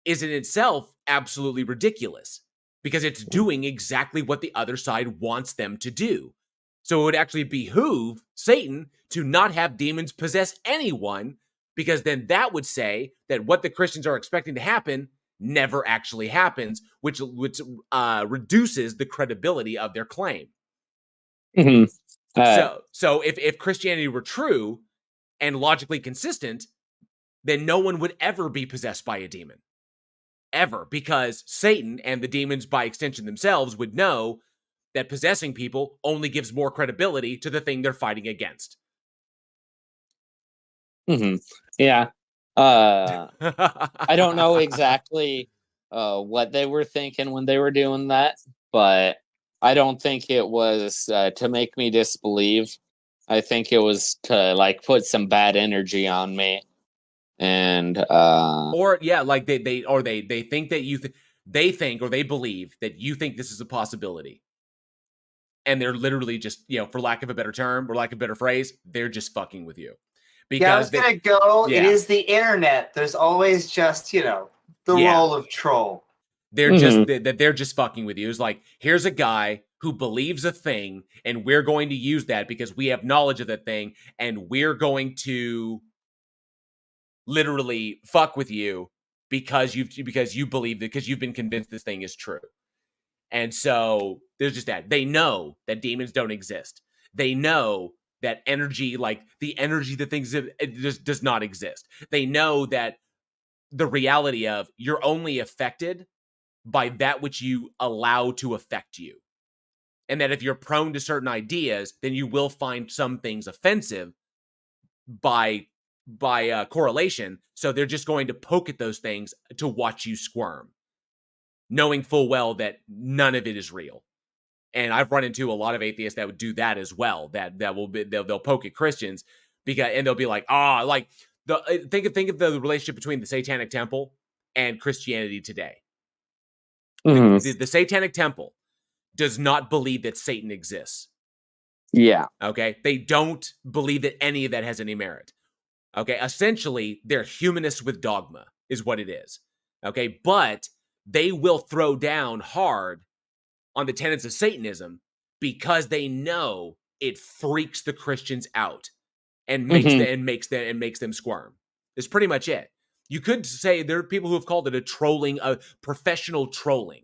is in itself absolutely ridiculous because it's doing exactly what the other side wants them to do. So it would actually behoove Satan to not have demons possess anyone, because then that would say that what the Christians are expecting to happen never actually happens, which reduces the credibility of their claim. Mm-hmm. So if Christianity were true and logically consistent, then no one would ever be possessed by a demon. Ever, because Satan and the demons by extension themselves would know that possessing people only gives more credibility to the thing they're fighting against. Mm-hmm. Yeah. I don't know exactly what they were thinking when they were doing that, but I don't think it was to make me disbelieve. I think it was to like put some bad energy on me. And or yeah, like they think that they think or they believe that you think this is a possibility, and they're literally just, for lack of a better term or lack of a better phrase, they're just fucking with you. Because I was gonna go. Yeah. It is the internet. There's always just the role of troll. They're just they're just fucking with you. It's like, here's a guy who believes a thing, and we're going to use that because we have knowledge of that thing, and we're going to literally fuck with you because you believe that, because you've been convinced this thing is true. And so there's just that. They know that demons don't exist. They know that energy, like the energy that things it just does not exist. They know that the reality of you're only affected by that which you allow to affect you. And that if you're prone to certain ideas, then you will find some things offensive by correlation. So they're just going to poke at those things to watch you squirm, knowing full well that none of it is real. And I've run into a lot of atheists that would do that as well. They'll poke at Christians and they'll be like, think of the relationship between the Satanic Temple and Christianity today. Mm-hmm. The Satanic Temple does not believe that Satan exists. Yeah. Okay. They don't believe that any of that has any merit. Okay. Essentially, they're humanists with dogma is what it is. Okay. But they will throw down hard on the tenets of Satanism because they know it freaks the Christians out and makes them squirm. That's pretty much it. You could say there are people who have called it a professional trolling,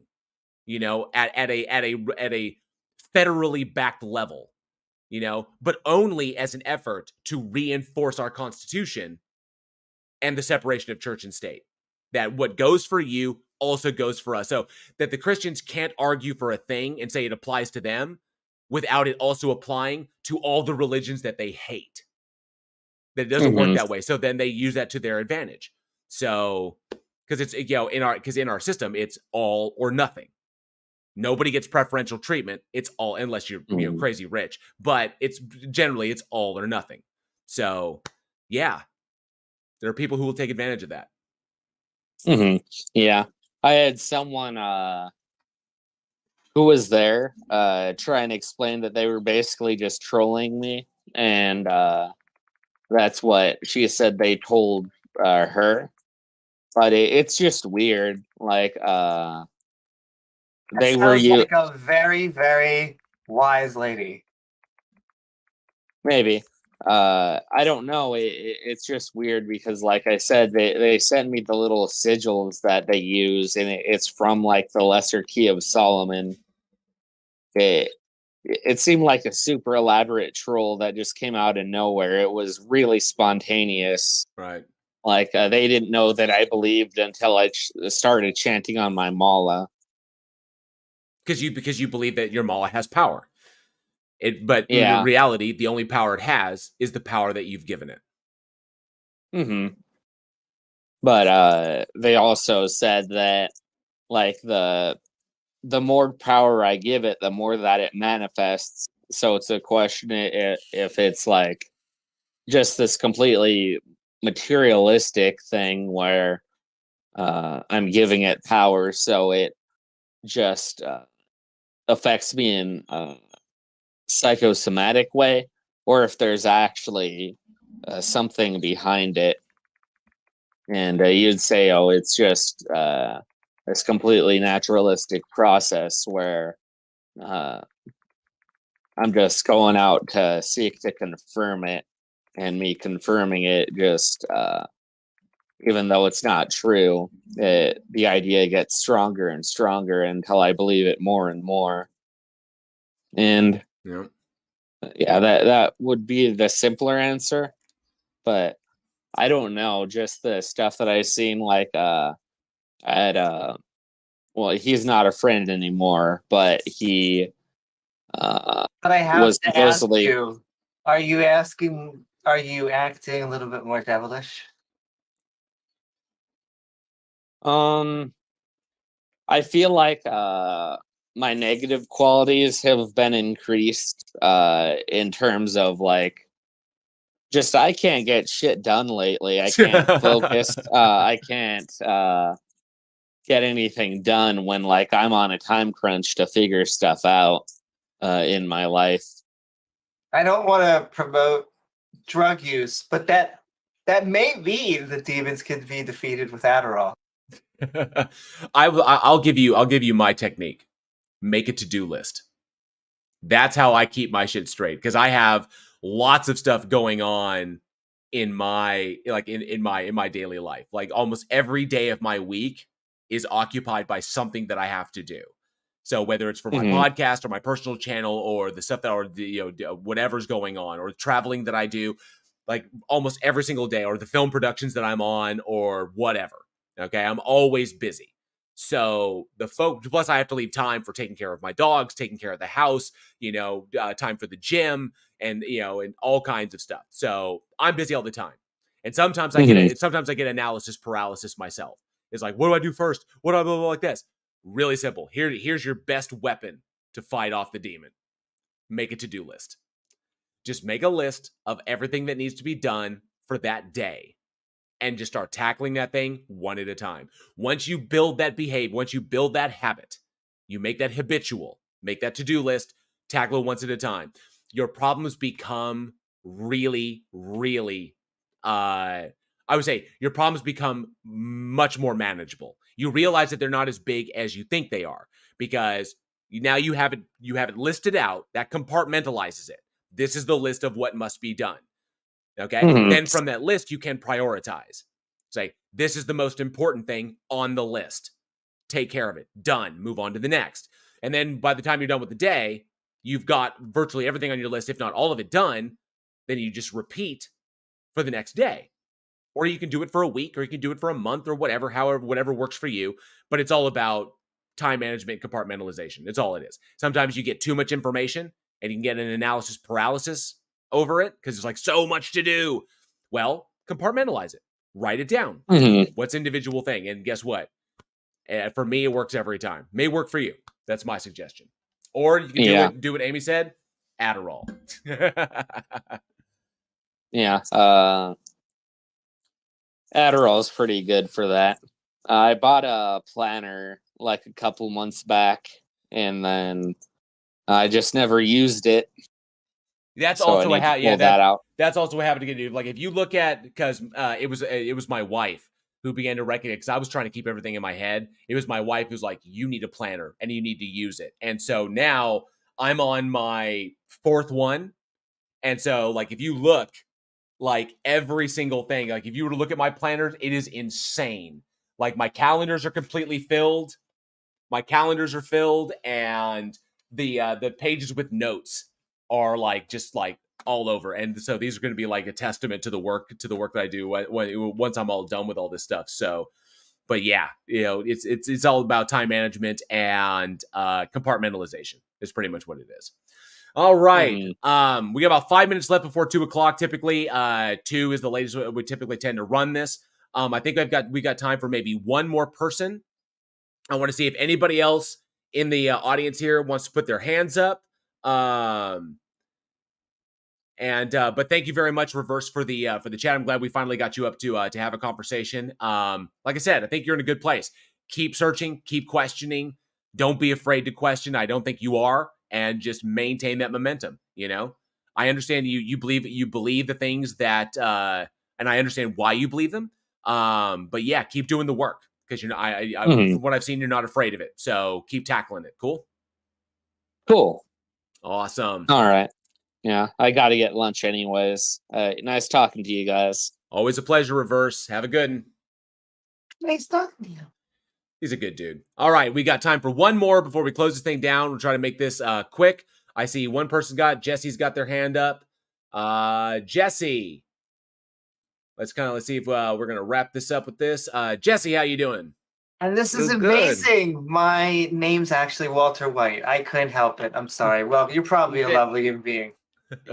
at a federally backed level, but only as an effort to reinforce our Constitution and the separation of church and state. That what goes for you also goes for us. So that the Christians can't argue for a thing and say it applies to them without it also applying to all the religions that they hate. That it doesn't work that way. So then they use that to their advantage. So because it's in our system, it's all or nothing. Nobody gets preferential treatment. It's all, unless you're crazy rich, but it's all or nothing. So yeah, there are people who will take advantage of that. Mm-hmm. Yeah, I had someone who was there try and explain that they were basically just trolling me, and that's what she said they told her. But it's just weird. Like they were like a very, very wise lady. Maybe. I don't know. It's just weird because, like I said, they sent me the little sigils that they use, and it's from like the Lesser Key of Solomon. It seemed like a super elaborate troll that just came out of nowhere. It was really spontaneous. Right. Like they didn't know that I believed until I started chanting on my mala. Because you believe that your mala has power. But Yeah. in reality, the only power it has is the power that you've given it. Mm-hmm. But they also said that like the more power I give it, the more that it manifests. So it's a question if it's like just this completely materialistic thing where I'm giving it power, so it just affects me in a psychosomatic way, or if there's actually something behind it. And you'd say, oh, it's just this completely naturalistic process where I'm just going out to seek to confirm it, and me confirming it just, even though it's not true, the idea gets stronger and stronger until I believe it more and more. And yeah, that would be the simpler answer, but I don't know. Just the stuff that I've seen, like at well, he's not a friend anymore, but he But I have was to ask supposedly. you, are you acting a little bit more devilish? I feel like my negative qualities have been increased in terms of like just I can't get shit done lately. I can't focus. I can't get anything done when like I'm on a time crunch to figure stuff out in my life. I don't want to promote drug use, but that may mean that demons can be defeated with Adderall. I'll give you my technique. Make a to-do list. That's how I keep my shit straight, because I have lots of stuff going on in my in my daily life. Like almost every day of my week is occupied by something that I have to do. So whether it's for my podcast or my personal channel or the stuff that or the whatever's going on or traveling that I do, like almost every single day, or the film productions that I'm on or whatever. Okay, I'm always busy. So plus I have to leave time for taking care of my dogs, taking care of the house, time for the gym, and and all kinds of stuff. So I'm busy all the time, and sometimes I get analysis paralysis myself. It's like, what do I do first? What do I do like this? Really simple. Here's your best weapon to fight off the demon. Make a to-do list. Just make a list of everything that needs to be done for that day, and just start tackling that thing one at a time. Once you build that behavior, once you build that habit, you make that habitual, make that to-do list, tackle it once at a time. Your problems become really, really, I would say your problems become much more manageable. You realize that they're not as big as you think they are, because now you have it listed out. That compartmentalizes it. This is the list of what must be done. Okay. Then from that list, you can prioritize. Say, this is the most important thing on the list. Take care of it. Done. Move on to the next. And then by the time you're done with the day, you've got virtually everything on your list, if not all of it done. Then you just repeat for the next day. Or you can do it for a week, or you can do it for a month, or whatever works for you. But it's all about time management, compartmentalization. It's all it is. Sometimes you get too much information and you can get an analysis paralysis over it because there's like so much to do. Well, compartmentalize it. Write it down. What's individual thing? And guess what? For me, it works every time. May work for you. That's my suggestion. Or you can do what Amy said. Adderall. Yeah. Adderall is pretty good for that. I bought a planner like a couple months back, and then I just never used it. That's so also I need to pull that out. That's also what happened to get. Like if you look at, because it was my wife who began to recognize, because I was trying to keep everything in my head. It was my wife who's like, you need a planner and you need to use it. And so now I'm on my fourth one, And so, like, if you look, like, every single thing, like, if you were to look at my planners, it is insane. Like, my calendars are completely filled. My calendars are filled, and the pages with notes are like just like all over. And so these are going to be like a testament to the work that I do once I'm all done with all this stuff. So, but yeah, it's all about time management and compartmentalization. Is pretty much what it is. All right. We got about 5 minutes left before 2:00. Typically, 2 is the latest we typically tend to run this. I think we got time for maybe one more person. I want to see if anybody else in the audience here wants to put their hands up. But thank you very much, Reverse, for the chat. I'm glad we finally got you up to have a conversation. Like I said, I think you're in a good place. Keep searching, keep questioning. Don't be afraid to question. I don't think you are, and just maintain that momentum. I understand you believe the things that, and I understand why you believe them. But yeah, keep doing the work. Because from what I've seen, you're not afraid of it. So keep tackling it. Cool. Awesome. All right. Yeah, I got to get lunch anyways. Nice talking to you guys. Always a pleasure, Reverse. Have a good one. Nice talking to you. He's a good dude. All right, we got time for one more before we close this thing down. We'll try to make this quick. I see one person Jesse's got their hand up. Jesse. Let's see if we're gonna wrap this up with this. Jesse, how you doing? And this is amazing. Good. My name's actually Walter White. I couldn't help it. I'm sorry. Well, you're probably a lovely human being.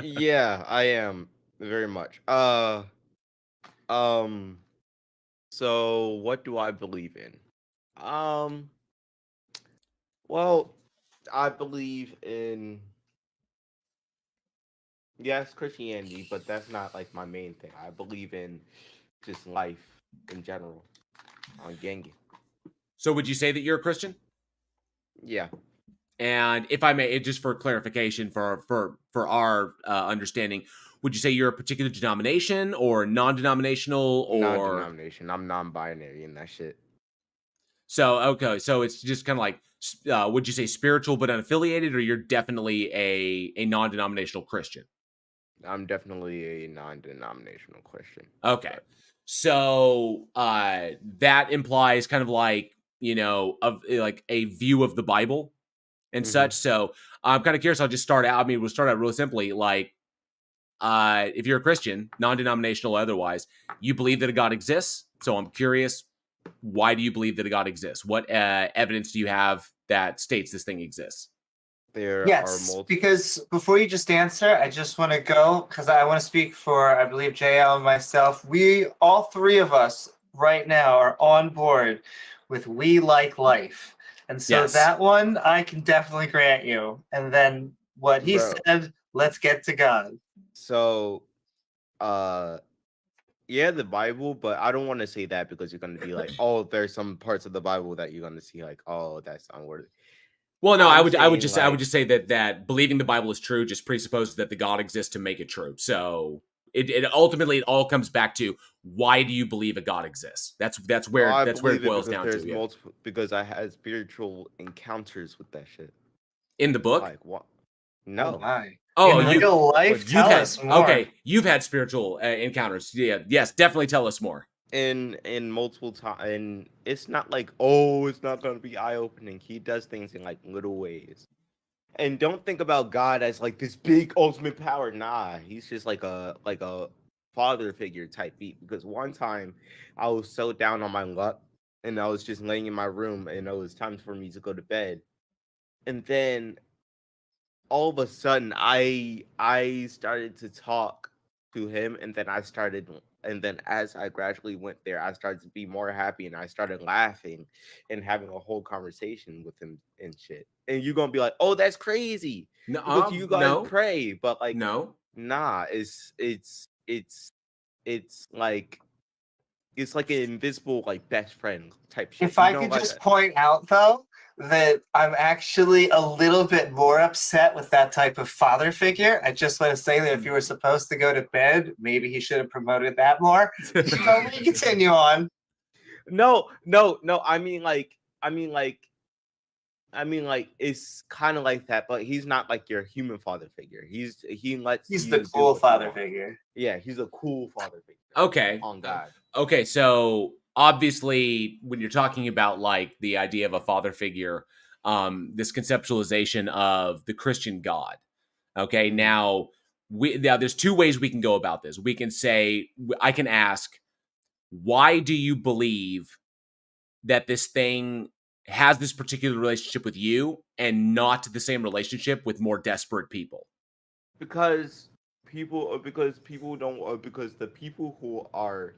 Yeah, I am very much. So what do I believe in? Well, I believe in Christianity, but that's not like my main thing. I believe in just life in general on Gengi. So would you say that you're a Christian? Yeah. And if I may, just for clarification for our understanding, would you say you're a particular denomination or non-denominational or non-denomination? I'm non-binary and that shit. So okay, so it's just kind of like, would you say spiritual but unaffiliated, or you're definitely a non-denominational Christian? I'm definitely a non-denominational Christian. Okay, so that implies kind of like of like a view of the Bible and such. So I'm kind of curious. I'll just start out. I mean, we'll start out really simply. Like, if you're a Christian, non-denominational or otherwise, you believe that a God exists. So I'm curious, why do you believe that a God exists? What evidence do you have that states this thing exists? Yes, because before you just answer, I just want to go, because I want to speak for, I believe, JL and myself. We, all three of us right now, are on board with We Like Life. And so that one, I can definitely grant you. And then what he said, let's get to God. So, yeah, the Bible, but I don't want to say that because you're going to be like, oh, there's some parts of the Bible that you're going to see like, oh, that's unworthy. Well, no, I would just say that believing the Bible is true just presupposes that the God exists to make it true. So it ultimately all comes back to, why do you believe a God exists? That's where it boils down to. Multiple, because I had spiritual encounters with that shit. In the book? Like what? No. In real life, tell us more. Okay, you've had spiritual encounters. Yeah, yes, definitely tell us more. In multiple times, and it's not like, oh, it's not gonna be eye-opening. He does things in like little ways, and don't think about God as like this big ultimate power. Nah, he's just like a father figure type beat. Because one time I was so down on my luck, and I was just laying in my room, and it was time for me to go to bed, and then all of a sudden I started to talk to him, and then as I gradually went there, I started to be more happy, and I started laughing and having a whole conversation with him and shit. And you're gonna be like, oh, that's crazy. No, because you guys pray, but like, nah, it's like, it's like an invisible like best friend type shit. If I could just point out though, that I'm actually a little bit more upset with that type of father figure. I just want to say that if you were supposed to go to bed, maybe he should have promoted that more. But we continue on. No. I mean like I mean, like, it's kind of like that, but he's not like your human father figure. He lets He's you the do cool what you father want. figure. Yeah, he's a cool father figure. Okay. On God. Okay, so obviously when you're talking about like the idea of a father figure, this conceptualization of the Christian God. Okay, now there's two ways we can go about this. We can say, I can ask, why do you believe that this thing has this particular relationship with you and not the same relationship with more desperate people? Because people don't, because the people who are,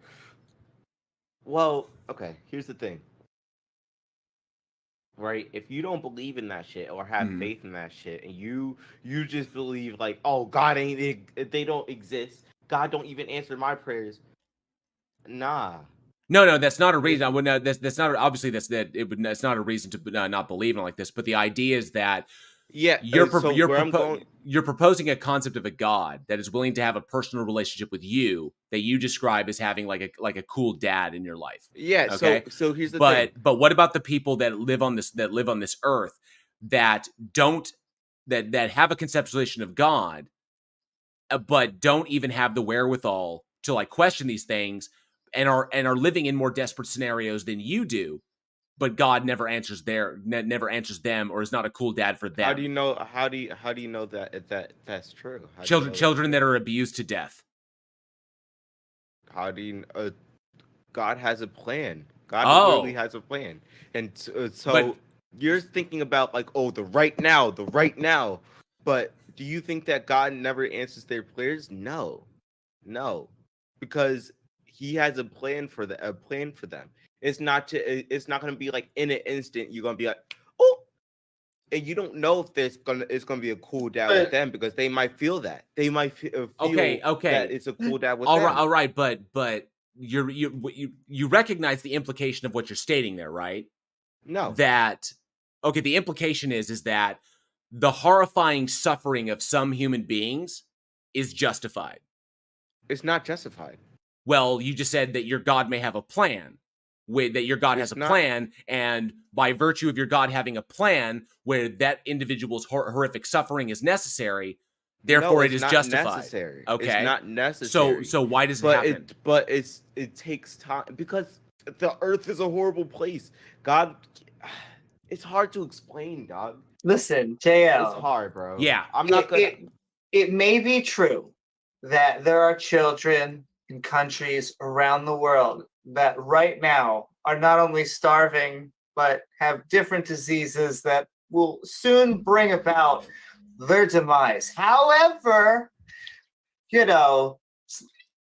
well, okay, here's the thing. Right? If you don't believe in that shit or have faith in that shit, and you just believe like, oh, God they don't exist. God don't even answer my prayers. Nah. No, that's not a reason. I would not. That's not obviously that's not a reason to not believe in like this. But the idea is that you're proposing a concept of a God that is willing to have a personal relationship with you that you describe as having like a cool dad in your life. Yeah. Okay. So here's the thing. But what about the people that live on this earth that don't that have a conceptualization of God, but don't even have the wherewithal to like question these things and are living in more desperate scenarios than you do, but God never answers them or is not a cool dad for them. How do you know? How do you know that's true? Children that are abused to death. How do you? God has a plan. God literally has a plan, and so you're thinking about like, oh, the right now. But do you think that God never answers their prayers? No, because He has a plan for them. It's not going to be like in an instant. You're going to be like, oh, and you don't know if it's going to be a cool dad with them because they might feel that. They might feel okay that it's a cool dad with them. All right, but you recognize the implication of what you're stating there, right? No. The implication is that the horrifying suffering of some human beings is justified. It's not justified. Well, you just said that your God may have a plan. That your God has a plan, and by virtue of your God having a plan where that individual's horrific suffering is necessary, therefore it is justified. Necessary. Okay, it's not necessary. So why does it happen? It takes time because the earth is a horrible place. God, it's hard to explain, dog. Listen, JL. It's hard, bro. Yeah, I'm not gonna. It may be true that there are children in countries around the world that right now are not only starving, but have different diseases that will soon bring about their demise. However,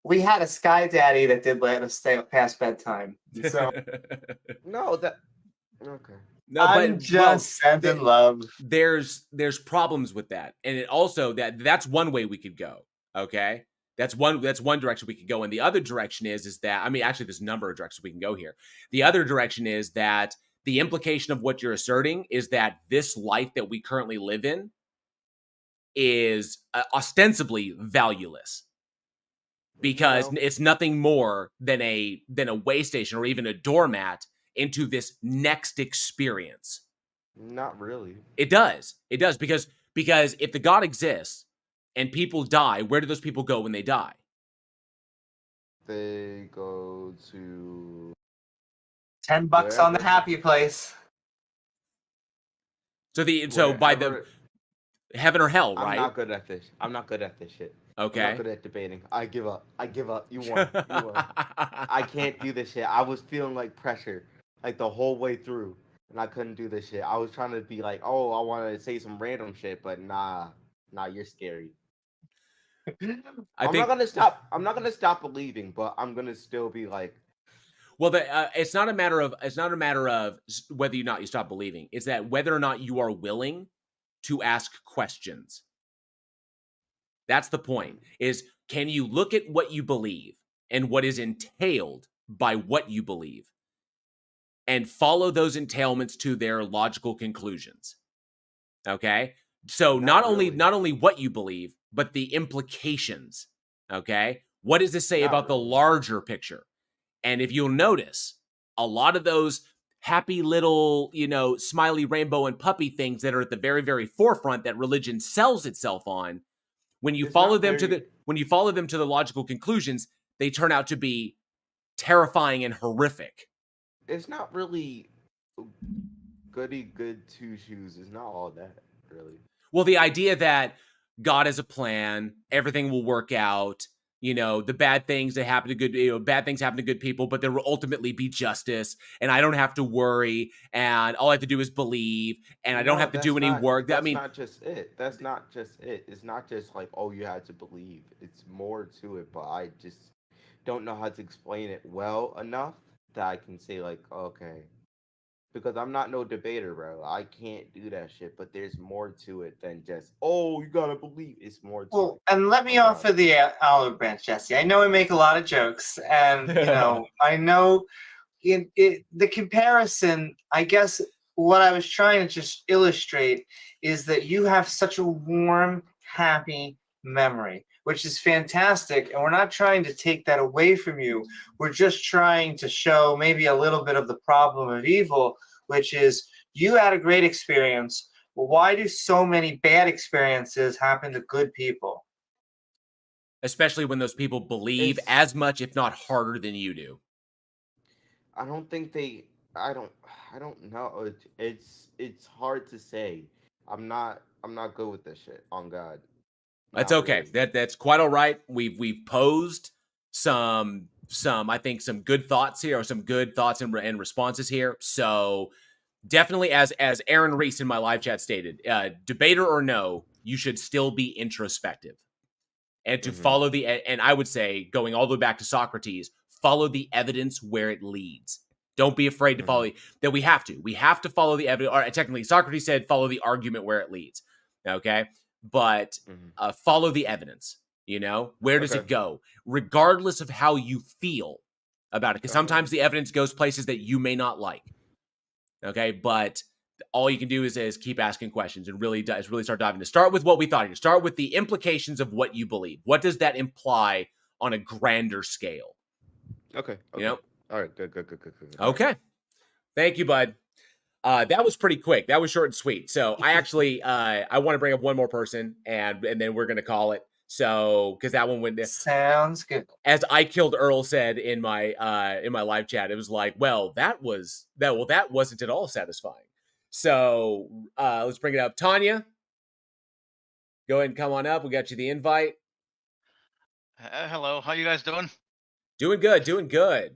we had a Sky Daddy that did let us stay up past bedtime. So no, that okay. No, I'm just sending love. There's problems with that, and it also that's one way we could go. Okay. That's one direction we could go. And the other direction is that, I mean, actually there's a number of directions we can go here. The other direction is that the implication of what you're asserting is that this life that we currently live in is ostensibly valueless because it's nothing more than a way station or even a doormat into this next experience. Not really. It does because if the God exists and people die, where do those people go when they die? They go to $10 on the happy place. So by the heaven or hell, right? I'm not good at this. Shit. Okay. I'm not good at debating. I give up. You won. I can't do this shit. I was feeling like pressure like the whole way through. And I couldn't do this shit. I was trying to be like, oh, I want to say some random shit, but nah, you're scary. I'm not gonna stop believing, but I'm gonna still be like. Well, it's not a matter of whether or not you stop believing. It's that whether or not you are willing to ask questions. That's the point. Is can you look at what you believe and what is entailed by what you believe, and follow those entailments to their logical conclusions? Okay? So not only what you believe, but the implications. Okay? What does this say about the larger picture? And if you'll notice, a lot of those happy little, smiley rainbow and puppy things that are at the very, very forefront that religion sells itself on. When you follow them to the logical conclusions, they turn out to be terrifying and horrific. It's not really goody good two shoes. It's not all that, really. Well, the idea that God has a plan, everything will work out, the bad things that happen to bad things happen to good people, but there will ultimately be justice, and I don't have to worry, and all I have to do is believe, and I don't have to do any work. That's not just it. That's not just it. It's not just like, oh, you had to believe. It's more to it, but I just don't know how to explain it well enough that I can say like, okay. Because I'm not no debater, bro. I can't do that shit. But there's more to it than just, oh, you gotta believe. It's more to it. And let me offer the olive branch, Jesse. I know I make a lot of jokes, and I know the comparison. I guess what I was trying to just illustrate is that you have such a warm, happy memory, which is fantastic. And we're not trying to take that away from you. We're just trying to show maybe a little bit of the problem of evil, which is you had a great experience. Well, why do so many bad experiences happen to good people? Especially when those people believe as much, if not harder, than you do. I don't think I don't know. It's hard to say. I'm not good with this shit. On God. That's okay. That's quite all right. We've posed some I think some good thoughts here, or some good thoughts and responses here. So definitely, as Aaron Reese in my live chat stated, debater or no, you should still be introspective and to follow and I would say, going all the way back to Socrates, follow the evidence where it leads. Don't be afraid to follow that. We have to follow the evidence. Or technically, Socrates said, follow the argument where it leads. Okay. But follow the evidence, where does it go? Regardless of how you feel about it. Because sometimes the evidence goes places that you may not like. Okay. But all you can do is keep asking questions and really start diving to start with what we thought here. Start with the implications of what you believe. What does that imply on a grander scale? Okay. All right. Good. Okay. Thank you, bud. That was pretty quick. That was short and sweet. So I actually, I want to bring up one more person, and then we're going to call it. So, because that one went. Sounds good. As I Killed Earl said in my live chat, it was like, well, that wasn't at all satisfying. So let's bring it up. Tanya, go ahead and come on up. We got you the invite. Hello. How you guys doing? Doing good.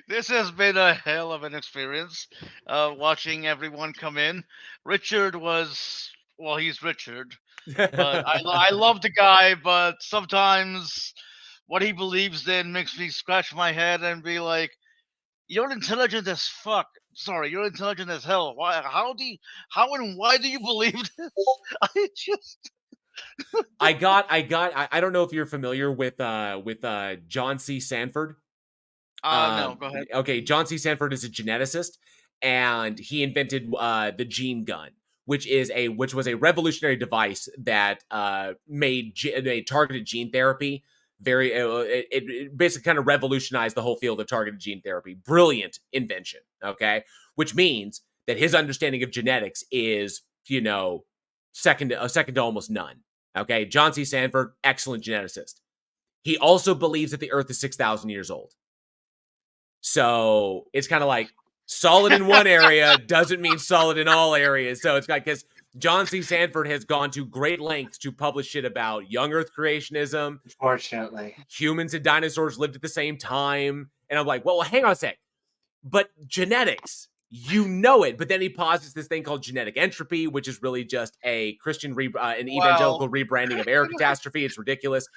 This has been a hell of an experience, watching everyone come in. Richard was, well, he's Richard, but I love the guy, but sometimes what he believes in makes me scratch my head and be like, you're intelligent as fuck. Sorry, you're intelligent as hell. Why? How and why do you believe this? I don't know if you're familiar with John C. Sanford. No, go ahead. Okay, John C. Sanford is a geneticist, and he invented the gene gun, which was a revolutionary device that made targeted gene therapy very. It basically kind of revolutionized the whole field of targeted gene therapy. Brilliant invention. Okay, which means that his understanding of genetics is second to almost none. Okay, John C. Sanford, excellent geneticist. He also believes that the Earth is 6,000 years old. So it's kind of like solid in one area doesn't mean solid in all areas. So it's like, because John C. Sanford has gone to great lengths to publish shit about young Earth creationism. Unfortunately, humans and dinosaurs lived at the same time. And I'm like, well, hang on a sec. But genetics, it. But then he posits this thing called genetic entropy, which is really just a Christian, an evangelical rebranding of error catastrophe. It's ridiculous.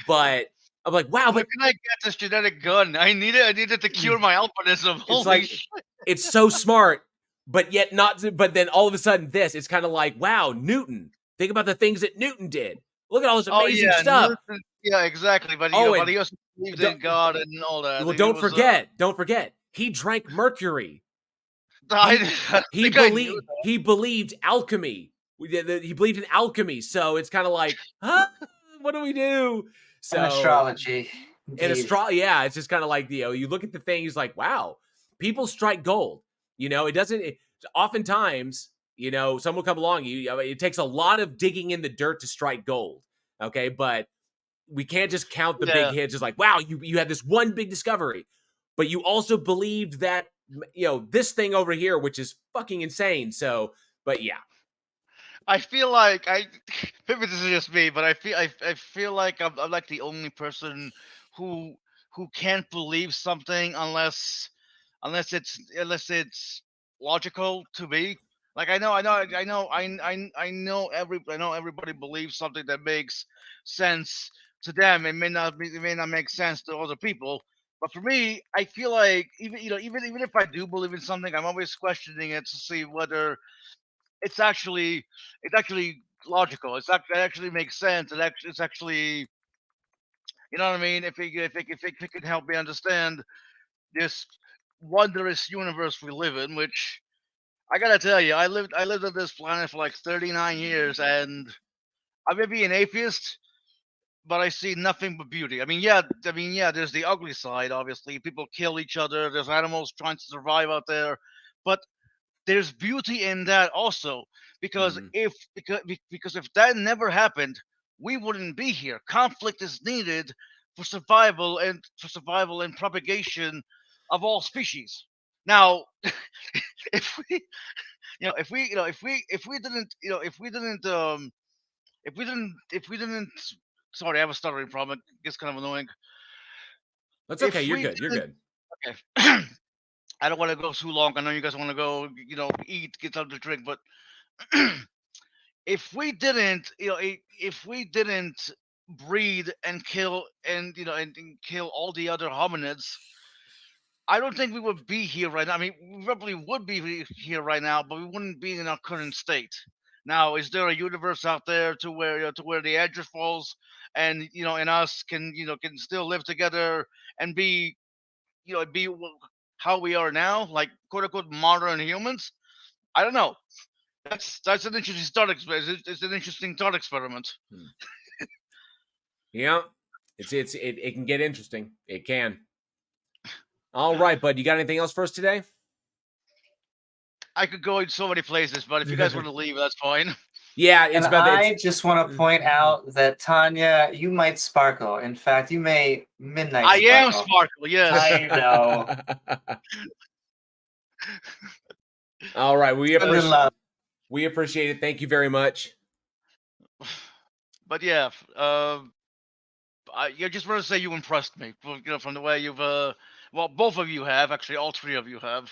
But I'm like, wow, but can I get this genetic gun? I need it to cure my albinism. Holy shit. It's so smart, but yet not. But then all of a sudden, it's kind of like, wow, Newton. Think about the things that Newton did. Look at all this amazing stuff. Newton, yeah, exactly. But but he also believed in God and all that. Well, don't forget, he drank mercury. He believed alchemy. He believed in alchemy. So it's kind of like, huh? What do we do? So astrology. And yeah, it's just kind of like, you look at the thing, he's like, wow, people strike gold. It doesn't. Oftentimes, someone will come along. It takes a lot of digging in the dirt to strike gold. Okay, but we can't just count the big hits as like, wow, you had this one big discovery, but you also believed that this thing over here, which is fucking insane. So, but yeah. I feel like maybe this is just me, but I feel like I'm like the only person who can't believe something unless it's logical to me. Like I know everybody believes something that makes sense to them. It may not make sense to other people. But for me, I feel like even if I do believe in something, I'm always questioning it to see whether it's actually logical. It actually makes sense. It's actually, you know what I mean. If it can help me understand this wondrous universe we live in, which I gotta tell you, I lived on this planet for like 39 years, and I may be an atheist, but I see nothing but beauty. There's the ugly side. Obviously, people kill each other. There's animals trying to survive out there, but there's beauty in that also, because if that never happened, we wouldn't be here. Conflict is needed for survival and propagation of all species. Now, if we if we if we didn't sorry, I have a stuttering problem. It gets kind of annoying. That's okay. You're good. You're good. Okay. I don't want to go too long. I know you guys want to go, eat, get something to drink, but if we didn't, if we didn't breed and kill and kill all the other hominids, I don't think we would be here right now. I mean, we probably would be here right now, but we wouldn't be in our current state. Now, is there a universe out there to where the edge falls, and and us can still live together and be how we are now, like quote unquote modern humans? I don't know. That's an interesting thought experiment. It's an interesting thought experiment. Yeah, it can get interesting. It can. All right, bud. You got anything else for us today? I could go in so many places, but if you guys want to leave, that's fine. Yeah, I just want to point out that Tanya, you might sparkle. In fact, you may midnight. I am sparkle. Yes, I know. All right, we appreciate it. Thank you very much. But yeah, I just want to say you impressed me. From the way you've both of you have, actually, all three of you have.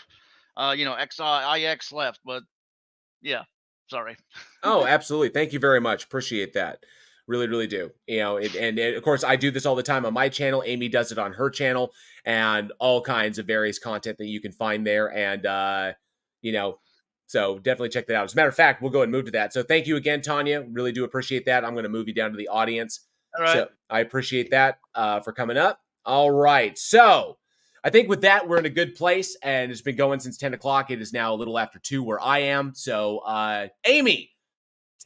IX left, but yeah, sorry. Oh, absolutely. Thank you very much. Appreciate that. Really, really do. And of course, I do this all the time on my channel. Amy does it on her channel, and all kinds of various content that you can find there. And, so definitely check that out. As a matter of fact, we'll go and move to that. So thank you again, Tanya. Really do appreciate that. I'm going to move you down to the audience. All right. So I appreciate that for coming up. All right. So I think with that, we're in a good place, and it's been going since 10 o'clock. It is now a little after 2 where I am. So, Amy,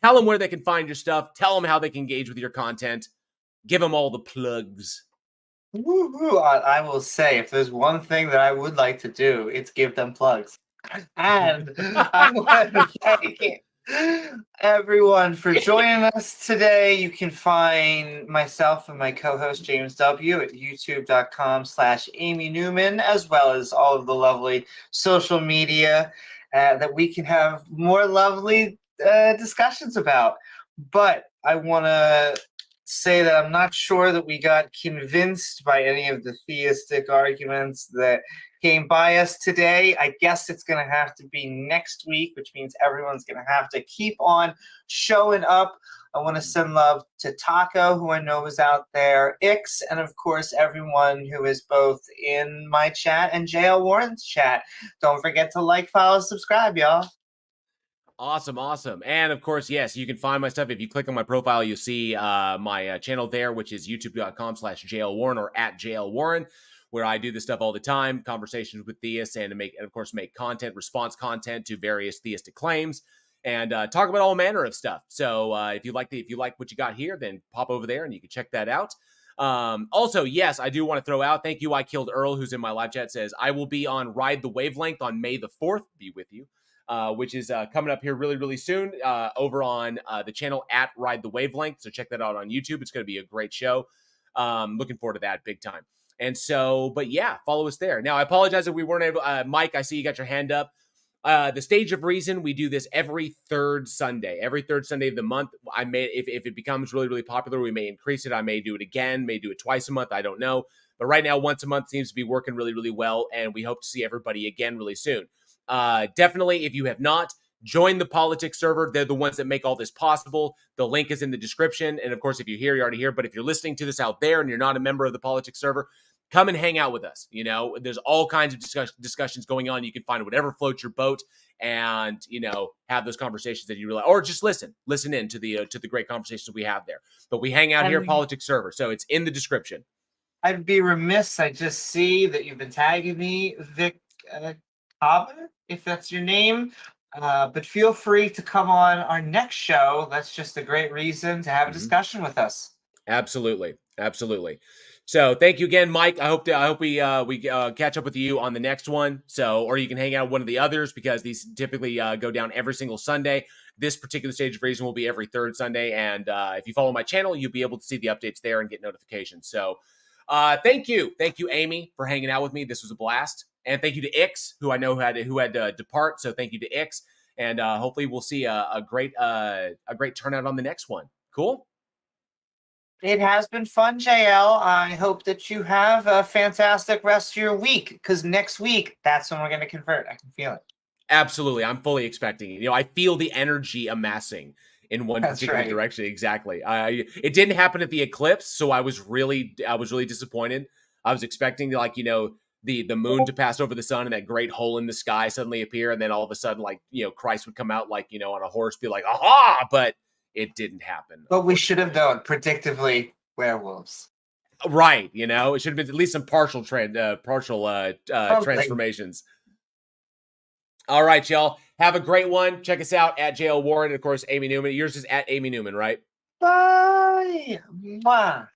tell them where they can find your stuff. Tell them how they can engage with your content. Give them all the plugs. Woo-hoo. I will say, if there's one thing that I would like to do, it's give them plugs. And I want to thank everyone for joining us today. You can find myself and my co-host James W. at youtube.com/Amy Newman, as well as all of the lovely social media that we can have more lovely discussions about. But I want to say that I'm not sure that we got convinced by any of the theistic arguments that came by us today. I guess it's going to have to be next week, which means everyone's going to have to keep on showing up. I want to send love to Taco, who I know is out there, Ix, and of course everyone who is both in my chat and JL Warren's chat. Don't forget to like, follow, subscribe, y'all. Awesome, awesome. And of course, yes, you can find my stuff. If you click on my profile, you'll see my channel there, which is youtube.com/JLWarren or @JLWarren, where I do this stuff all the time, conversations with theists, and of course make content, response content to various theistic claims, and talk about all manner of stuff. So if you like what you got here, then pop over there and you can check that out. Also, yes, I do want to throw out, thank you, I Killed Earl, who's in my live chat, says, I will be on Ride the Wavelength on May the 4th, be with you, which is coming up here really, really soon over on the channel at Ride the Wavelength. So check that out on YouTube. It's going to be a great show. Looking forward to that big time. And so, but yeah, follow us there. Now, I apologize if we weren't able, Mike, I see you got your hand up. The Stage of Reason, we do this every third Sunday of the month. I may, if it becomes really, really popular, we may increase it. I may do it again, may do it twice a month. I don't know. But right now, once a month seems to be working really, really well. And we hope to see everybody again really soon. Definitely, if you have not, join the politics server. They're the ones that make all this possible. The link is in the description. And of course, if you're here, you're already here. But if you're listening to this out there and you're not a member of the politics server, come and hang out with us. You know, there's all kinds of discussions going on. You can find whatever floats your boat and, you know, have those conversations that you really, or just listen in to the great conversations we have there. But we hang out here, politics server. So it's in the description. I'd be remiss. I just see that you've been tagging me, Vic Cobb, if that's your name. But feel free to come on our next show. That's just a great reason to have a discussion with us. Absolutely. So thank you again, Mike. I hope we catch up with you on the next one. So, or you can hang out with one of the others because these typically go down every single Sunday. This particular Stage of Reason will be every third Sunday. And if you follow my channel, you'll be able to see the updates there and get notifications. So thank you, Amy, for hanging out with me. This was a blast. And thank you to Ix, who I know had to depart. So thank you to Ix. And hopefully we'll see a great turnout on the next one. Cool. It has been fun, JL. I hope that you have a fantastic rest of your week, because next week, that's when we're going to convert. I can feel it. Absolutely. I'm fully expecting it. You know, I feel the energy amassing in one particular direction. Exactly. It didn't happen at the eclipse, so I was really disappointed. I was expecting, like, you know, the moon to pass over the sun and that great hole in the sky suddenly appear, and then all of a sudden, like, you know, Christ would come out, like, you know, on a horse, be like, aha! But it didn't happen. But we should have known, predictively, werewolves. Right, you know, it should have been at least some partial transformations. All right, y'all. Have a great one. Check us out at JL Warren. And of course, Amy Newman. Yours is at Amy Newman, right? Bye. Mwah.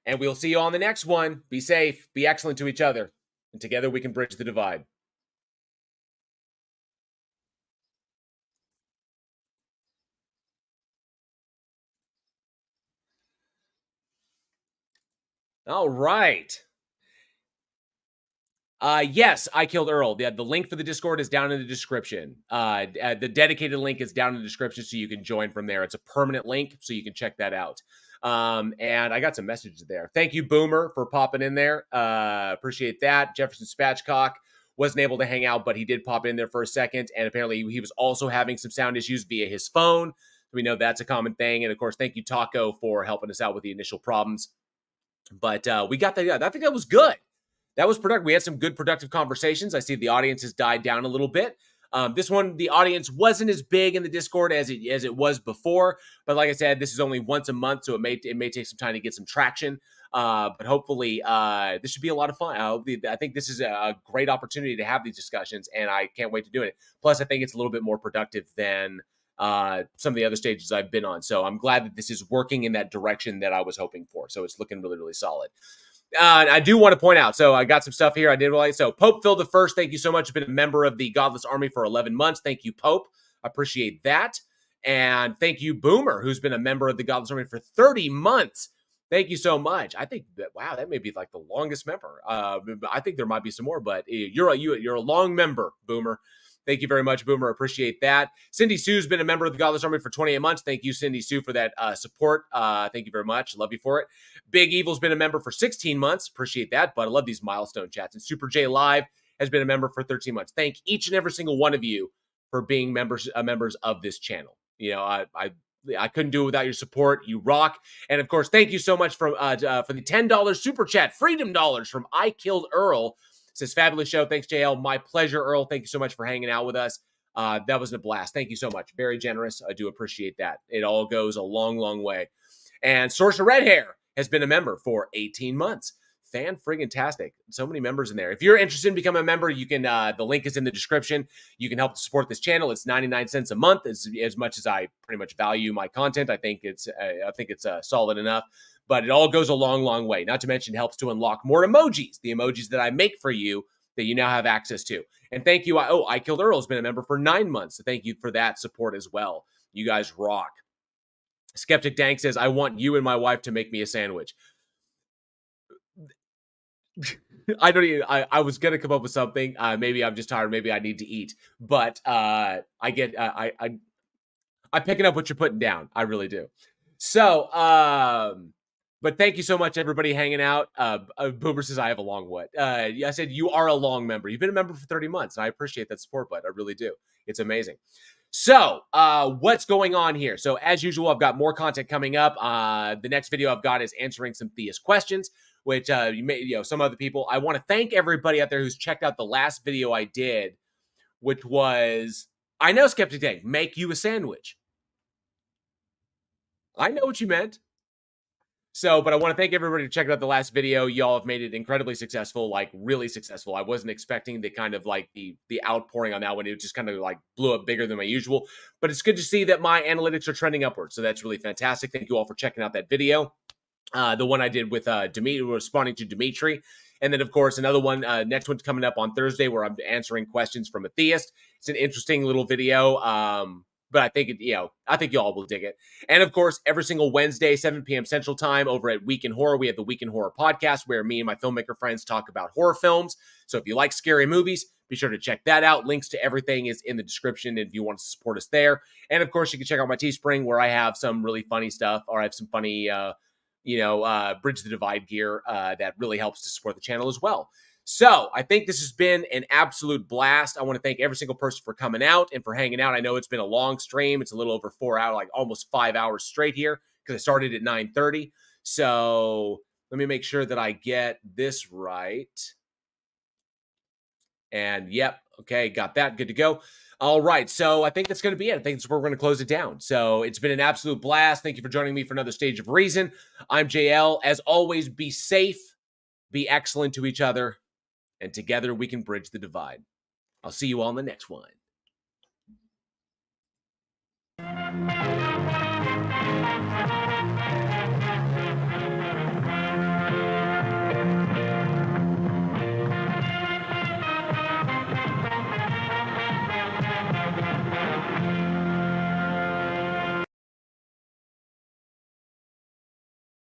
And we'll see you on the next one. Be safe. Be excellent to each other. And together we can bridge the divide. All right. Yes, I Killed Earl. The link for the Discord is down in the description. The dedicated link is down in the description, so you can join from there. It's a permanent link, so you can check that out. And I got some messages there. Thank you, Boomer, for popping in there. Appreciate that. Jefferson Spatchcock wasn't able to hang out, but he did pop in there for a second. And apparently he was also having some sound issues via his phone. We know that's a common thing. And of course, thank you, Taco, for helping us out with the initial problems. But we got that. I think that was good. That was productive. We had some good productive conversations. I see the audience has died down a little bit. This one, the audience wasn't as big in the Discord as it was before. But like I said, this is only once a month, so it may take some time to get some traction. But hopefully, this should be a lot of fun. I think this is a great opportunity to have these discussions, and I can't wait to do it. Plus, I think it's a little bit more productive than some of the other stages I've been on. So I'm glad that this is working in that direction that I was hoping for. So it's looking really, really solid. I do want to point out, so I got some stuff here I did realize. So Pope Phil the First, thank you so much. Been a member of the Godless Army for 11 months. Thank you, Pope. Appreciate that. And thank you, Boomer, who's been a member of the Godless Army for 30 months. Thank you so much. I think that, wow, that may be like the longest member. I think there might be some more, but you're a long member, Boomer. Thank you very much, Boomer. Appreciate that. Cindy Sue's been a member of the Godless Army for 28 months. Thank you, Cindy Sue, for that support. Thank you very much. Love you for it. Big Evil's been a member for 16 months. Appreciate that, but I love these milestone chats. And Super J Live has been a member for 13 months. Thank each and every single one of you for being members of this channel. You know, I couldn't do it without your support. You rock. And of course, thank you so much for the $10 super chat, Freedom Dollars from I Killed Earl. Says, fabulous show. Thanks, JL. My pleasure, Earl. Thank you so much for hanging out with us. That was a blast. Thank you so much. Very generous. I do appreciate that. It all goes a long, long way. And Sorcerer Red Hair has been a member for 18 months. fan-friggin-tastic. So many members in there. If you're interested in becoming a member, you can, the link is in the description. You can help support this channel. It's 99 cents a month. As much as I pretty much value my content, I think it's solid enough. But it all goes a long, long way. Not to mention, it helps to unlock more emojis, the emojis that I make for you that you now have access to. And thank you. I Killed Earl has been a member for 9 months. So thank you for that support as well. You guys rock. Skeptic Dank says, I want you and my wife to make me a sandwich. I don't even, I was going to come up with something. Maybe I'm just tired. Maybe I need to eat. But I'm picking up what you're putting down. I really do. So, but thank you so much, everybody hanging out. Boomer says, I have a long what? I said, you are a long member. You've been a member for 30 months. And I appreciate that support, bud. I really do. It's amazing. So, what's going on here? So, as usual, I've got more content coming up. The next video I've got is answering some theist questions, which some other people. I want to thank everybody out there who's checked out the last video I did, which was, I know, Skeptic Tank, make you a sandwich. I know what you meant. So, but I want to thank everybody for checking out the last video. Y'all have made it incredibly successful, like really successful. I wasn't expecting the kind of like the outpouring on that one. It just kind of like blew up bigger than my usual. But it's good to see that my analytics are trending upwards. So that's really fantastic. Thank you all for checking out that video. The one I did with Dimitri, responding to Dimitri. And then, of course, another one, next one's coming up on Thursday where I'm answering questions from a theist. It's an interesting little video. But I think I think y'all will dig it. And of course, every single Wednesday, 7 p.m. Central Time, over at Week in Horror, we have the Week in Horror podcast where me and my filmmaker friends talk about horror films. So if you like scary movies, be sure to check that out. Links to everything is in the description if you want to support us there. And of course, you can check out my Teespring where I have some really funny stuff, or I have some funny, Bridge the Divide gear that really helps to support the channel as well. So I think this has been an absolute blast. I want to thank every single person for coming out and for hanging out. I know it's been a long stream. It's a little over 4 hours, like almost 5 hours straight here because I started at 9:30. So let me make sure that I get this right. And yep, okay, got that. Good to go. All right, so I think that's going to be it. I think that's where we're going to close it down. So it's been an absolute blast. Thank you for joining me for another Stage of Reason. I'm JL. As always, be safe, be excellent to each other, and together we can bridge the divide. I'll see you all in the next one.